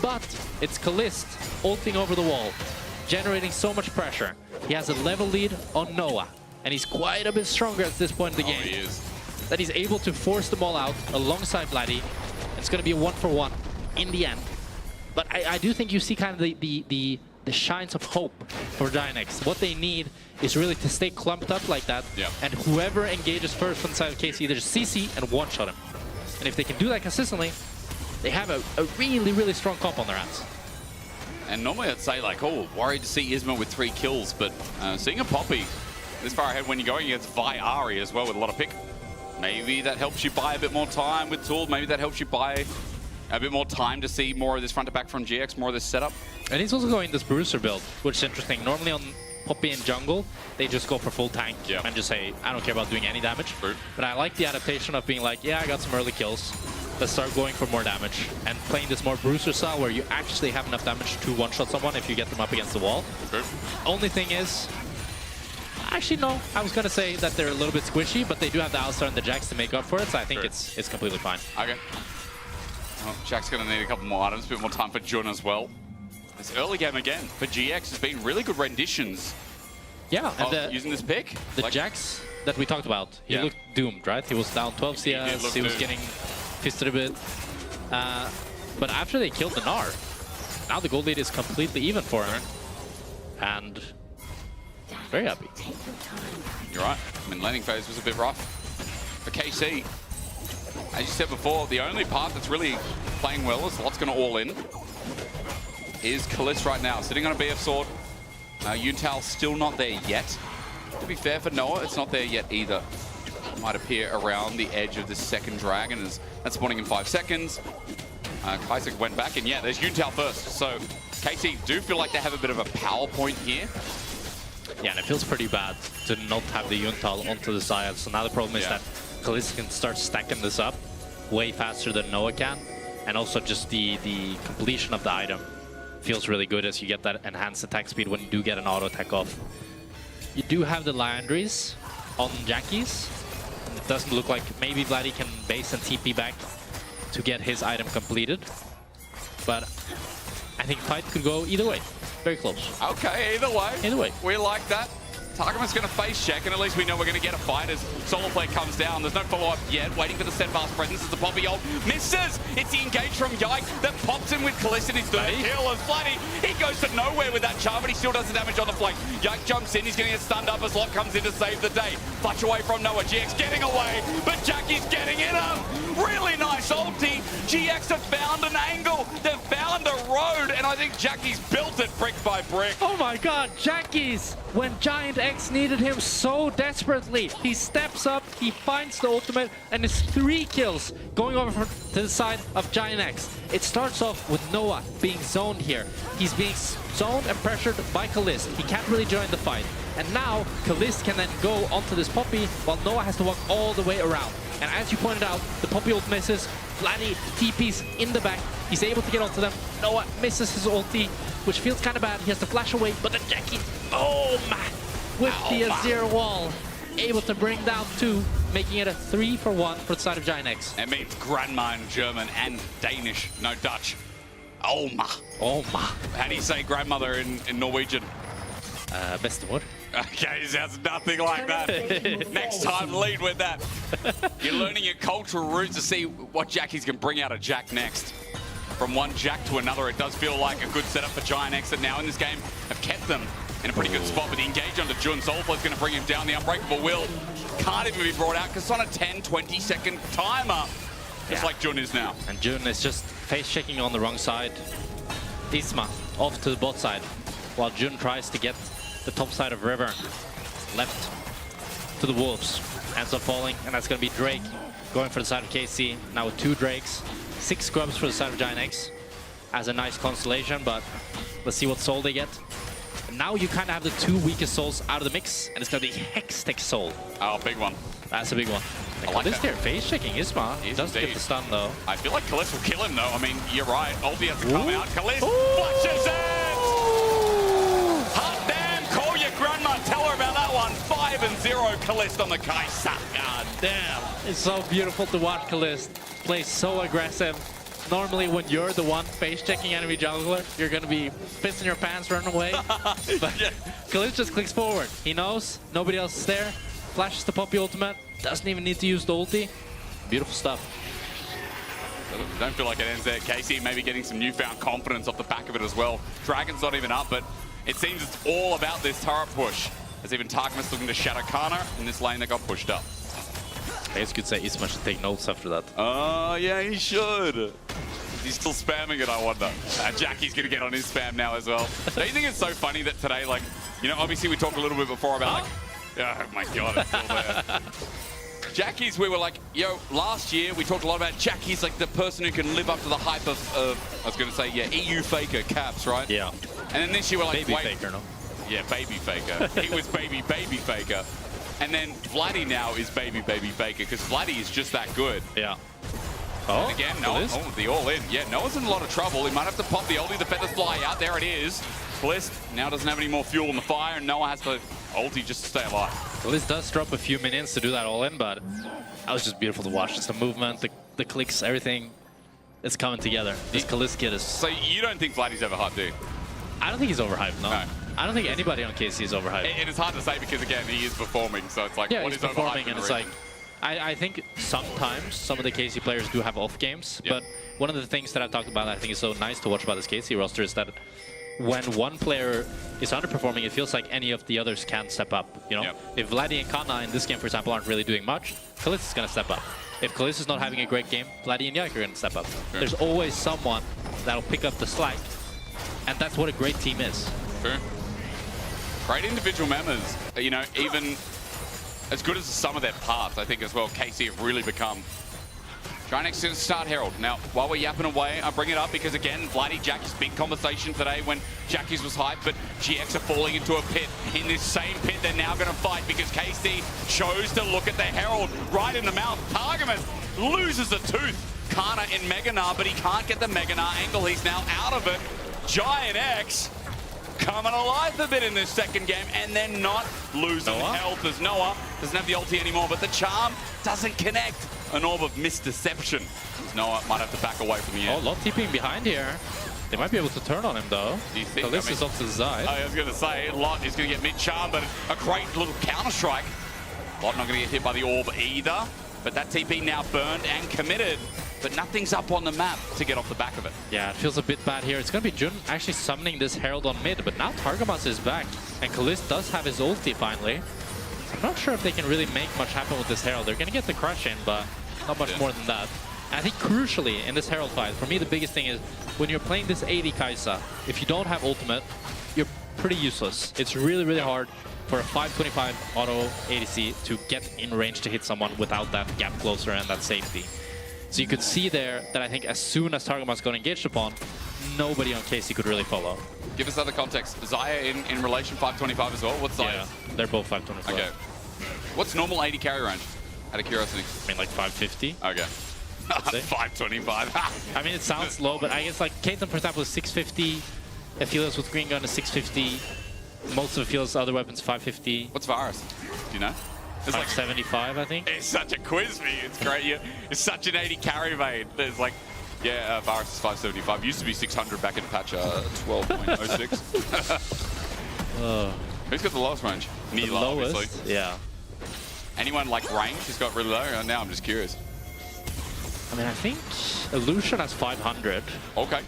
but it's Kalist ulting over the wall, generating so much pressure. He has a level lead on Noah, and he's quite a bit stronger at this point in the game. He is. That he's able to force them all out alongside Bloody. It's going to be a 1-for-1 in the end. But I do think you see kind of the shines of hope for Giant X. What they need is really to stay clumped up like that, and whoever engages first from the side of KC, either just CC and one-shot him. And if they can do that consistently, they have a really, really strong comp on their hands. And normally I'd say, like, oh, worried to see Isma with 3 kills, but seeing a Poppy this far ahead when you're going against Vi Ari as well with a lot of pick, maybe that helps you buy a bit more time with Tool. Maybe that helps you buy a bit more time to see more of this front to back from GX, more of this setup. And he's also going this Bruiser build, which is interesting. Normally on Poppy and jungle, they just go for full tank and just say, I don't care about doing any damage. But I like the adaptation of being like, yeah, I got some early kills. Let's start going for more damage and playing this more Bruiser style where you actually have enough damage to one-shot someone if you get them up against the wall. Only thing is, actually no, I was gonna say that they're a little bit squishy, but they do have the Alistar and the Jax to make up for it, so I think it's completely fine. Okay. Well, Jack's gonna need a couple more items, a bit more time for Jun as well. This early game again for GX has been really good renditions. Yeah, and using this pick. The Jax that we talked about, he looked doomed, right? He was down 12 CS, he was getting fisted a bit. But after they killed the Gnar, now the gold lead is completely even for him. And very happy. You're right. I mean, landing phase was a bit rough for KC. As you said before, the only part that's really playing well is Lot's going to all in. Is Kalist right now, sitting on a BF sword. Yuntal still not there yet. To be fair for Noah, it's not there yet either. It might appear around the edge of this second dragon as that's spawning in 5 seconds. Kaisek went back, and yeah, there's Yuntal first. So KC do feel like they have a bit of a power point here. Yeah, and it feels pretty bad to not have the Yuntal onto the side. So now the problem is that Kalist can start stacking this up way faster than Noah can. And also just the completion of the item feels really good as you get that enhanced attack speed when you do get an auto attack off. You do have the Liandries on Jackies. It doesn't look like maybe Vladdy can base and TP back to get his item completed. But I think fight could go either way. Very close. Okay, either way. Either way. We like that. Targamas going to face check, and at least we know we're going to get a fight as Solo Play comes down. There's no follow-up yet. Waiting for the steadfast presence as the Poppy ult misses. It's the engage from Yike that pops in with Kalist in his third kill. And Flatty, he goes to nowhere with that charm, but he still does the damage on the flank. Yike jumps in. He's going to get stunned up as Lot comes in to save the day. Flush away from Noah. GX getting away, but Jackie's getting in him. Really nice ulti. GX have found an angle. They've found a road, and I think Jackie's built it brick by brick. Oh my god, Jackie's! When Giant X needed him so desperately, he steps up, he finds the ultimate, and it's 3 kills going over to the side of Giant X. It starts off with Noah being zoned here. He's being zoned and pressured by Kalist. He can't really join the fight. And now, Kalist can then go onto this Poppy, while Noah has to walk all the way around. And as you pointed out, the Poppy ult misses, Vladdy TP's in the back, he's able to get onto them. Noah misses his ulti, which feels kind of bad. He has to flash away, but then Jackie, oh man, with the Azir wall, able to bring down 2, making it a 3-for-1 for the side of Giant X. It means grandma in German and Danish, no Dutch. Oma. Oma. How do you say grandmother in Norwegian? Bestemor. Okay, it sounds nothing like that. Next time, lead with that. You're learning your cultural roots to see what Jackies can bring out of Jack next. From one Jack to another, it does feel like a good setup for Giant X that now in this game have kept them in a pretty good spot. But the engage onto Jun, Soulflow's going to bring him down. The Unbreakable Will can't even be brought out because it's on a 10-20 second timer. Just like Jun is now. And Jun is just face checking on the wrong side. Isma off to the bot side, while Jun tries to get the top side of River left to the Wolves. And ends up falling, and that's going to be Drake going for the side of KC. Now with 2 Drakes, 6 Scrubs for the side of Giant X as a nice constellation, but let's see what soul they get. And now you kind of have the 2 weakest souls out of the mix, and it's going to be Hextech Soul. Oh, big one. That's a big one. I like this that. here, face checking Isma. He does get the stun though. I feel like Kalist will kill him though. I mean, you're right. Ulti has to come out. Kalist flashes it! Hot damn, call your grandma. Tell her about that one. 5-0 Kalist on the Kai'Sa. God damn. It's so beautiful to watch Kalist play so aggressive. Normally when you're the one face checking enemy jungler, you're going to be pissing your pants, running away. But Kalist just clicks forward. He knows nobody else is there. Flashes the Poppy ultimate. Doesn't even need to use the ulti. Beautiful stuff. Don't feel like it ends there. Casey maybe getting some newfound confidence off the back of it as well. Dragon's not even up, but it seems it's all about this turret push. As even Tarkmas looking to shatter Kana in this lane that got pushed up. I guess you could say Isma should take notes after that. Oh, yeah, he should. He's still spamming it, I wonder. Jackie's going to get on his spam now as well. Don't you think it's so funny that today, like, you know, obviously we talked a little bit before about, like, oh my God, it's still there. Jackie's, we were like, yo, last year we talked a lot about Jackie's like the person who can live up to the hype of I was going to say, yeah, EU Faker, Caps, right? Yeah. And then this year we're like, baby wait. Faker, no? Yeah, Baby Faker. He was Baby Faker. And then Vladdy now is Baby Faker because Vladdy is just that good. Yeah. Oh, and again, the all-in. Yeah, Noah's in a lot of trouble. He might have to pop the ulti, the feathers fly out. There it is. Blist now doesn't have any more fuel in the fire, and Noah has to ulti just to stay alive. Blist does drop a few minions to do that all-in, but that was just beautiful to watch. Just the movement, the clicks, everything. It's coming together. This Kalist kid is... So you don't think Vladdy's overhyped, do you? I don't think he's overhyped, no. I don't think anybody on KC is overhyped. It is hard to say because, again, he is performing, so it's like, yeah, what he's is performing, overhyped? And it's like, I think sometimes some of the KC players do have off games, but one of the things that I've talked about that I think is so nice to watch about this KC roster is that when one player is underperforming, it feels like any of the others can step up. You know, if Vladdy and Kana in this game, for example, aren't really doing much, Kalist is going to step up. If Kalist is not having a great game, Vladdy and Yike are going to step up. Sure. There's always someone that'll pick up the slack, and that's what a great team is. True. Great individual members. You know, even as good as the sum of their parts, I think as well, KC have really become. Try next to start Herald. Now, while we're yapping away, I bring it up because, again, Vladdy, Jackie's big conversation today when Jackie's was hyped, but GX are falling into a pit. In this same pit, they're now going to fight because KC chose to look at the Herald right in the mouth. Targamas loses a tooth. Kana in Meganar, but he can't get the Meganar angle. He's now out of it. Giant X coming alive a bit in this second game, and then not losing health as Noah doesn't have the ulti anymore, but the charm doesn't connect. An orb of misdeception. Noah might have to back away from the end. Oh, Lot TPing behind here. They might be able to turn on him though. Do you think? Kalist is off to the side. I was going to say, Lot is going to get mid-charm, but a great little counter-strike. Lot not going to get hit by the orb either, but that TP now burned and committed. But nothing's up on the map to get off the back of it. Yeah, it feels a bit bad here. It's going to be Jun actually summoning this Herald on mid, but now Targamas is back, and Kalist does have his ulti finally. I'm not sure if they can really make much happen with this Herald. They're going to get the crush in, but not much more than that. And I think crucially in this Herald fight, for me the biggest thing is when you're playing this AD Kai'Sa, if you don't have ultimate, you're pretty useless. It's really, really hard for a 525 auto ADC to get in range to hit someone without that gap closer and that safety. So you could see there that I think as soon as Targamas got engaged upon, nobody on KC could really follow. Give us other context. Xayah in relation 525 as well? What's Xayah? Yeah, they're both 525. Okay. What's normal 80 carry range? Out of curiosity. I mean like 550. Okay. 525. I mean it sounds low, but I guess like Caitlyn, for example, is 650. Aphelios with Green Gun is 650. Most of Aphelios' other weapons 550. What's Varus? Do you know? It's like 75, I think. It's such a quiz for you. It's great. It's such an 80 carry main. There's like, yeah, Varus is 575. Used to be 600 back in patch 12.06. Who's got the lowest range? The lowest? Obviously. Yeah. Anyone like range who's got really low? Now I'm just curious. I mean, I think Illusion has 500. Okay.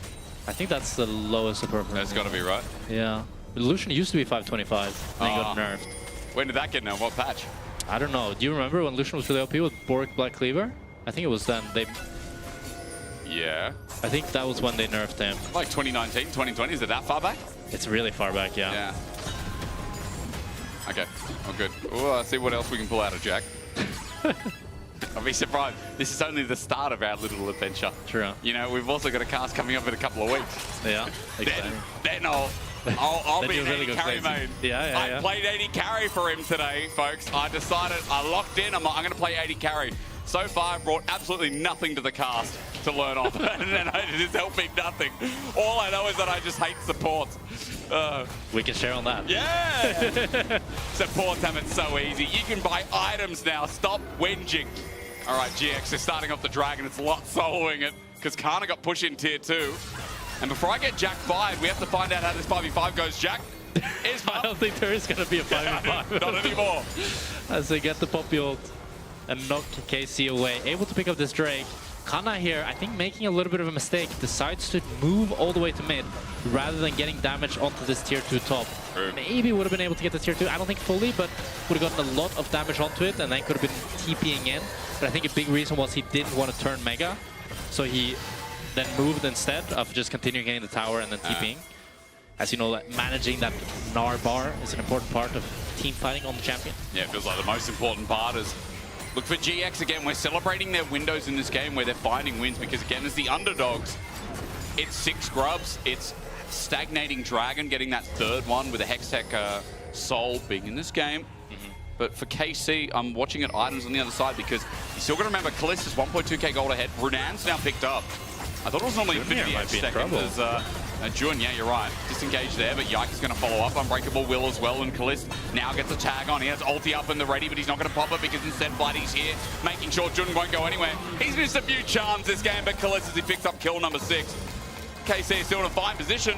I think that's the lowest appropriate. That's got to be right. Yeah. Illusion used to be 525. Then got nerfed. When did that get nerfed? What patch? I don't know. Do you remember when Lucian was really OP with Boric Black Cleaver? I think it was then. Yeah. I think that was when they nerfed him. Like 2019, 2020? Is it that far back? It's really far back, yeah. Yeah. Okay. Oh, good. Oh, I see what else we can pull out of Jack. I'll be surprised. This is only the start of our little adventure. True. You know, we've also got a cast coming up in a couple of weeks. Yeah, exactly. Then I'll Then be you'll an really AD go carry crazy. main. Yeah. I played AD carry for him today, folks. I decided, I locked in, I'm going to play AD carry. So far, I've brought absolutely nothing to the cast to learn off, and it is helping nothing. All I know is that I just hate supports. We can share on that. Yeah! Supports have it so easy. You can buy items now. Stop whinging. All right, GX is starting off the dragon. It's a lot soloing it because Kana got pushed in tier 2. And before I get Jack 5, we have to find out how this 5v5 goes. Jack, I don't think there is going to be a 5v5. Not anymore. As they get the Poppy ult and knock KC away. Able to pick up this Drake. Kana here, I think, making a little bit of a mistake. Decides to move all the way to mid rather than getting damage onto this tier 2 top. True. Maybe would have been able to get the tier 2. I don't think fully, but would have gotten a lot of damage onto it and then could have been TPing in. But I think a big reason was he didn't want to turn Mega. So he then moved instead of just continuing getting the tower and then TPing. As you know, managing that Gnar bar is an important part of team fighting on the champion. Yeah, it feels like the most important part is look for GX again. We're celebrating their windows in this game where they're finding wins because, again, as the underdogs, it's 6 grubs. It's stagnating Dragon getting that 3rd one with a Hextech Soul being in this game. But for KC, I'm watching at items on the other side because you still got to remember Callista's 1.2k gold ahead. Brunan's now picked up. I thought it was normally Infinity might be in second. trouble. There's Jun, yeah, you're right. Disengaged there, but Yike is going to follow up. Unbreakable will as well, and Callista now gets a tag on. He has ulti up and the ready, but he's not going to pop it because instead Blooddy's here, making sure Jun won't go anywhere. He's missed a few charms this game, but Callista's he picks up kill number 6. KC is still in a fine position.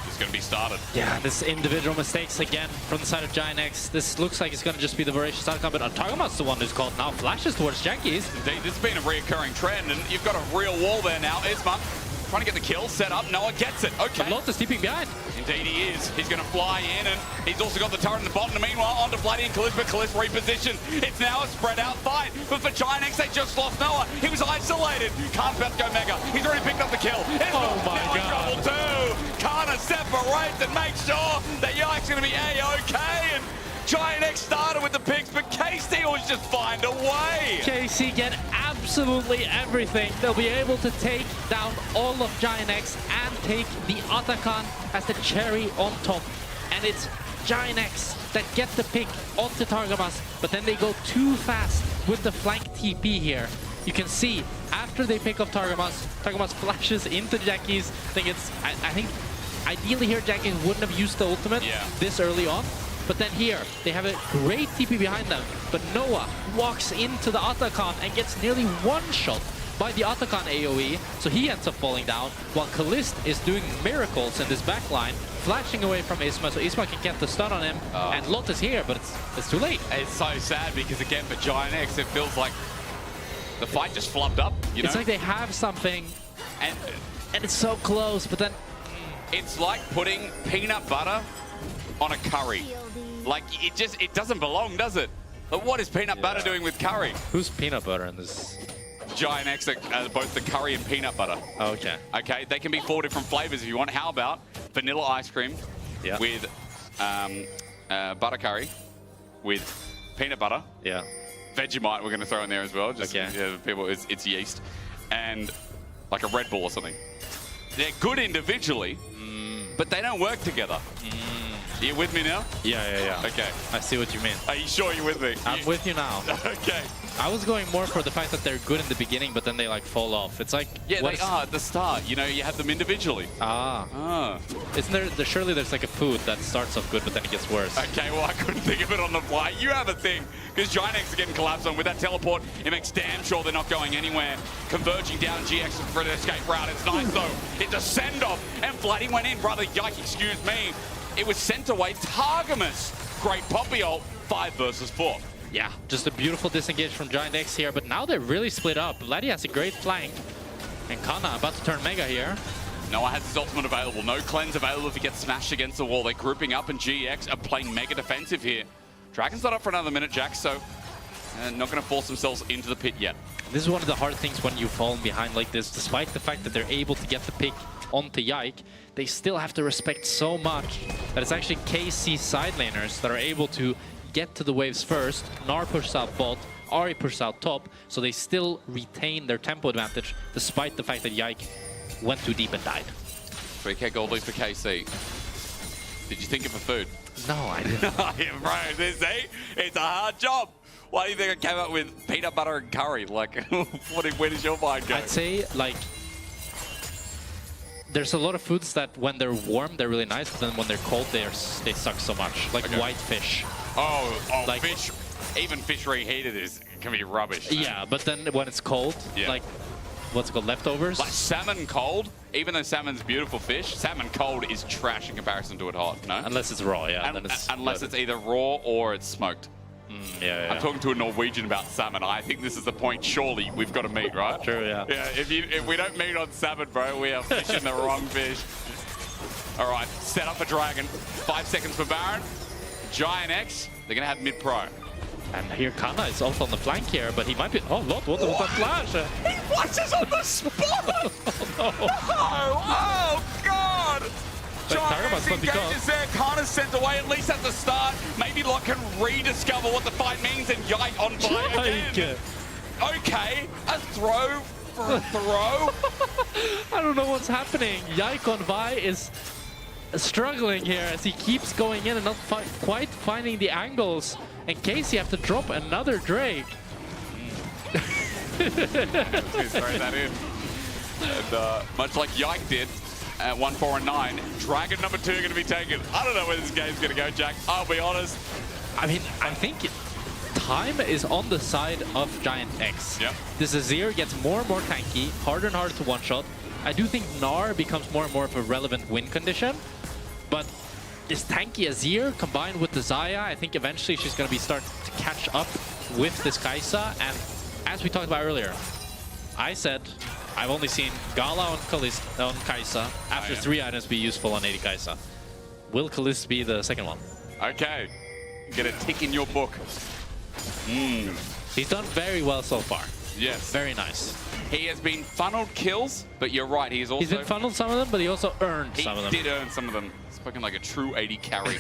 It's going to be started. Yeah, this individual mistakes again from the side of Giant X. This looks like it's going to just be the Voracious outcome, but Targamas the one who's called now. Flashes towards Jackies. Indeed, this has been a reoccurring trend, and you've got a real wall there now. Isma trying to get the kill set up. Noah gets it. Okay. But Lotus keeping behind. Indeed he is. He's going to fly in, and he's also got the turret in the bottom. Meanwhile, onto Bloody and Callis, but Callis repositioned. It's now a spread out fight. But for Giant X, they just lost Noah. He was isolated. Can't about to go Mega. He's already picked up the kill. Oh my now God. in trouble too. Kana separates and makes sure that Yike's going to be A-OK. And Giant X started with the picks, but KC always just find a way. KC get absolutely everything. They'll be able to take down all of Giant X and take the Atakan as the cherry on top. And it's Giant X that get the pick onto Targamas, but then they go too fast with the flank TP here. You can see after they pick up Targamas, Targamas flashes into Jackies. I think ideally here Jackies wouldn't have used the ultimate this early on. But then here, they have a great TP behind them. But Noah walks into the Atakan and gets nearly one-shot by the Atakan AoE. So he ends up falling down, while Callist is doing miracles in this backline, flashing away from Isma, so Isma can get the stun on him. And Lot is here, but it's too late. It's so sad because, again, for Giant X, it feels like the fight just flubbed up, you know? It's like they have something, and it's so close, but then... It's like putting peanut butter on a curry. Like, it doesn't belong, does it? But what is peanut butter doing with curry? Who's peanut butter in this? Giant X, both the curry and peanut butter. Oh, okay. Okay, they can be 4 different flavors if you want. How about vanilla ice cream with butter curry with peanut butter? Yeah. Vegemite we're going to throw in there as well. Just people, it's yeast. And like a Red Bull or something. They're good individually, but they don't work together. Are you with me now? Yeah. Okay. I see what you mean. Are you sure you're with me? I'm with you now. Okay. I was going more for the fact that they're good in the beginning, but then they like fall off. It's like... Yeah, they are at the start. You know, you have them individually. Isn't there... Surely there's like a food that starts off good, but then it gets worse. Okay, well, I couldn't think of it on the fly. You have a thing. Because Giant X are getting collapsed on. With that teleport, it makes damn sure they're not going anywhere. Converging down GX for an escape route. It's nice, though. It's a send-off. And Flooding went in. Brother, yike, excuse me. It was sent away. Targamas. Great Poppy ult. 5 versus 4. Yeah, just a beautiful disengage from Giant X here, but now they're really split up. Vladdy has a great flank, and Kana about to turn Mega here. Noah has his ultimate available. No cleanse available if he gets smashed against the wall. They're grouping up, and GX are playing mega defensive here. Dragon's not up for another minute, Jack, so not going to force themselves into the pit yet. This is one of the hard things when you've fallen behind like this. Despite the fact that they're able to get the pick onto Yike, they still have to respect so much that it's actually KC side laners that are able to get to the waves first. Gnar pushes out bot, Ahri pushes out top, so they still retain their tempo advantage despite the fact that Yike went too deep and died. 3k gold lead for KC. Did you think of a food? No, I didn't. Bro, it's a hard job. Why do you think I came up with peanut butter and curry? Like, where does your mind go? I'd say, like, there's a lot of foods that when they're warm, they're really nice, but then when they're cold, they suck so much. Like white fish. Oh, like, fish. Even fish reheated can be rubbish. Yeah, but then when it's cold, like, what's it called, leftovers? Like salmon cold, even though salmon's beautiful fish, salmon cold is trash in comparison to it hot, no? Unless it's raw, yeah. Unless it's either raw or it's smoked. Yeah. I'm talking to a Norwegian about salmon. I think this is the point, surely, we've got to meet, right? True, yeah. Yeah, if we don't meet on salmon, bro, we are fishing the wrong fish. All right, set up a dragon. 5 seconds for Baron. Giant X, they're going to have mid-pro. And here Kana is off on the flank here, but he might be... Oh, Lot, what was that flash? He flashes on the spot! Oh, God! Giant X engages there, Kana's sent away at least at the start. Maybe Lot can rediscover what the fight means and Yike on fire again. Okay, a throw for a throw. I don't know what's happening. Yike on Vi is struggling here as he keeps going in and not quite finding the angles. And Casey have to drop another Drake. He's throwing that in. And much like Yike did at 1, 4, and 9, Dragon number 2 going to be taken. I don't know where this game's going to go, Jack. I'll be honest. I mean, I think time is on the side of Giant X. Yep. This Azir gets more and more tanky, harder and harder to one-shot. I do think Gnar becomes more and more of a relevant win condition, but this tanky Azir combined with the Xayah, I think eventually she's going to be starting to catch up with this Kai'Sa. And as we talked about earlier, I said I've only seen Gala on Kai'Sa after 3 items be useful on 80 Kai'Sa. Will Kalist be the second one? Okay. Get a tick in your book. He's done very well so far. Yes. Very nice. He has been funneled kills, but you're right, he's also... He's been funneled some of them, but he also earned some of them. He did earn some of them. Spoken like a true 80 carry.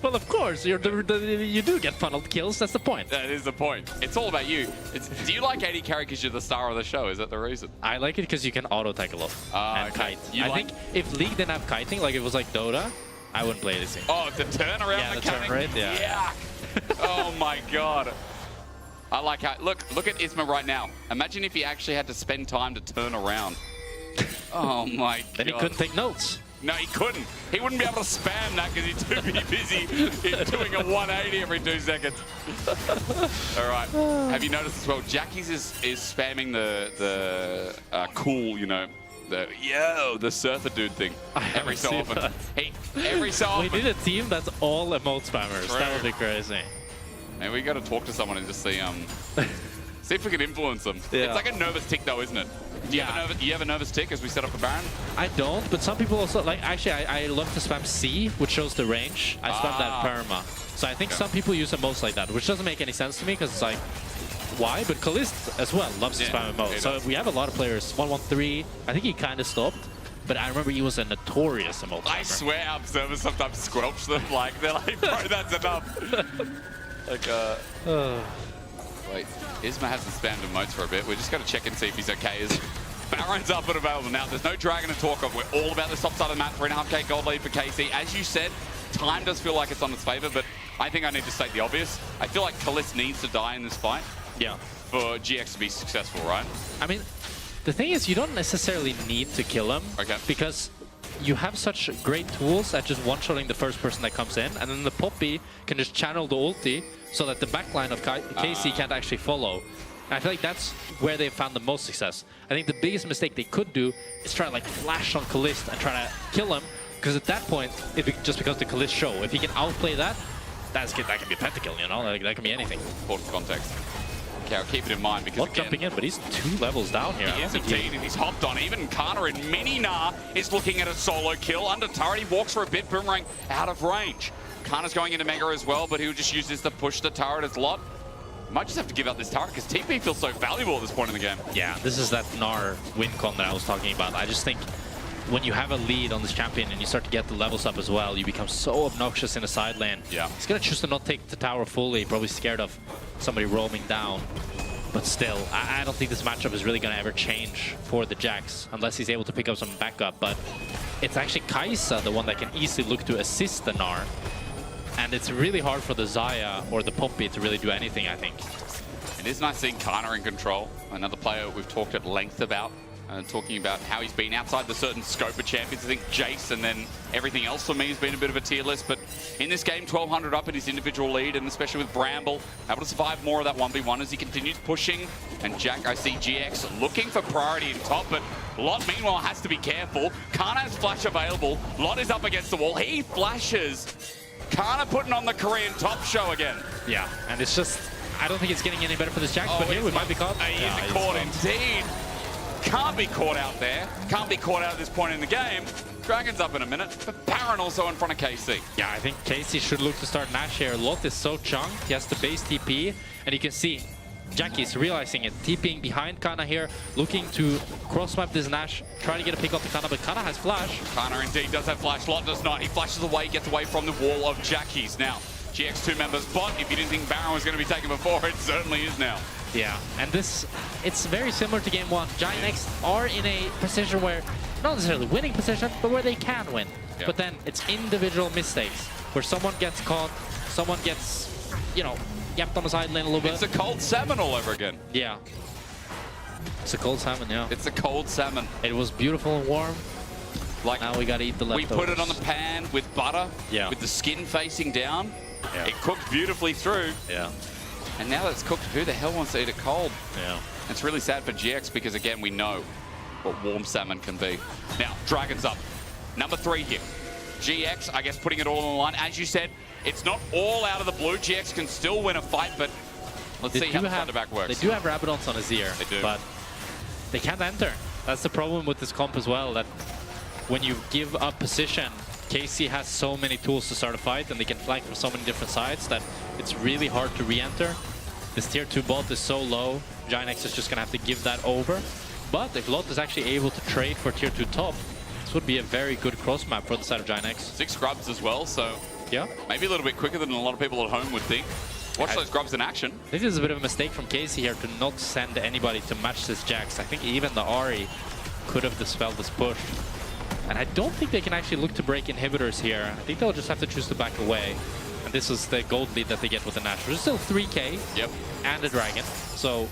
Well, of course, you do get funneled kills, that's the point. That is the point. It's all about you. Do you like 80 carry because you're the star of the show? Is that the reason? I like it because you can auto-tech a lot and kite. I think if League didn't have kiting, like it was like Dota, I wouldn't play this game. Oh, the turnaround mechanic? the turn rate, yeah. Oh my god. I like how... Look at Isma right now. Imagine if he actually had to spend time to turn around. Oh my god. Then he couldn't take notes. No, he couldn't. He wouldn't be able to spam that because he's too busy in doing a 180 every 2 seconds. All right. Have you noticed as well, Jackie's is spamming the cool, you know, the surfer dude thing every so often. Every so often. We need a team that's all emote spammers. True. That would be crazy. And we got to talk to someone and just see see if we can influence them. Yeah. It's like a nervous tick though, isn't it? Do you have a nervous tick as we set up for Baron? I don't, but some people also, like, actually, I love to spam C, which shows the range. I spam that perma. So I think some people use emotes like that, which doesn't make any sense to me, because it's like, why? But Kalist as well loves to spam emotes. So we have a lot of players. 113, I think he kind of stopped, but I remember he was a notorious emote spammer. I swear our observers sometimes squelch them, like, they're like, bro, that's enough. Like, wait, Isma hasn't spammed emotes for a bit. We're just going to check and see if he's okay. Baron's up and available now. There's no dragon to talk of. We're all about this top side of the map. 3.5k gold lead for KC. As you said, time does feel like it's on its favor, but I think I need to state the obvious. I feel like Kalist needs to die in this fight. Yeah. For GX to be successful, right? I mean, the thing is, you don't necessarily need to kill him. Okay. Because you have such great tools at just one-shotting the first person that comes in, and then the Poppy can just channel the ulti so that the backline of KC can't actually follow. And I feel like that's where they've found the most success. I think the biggest mistake they could do is try to like flash on Kalist and try to kill him, because at that point, just because the Kalist show, if he can outplay that, that can be a pentakill, you know? Like, that can be anything. Important context. Okay, I'll keep it in mind because Not jumping in, but he's 2 levels down here. He is indeed, and he's hopped on. Even Kana in Mini Gnar is looking at a solo kill. Under turret, he walks for a bit, Boomerang out of range. Kana's going into Mega as well, but he'll just use this to push the turret as Lot. Might just have to give up this turret because TP feels so valuable at this point in the game. Yeah, this is that Gnar win con that I was talking about. I just think when you have a lead on this champion and you start to get the levels up as well, you become so obnoxious in the side lane. Yeah. He's going to choose to not take the tower fully, probably scared of somebody roaming down. But still, I don't think this matchup is really going to ever change for the Jax, unless he's able to pick up some backup. But it's actually Kai'Sa, the one that can easily look to assist the Gnar. And it's really hard for the Xayah or the Poppy to really do anything, I think. It is nice seeing Kana in control, another player we've talked at length about, talking about how he's been outside the certain scope of champions. I think Jace and then everything else for me has been a bit of a tier list, but in this game, 1200 up in his individual lead, and especially with Bramble, able to survive more of that 1v1 as he continues pushing. And Jack, I see GX looking for priority in top, but Lot meanwhile has to be careful. Kana has flash available. Lot is up against the wall. He flashes. Kana putting on the Korean top show again. Yeah, and it's just, I don't think it's getting any better for this Jax, but here we might be caught. He is caught indeed. Can't be caught out there. Can't be caught out at this point in the game. Dragon's up in a minute, but Baron also in front of KC. Yeah, I think KC should look to start Nash here. Lot is so chunked, he has to base TP, and you can see Jackie's realizing it, TPing behind Kana here, looking to cross-map this Nash, trying to get a pick off the Kana, but Kana has flash. Kana indeed does have flash, Lot does not. He flashes away, gets away from the wall of Jackie's. Now, GX 2 members bot, if you didn't think Baron was going to be taken before, it certainly is now. Yeah, and this, it's very similar to game one. Giant X are in a position where, not necessarily winning position, but where they can win. Yep. But then it's individual mistakes, where someone gets caught, someone gets, you know, yapped on the side lane a little bit. It's a cold salmon all over again. Yeah. It's a cold salmon, yeah. It's a cold salmon. It was beautiful and warm. Like, now we gotta eat the leftovers. We put it on the pan with butter, with the skin facing down. Yeah. It cooked beautifully through. Yeah. And now that it's cooked, who the hell wants to eat it cold? Yeah. It's really sad for GX because, again, we know what warm salmon can be. Now, Dragon's up. Number 3 here. GX, I guess, putting it all on the line. As you said, it's not all out of the blue. GX can still win a fight, but let's see how the Thunderback works. They do have Rabadons on Azir, they do. But they can't enter. That's the problem with this comp as well, that when you give up position, KC has so many tools to start a fight, and they can flank from so many different sides that it's really hard to re-enter. This tier 2 bot is so low, Giant X is just going to have to give that over. But if Lot is actually able to trade for tier 2 top, this would be a very good cross map for the side of Giant X. 6 grubs as well, so yeah, maybe a little bit quicker than a lot of people at home would think. Watch those grubs in action. I think this is a bit of a mistake from Casey here to not send anybody to match this Jax. I think even the Ahri could have dispelled this push. And I don't think they can actually look to break inhibitors here. I think they'll just have to choose to back away. And this is the gold lead that they get with the Nash, which is still 3k and a Dragon. So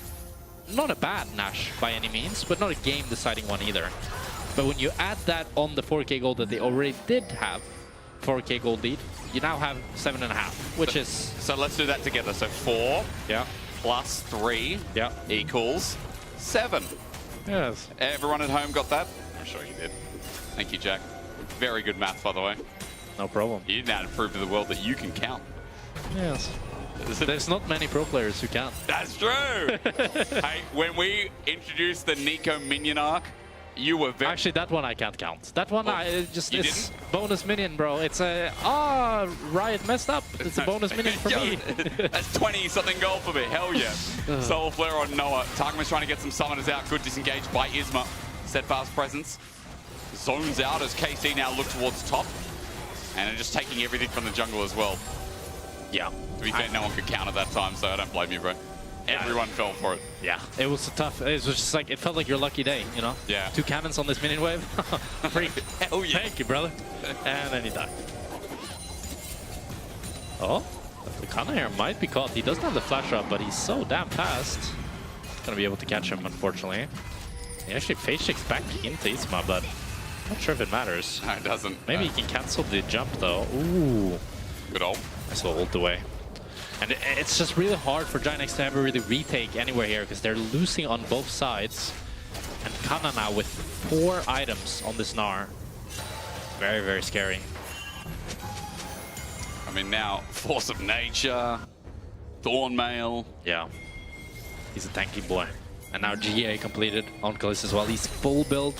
not a bad Nash by any means, but not a game-deciding one either. But when you add that on the 4k gold that they already did have, 4k gold lead, you now have 7.5, which is... So let's do that together. So 4 plus 3 equals 7. Yes. Everyone at home got that? I'm sure you did. Thank you, Jack. Very good math, by the way. No problem. You now to prove to the world that you can count. Yes. There's not many pro players who can. That's true! Hey, when we introduced the Nico minion arc, you were very... Actually, that one I can't count. That one, it's didn't? bonus minion, bro. It's a... Riot messed up. It's a bonus minion for me. That's 20-something gold for me. Hell yeah. Soul Flare on Noah. Targamas trying to get some summoners out. Good disengaged by Isma. Steadfast presence. Zones out as KC now look towards top. And are just taking everything from the jungle as well. Yeah. To be fair, no one could count at that time, so I don't blame you, bro. Everyone fell for it. Yeah, it was tough. It was just like, it felt like your lucky day, you know? Yeah. 2 cannons on this minion wave. Freak. Hell yeah. Thank you, brother. And then he died. Oh, the Kana here might be caught. He doesn't have the flash up, but he's so damn fast. Gonna be able to catch him, unfortunately. He actually face checks back into Isma, but not sure if it matters. No, it doesn't. Maybe he can cancel the jump, though. Ooh. Good ult. Nice little ult away. And it's just really hard for Giant X to ever really retake anywhere here because they're losing on both sides. And Kana now with 4 items on this Gnar. Very, very scary. I mean, now, Force of Nature, Thornmail. Yeah. He's a tanky boy. And now GA completed on Kalista as well. He's full build.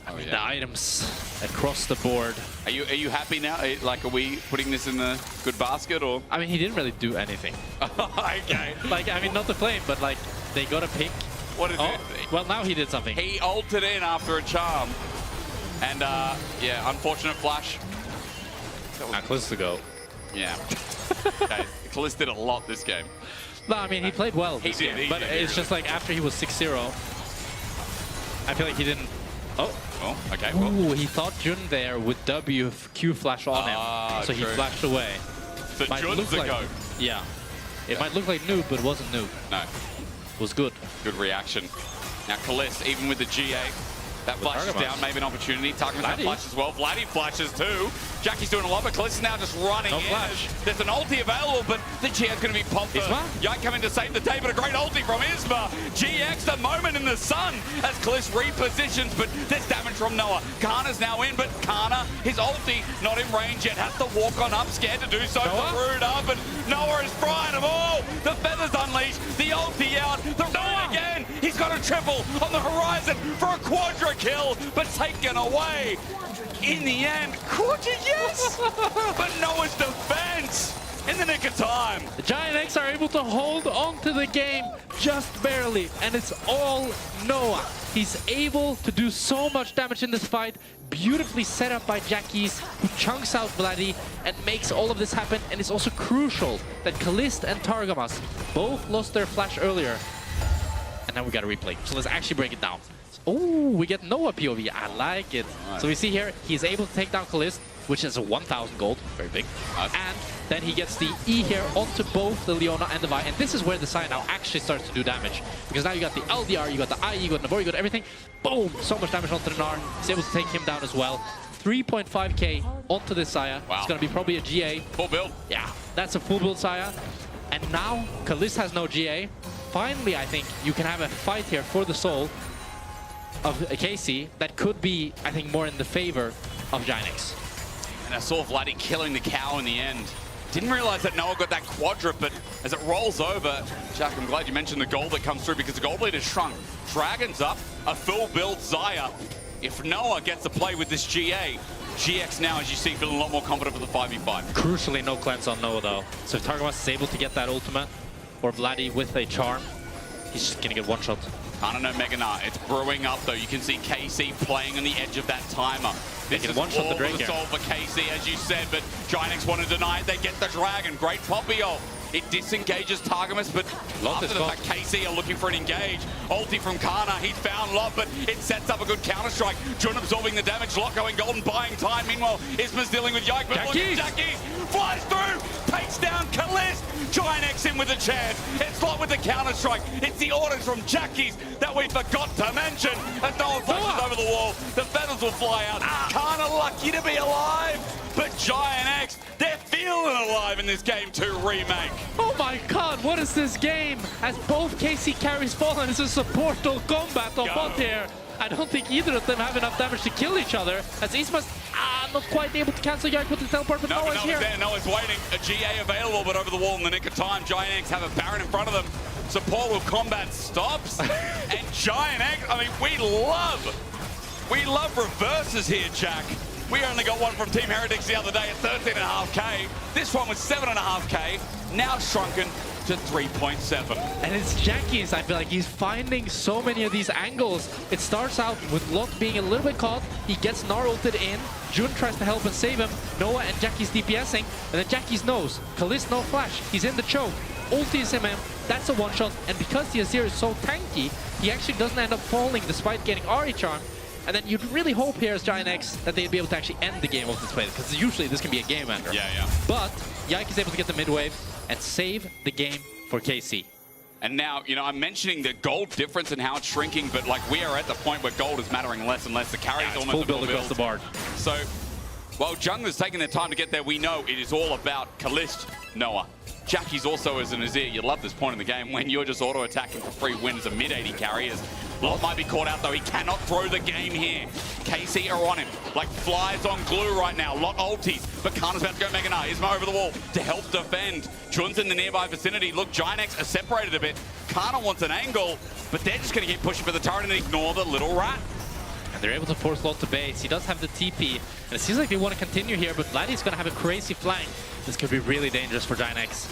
Oh, yeah. The items across the board. Are you happy now? Like, are we putting this in the good basket, or? I mean, he didn't really do anything. Okay. Like, I mean, not the flame, but like, they got a pick What is it? Well, now he did something. He ulted in after a charm. And, yeah, unfortunate flash. Now close to go. Yeah. Okay. Kalist did a lot this game. No, I mean, he played well this did, game, but it's just like after he was 6-0, I feel like he didn't... Oh, okay. Ooh, he thought Jun there with W Q flash on him, so he true. flashed away. So Might Jun's look the like, goat. Yeah. It might look like noob, but it wasn't noob. No. It was good. Good reaction. Now Kalist, even with the GA, that flashes down, maybe an opportunity. Targamas have flash as well. Vladdy flashes too. Jackie's doing a lot, but Kalist is now just running in. Flash. There's an ulti available, but the GA's going to be popped. Yike coming to save the day, but a great ulti from Isma. GX, the moment in the sun, as Kalist repositions, but there's damage from Noah. Kana's now in, but Kana, his ulti, not in range yet, has to walk on up, scared to do so. Rude up, and Noah is frying them all. The feathers unleashed, the ulti out, the run again. He's got a triple on the horizon for a quadra kill, but taken away. In the end, quadra, yes! But Noah's defense in the nick of time. The Giant X are able to hold on to the game just barely, and it's all Noah. He's able to do so much damage in this fight, beautifully set up by Jackies, who chunks out Vladdy and makes all of this happen. And it's also crucial that Kalist and Targamas both lost their flash earlier. And now we got a replay. So let's actually break it down. Oh, we get Noah POV. I like it. Nice. So we see here, he's able to take down Kalist, which is a 1,000 gold. Very big. Nice. And then he gets the E here onto both the Leona and the Vi. And this is where the Sai now actually starts to do damage. Because now you got the LDR, you got the IE, you got Navor, you got everything. Boom! So much damage onto the Gnar. He's able to take him down as well. 3.5k onto this Saya. Wow. It's going to be probably a GA. Full build. Yeah, that's a full build Saya. And now Kalist has no GA. Finally, I think you can have a fight here for the soul of KC that could be, I think, more in the favor of Ginex. And I saw Vladdy killing the cow in the end. Didn't realize that Noah got that quadra, but as it rolls over, Jack, I'm glad you mentioned the gold that comes through because the gold leader shrunk. Dragon's up, a full build Xayah. If Noah gets to play with this GA, GX now, as you see, feeling a lot more confident for the 5v5. Crucially, no cleanse on Noah, though. So if Targamas is able to get that ultimate, or Vladdy with a charm, he's just gonna get one shot. Kana no Mega Gnar. It's brewing up though. You can see KC playing on the edge of that timer. This is one shot the all Drake the soul for KC, as you said, but Ginex want to deny it. They get the Dragon. Great Poppy ult. It disengages Targamas, but after the fact, KC are looking for an engage. Ulti from Kana. He's found Lot, but it sets up a good counter-strike. Jun absorbing the damage. Lot going golden, buying time. Meanwhile, Isma's dealing with Yike, but look at Jackies. Flies through, takes down Kalist. Ginex in with a chance. It's Lot with the counter-strike. It's the orders from Jackies that we forgot to mention. As Noah flashes over the wall, the feathers will fly out. Kana lucky to be alive, but Ginex, they're feeling alive in this Game 2 remake. Oh my god, what is this game? As both KC carries fall and it's a supportal combat on bot here. I don't think either of them have enough damage to kill each other. As Isma's not quite able to cancel Yike with the teleport, but Noah's here. Noah's waiting. A GA available, but over the wall in the nick of time. Ginex have a Baron in front of them. Support will combat stops. And Ginex, I mean, we love reverses here, Jack. We only got one from Team Heretics the other day at 13.5k. This one was 7.5k, now shrunken to 3.7. And it's Jackies, I feel like he's finding so many of these angles. It starts out with Lot being a little bit caught. He gets Gnar ulted in. Jun tries to help and save him. Noah and Jackies DPSing. And then Jackies knows. Kalist no flash. He's in the choke. Ultis him in. That's a one-shot. And because the Azir is so tanky, he actually doesn't end up falling despite getting Ahri Charm. And then you'd really hope here as Ginex that they'd be able to actually end the game of this way, because usually this can be a game ender. Yeah. But Yike is able to get the mid-wave and save the game for KC. And now, you know, I'm mentioning the gold difference and how it's shrinking, but like we are at the point where gold is mattering less and less. The carry is almost full build across the board. So, while Jungler's taking their time to get there, we know it is all about Kalist, Noah. Jackie's also as an Azir. You love this point in the game when you're just auto-attacking for free wins a mid-80 carriers. Lot might be caught out though. He cannot throw the game here. KC are on him like flies on glue right now. Lot ultis, but Kana's about to go Mega Gnar. Isma over the wall to help defend. Jun's in the nearby vicinity. Look, Ginex are separated a bit. Kana wants an angle, but they're just going to keep pushing for the turret and ignore the little rat. And they're able to force Lot to base. He does have the TP, and it seems like they want to continue here, but Vladdy's going to have a crazy flank. This could be really dangerous for Ginex.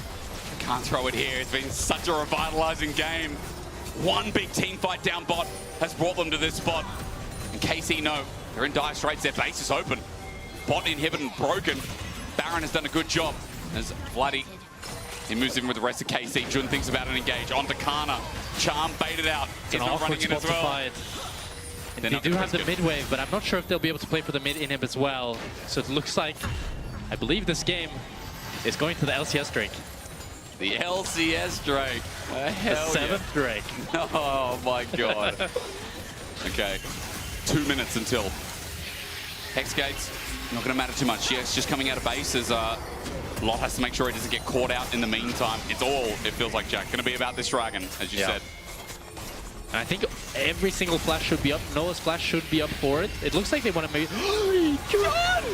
Can't throw it here. It's been such a revitalizing game. One big team fight down bot has brought them to this spot. And KC know they're in dire straits. Their base is open. Bot inhibited and broken. Baron has done a good job. As Vladdy, he moves in with the rest of KC. Jun thinks about an engage. Onto Kana. Charm baited out. It's an awkward spot to fight. They do have the mid wave, but I'm not sure if they'll be able to play for the mid inhib as well. So it looks like, I believe this game is going to the LCS Drake. The LCS Drake. The 7th Drake. Oh my god. Okay. 2 minutes until. Hex gates, not going to matter too much. Yes, just coming out of base as Lot has to make sure he doesn't get caught out in the meantime. It's all, it feels like, Jack, going to be about this dragon, as you said. And I think every single flash should be up. Noah's flash should be up for it. It looks like they want to make... Run!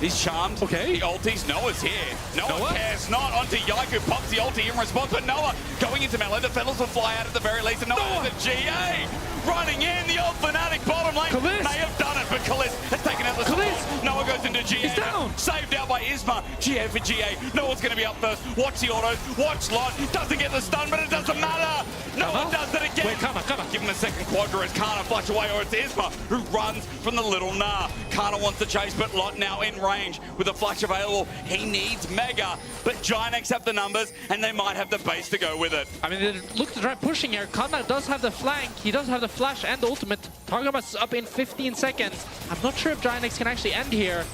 He's charmed. Okay. The ulties. Noah's here. Noah cares not. Onto Yaiku. Pops the ulti in response. But Noah going into melee. The Fettles will fly out at the very least. And Noah has a GA. Running in. The old Fnatic bottom lane. May have done it, but Kalisz has taken out the support. Noah goes into GA. He's down. Saved out by Isma. GA for GA. Noah's going to be up first. Watch the autos. Watch Lot. Doesn't get the stun, but it doesn't matter. Noah does it again. Wait, come on. Give him a second quadra as Kana flash away, or it's Isma who runs from the little Nah. Kana wants to chase, but Lot now in range with a flash available. He needs Mega, but Giants have the numbers, and they might have the base to go with it. I mean, they look to try pushing here. Kana does have the flank. He does have the flash and the ultimate. Targamas up in 15 seconds. I'm not sure if Giants can actually end here.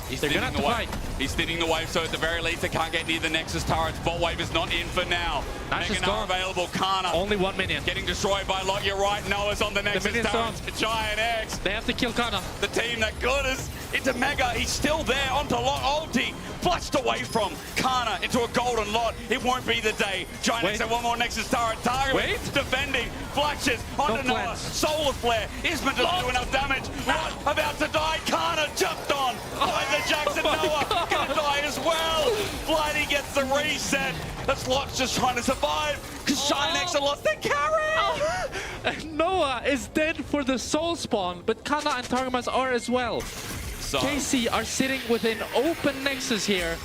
They're gonna have to fight. He's thinning the wave, so at the very least they can't get near the Nexus turrets. Bot wave is not in for now. Mega now available. Kana only 1 minion. Getting destroyed by Lot. You're right. Noah's on the Nexus turrets. Giant X. They have to kill Kana. The team that good is into Mega. He's still there. Onto Lot. Ulti. Flushed away from Kana into a golden Lot. It won't be the day. Giant X have one more Nexus turret. Target defending. Flashes onto Noah. Solar Flare. Isma doesn't do enough damage. Lot about to die. Kana jumped on by the Jackson. Noah gonna die as well. Flighty gets the reset. That's Lot's just trying to survive because Giant X have lost their carry. Noah is dead for the soul spawn, but Kana and Targamas are as well. So KC are sitting with an open Nexus here.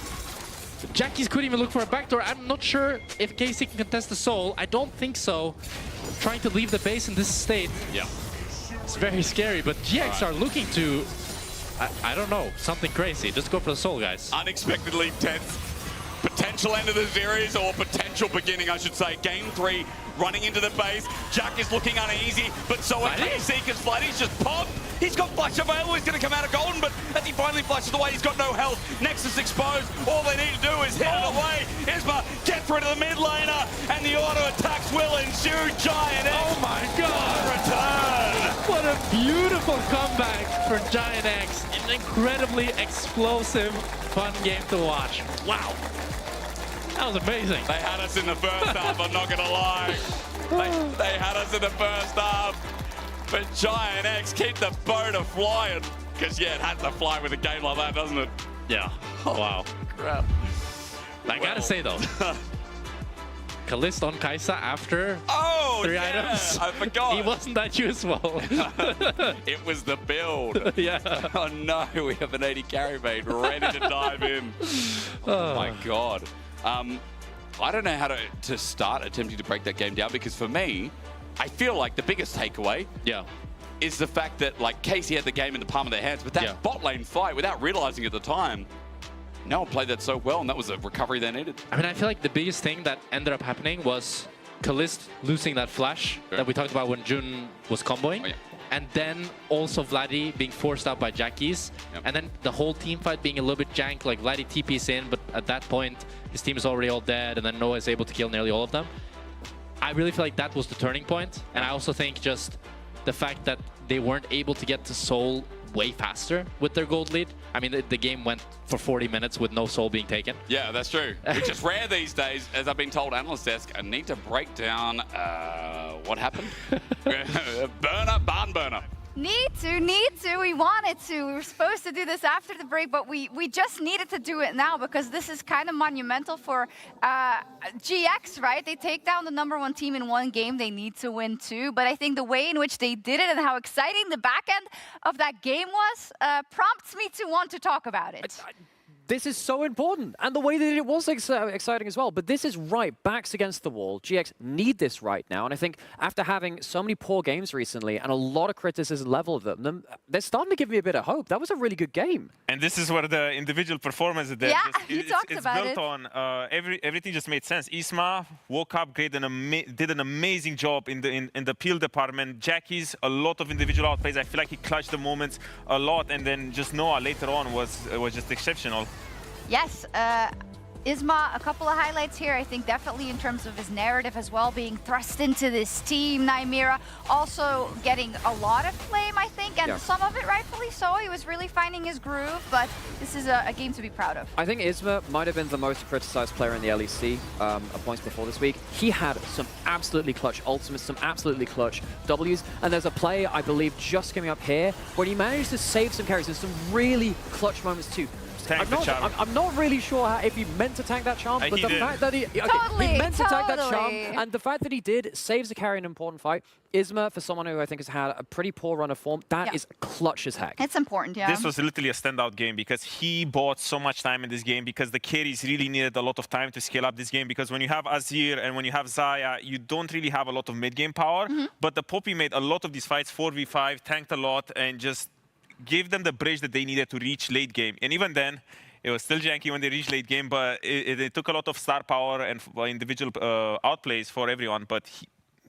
Jackies couldn't even look for a backdoor. I'm not sure if KC can contest the soul. I don't think so. Trying to leave the base in this state. Yeah. It's very scary, but GX are looking to, I don't know, something crazy. Just go for the soul, guys. Unexpectedly tense. Potential end of the series, or potential beginning, I should say. Game 3, running into the base. Jack is looking uneasy, but so are KC, because Flighty's just popped. He's got flash available, he's going to come out of golden, but as he finally flashes away, he's got no health. Nexus exposed, all they need to do is hit it away. Isma gets rid of the mid laner, and the auto attacks will ensue. Giant X. Oh my god! Return! What a beautiful comeback for Giant X. An incredibly explosive, fun game to watch. Wow. That was amazing. They had us in the first half, I'm not going to lie. They had us in the first half. But Giant X keep the boat a-flying. Because, yeah, it has to fly with a game like that, doesn't it? Yeah. Wow. Crap. I gotta say, though, Kalisz on Kai'Sa after 3 items. I forgot. He wasn't that useful. It was the build. Yeah. Oh, no, we have an 80 carry mate ready to dive in. Oh, my God. I don't know how to start attempting to break that game down, because for me, I feel like the biggest takeaway is the fact that, like, KC had the game in the palm of their hands, but that bot lane fight, without realizing at the time, no one played that so well, and that was a recovery they needed. I mean, I feel like the biggest thing that ended up happening was Kalisz losing that flash that we talked about when Jun was comboing. And then also Vladdy being forced out by Jackies. And then the whole team fight being a little bit jank, like Vladdy TP's in, but at that point, his team is already all dead, and then Noah is able to kill nearly all of them. I really feel like that was the turning point. And I also think just the fact that they weren't able to get to Soul way faster with their gold lead. I mean, the game went for 40 minutes with no Soul being taken. Yeah, that's true. Which is rare these days, as I've been told, Analyst Desk. I need to break down what happened. Burner, barn burner. Need to. We wanted to. We were supposed to do this after the break, but we just needed to do it now because this is kind of monumental for GX, right? They take down the #1 team in one game. They need to win 2. But I think the way in which they did it and how exciting the back end of that game was prompts me to want to talk about it. This is so important, and the way that it was exciting as well. But this is right, backs against the wall. GX need this right now, and I think after having so many poor games recently and a lot of criticism leveled at them, they're starting to give me a bit of hope. That was a really good game. And this is where the individual performance is. Yeah, you talked about it. It's built on everything just made sense. Isma woke up, did an amazing job in the peel department. Jackie's a lot of individual outplays. I feel like he clutched the moments a lot, and then just Noah later on was just exceptional. Yes, Isma, a couple of highlights here, I think definitely in terms of his narrative as well, being thrust into this team. Naimira also getting a lot of flame, I think, and some of it rightfully so. He was really finding his groove, but this is a game to be proud of. I think Isma might have been the most criticized player in the LEC at points before this week. He had some absolutely clutch ultimates, some absolutely clutch Ws, and there's a play, I believe, just coming up here, where he managed to save some carries and some really clutch moments too. I'm not really sure if he meant to tank that charm, but the fact that he meant to tank that charm, and the fact that he did saves a carry in an important fight. Isma, for someone who I think has had a pretty poor run of form, that is clutch as heck. It's important, yeah. This was literally a standout game because he bought so much time in this game because the carries really needed a lot of time to scale up this game because when you have Azir and when you have Xayah, you don't really have a lot of mid-game power, but the Poppy made a lot of these fights 4v5, tanked a lot, and just gave them the bridge that they needed to reach late game. And even then, it was still janky when they reached late game, but it took a lot of star power and individual outplays for everyone, but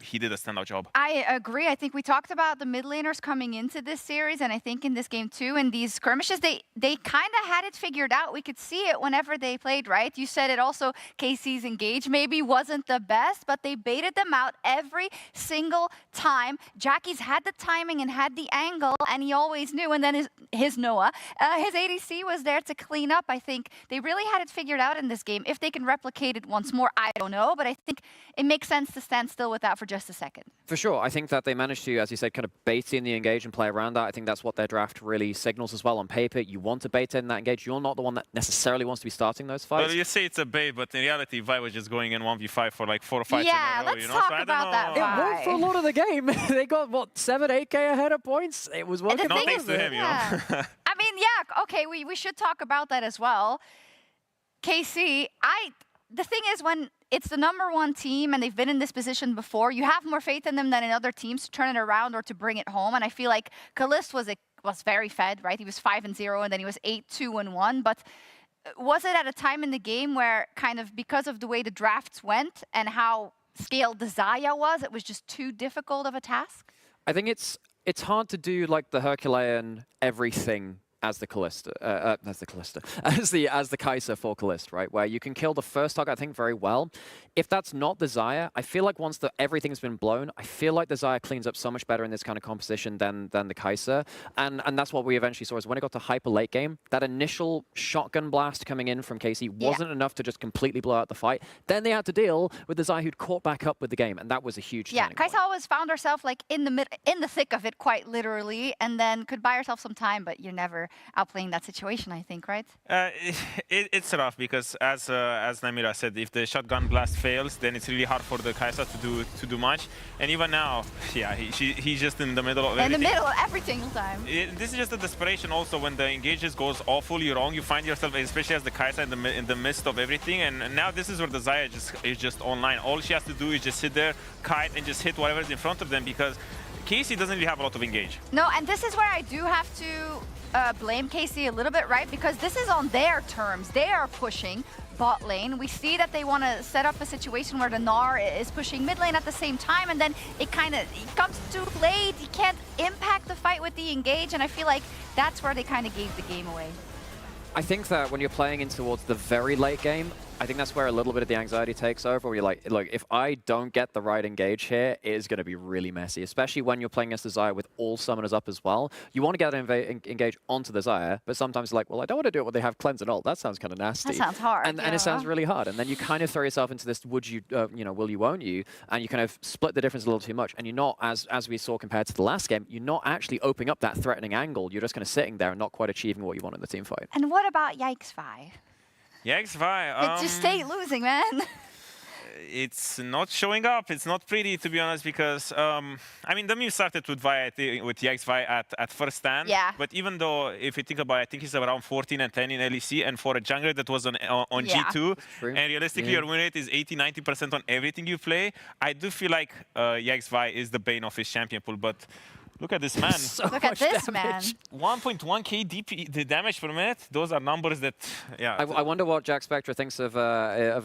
he did a standout job. I agree. I think we talked about the mid laners coming into this series, and I think in this game too, in these skirmishes, they kind of had it figured out. We could see it whenever they played, right? You said it also, KC's engage maybe wasn't the best, but they baited them out every single time. Jackie's had the timing and had the angle, and he always knew, and then his Noah, his ADC was there to clean up. I think they really had it figured out in this game. If they can replicate it once more, I don't know, but I think it makes sense to stand still with that for just a second. For sure. I think that they managed to, as you said, kind of bait in the engage and play around that. I think that's what their draft really signals as well on paper. You want to bait in that engage. You're not the one that necessarily wants to be starting those fights. Well, you say it's a bait, but in reality, Vi was just going in 1v5 for like 4 or 5 yeah, in a row, let's you know? talk So about that. It worked for a lot of the game. They got, what, 7, 8K ahead of points? It was working. No thanks to him, you know? I mean, yeah, okay, we should talk about that as well. KC, the thing is, when it's the #1 team and they've been in this position before, you have more faith in them than in other teams to turn it around or to bring it home. And I feel like Kalist was very fed, right? He was 5-0 and then he was 8-2-1. But was it at a time in the game where kind of because of the way the drafts went and how scaled the Xayah was, it was just too difficult of a task? I think it's hard to do like the Herculean everything as the Kalista, as the Kai'Sa for Kalist, right? Where you can kill the first target, I think, very well. If that's not the Xayah, I feel like once everything's been blown, I feel like the Xayah cleans up so much better in this kind of composition than the Kai'Sa. And that's what we eventually saw is when it got to hyper late game, that initial shotgun blast coming in from KC wasn't enough to just completely blow out the fight. Then they had to deal with the Xayah who'd caught back up with the game, and that was a huge turning point. Kai'Sa always found herself like in the thick of it, quite literally, and then could buy herself some time, but you're never outplaying that situation, I think, right? It's rough because as Naimira said, if the shotgun blast fails, then it's really hard for the Kai'Sa to do much. And even now, yeah, he's just in the middle of everything. In the middle every single time. This is just a desperation also when the engages goes awfully wrong. You find yourself, especially as the Kai'Sa, in the midst of everything. And now this is where the Xayah is just online. All she has to do is just sit there, kite, and just hit whatever's in front of them because KC doesn't really have a lot of engage. No, and this is where I do have to blame KC a little bit, right? Because this is on their terms. They are pushing bot lane. We see that they want to set up a situation where the Gnar is pushing mid lane at the same time, and then it comes too late. You can't impact the fight with the engage, and I feel like that's where they kind of gave the game away. I think that when you're playing in towards the very late game, I think that's where a little bit of the anxiety takes over, where you're like, look, if I don't get the right engage here, it is going to be really messy, especially when you're playing against the Xayah with all summoners up as well. You want to get an engage onto the Xayah, but sometimes like, well, I don't want to do it when they have cleanse and ult. That sounds kind of nasty. That sounds hard. And it sounds really hard. And then you kind of throw yourself into this, would you, will you, won't you? And you kind of split the difference a little too much. And you're not, as we saw compared to the last game, you're not actually opening up that threatening angle. You're just kind of sitting there and not quite achieving what you want in the team fight. And what about Yikes Vi? Yikes Vi. Just stay losing, man. It's not showing up. It's not pretty, to be honest, because I mean, the meme started with YX Vi at first stand. Yeah. But even though, if you think about it, I think he's around 14 and 10 in LEC, and for a jungler that was on G2, and realistically your win rate is 80-90% on everything you play, I do feel like YX Vi is the bane of his champion pool. But look at this man. Look at this man. 1.1k DP, the damage per minute. Those are numbers that, yeah. I wonder what Jack Spectra thinks of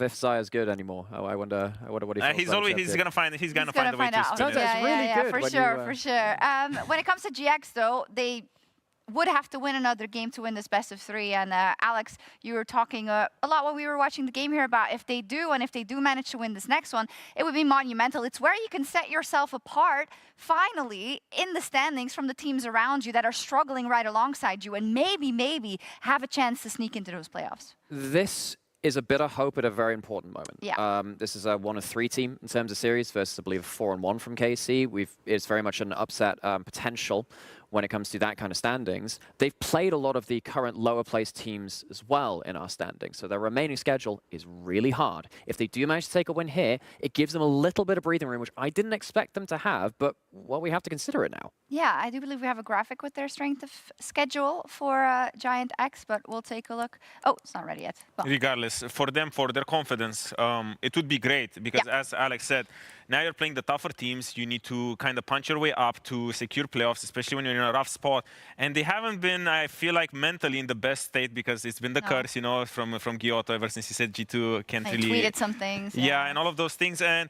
if Zaya's good anymore. I wonder what he thinks. He's gonna find a way to out. spin it. Yeah, for sure. When it comes to GX, though, they would have to win another game to win this best of 3. And Alex, you were talking a lot while we were watching the game here about if they do manage to win this next one, it would be monumental. It's where you can set yourself apart finally in the standings from the teams around you that are struggling right alongside you, and maybe have a chance to sneak into those playoffs. This is a bit of hope at a very important moment. Yeah. This is a 1-of-3 team in terms of series versus, I believe, 4-1 from KC. It's very much an upset potential when it comes to that kind of standings. They've played a lot of the current lower placed teams as well in our standings, so their remaining schedule is really hard. If they do manage to take a win here, it gives them a little bit of breathing room, which I didn't expect them to have, but well, we have to consider it now. Yeah, I do believe we have a graphic with their strength of schedule for Giant X, but we'll take a look. Oh, it's not ready yet. Well. Regardless, for them, for their confidence, it would be great because, as Alex said, now you're playing the tougher teams. You need to kind of punch your way up to secure playoffs, especially when you're in a rough spot. And they haven't been, I feel like, mentally in the best state because it's been the curse, you know, from Giotto ever since he said G2 can't really... tweeted some things. Yeah, and all of those things. And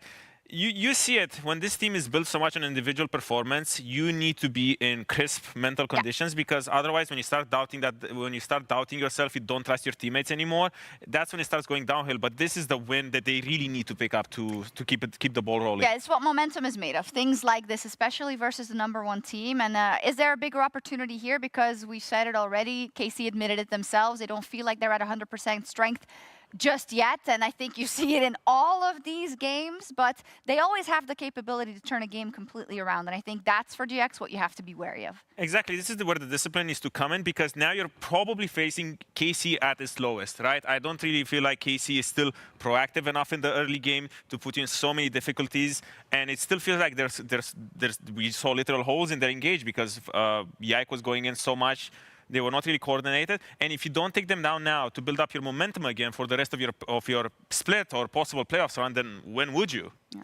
you see it when this team is built so much on individual performance. You need to be in crisp mental conditions because otherwise, when you start doubting yourself, you don't trust your teammates anymore. That's when it starts going downhill. But this is the win that they really need to pick up to keep the ball rolling. Yeah, it's what momentum is made of. Things like this, especially versus the #1 team. And is there a bigger opportunity here? Because we said it already. KC admitted it themselves. They don't feel like they're at 100% strength just yet, and I think you see it in all of these games, but they always have the capability to turn a game completely around, and I think that's for GX what you have to be wary of. Exactly, this is where the discipline needs to come in, because now you're probably facing KC at its lowest, right? I don't really feel like KC is still proactive enough in the early game to put you in so many difficulties, and it still feels like we saw literal holes in their engage because Yike was going in so much. They were not really coordinated, and if you don't take them down now to build up your momentum again for the rest of your split or possible playoffs run, then when would you? Yeah.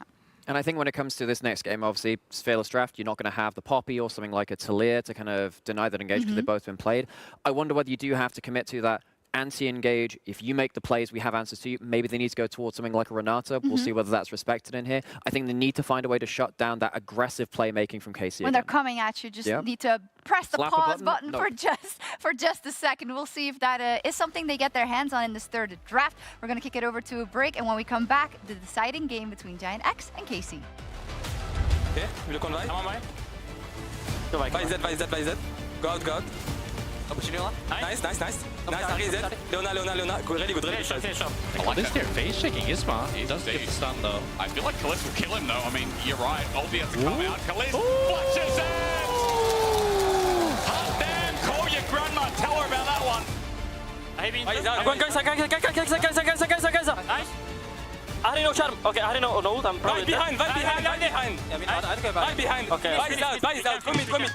And I think when it comes to this next game, obviously, Fearless Draft, you're not going to have the Poppy or something like a Talir to kind of deny that engage because they've both been played. I wonder whether you do have to commit to that anti-engage. If you make the plays, we have answers to you. Maybe they need to go towards something like a Renata. We'll see whether that's respected in here. I think they need to find a way to shut down that aggressive playmaking from KC. When they're coming at you, just need to press the pause button for just a second. We'll see if that is something they get their hands on in this third draft. We're going to kick it over to a break, and when we come back, the deciding game between Giant X and KC. Okay, we look on right. I'm on right. By Z. Go out. Nice. Nice, Leona. Good ready. I like this face shaking Isma. He does get the stun though. I feel like Khalid will kill him though. I mean, you're right. Oldie has to come out. Khalid flashes in! Hot damn, call your grandma. Tell her about that one. Guys. Nice. I didn't know charm. Okay, I didn't know ult. I'm probably right behind. Okay. Vice out. Come in.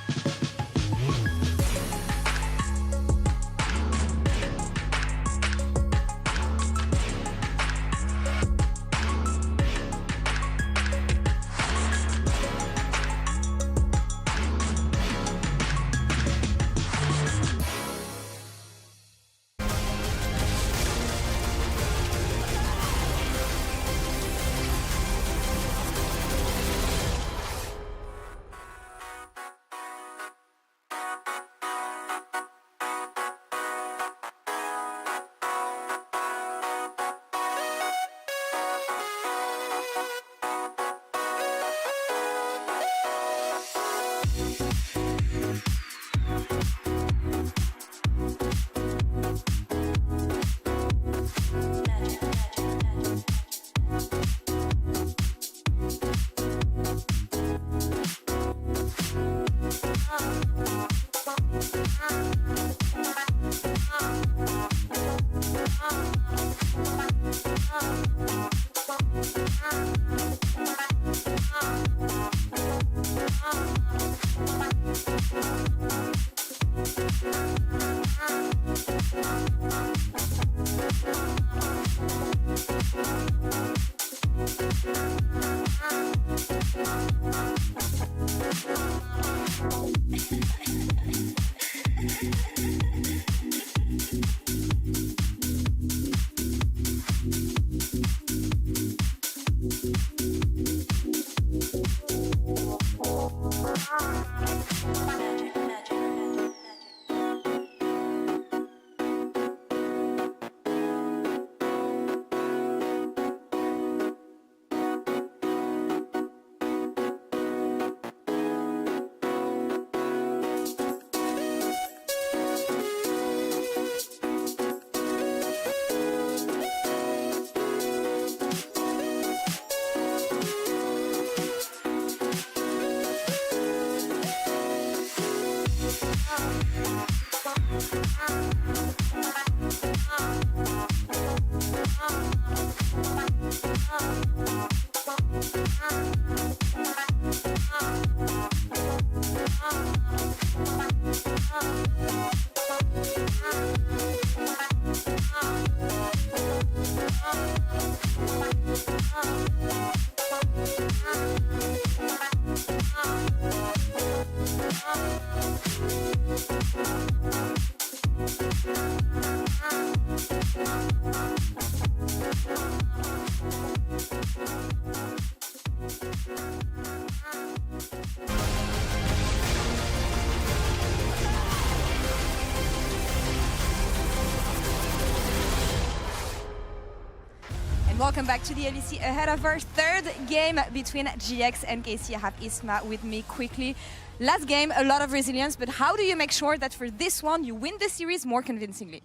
And welcome back to the LEC ahead of our third game between GX and KC. I have Isma with me quickly. Last game, a lot of resilience, but how do you make sure that for this one you win the series more convincingly?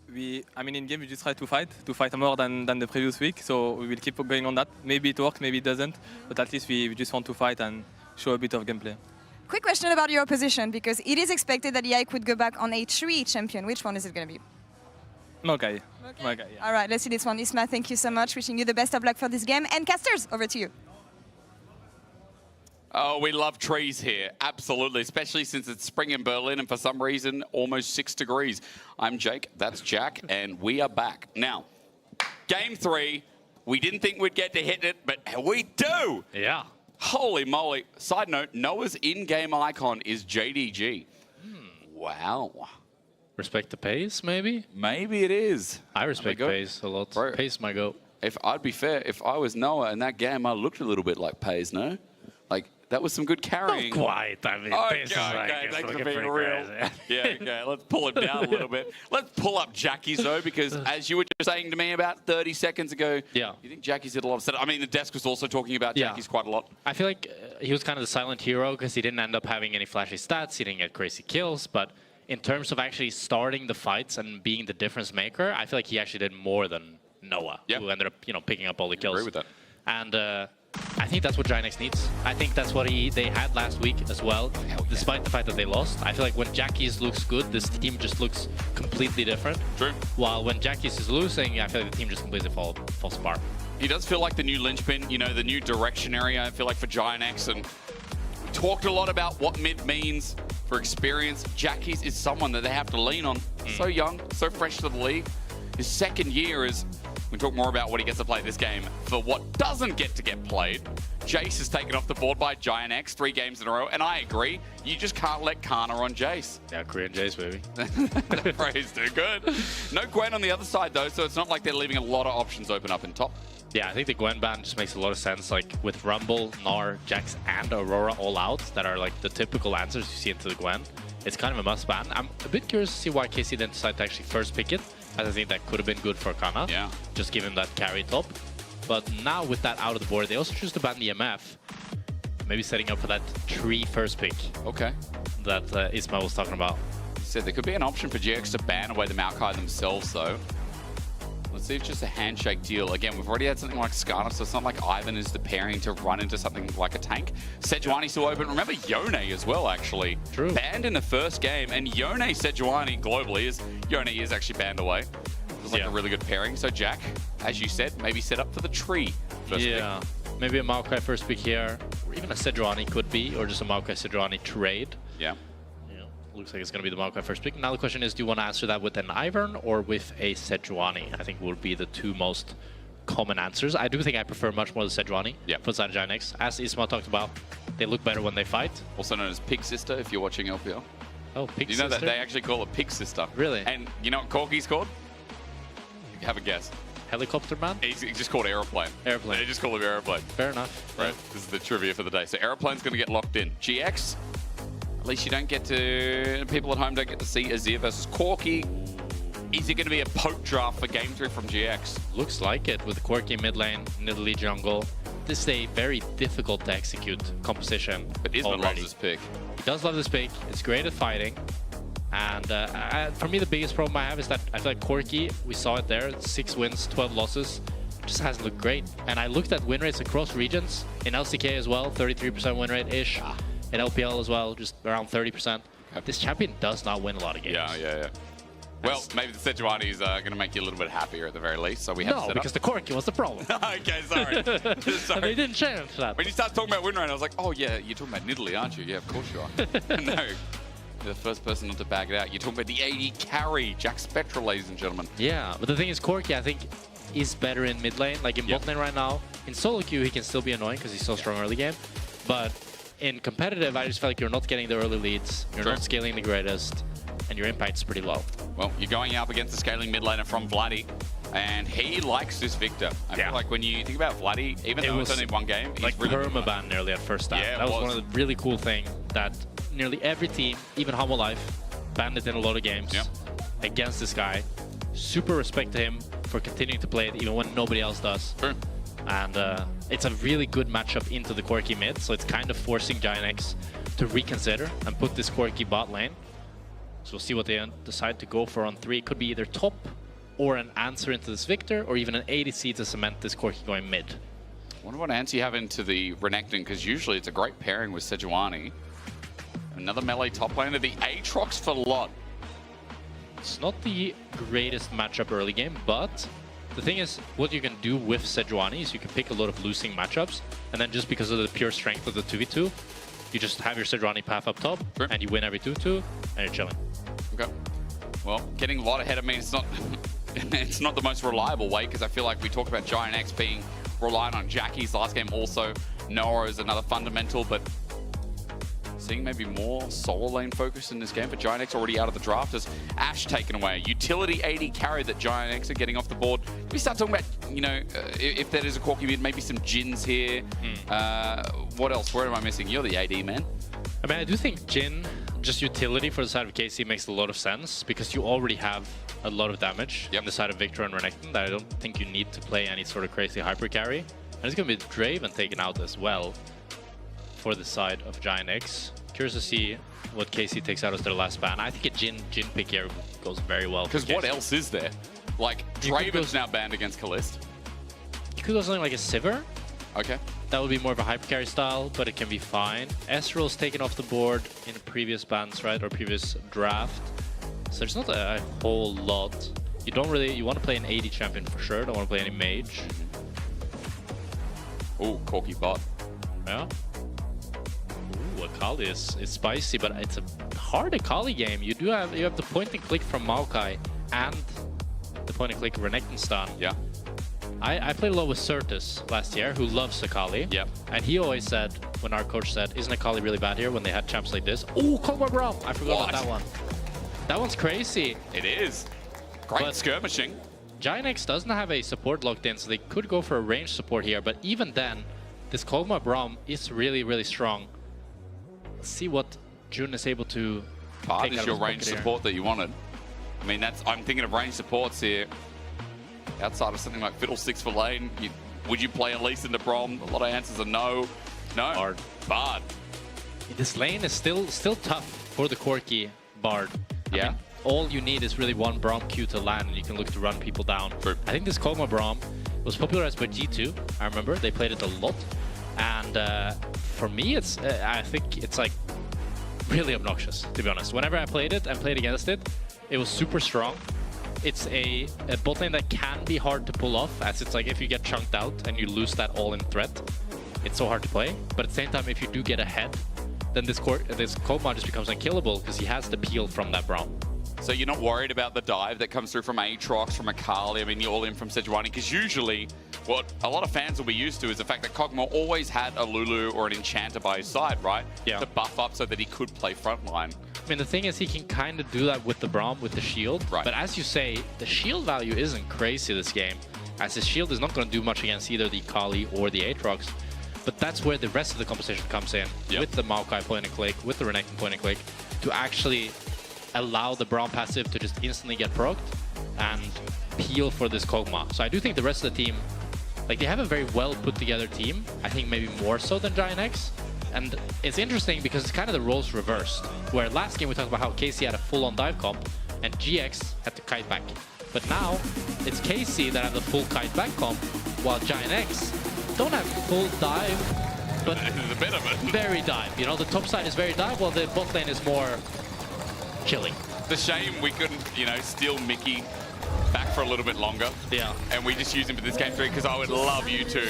In game, we just try to fight more than the previous week. So we will keep going on that. Maybe it works, maybe it doesn't, but at least we just want to fight and show a bit of gameplay. Quick question about your opposition, because it is expected that EI could go back on a 3 champion. Which one is it going to be? Okay. Yeah. All right, let's see this one. Isma, thank you so much. Wishing you the best of luck for this game. And casters, over to you. Oh, we love trees here, absolutely, especially since it's spring in Berlin and for some reason almost 6 degrees. I'm Jake, that's Jack, and we are back. Now, game 3, we didn't think we'd get to hit it, but we do! Yeah. Holy moly. Side note, Noah's in-game icon is JDG. Wow. Respect the pace, maybe? Maybe it is. I respect pace a lot. Bro, pace my go. If I'd be fair, if I was Noah in that game, I looked a little bit like Pace, no? Like, that was some good carrying. Not quite. I mean, Pace is thanks for being real. Yeah, okay, let's pull him down a little bit. Let's pull up Jackie's, though, because as you were just saying to me about 30 seconds ago, you think Jackie's did a lot of setup. I mean, the desk was also talking about Jackie's quite a lot. I feel like he was kind of the silent hero because he didn't end up having any flashy stats. He didn't get crazy kills, but in terms of actually starting the fights and being the difference maker, I feel like he actually did more than Noah, who ended up, picking up all the kills. I agree with that. And I think that's what GINX needs. I think that's what they had last week as well, despite the fact that they lost. I feel like when Jackie's looks good, this team just looks completely different. True. While when Jackie's is losing, I feel like the team just completely falls apart. He does feel like the new linchpin, the new direction area, I feel like, for GINX. And we talked a lot about what mid means for experience. Jackie's is someone that they have to lean on. So young, so fresh to the league. His second year is... We talk more about what he gets to play this game. For what doesn't get played, Jace is taken off the board by GINX 3 games in a row, and I agree. You just can't let Kana on Jace. Yeah, Korean Jace, baby. That phrase too good. No Gwen on the other side, though, so it's not like they're leaving a lot of options open up in top. Yeah, I think the Gwen ban just makes a lot of sense. Like with Rumble, Gnar, Jax, and Aurora all out, that are like the typical answers you see into the Gwen. It's kind of a must ban. I'm a bit curious to see why KC didn't decide to actually first pick it, as I think that could have been good for Kana. Yeah. Just give him that carry top. But now with that out of the board, they also choose to ban the MF. Maybe setting up for that 3 first pick. Okay. That Isma was talking about. He said there could be an option for GX to ban away the Maokai themselves, though. Let's see if it's just a handshake deal. Again, we've already had something like Skarner, so it's not like Ivan is the pairing to run into something like a tank. Sejuani still open. Remember Yone as well, actually. True. Banned in the first game, and Yone Sejuani globally Yone is actually banned away. It was like a really good pairing. So Jack, as you said, maybe set up for the tree first pick. Maybe a Maokai first pick here, or even a Sejuani could be, or just a Maokai Sejuani trade. Yeah. Looks like it's going to be the Maokai first pick. Now the question is, do you want to answer that with an Ivern or with a Sejuani? I think will be the 2 most common answers. I do think I prefer much more the Sejuani for side of GINX. As Isma talked about, they look better when they fight. Also known as Pig Sister if you're watching LPL. Oh, Pig Sister? You know that they actually call it Pig Sister. Really? And you know what Corky's called? Have a guess. Helicopter Man? He's just called Aeroplane. Airplane. They just call him Aeroplane. Fair enough. Right, this is the trivia for the day. So Aeroplane's going to get locked in. GX, at least you don't get to... People at home don't get to see Azir versus Corky. Is it going to be a poke draft for Game 3 from GX? Looks like it, with Corky mid lane, Nidalee jungle. This is a very difficult to execute composition. But Isma loves this pick. He does love this pick. It's great at fighting. And for me, the biggest problem I have is that I feel like Corky, we saw it there, 6 wins, 12 losses. Just hasn't looked great. And I looked at win rates across regions, in LCK as well, 33% win rate-ish. In LPL as well, just around 30%. This champion does not win a lot of games. Yeah. Well, maybe the Sejuani is going to make you a little bit happier at the very least. So we have to set because the Corky was the problem. Okay, sorry. And they didn't change that. When you start talking about win rate, I was like, oh yeah, you're talking about Nidalee, aren't you? Yeah, of course you are. No, you're the first person not to bag it out. You're talking about the 80 carry, Jack Spectral, ladies and gentlemen. Yeah, but the thing is, Corky, I think, is better in mid lane. Like in bot lane right now, In solo queue, he can still be annoying because he's so strong early game. But in competitive, I just feel like you're not getting the early leads, you're not scaling the greatest, and your impact's pretty low. Well, you're going up against the scaling mid laner from Vladdy, and he likes this Victor. I feel like when you think about Vladdy, even though it's only one game, he's like really permaban nearly at first time. Yeah, that was one of the really cool things that nearly every team, even Humble Life, banned it in a lot of games against this guy. Super respect to him for continuing to play it even when nobody else does. True. And it's a really good matchup into the Quirky mid, so it's kind of forcing GIANX to reconsider and put this Quirky bot lane. So we'll see what they decide to go for on 3. It could be either top or an answer into this Victor, or even an ADC to cement this Quirky going mid. I wonder what answer you have into the Renekton, because usually it's a great pairing with Sejuani. Another melee top laner, the Aatrox for Lot. It's not the greatest matchup early game, but the thing is, what you can do with Sejuani is you can pick a lot of losing matchups, and then just because of the pure strength of the 2v2, you just have your Sejuani path up top, and you win every 2v2, and you're chilling. Okay. Well, getting Lot ahead of me is not it's not the most reliable way, because I feel like we talk about GIANX being reliant on Jackie's last game also. Noah is another fundamental, but seeing maybe more solo lane focus in this game, but GIANX already out of the draft as Ashe taken away. Utility AD carry that GIANX are getting off the board. We start talking about, you know, if there is a Corky mid, maybe some Jins here. What else? Where am I missing? You're the AD, man. I mean, I do think Jin, just utility for the side of KC makes a lot of sense, because you already have a lot of damage on the side of Victor and Renekton that I don't think you need to play any sort of crazy hyper carry. And it's going to be Draven taken out as well for the side of GIANX. Curious to see what KC takes out as their last ban. I think a Jin pick here goes very well. Because what else is there? Like, Draven's now banned against Kalist. You could go something like a Sivir. Okay. That would be more of a hyper carry style, but it can be fine. Ezreal's taken off the board in previous bans, right, or previous draft. So there's not a whole lot. You don't really, you want to play an AD champion for sure. Don't want to play any mage. Ooh, Corky bot. Yeah. Ooh, Akali is spicy, but it's a hard Akali game. You have the point and click from Maokai and the point and click Renekton stun. Yeah. I played a lot with Certus last year, who loves Akali. Yep. And he always said, when our coach said, isn't Akali really bad here when they had champs like this? Oh, Kog'Maw Braum! I forgot about that one. That one's crazy. It is. Great skirmishing. GIANX doesn't have a support locked in, so they could go for a range support here. But even then, this Kog'Maw Braum is really, really strong. Let's see what Jun is able to Bard is your range support that you wanted. I mean, I'm thinking of range supports here. Outside of something like Fiddlesticks for lane, would you play Elise into Braum? A lot of answers are no. No. Bard. This lane is still tough for the Corky Bard. I mean, all you need is really one Braum Q to land, and you can look to run people down. I think this Kog'Maw Braum was popularized by G2. I remember they played it a lot, and for me, I think it's like really obnoxious, to be honest. Whenever I played it and played against it, it was super strong. It's a bot lane that can be hard to pull off, as it's like if you get chunked out and you lose that all-in threat, it's so hard to play. But at the same time, if you do get ahead, then this Kog'Maw just becomes unkillable because he has the peel from that Braum. So you're not worried about the dive that comes through from Aatrox, from Akali, I mean, you're all in from Sejuani, because usually what a lot of fans will be used to is the fact that Kog'Maw always had a Lulu or an Enchanter by his side, right? Yeah. To buff up so that he could play frontline. I mean, the thing is, he can kind of do that with the Braum, with the shield. Right. But as you say, the shield value isn't crazy this game, as his shield is not going to do much against either the Kali or the Aatrox. But that's where the rest of the composition comes in, with the Maokai point and click, with the Renekton point and click, to actually allow the Braum passive to just instantly get procced and peel for this Kog'Maw. So I do think the rest of the team, like, they have a very well put together team. I think maybe more so than GIANX. And it's interesting because it's kind of the roles reversed, where last game we talked about how KC had a full-on dive comp and GX had to kite back. But now it's KC that have the full kite back comp, while GIANX don't have full dive, but a bit of it. Very dive. You know, the top side is very dive, while the bot lane is more chilling. It's a shame we couldn't, you know, steal Mickey back for a little bit longer. Yeah. And we just use him for this game 3, because I would love you two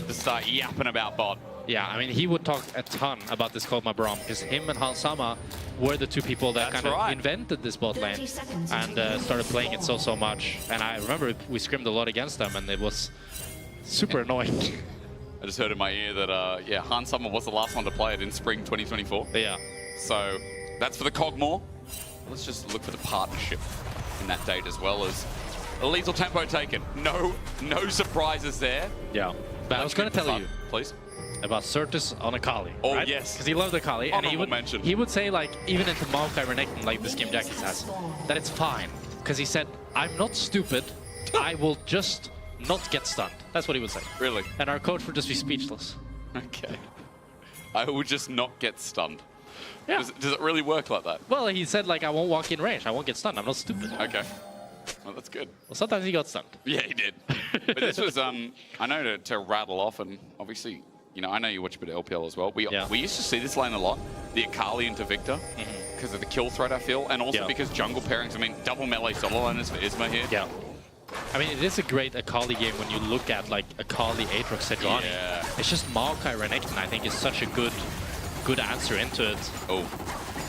to start yapping about bot. Yeah, I mean, he would talk a ton about this Kog'Maw Braum, because him and Hansama were the two people that kind of invented this bot lane and started playing it so much. And I remember we scrimmed a lot against them, and it was super annoying. I just heard in my ear that, yeah, Han Summer was the last one to play it in spring 2024. Yeah. So that's for the Cogmore. Let's just look for the partnership in that date as well as a lethal tempo taken. No surprises there. Yeah. But I was going to tell you. Please. About Certus on Akali. Oh, right? yes. Because he loved Akali. And he would say, like, even into Maokai Renekton, like this game Jackie's has, that it's fine. Because he said, I'm not stupid. I will just not get stunned. That's what he would say. Really? And our coach would just be speechless. Okay. I would just not get stunned. Yeah. Does it really work like that? Well, he said, like, I won't walk in range. I won't get stunned. I'm not stupid. Okay. Well, that's good. Well, sometimes he got stunned. Yeah, he did. But this was, I know to rattle off, and obviously, you know, I know you watch a bit of LPL as well. We used to see this lane a lot, the Akali into Victor, because of the kill threat, I feel, and also because jungle pairings. I mean, double melee solo laners for Isma here. Yeah. I mean, it is a great Akali game when you look at, like, Akali, Aatrox, Sejuani. Yeah. It's just Maokai Renekton, I think, is such a good answer into it. Oh.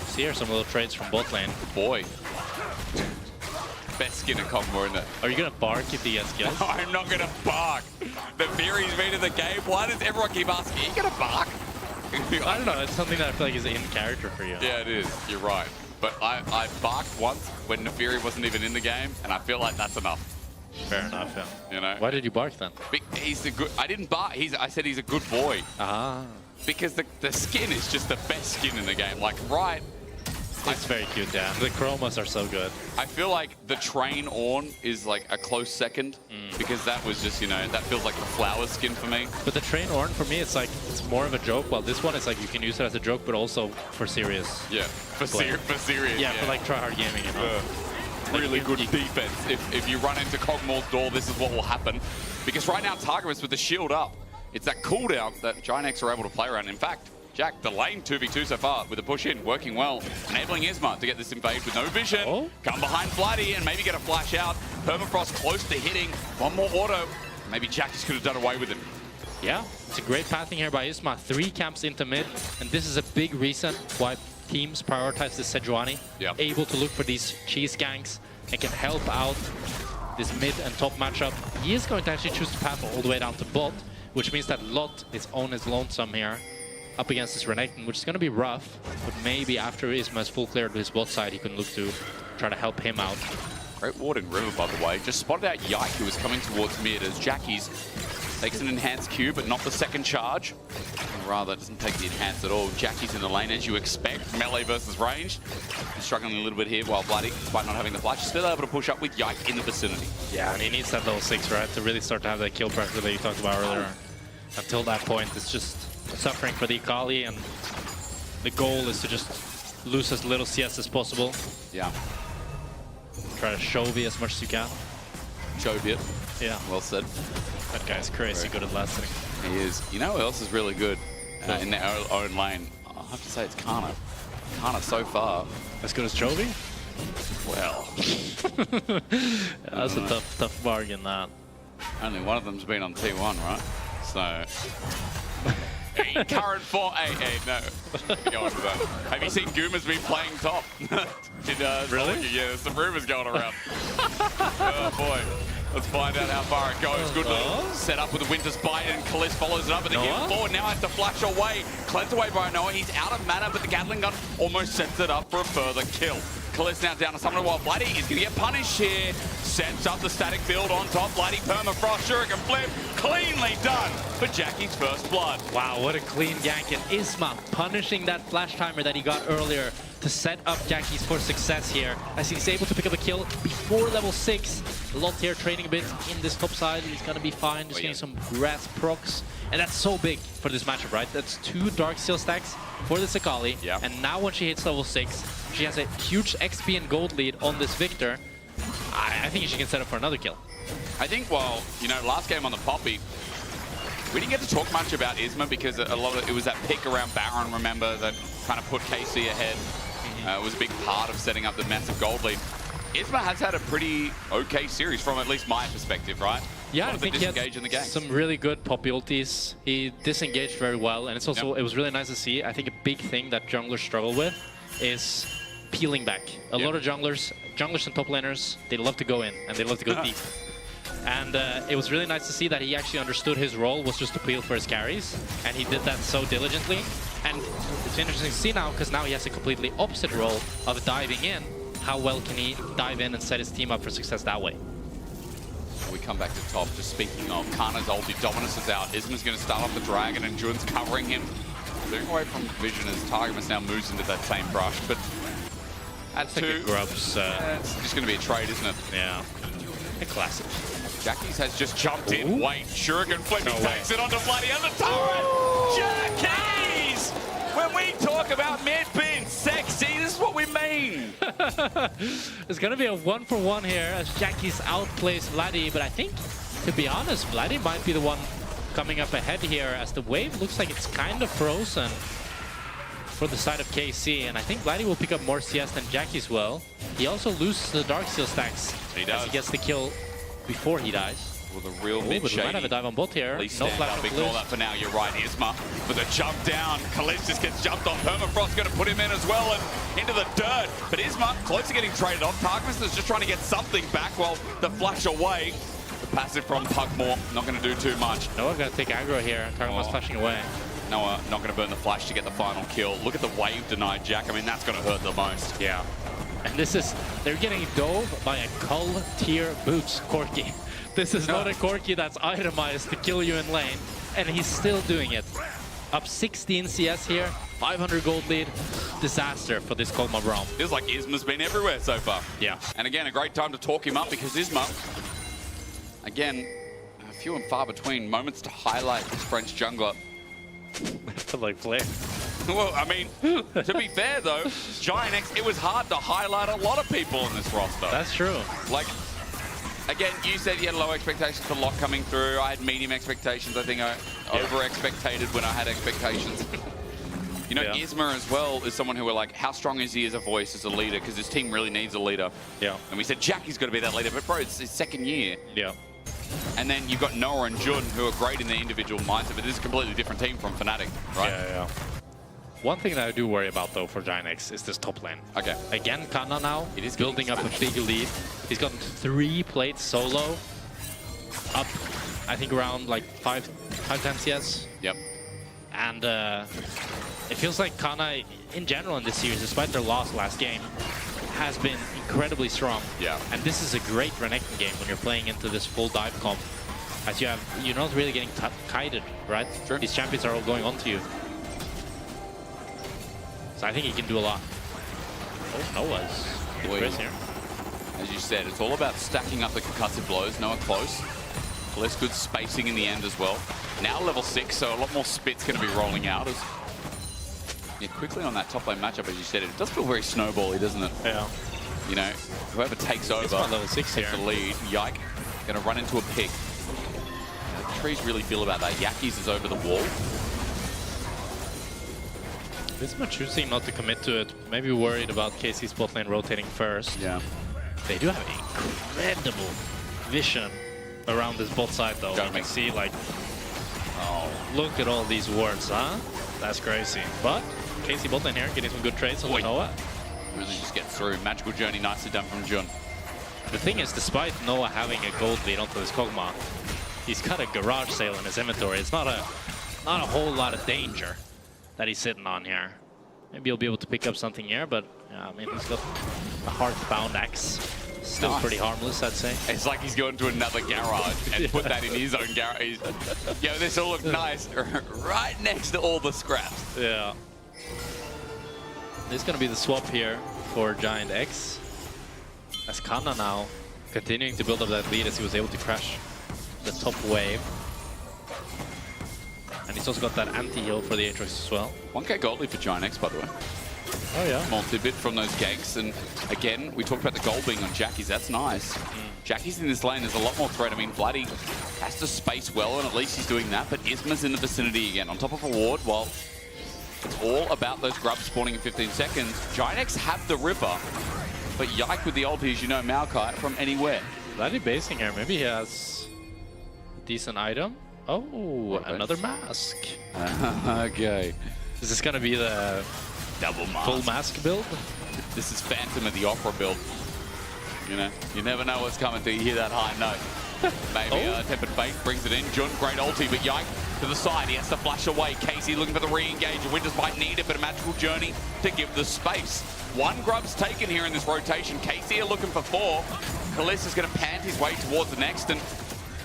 See here some little trades from bot lane. Boy. Best skin at Cogmore, isn't it? Are you going to bark if he gets kills? No, I'm not going to bark. The Fury's been in the game. Why does everyone keep asking, are you going to bark? I don't know. It's something that I feel like is in character for you. Yeah, it is. You're right. But I barked once when Nefiri wasn't even in the game, and I feel like that's enough. Fair enough, yeah. You know? Why did you bark then? He's the good. I didn't bark. I said he's a good boy. Ah. Because the skin is just the best skin in the game. Like, right. It's very cute, Dan. The chromas are so good. I feel like the Train Ornn is like a close second because that was just, you know, that feels like the flower skin for me. But the Train Ornn for me, it's like, it's more of a joke. While this one is like, you can use it as a joke, but also for serious. Yeah, for serious. Yeah, for like tryhard gaming, you know? Really good defense. If you run into Cogmore's door, this is what will happen. Because right now, Targamas with the shield up, it's that cooldown that Giant X are able to play around. In fact, Jack, the lane 2v2 so far with a push in, working well, enabling Isma to get this invade with no vision. Come behind Vladdy and maybe get a flash out. Permafrost close to hitting. One more auto. Maybe Jack just could have done away with it. Yeah, it's a great pathing here by Isma. 3 camps into mid, and this is a big reason why teams prioritize the Sejuani. Able to look for these cheese ganks and can help out this mid and top matchup. He is going to actually choose to path all the way down to bot, which means that Lot is on his lonesome here up against this Renekton, which is going to be rough, but maybe after Isma is full clear to his bot side, he can look to try to help him out. Great ward in River, by the way. Just spotted out Yike, who was coming towards mid as Jackie's takes an enhanced Q, but not the second charge. Or rather, doesn't take the enhanced at all. Jackie's in the lane, as you expect. Melee versus range. He's struggling a little bit here, while Bloody, despite not having the flash, is still able to push up with Yike in the vicinity. Yeah, and he needs that level 6, right, to really start to have that kill pressure that you talked about earlier. Until that point, it's just suffering for the Akali, and the goal is to just lose as little CS as possible. Yeah. Try to Chovy as much as you can. Chovy it. Yeah. Well said. That guy's crazy good at lasting. He is. You know who else is really good in their own lane? I have to say it's Kana. Kana so far. As good as Chovy? Well. That's a tough bargain, that. Only one of them's been on T1, right? So... current form. Hey, no. Go on to that. Have you seen Goomer's been playing top? Really? Yeah, there's some rumors going around. Oh boy. Let's find out how far it goes. Good little setup with the Winter's Bite, and Kalisz follows it up, and they get forward. Now has to flash away. Cleansed away by Noah. He's out of mana, but the Gatling gun almost sets it up for a further kill. Kalisz now down to someone while Bloody is going to get punished here. Sets up the static build on top. Bloody Permafrost, Shuriken Flip. Cleanly done for Jackie's first blood. Wow, what a clean gank. And Isma punishing that flash timer that he got earlier to set up Jackie's for success here, as he's able to pick up a kill before level 6. Lot here training a bit in this top side. He's going to be fine, just getting some grass procs. And that's so big for this matchup, right? That's 2 Darksteel stacks for the Akali. And now when she hits level 6, she has a huge XP and gold lead on this Victor. I think she can set up for another kill. I think, well, you know, last game on the Poppy, we didn't get to talk much about Isma because a lot of it was that pick around Baron, remember, that kind of put KC ahead. It was a big part of setting up the massive gold lead. Isma has had a pretty okay series from at least my perspective, right? Yeah, I think he had in the game. Some really good poppy ultis. He disengaged very well, and it's also it was really nice to see. I think a big thing that junglers struggle with is peeling back. A lot of junglers and top laners, they love to go in, and they love to go deep. And it was really nice to see that he actually understood his role was just to peel for his carries, and he did that so diligently. And it's interesting to see now, because now he has a completely opposite role of diving in. How well can he dive in and set his team up for success that way? We come back to top. Just speaking of, Kana's ulti dominance is out. Isma's going to start off the dragon, and Jun's covering him. Moving away from vision as Targamas now moves into that same brush. But at two, Grubs. it's just going to be a trade, isn't it? Yeah. A classic. Jackie's has just jumped in. Wait, Shuriken flip. He takes it onto Bloody on the turret. Jackie's! When we talk about mid being sexy, this is what we mean. It's going to be a 1-for-1 here as Jackie's outplays Vladdy, but I think, to be honest, Vladdy might be the one coming up ahead here as the wave looks like it's kind of frozen for the side of KC, and I think Vladdy will pick up more CS than Jackie's will. He also loses the Darksteel stacks as he gets the kill before he dies. With a real But we mid-shady. might have a dive on both here. Please No stand flash up, from ignore Kalish. that for now. You're right, Isma with a jump down. Kalish just gets jumped on. Permafrost going to put him in as well and into the dirt. But Isma close to getting traded off. Targamas is just trying to get something back while the flash away. The passive from Pugmore not going to do too much. Noah going to take aggro here. Targamas flashing away. Noah not going to burn the flash to get the final kill. Look at the wave denied Jack. I mean, that's going to hurt the most. Yeah. And this is, they're getting dove by a Cull tier boots Corki. This is not a Corki that's itemized to kill you in lane, and he's still doing it. Up 16 CS here, 500 gold lead. Disaster for this Kolma Braum. Feels like Isma's been everywhere so far. Yeah. And again, a great time to talk him up because Isma, again, few and far between moments to highlight this French jungler. Like play. Well, I mean, to be fair though, Giant X, it was hard to highlight a lot of people in this roster. That's true. Like, again, you said you had low expectations for Locke coming through. I had medium expectations. I think I over-expectated when I had expectations. You know, Isma as well is someone who we're like, how strong is he as a voice, as a leader? Because his team really needs a leader. Yeah. And we said Jackie's got to be that leader, but bro, it's his second year. Yeah. And then you've got Noah and Jun, who are great in their individual mindset, but this is a completely different team from Fnatic, right? Yeah. One thing that I do worry about, though, for Giant X is this top lane. Okay. Again, Kana now is building up a big lead. He's gotten 3 plates solo. Up, I think, around like 5-10 CS. Yep. And it feels like Kana, in general in this series, despite their loss last game, has been incredibly strong. Yeah. And this is a great Renekton game when you're playing into this full dive comp. As you're not really getting kited, right? Sure. These champions are all going onto you. So I think he can do a lot. Oh, Noah's good Chris here. As you said, it's all about stacking up the concussive blows. Noah close. Less good spacing in the end as well. Now level 6, so a lot more spit's going to be rolling out. Yeah, quickly on that top lane matchup, as you said, it does feel very snowbally, doesn't it? Yeah. You know, whoever takes over, It's on level 6 takes here. the lead. Yike, going to run into a pick. The trees really feel about that. Yakis is over the wall. Visma choosing not to commit to it. Maybe worried about KC's bot lane rotating first. Yeah. They do have incredible vision around this bot side, though. You can see, like, oh, look at all these wards, huh? That's crazy. But KC bot lane here getting some good trades on the Noah. Really just get through. Magical Journey, nicely done from Jun. The thing is, despite Noah having a gold lead onto this Kog'Maw, he's got a garage sale in his inventory. It's not a whole lot of danger that he's sitting on here. Maybe he'll be able to pick up something here, but I mean, he's got a heartbound axe. Still pretty harmless, I'd say. It's like he's going to another garage and put that in his own garage. Yo, this will look nice right next to all the scraps. Yeah. This is going to be the swap here for Giant X. As Kana now continuing to build up that lead as he was able to crash the top wave. And he's also got that anti-heal for the Aatrox as well. 1k gold lead for Giant X, by the way. Oh, yeah. Small tidbit from those ganks. And again, we talked about the gold being on Jackie's. That's nice. Jackie's in this lane. There's a lot more threat. I mean, Vladdy has to space well, and at least he's doing that. But Isma's in the vicinity again. On top of a ward, well, it's all about those grubs spawning in 15 seconds. Giant X have the river. But Yike with the ulti, as you know, Maokai from anywhere. Vladdy basing here. Maybe he has a decent item. Oh, another mask. Okay. Is this going to be the double mask, full mask build? This is Phantom of the Opera build. You know, you never know what's coming till you hear that high note. Maybe Tempered Fate brings it in. Jun, great ulti, but Yike to the side. He has to flash away. Casey looking for the re-engage. Winters might need it, but a magical journey to give the space. One grub's taken here in this rotation. Casey are looking for 4. Kaliss is going to pant his way towards the next, and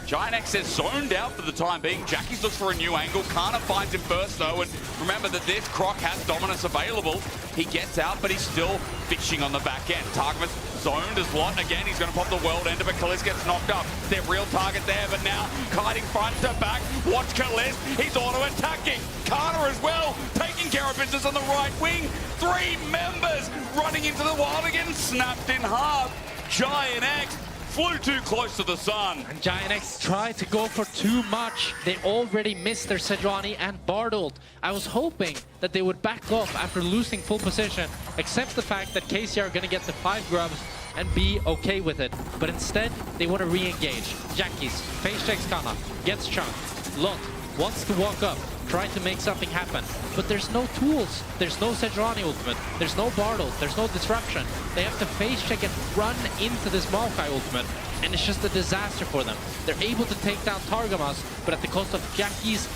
Giant X is zoned out for the time being. Jackie's looks for a new angle. Kana finds him first, though, and remember that this Croc has dominance available. He gets out, but he's still fishing on the back end. Targamas zoned as Lot. Again, he's going to pop the world ender, but Kaliss gets knocked up. Their real target there, but now kiting front to back. Watch Kaliss. He's auto-attacking. Kana as well, taking care of business on the right wing. 3 members running into the wild again, snapped in half. Giant X flew too close to the sun. And Giant X tried to go for too much. They already missed their Sejuani and Bard ult. I was hoping that they would back off after losing full position, accept the fact that KC are going to get the 5 grubs and be okay with it. But instead, they want to re-engage. Jackie's face checks Kana, gets chunked. Lot wants to walk up, try to make something happen. But there's no tools. There's no Sejuani ultimate. There's no Bard ult. There's no disruption. They have to face check and run into this Maokai ultimate. And it's just a disaster for them. They're able to take down Targamas, but at the cost of Jackie's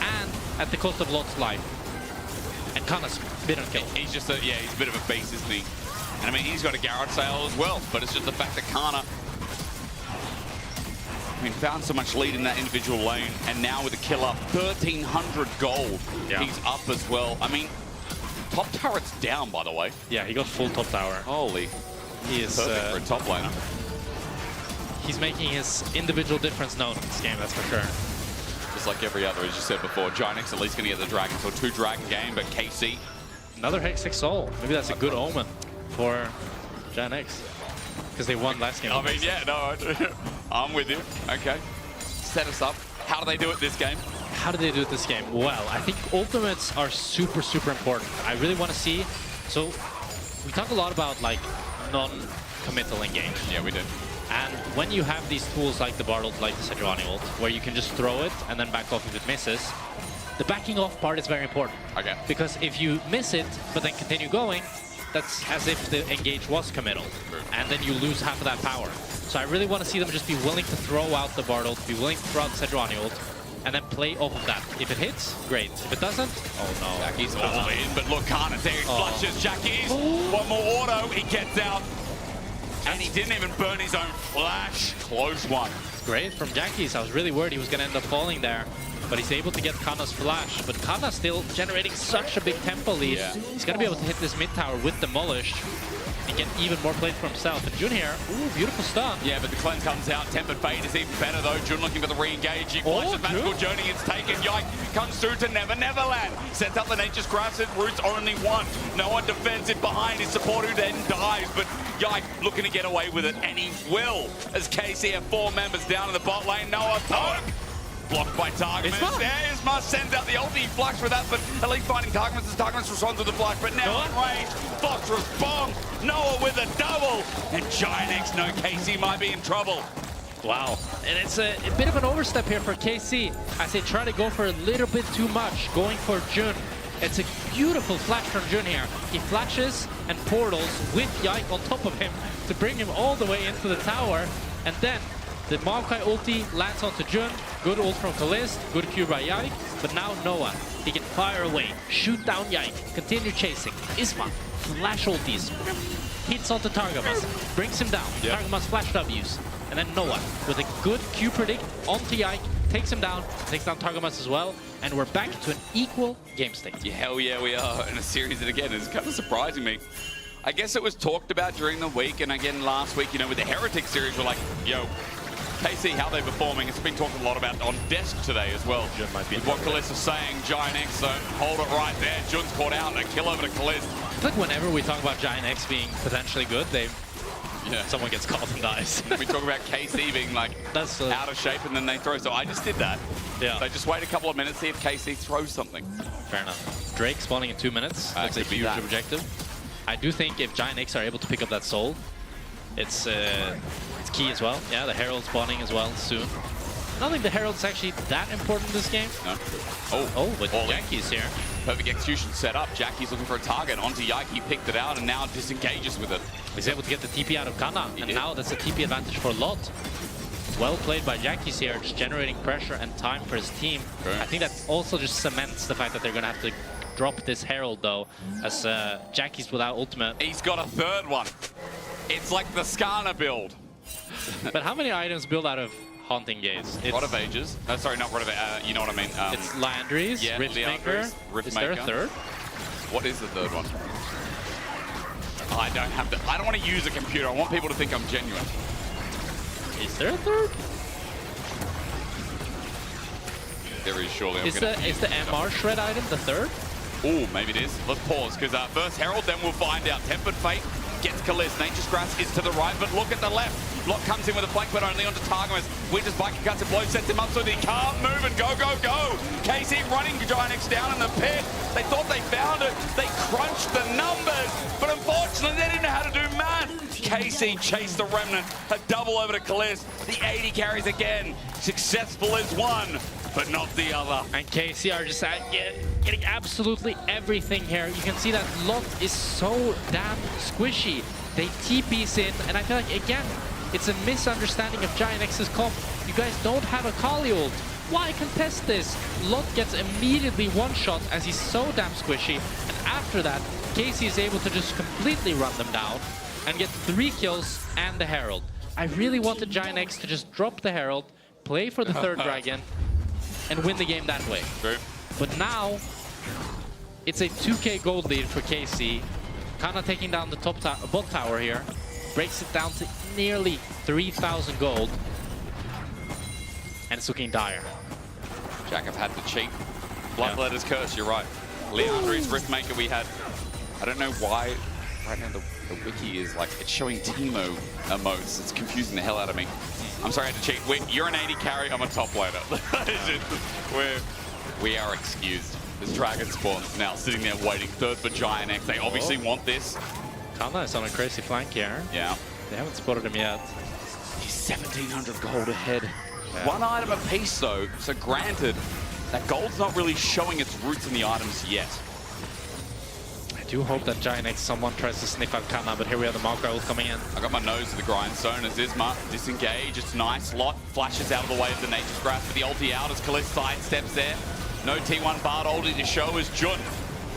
and at the cost of Lot's life. And Kana's been unkilled. He's just a, he's a bit of a beast, isn't he? And I mean, he's got a Garrett sail as well, but it's just the fact that Kana, found so much lead in that individual lane, and now with a kill up, 1,300 gold. Yeah. He's up as well. I mean, top turret's down, by the way. Yeah, he got full top tower. Holy. He is perfect for a top laner. He's making his individual difference known in this game, that's for sure. Just like every other, as you said before, Giant X at least going to get the dragon, so 2 dragon game, but KC. Another Hex Soul. Maybe that's a good omen for Giant X. Because they won last game. I mean, yeah, no, I'm with you. Okay. Set us up. How do they do it this game? How do they do it this game? Well, I think ultimates are super, super important. I really want to see. So, we talk a lot about, like, non-committal engage. Yeah, we do. And when you have these tools like the Bard ult, like the Sejuani ult, where you can just throw it and then back off if it misses, the backing off part is very important. Okay. Because if you miss it, but then continue going, that's as if the engage was committal. And then you lose half of that power. So I really want to see them just be willing to throw out the Bard ult, be willing to throw out the Sejuani ult, and then play off of that. If it hits, great. If it doesn't, oh no. Jackie's all in, but look, Kana there, he flushes. Jackie's, one more auto, he gets out. And he didn't even burn his own flash. Close one. Great from Jackie's. I was really worried he was going to end up falling there. But he's able to get Kana's flash. But Kana still generating such a big tempo lead. Yeah. He's going to be able to hit this mid tower with Demolished and get even more play for himself. And Jun here, ooh, beautiful stun. Yeah, but the cleanse comes out. Tempered Fate is even better though. Jun looking for the re-engage. He flashes magical journey. It's taken. Yike comes through to Neverland. Sets up the Nature's Grass. Roots only one. No one defensive behind his support who then dies. But Yike looking to get away with it. And he will. As KC have 4 members down in the bot lane. Noah Poke. Blocked by Targamas. There's Must sends out the ulti. Flash with that, but at least finding Targamas as Targamas responds with the flash. But now on range, Phosphorus bomb. Noah with a double. And Giant X, no, KC might be in trouble. Wow. And it's a bit of an overstep here for KC as they try to go for a little bit too much, going for Jun. It's a beautiful flash from Jun here. He flashes and portals with Yike on top of him to bring him all the way into the tower. And then the Maokai ulti lands onto Jun. Good ult from Kaliss, good Q by Yike. But now Noah, he can fire away, shoot down Yike, continue chasing. Isma, flash ultis, hits onto Targamas, brings him down. Yep. Targamas flash W's. And then Noah, with a good Q predict onto Yike, takes him down, takes down Targamas as well. And we're back to an equal game state. Yeah, hell yeah, we are in a series that, again, is kind of surprising me. I guess it was talked about during the week, and again last week, you know, with the Heretic series, we're like, yo, KC, how they're performing. It's been talked a lot about on desk today as well. Jun might be with what Kaliss is saying, Giant X, so hold it right there. Jun's caught out and a kill over to Kaliss. I feel like whenever we talk about Giant X being potentially good, someone gets caught and dies. We talk about KC being like out of shape and then they throw. So I just did that. Yeah. So just wait a couple of minutes, see if KC throws something. Fair enough. Drake spawning in 2 minutes. That's a huge objective. I do think if Giant X are able to pick up that soul, it's key as well. Yeah, the Herald spawning as well soon. I don't think the Herald's actually that important in this game. No. But Jackie's here. Perfect execution set up. Jackie's looking for a target onto Yike. He picked it out and now disengages with it. He's able to get the TP out of Kana. And now that's a TP advantage for Lot. Well played by Jackie's here, just generating pressure and time for his team. I think that also just cements the fact that they're going to have to drop this Herald, though, as Jackie's without ultimate. He's got a third one. It's like the Skarner build. But how many items build out of Haunting Gaze? Rod of Ages. Sorry, not Rod of Ages. You know what I mean. It's Landry's, yeah, Riftmaker. Riftmaker. Is there a third? What is the third one? I don't have to. I don't want to use a computer. I want people to think I'm genuine. Is there a third? There is surely. Is the MR shred item the third? Oh, maybe it is. Let's pause, because first Herald, then we'll find out. Tempered Fate gets Kalist. Nature's Grass is to the right, but look at the left. Block comes in with a flank, but only onto Targamas. Winter's Bike cuts a blow, sets him up so that he can't move and go, go, go. KC running Giant X down in the pit. They thought they found it. They crunched the numbers, but unfortunately they didn't know how to do math. KC chased the Remnant. A double over to Kalist. The 80 carries again. Successful is one, but not the other. And KC are just getting absolutely everything here. You can see that Lot is so damn squishy. They TP's in, and I feel like, again, it's a misunderstanding of Giant X's comp. You guys don't have a Kali ult. Why contest this? Lot gets immediately one-shot as he's so damn squishy, and after that, KC is able to just completely run them down and get 3 kills and the Herald. I really wanted Giant X to just drop the Herald, play for the third dragon, and win the game that way. True. But now, it's a 2k gold lead for KC. Kana taking down the bot tower here. Breaks it down to nearly 3,000 gold. And it's looking dire. Jack have had to cheat. Bloodletter's Curse, you're right. Leandri's Riftmaker we had. I don't know why right now the wiki is like, it's showing Teemo emotes. It's confusing the hell out of me. I'm sorry I had to cheat. You're an 80 carry, I'm a top laner. We are excused. This Dragon spawns now sitting there waiting third for Giant X. They obviously want this. Kana is on a crazy flank here. Yeah. They haven't spotted him yet. He's 1,700 gold ahead. Yeah. One item apiece though, so granted, that gold's not really showing its roots in the items yet. I do hope that Giant X, someone tries to sniff out Kana, but here we have the Maokai ult coming in. I got my nose to the grindstone as Isma disengage. It's nice. Lot flashes out of the way of the Nature's Grasp, but the ulti out as Kalist sidesteps there. No T1 Bard ulti to show as Jun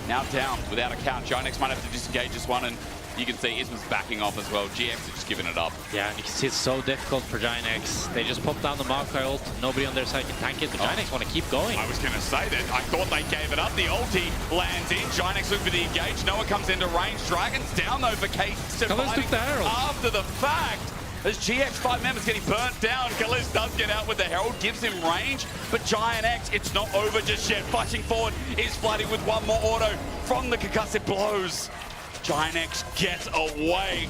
now down without a count. Giant X might have to disengage this one, and you can see Isma's backing off as well. GX is just giving it up. Yeah, and you can see it's so difficult for Giant X. They just popped down the Maokai ult. Nobody on their side can tank it, but Giant X want to keep going. I was going to say that. I thought they gave it up. The ulti lands in. Giant X looking for the engage. Noah comes into range. Dragon's down though for Kate. After the fact, as GX 5 members getting burnt down, Kalist does get out with the Herald, gives him range, but Giant X, it's not over just yet. Flashing forward is flooding with one more auto from the concussive blows. Giant X gets away.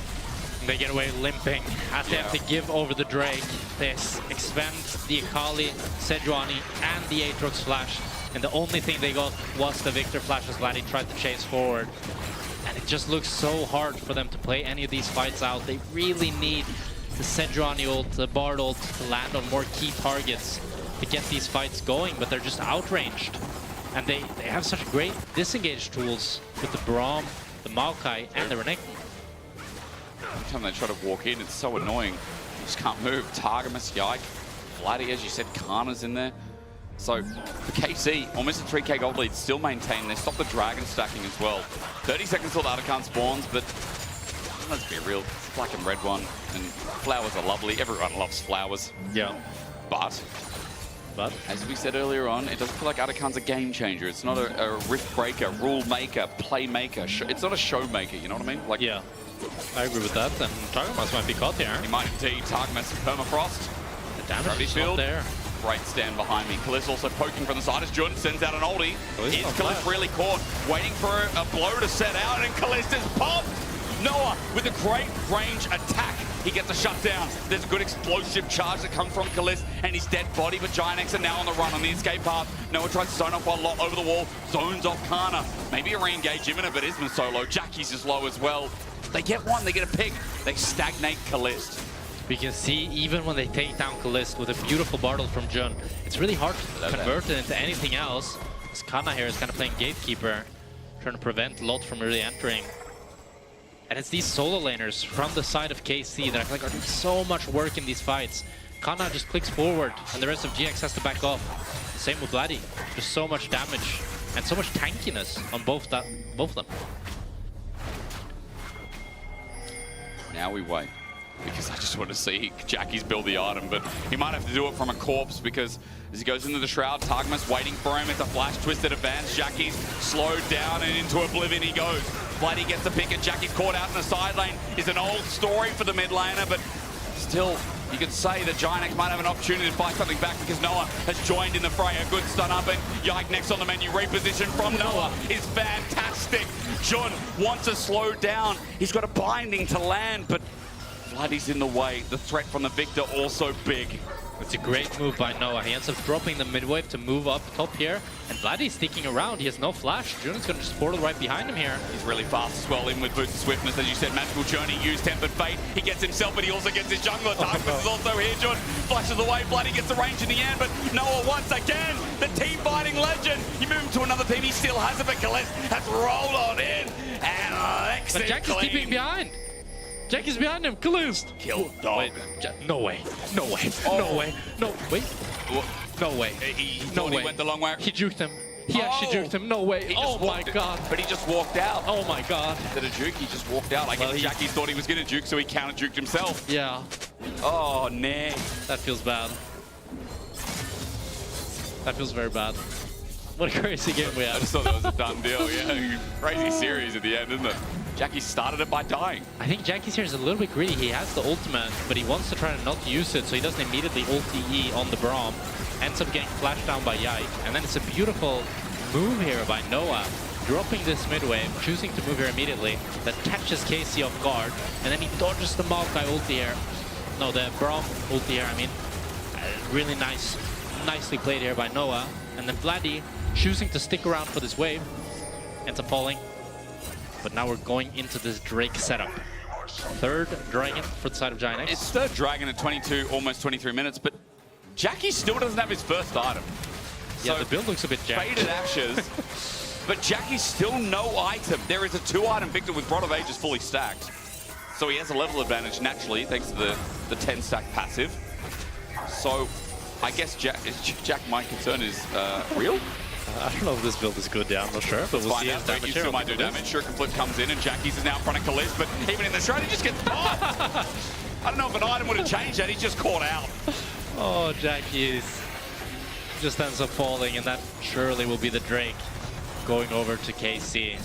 They get away limping as they have to give over the Drake. This expends the Akali, Sejuani, and the Aatrox flash, and the only thing they got was the Victor flash as Vladdy tried to chase forward. And it just looks so hard for them to play any of these fights out. They really need the Sejuani ult, the Bard ult to land on more key targets to get these fights going, but they're just outranged. And they have such great disengage tools with the Braum, the Maokai, and the Renekton. Every time they try to walk in, it's so annoying. You just can't move. Targamas, Yike, Vladdy, as you said, Kana's in there. So for KC, almost a 3k gold lead, still maintained. They stop the Dragon stacking as well. 30 seconds till the Artican spawns, but let's be real, it's black and red one, and flowers are lovely. Everyone loves flowers. Yeah. But as we said earlier on, it doesn't feel like Artican's a game changer. It's not a rift breaker, rule maker, play maker. It's not a show maker, you know what I mean? Like, yeah, I agree with that. And Targamas might be caught here. He might indeed. Targamas permafrost. The damage is not there. Great stand behind me. Kalist also poking from the side as Jun sends out an ulti. Is Kalist really caught? Waiting for a blow to set out, and Kalist is popped! Noah with a great range attack. He gets a shutdown. There's a good explosive charge that comes from Kalist and his dead body, but Giant X are now on the run on the escape path. Noah tries to zone off a lot over the wall. Zones off Kana. Maybe a re-engage imminent, but Isma solo. Jackie's is low as well. They get one, they get a pick. They stagnate Kalist. We can see even when they take down Kalist with a beautiful Bartle from Jun, it's really hard to convert it into anything else. Because Kana here is kind of playing gatekeeper, trying to prevent Lot from really entering. And it's these solo laners from the side of KC that I feel like are doing so much work in these fights. Kana just clicks forward, and the rest of GX has to back off. Same with Vladdy. Just so much damage and so much tankiness on both of them. Now we wait, because I just want to see Jackie's build the item, but he might have to do it from a corpse, because as he goes into the Shroud, Targamas waiting for him. It's a flash twisted advance. Jackie's slowed down, and into oblivion he goes. Vladdy gets the pick, and Jackie's caught out in the side lane. Is an old story for the mid laner, but still, you could say that Giant might have an opportunity to fight something back, because Noah has joined in the fray. A good stun up, and Yike next on the menu. Reposition from Noah is fantastic. Jun wants to slow down. He's got a binding to land, but Vladdy's in the way. The threat from the Victor also big. It's a great move by Noah. He ends up dropping the mid-wave to move up top here. And Vladdy's sticking around. He has no flash. Jun's going to just portal right behind him here. He's really fast as well, in with boost of swiftness. As you said, Magical Journey used Tempered Fate. He gets himself, but he also gets his jungler. Darkness is also here. Jun flashes away. Vladdy gets the range in the end, but Noah once again, the team fighting legend. You move him to another team. He still has it, but Kalist has rolled on in. And Alex But Jack is keeping behind. Jack is behind him. Kalist. Kill dog. Wait, no way. No way. No way. No. Wait. No way. He No way. He went the long way. He juked him. He actually juked him. No way. Oh my god. But he just walked out. Oh my god. Instead of juke, he just walked out. I guess Jackie thought he was going to juke, so he counter-juked himself. Yeah. Oh, nah. That feels bad. That feels very bad. What a crazy game we had. I just thought that was a done deal, yeah. Crazy series at the end, isn't it? Jackie started it by dying. I think Jackie's here is a little bit greedy. He has the ultimate, but he wants to try to not use it, so he doesn't immediately ult E on the Braum. Ends up getting flashed down by Yike. And then it's a beautiful move here by Noah, dropping this mid-wave, choosing to move here immediately. That catches KC off guard, and then he dodges the Maokai ulti here. No, the Braum ulti here, I mean. Really nicely played here by Noah. And then Vladdy choosing to stick around for this wave. Ends up falling. But now we're going into this Drake setup. Third Dragon for the side of Giant X. It's third Dragon at 22, almost 23 minutes, but Jackie still doesn't have his first item. Yeah, So the build looks a bit jacked. Faded Ashes, but Jackie's still no item. There is a 2-item Victor with Rod of Ages fully stacked. So he has a level advantage naturally, thanks to the 10-stack passive. So I guess Jack, my concern is real. I don't know if this build is good, yeah, I'm not sure. But we'll see his damage You here. still might do damage. Shuriken Flip comes in, and Jackie's is now in front of Kalist, but even in the shroud, he just gets popped. I don't know if an item would have changed that. He's just caught out. Oh, Jackie's just ends up falling, and that surely will be the Drake going over to KC.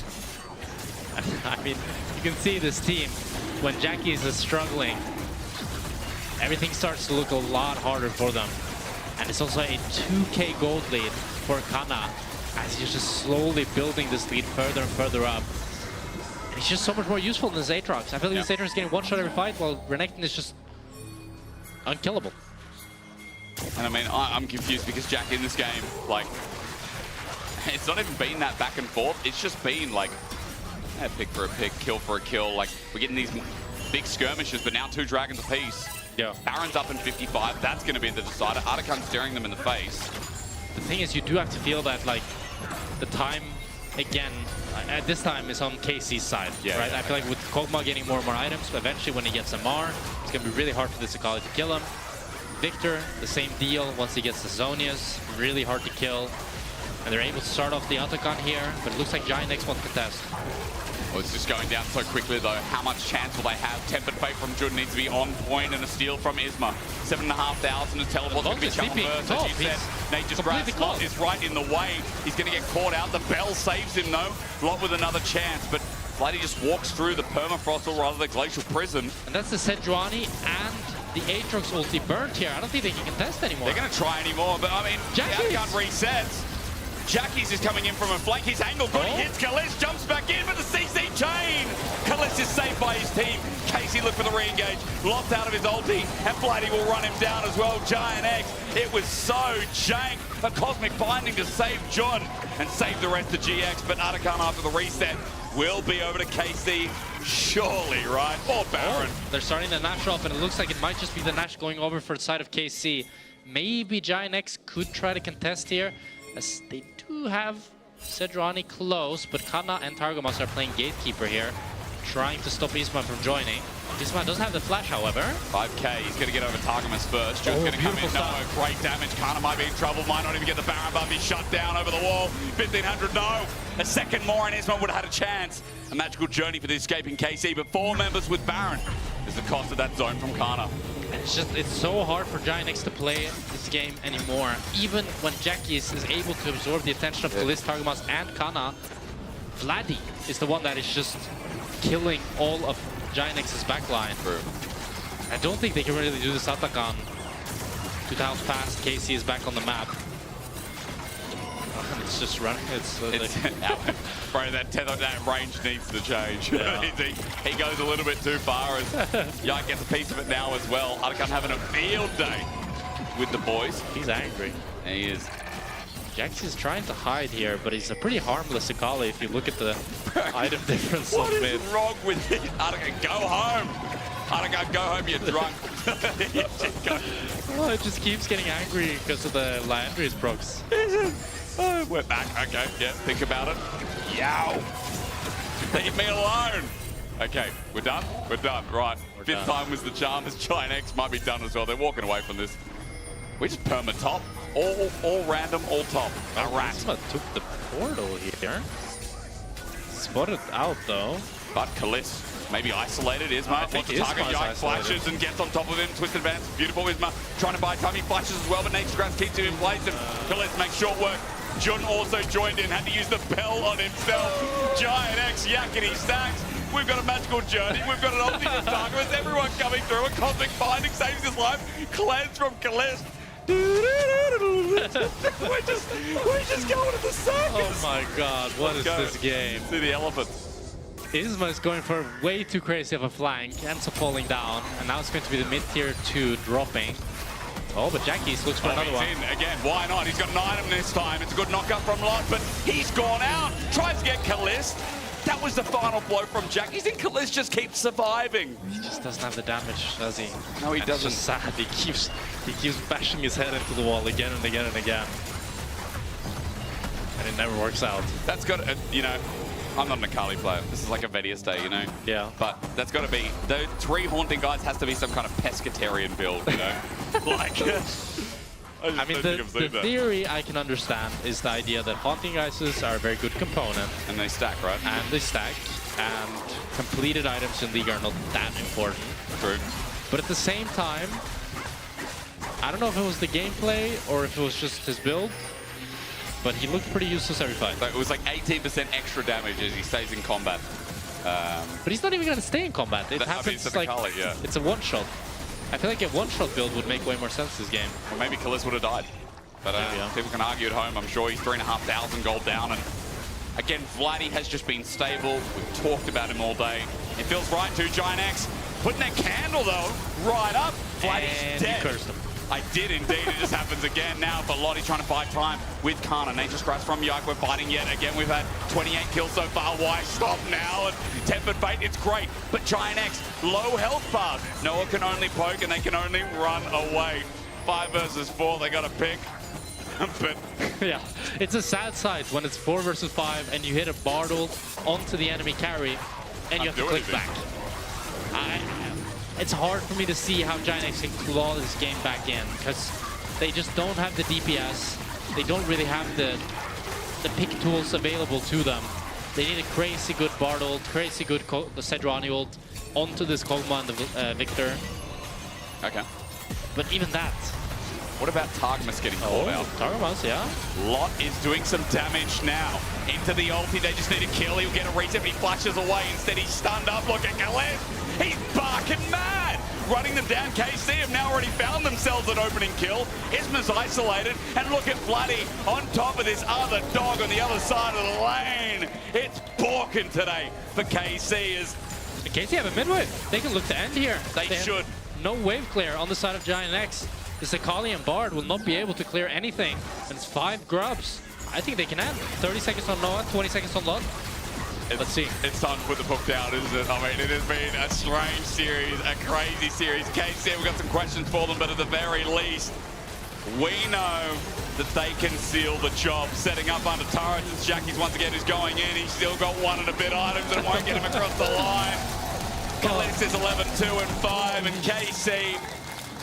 I mean, you can see this team, when Jackie's is struggling, everything starts to look a lot harder for them. And it's also a 2k gold lead for Kana, as he's just slowly building this lead further and further up. And he's just so much more useful than this Aatrox. I feel like this Aatrox is getting one shot every fight, while Renekton is just unkillable. And I mean, I'm confused because Jack in this game, like, it's not even been that back and forth. It's just been like, pick for a pick, kill for a kill. Like, we're getting these big skirmishes, but now 2 dragons apiece. Yeah. Baron's up in 55. That's going to be the decider. Artican's staring them in the face. The thing is, you do have to feel that, like, the time, again, at this time is on KC's side, right? I feel like with Kog'Maw getting more and more items, but eventually when he gets MR, it's going to be really hard for this Akali to kill him. Victor, the same deal. Once he gets the Zonias, really hard to kill. And they're able to start off the Autocon here, but it looks like Giant X won't contest. Well, it's just going down so quickly, though. How much chance will they have? Tempered Fate from Jun needs to be on point, and a steal from Isma. 7,500 as teleport's going to be channel first, as you said. Nature's Grasp Lot is right in the way. He's going to get caught out. The Bell saves him, though. Lot with another chance, but Vladdy just walks through the Permafrost, or rather the Glacial Prison. And that's the Sejuani and the Aatrox ulti burnt here. I don't think they can contest anymore. They're going to try anymore, but I mean, the outgun resets. Jackie's is coming in from a flank. His angle good. He hits Kalist, jumps back in with the CC chain. Kalist is saved by his team. Casey look for the re-engage. Lots out of his ulti, and Vladdy will run him down as well. Giant X. It was so jank. A cosmic binding to save Jun and save the rest of GX, but Artican after the reset will be over to KC. Surely, right? Or Baron. Oh, they're starting the Nash off, and it looks like it might just be the Nash going over for the side of KC. Maybe Giant X could try to contest here, as they do have Sejuani close, but Kana and Targamas are playing Gatekeeper here, trying to stop Isma from joining. Isma does have the flash, however. 5k, he's going to get over Targamas first. June's going to come in. No, great damage. Kana might be in trouble. Might not even get the Baron buff. He's shut down over the wall. 1500, no. A second more and Isma would have had a chance. A magical journey for the escaping KC, but 4 members with Baron is the cost of that zone from Kana. It's so hard for Giants to play this game anymore. Even when Jackie is able to absorb the attention of Kalist, Targamas, and Kana, Vladdy is the one that is just killing all of Giant's backline. I don't think they can really do this attack on to how fast KC is back on the map. It's just running. It's bro, that range needs to change. Yeah. he goes a little bit too far as Yike gets a piece of it now as well. Arakan having a field day with the boys. He's angry. He is. Jax is trying to hide here, but he's a pretty harmless Akali if you look at the item difference What of is mid. wrong with it? Arakan, go home. Arakan, go home, you're drunk. Oh, it just keeps getting angry because of the Landry's procs. Oh, we're back. Okay, yeah, think about it. Yow! Leave me alone! Okay, we're done? We're done, right. Fifth time was the charm, as Giant X might be done as well. They're walking away from this. We just perma top. All random, all top. A rat. Isma took the portal here. Spotted out though. But Kalist maybe isolated. Isma wants to target Yike, flashes and gets on top of him. Twisted advance, beautiful. Isma trying to buy time. He flashes as well, but Nature's Grass keeps him in place and Kalist makes short work. Jun also joined in, had to use the bell on himself. Giant X yakety stacks. We've got a magical journey. We've got an ulti from Targamas. Everyone coming through. A cosmic binding saves his life. Cleanse from Kalist. we're just going to the circus. Oh my god, what is this game? See the elephant. Isma is going for way too crazy of a flank, ends up falling down, and now it's going to be the mid-tier 2 dropping. Oh, but Jackie's looks for another one. In again, why not? He's got an item this time. It's a good knockup from Lot, but he's gone out. Tries to get Kalist. That was the final blow from Jackie. And Kalist just keeps surviving. He just doesn't have the damage, does he? No, he doesn't. It's just sad. He keeps bashing his head into the wall again and again and again. And it never works out. That's got to, you know, I'm not an Akali player. This is like a Vedius day, you know? Yeah. But that's got to be, the 3 Haunting guys has to be some kind of pescatarian build, you know? Like, I mean, the theory I can understand is the idea that Haunting Ices are a very good component. And they stack, right? And they stack. And completed items in League are not that important. True. But at the same time, I don't know if it was the gameplay or if it was just his build, but he looked pretty useless every fight. So it was like 18% extra damage as he stays in combat. But he's not even going to stay in combat. It happens like Akali, yeah. It's a one-shot. I feel like a one-shot build would make way more sense this game. Or maybe Kalist would have died. But people can argue at home. I'm sure he's 3,500 gold down. And again, Vladdy has just been stable. We've talked about him all day. It feels right to Giant X. Putting a candle, though, right up. Vladdy's dead. You cursed him. I did indeed. It just happens again now for Lottie trying to buy time with Kana. Nature Scratch from Yike. We're fighting yet again. We've had 28 kills so far. Why stop now? And Tempered Fate, it's great. But Giant X, low health bars. Noah can only poke and they can only run away. 5 versus 4, they got to pick. But yeah, it's a sad sight when it's 4 versus 5 and you hit a Bardal onto the enemy carry and you have to click back. It's hard for me to see how Giant X can claw this game back in because they just don't have the DPS. They don't really have the pick tools available to them. They need a crazy good Bardal, crazy good the Sejuani ult onto this Kog'Maw and the Victor. Okay. But even that. What about Targamas getting called out? Targamas, yeah. Lot is doing some damage now. Into the ulti, they just need a kill. He'll get a reset, but he flashes away. Instead, he's stunned up. Look at Kalist. He's barking mad. Running them down. KC have now already found themselves an opening kill. Isma's isolated. And look at Vladdy on top of this other dog on the other side of the lane. It's Borkin today for KC. KC have a mid-wave. They can look to end here. They should. No wave clear on the side of Giant X. This Akali and Bard will not be able to clear anything. And it's 5 grubs. I think they can end. 30 seconds on Noah, 20 seconds on Lot. Let's see. It's time to put the book down, isn't it? I mean, it has been a strange series, a crazy series. KC, we've got some questions for them, but at the very least, We know that they can seal the job. Setting up under turrets as Jackie's once again is going in. He's still got 1 and a bit items and won't get him across the line. Kalix is 11, 2 and 5, and KC,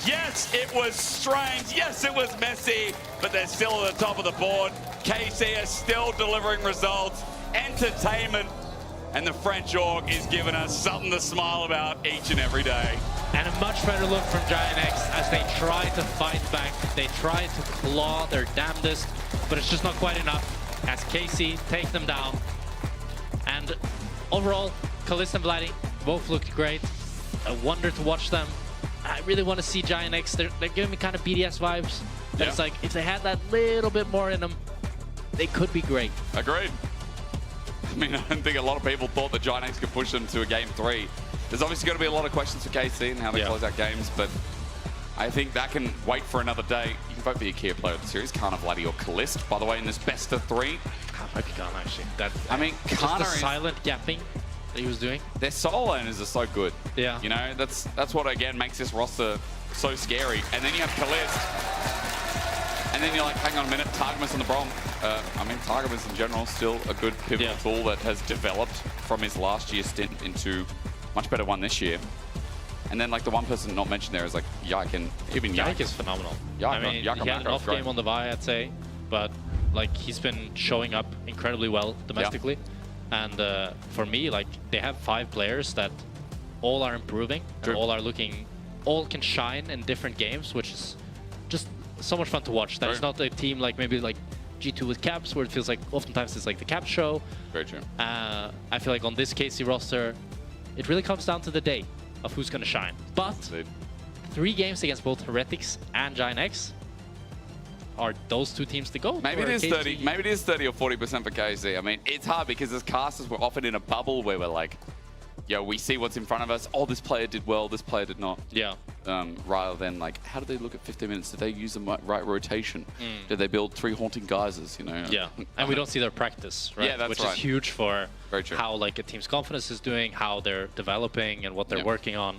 yes, it was strange. Yes, it was messy, but they're still at the top of the board. KC is still delivering results, entertainment, and the French org is giving us something to smile about each and every day. And a much better look from Giant X as they try to fight back. They try to claw their damnedest, but it's just not quite enough as KC take them down. And overall, Kalix and Vladdy both looked great. A wonder to watch them. I really want to see Giant X. They're giving me kind of BDS vibes. Yeah. It's like if they had that little bit more in them, they could be great. Agreed. I mean, I don't think a lot of people thought that Giant X could push them to a game 3. There's obviously going to be a lot of questions for KC and how they close out games, but I think that can wait for another day. You can vote for your key player of the series, Kana, Vladdy, or Kalist. By the way, in this best of 3. Might be Kana, actually. I mean, Kana is... the silent gapping that he was doing. Their solo laners are so good. Yeah. You know, that's what, again, makes this roster so scary. And then you have Kalist. And then you're like, hang on a minute, Targamas on the Brom. I mean, Targamas in general is still a good pivotal tool that has developed from his last year stint into much better one this year. And then like the one person not mentioned there is like Yike, and even Yike is phenomenal. I mean, he had an off game on the Vi, I'd say, but like he's been showing up incredibly well domestically. And for me, like they have 5 players that all are improving and all can shine in different games, which is just so much fun to watch. That's not a team like maybe like G2 with Caps, where it feels like oftentimes it's like the Cap show. Very true. I feel like on this KC roster, it really comes down to the day of who's going to shine. But 3 games against both Heretics and Giant X, are those 2 teams to go? Maybe it is 30. Maybe it is 30 or 40% for KC. I mean, it's hard because as casters, we're often in a bubble where we're like, yeah, we see what's in front of us. Oh, this player did well, this player did not. Yeah. Rather than like, how did they look at 15 minutes? Did they use the right rotation? Did they build 3 haunting geysers? You know. Yeah. And we don't see their practice, right? Yeah, that's Which is huge for how like a team's confidence is doing, how they're developing, and what they're working on.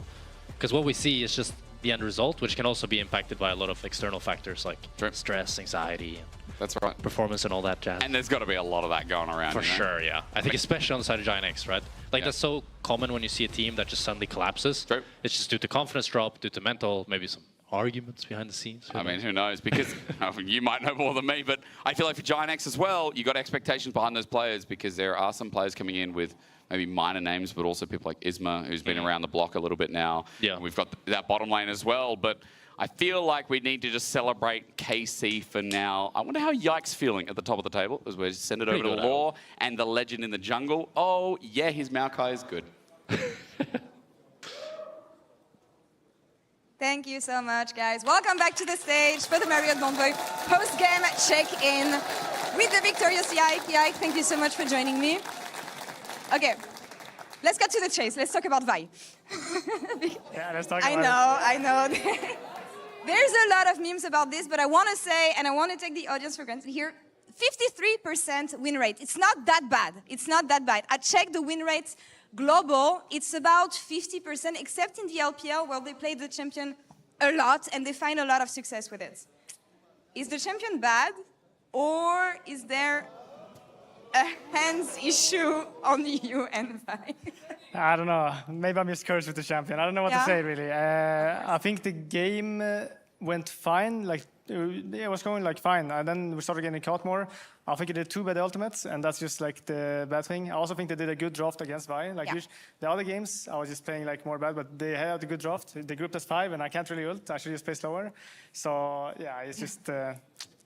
Because what we see is just the end result, which can also be impacted by a lot of external factors like stress, anxiety. That's right. Performance and all that jazz. And there's got to be a lot of that going around. For sure, yeah. I think especially on the side of Giant X, right? Like that's so common when you see a team that just suddenly collapses. True. It's just due to confidence drop, due to mental, maybe some arguments behind the scenes. I mean, who knows? Because you might know more than me, but I feel like for Giant X as well, you got expectations behind those players because there are some players coming in with maybe minor names, but also people like Isma, who's been around the block a little bit now. Yeah. We've got that bottom lane as well, but I feel like we need to just celebrate KC for now. I wonder how Yike's feeling at the top of the table as we send it over to Law and the legend in the jungle. Oh, yeah, his Maokai is good. Thank you so much, guys. Welcome back to the stage for the Marriott Bonvoy post-game check-in with the victorious Yike. Yike, thank you so much for joining me. Okay, let's get to the chase. Let's talk about Vi. Yeah, let's talk about it. I know. There's a lot of memes about this, but I want to say, and I want to take the audience for granted here, 53% win rate. It's not that bad. It's not that bad. I checked the win rates global. It's about 50%, except in the LPL, where they play the champion a lot, and they find a lot of success with it. Is the champion bad, or is there a hands issue on you and Vi? I don't know. Maybe I'm just cursed with the champion. I don't know what to say, really. I think the game went fine. Like, it was going like fine. And then we started getting caught more. I think it did 2 bad ultimates, and that's just like the bad thing. I also think they did a good draft against Vi. Like the other games, I was just playing like more bad, but they had a good draft. They grouped us 5, and I can't really ult. I should just play slower. So yeah, it's just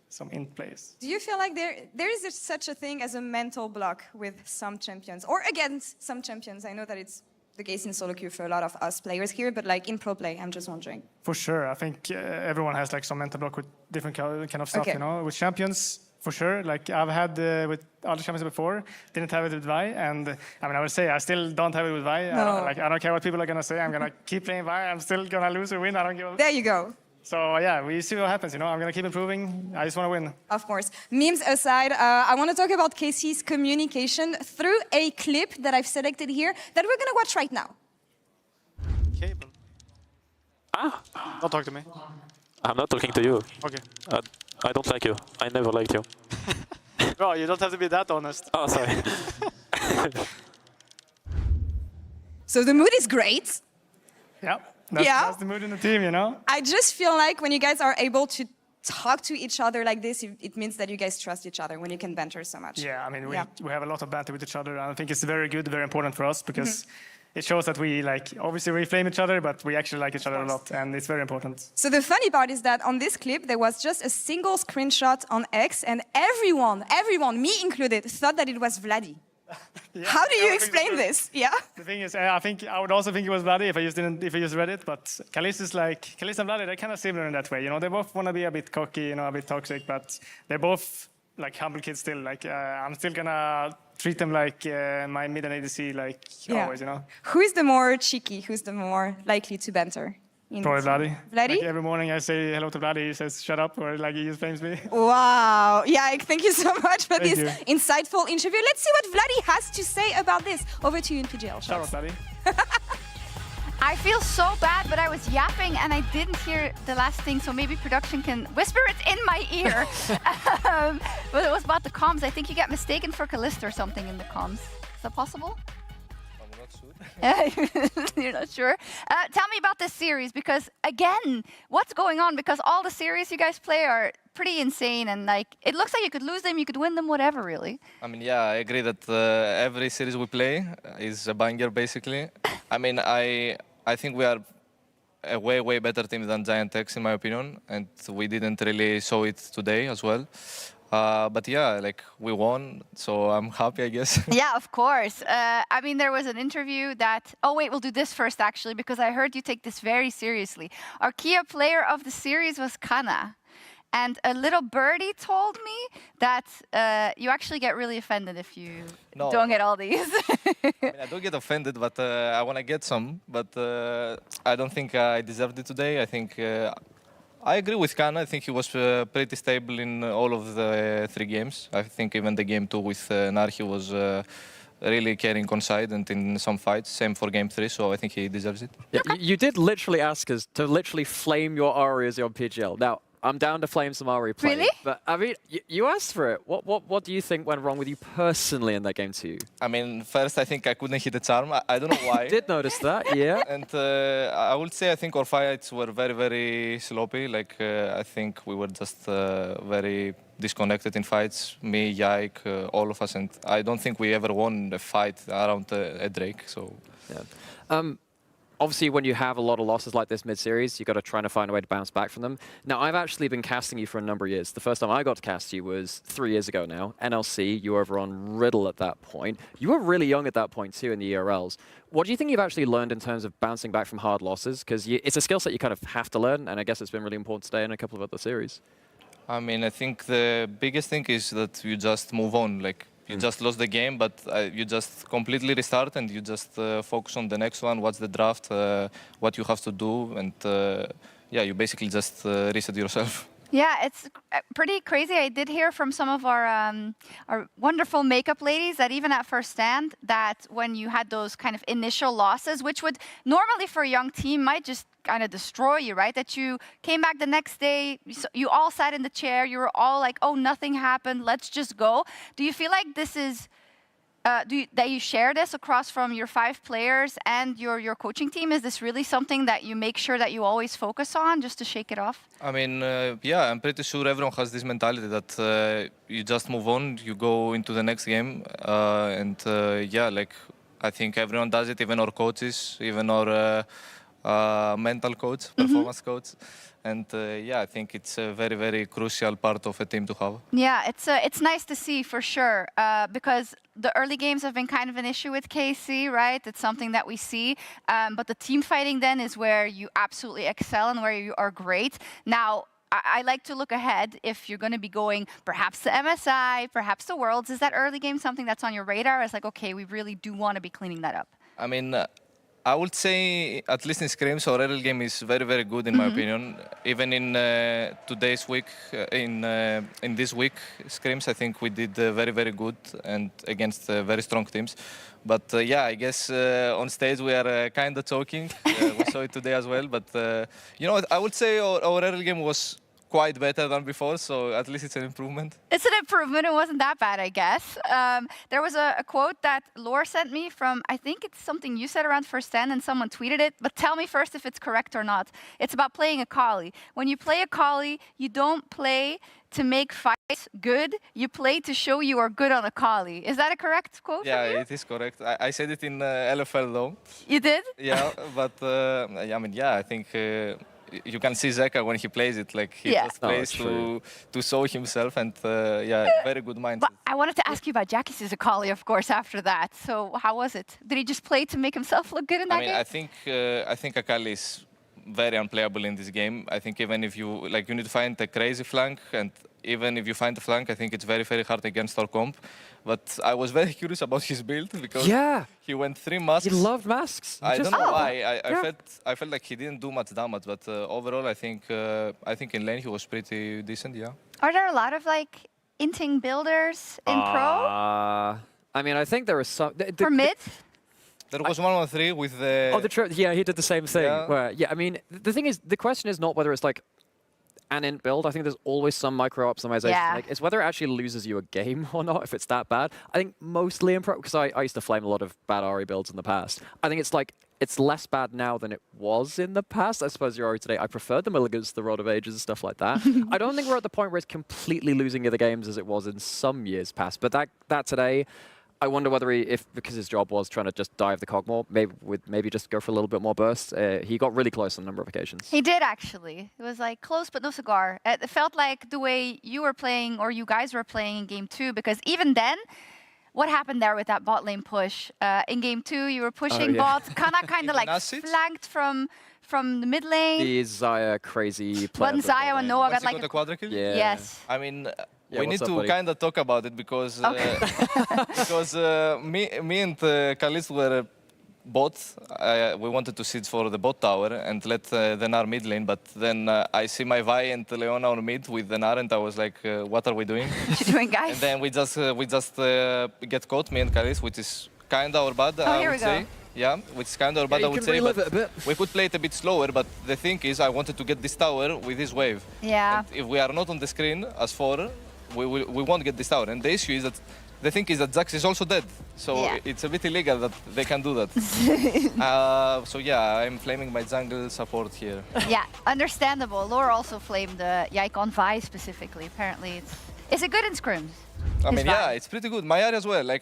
some in plays. Do you feel like there is such a thing as a mental block with some champions, or against some champions? I know that it's the case in solo queue for a lot of us players here, but like in pro play, I'm just wondering. For sure, I think everyone has like some mental block with different kind of stuff, you know. With champions, for sure. Like I've had with other champions before, didn't have it with Vi, and I mean I would say I still don't have it with Vi. No. I don't care what people are gonna say. I'm gonna keep playing Vi. I'm still gonna lose or win. I don't give a... There you go. So yeah, we see what happens, you know. I'm gonna keep improving. I just want to win. Of course. Memes aside, I want to talk about KC's communication through a clip that I've selected here that we're gonna watch right now. Okay. Don't talk to me. I'm not talking to you. Okay. I don't like you. I never liked you. Bro, you don't have to be that honest. Oh, sorry. So the mood is great. Yeah. That's the mood in the team, you know? I just feel like when you guys are able to talk to each other like this, it means that you guys trust each other when you can banter so much. Yeah, I mean, we have a lot of banter with each other, and I think it's very good, very important for us, because it shows that we, like, obviously we flame each other, but we actually like each other a lot, and it's very important. So the funny part is that on this clip, there was just a single screenshot on X, and everyone, me included, thought that it was Vladdy. How do you explain this? Yeah. The thing is, I would also think it was Vladdy if I just read it, but Kalis and Vladdy, they're kind of similar in that way. You know, they both want to be a bit cocky, you know, a bit toxic, but they're both like humble kids still. Like I'm still gonna treat them like my mid and ADC, like always, you know. Who is the more cheeky? Who's the more likely to banter? Probably Vladdy. Vladdy? Like every morning I say hello to Vladdy, he says shut up, or like he just flames me. Wow. Yeah, thank you so much for this you. insightful interview. Let's see what Vladdy has to say about this. Over to you in PGL. Shout out, Vladdy. I feel so bad, but I was yapping and I didn't hear the last thing, so maybe production can whisper it in my ear. But it was about the comms. I think you get mistaken for Kalista or something in the comms. Is that possible? You're not sure? Tell me about this series, because again, what's going on? Because all the series you guys play are pretty insane, and like it looks like you could lose them, you could win them, whatever, really. I mean, yeah, I agree that every series we play is a banger, basically. I mean, I think we are a way better team than Giant X, in my opinion, and we didn't really show it today as well. But yeah, like we won, so I'm happy, I guess. Yeah, of course. I mean, there was an interview that... Oh, wait, we'll do this first, actually, because I heard you take this very seriously. Our key player of the series was Kana. And a little birdie told me that you actually get really offended if you don't get all these. I mean, I don't get offended, but I want to get some. But I don't think I deserved it today. I think... I agree with Kana. I think he was pretty stable in all of the 3 games. I think even the game 2 with Nar, he was really carrying on side and in some fights. Same for game 3, so I think he deserves it. Yeah, you did literally ask us to literally flame your Arias on PGL. Now, I'm down to flame some Ari play. Really? But I mean, you asked for it. What do you think went wrong with you personally in that game 2? I mean, first I think I couldn't hit the charm. I don't know why. I did notice that, yeah. And I would say I think our fights were very sloppy. Like I think we were just very disconnected in fights. Me, Yike, all of us, and I don't think we ever won a fight around a Drake. So. Yeah. Obviously, when you have a lot of losses like this mid-series, you've got to try to find a way to bounce back from them. Now, I've actually been casting you for a number of years. The first time I got to cast you was 3 years ago now. NLC, you were over on Riddle at that point. You were really young at that point, too, in the ERLs. What do you think you've actually learned in terms of bouncing back from hard losses? Because it's a skill set you kind of have to learn, and I guess it's been really important today in a couple of other series. I mean, I think the biggest thing is that you just move on. Like, you just lost the game, but you just completely restart and you just focus on the next one. What's the draft? What you have to do, and yeah, you basically just reset yourself. Yeah, it's pretty crazy. I did hear from some of our wonderful makeup ladies that even at first stand, that when you had those kind of initial losses, which would normally for a young team might just kind of destroy you, right? That you came back the next day, you all sat in the chair, you were all like, oh, nothing happened, let's just go. Do you feel like this is, that you share this across from your 5 players and your coaching team? Is this really something that you make sure that you always focus on just to shake it off? I mean, yeah, I'm pretty sure everyone has this mentality that you just move on, you go into the next game, and yeah, like I think everyone does it, even our coaches, even our mental coach, performance coach. And yeah, I think it's a very crucial part of a team to have. Yeah, it's nice to see for sure, because the early games have been kind of an issue with KC, right? It's something that we see, but the team fighting then is where you absolutely excel and where you are great. Now, I like to look ahead if you're going to be going perhaps to MSI, perhaps to Worlds. Is that early game something that's on your radar? It's like, okay, we really do want to be cleaning that up. I mean, I would say, at least in scrims, our early game is very, very good in my opinion. Even in today's week, in this week scrims, I think we did very, very good and against very strong teams. But yeah, I guess on stage we are kind of choking. We saw it today as well. But you know, I would say our early game was quite better than before, so at least it's an improvement. It's an improvement. It wasn't that bad, I guess. There was a quote that Laura sent me from, I think it's something you said around first 10 and someone tweeted it, but tell me first if it's correct or not. It's about playing a Kali. When you play a Kali, you don't play to make fights good, you play to show you are good on a Kali. Is that a correct quote Yeah, from you? it is correct. I said it in LFL though. You did? Yeah, but I mean, yeah, I think you can see Zeka when he plays it, like he just plays to show himself, and yeah, very good mindset. But I wanted to ask you about Jackie's Akali, of course, after that. So how was it? Did he just play to make himself look good in that game? I think Akali is very unplayable in this game. I think even if you you need to find a crazy flank, and even if you find a flank, I think it's very, very hard against our comp. But I was very curious about his build because he went 3 masks. He loved masks. I don't know why. I felt like he didn't do much damage, but overall, I think in lane he was pretty decent. Yeah. Are there a lot of inting builders in pro? I mean, I think there are some. For mid? There was 1-on-3 with the... Oh, yeah, he did the same thing. Yeah. I mean, the thing is, the question is not whether it's like an int build. I think there's always some micro optimization. Yeah. It's whether it actually loses you a game or not, if it's that bad. I think mostly in pro, because I used to flame a lot of bad Ari builds in the past. I think it's less bad now than it was in the past. I suppose your Ari today, I preferred the Milligans, the Rod of Ages and stuff like that. I don't think we're at the point where it's completely losing you the games as it was in some years past. But that today, I wonder whether because his job was trying to just dive the cog more, maybe just go for a little bit more burst. He got really close on a number of occasions. He did, actually. It was close but no cigar. It felt like the way you were playing, or you guys were playing in game 2, because even then, what happened there with that bot lane push? In game 2, you were pushing bots, Kana kind of flanked from the mid lane. The Zaya crazy player. When Zaya and Noah got a quadra kill? Yeah. Yes. I mean, Yeah, we need to kind of talk about it because me and Kalis were bots. We wanted to sit for the bot tower and let the Gnar mid lane, but then I see my Vi and Leona on mid with the Gnar, and I was like, what are we doing? What you doing, guys? And then we just get caught, me and Kalis, which is kind of our bad, I would say. Yeah, which is kind of our bad, I would say. But it a bit. we could play it a bit slower, but the thing is, I wanted to get this tower with this wave. Yeah. And if we are not on the screen as 4, we won't get this tower. And the issue is that the thing is that Jax is also dead, so it's a bit illegal that they can do that. So yeah, I'm flaming my jungle support here. Yeah, understandable. Laura also flamed Yikon Vi specifically. Apparently, is it good in scrims? I mean, yeah, it's pretty good. My Ari as well. I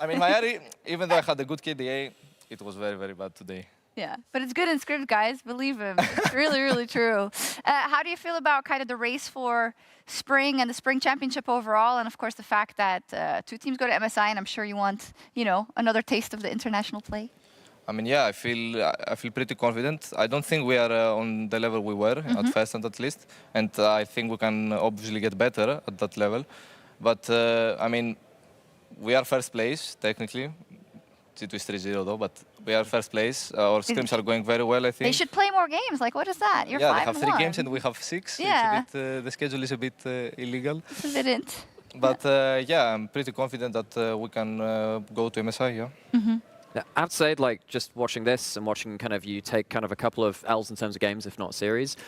mean, my Ari, even though I had a good KDA, it was very, very bad today. Yeah, but it's good in scrims, guys. Believe him. It's really, really true. How do you feel about kind of the race for spring and the spring championship overall, and of course the fact that 2 teams go to MSI, and I'm sure you want, another taste of the international play? I mean, yeah, I feel pretty confident. I don't think we are on the level we were at first, at least, and I think we can obviously get better at that level. But I mean, we are first place technically. G2 is 3-0 though, but we are first place. Our scrims are going very well, I think. They should play more games. Like, what is that? You're 5-1. Yeah, they have 3 games and we have 6. Yeah. It's a bit, the schedule is a bit illegal. It's a bit int. But yeah, I'm pretty confident that we can go to MSI, yeah. Yeah, I have to say, just watching this and watching kind of you take kind of a couple of L's in terms of games, if not series,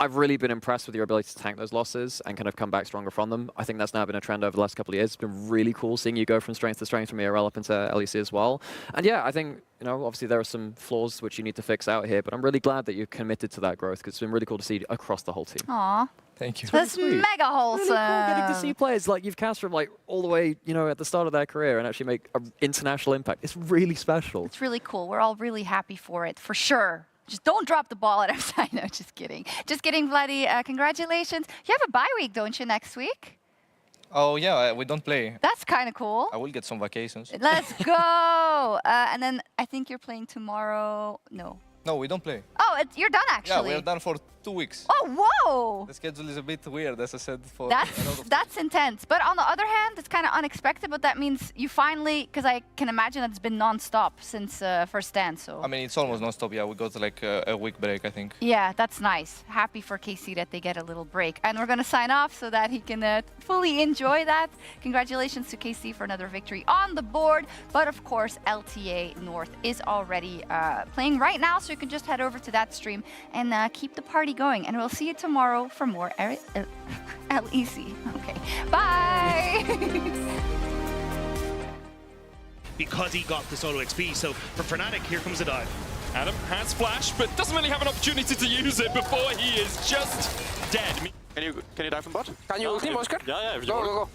I've really been impressed with your ability to tank those losses and kind of come back stronger from them. I think that's now been a trend over the last couple of years. It's been really cool seeing you go from strength to strength from ERL up into LEC as well. And yeah, I think, obviously there are some flaws which you need to fix out here, but I'm really glad that you're committed to that growth, because it's been really cool to see across the whole team. Aww. Thank you. That's mega wholesome. Really cool getting to see players like you've cast from all the way, at the start of their career and actually make an international impact. It's really special. It's really cool. We're all really happy for it, for sure. Just don't drop the ball at MSI. No, just kidding. Just kidding, Vladdy. Congratulations. You have a bye week, don't you, next week? Oh, yeah, we don't play. That's kind of cool. I will get some vacations. Let's go. And then I think you're playing tomorrow. No. No, we don't play. Oh, you're done actually. Yeah, we're done for 2 weeks. Oh, whoa! The schedule is a bit weird, as I said. For That's intense. But on the other hand, it's kind of unexpected. But that means you finally, because I can imagine it's been non-stop since first stand. So I mean, it's almost non-stop. Yeah, we got like a week break, I think. yeah, that's nice. Happy for KC that they get a little break. And we're going to sign off so that he can fully enjoy that. Congratulations to KC for another victory on the board. But of course, LTA North is already playing right now. So you can just head over to that stream and keep the party going. And we'll see you tomorrow for more LEC. Okay, bye! Because he got the solo XP. So for Fnatic, here comes a dive. Adam has flash, but doesn't really have an opportunity to use it before he is just dead. Can you dive from bot? Can you ulti, Oscar? Yeah, if you Go, want. go, go.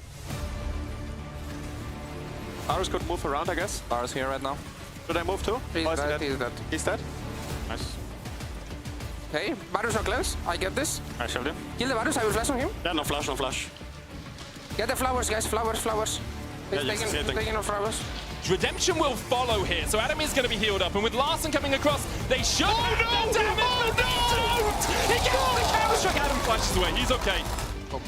Varus could move around, I guess. Varus here right now. Should I move too? He's dead, he's dead. He's dead? Nice. Okay, Varus are close. I get this. I shall do. Kill the Varus, I will flash on him. Yeah, no flash, no flash. Get the flowers, guys. Flowers, flowers. He's taking off flowers. Redemption will follow here, so Adam is going to be healed up, and with Larson coming across, they should have the damage. Oh, no! He gets the counter strike. Adam flashes away. He's okay. Oh.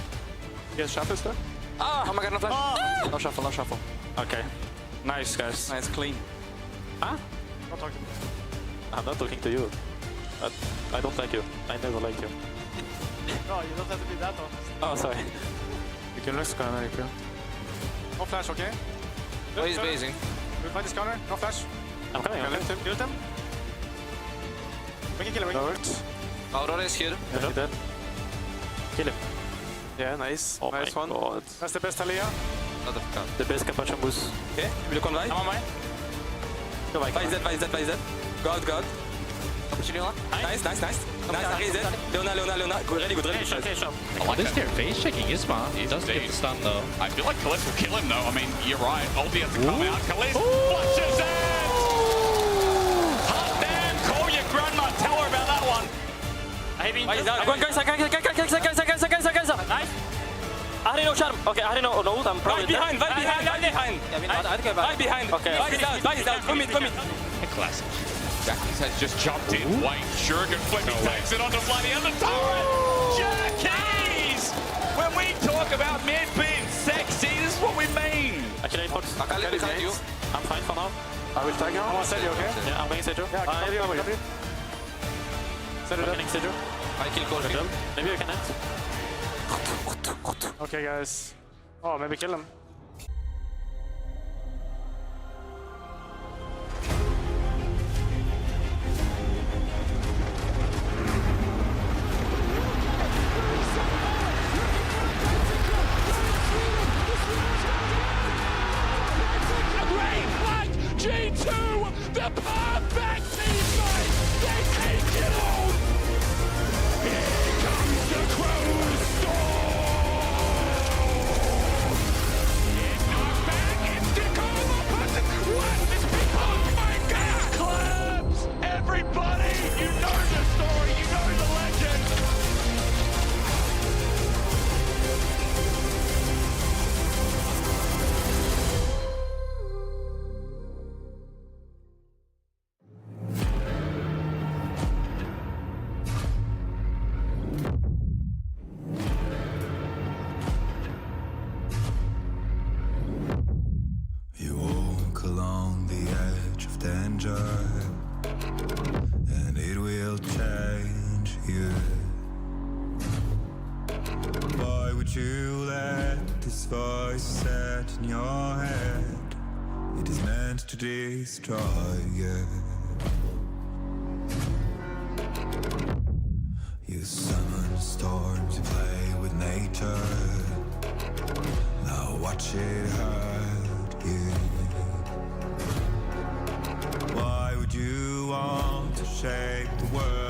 Yes, shuffle still? Oh my god, no flash. No shuffle, no shuffle. Okay. Nice, guys. Nice, clean. Huh? Not talking. I'm not talking to you. I don't like you. I never liked you. No, you don't have to be that honest. Oh, sorry. You can risk counter if you. No flash, okay? Oh, he's basing. We'll fight this counter. No flash. I'm coming. Kill him. Kill him. We can kill him. No hurt. Aurora is here. Yeah, dead. Kill him. Yeah, nice. Oh nice my one. God. That's the best Talia. Not a gun. The best Capacha boost. Okay, will you convey? I'm on mine. Go back. Why is that? God, God. Opportunity one. Nice. Nice, Ari is dead. Leona. Good, really good. Okay, sure. What is their face checking Isma? He does get the stun though. I feel like Khalid will kill him though. I mean, you're right. Ulti has to come out. Khalid flushes it! Hot damn! Call your grandma. Tell her about that one. Why is that? Guys. Nice. Ahri no charm. Okay, Ahri no ult. I'm probably behind. Right behind. Okay. Why is that? Come in. A classic. Jackies has just jumped in. Wait, Shuriken flipping takes it onto bloody other turret. Jackies! When we talk about mid being sexy, this is what we mean. Actually, Akali behind you. I'm fine for now. I will tag you. I want to sell you, okay? Yeah, I'm going Seju. Yeah, I can cover you. Set it up. Seju. I kill Corki. Maybe you can end. Okay, guys. Oh, maybe kill him. G2, the perfect teammate! They take it on! Here comes the Crow Storm! It's not back, it's Decoma, but what is oh my god! Claps! Everybody! You know the story, you know the legend! You walk along the edge of danger, and it will change you. Why would you let this voice set in your head? It is meant to destroy you. You summon storms, you play with nature. Now watch it hurt you. Why would you want to shape the world?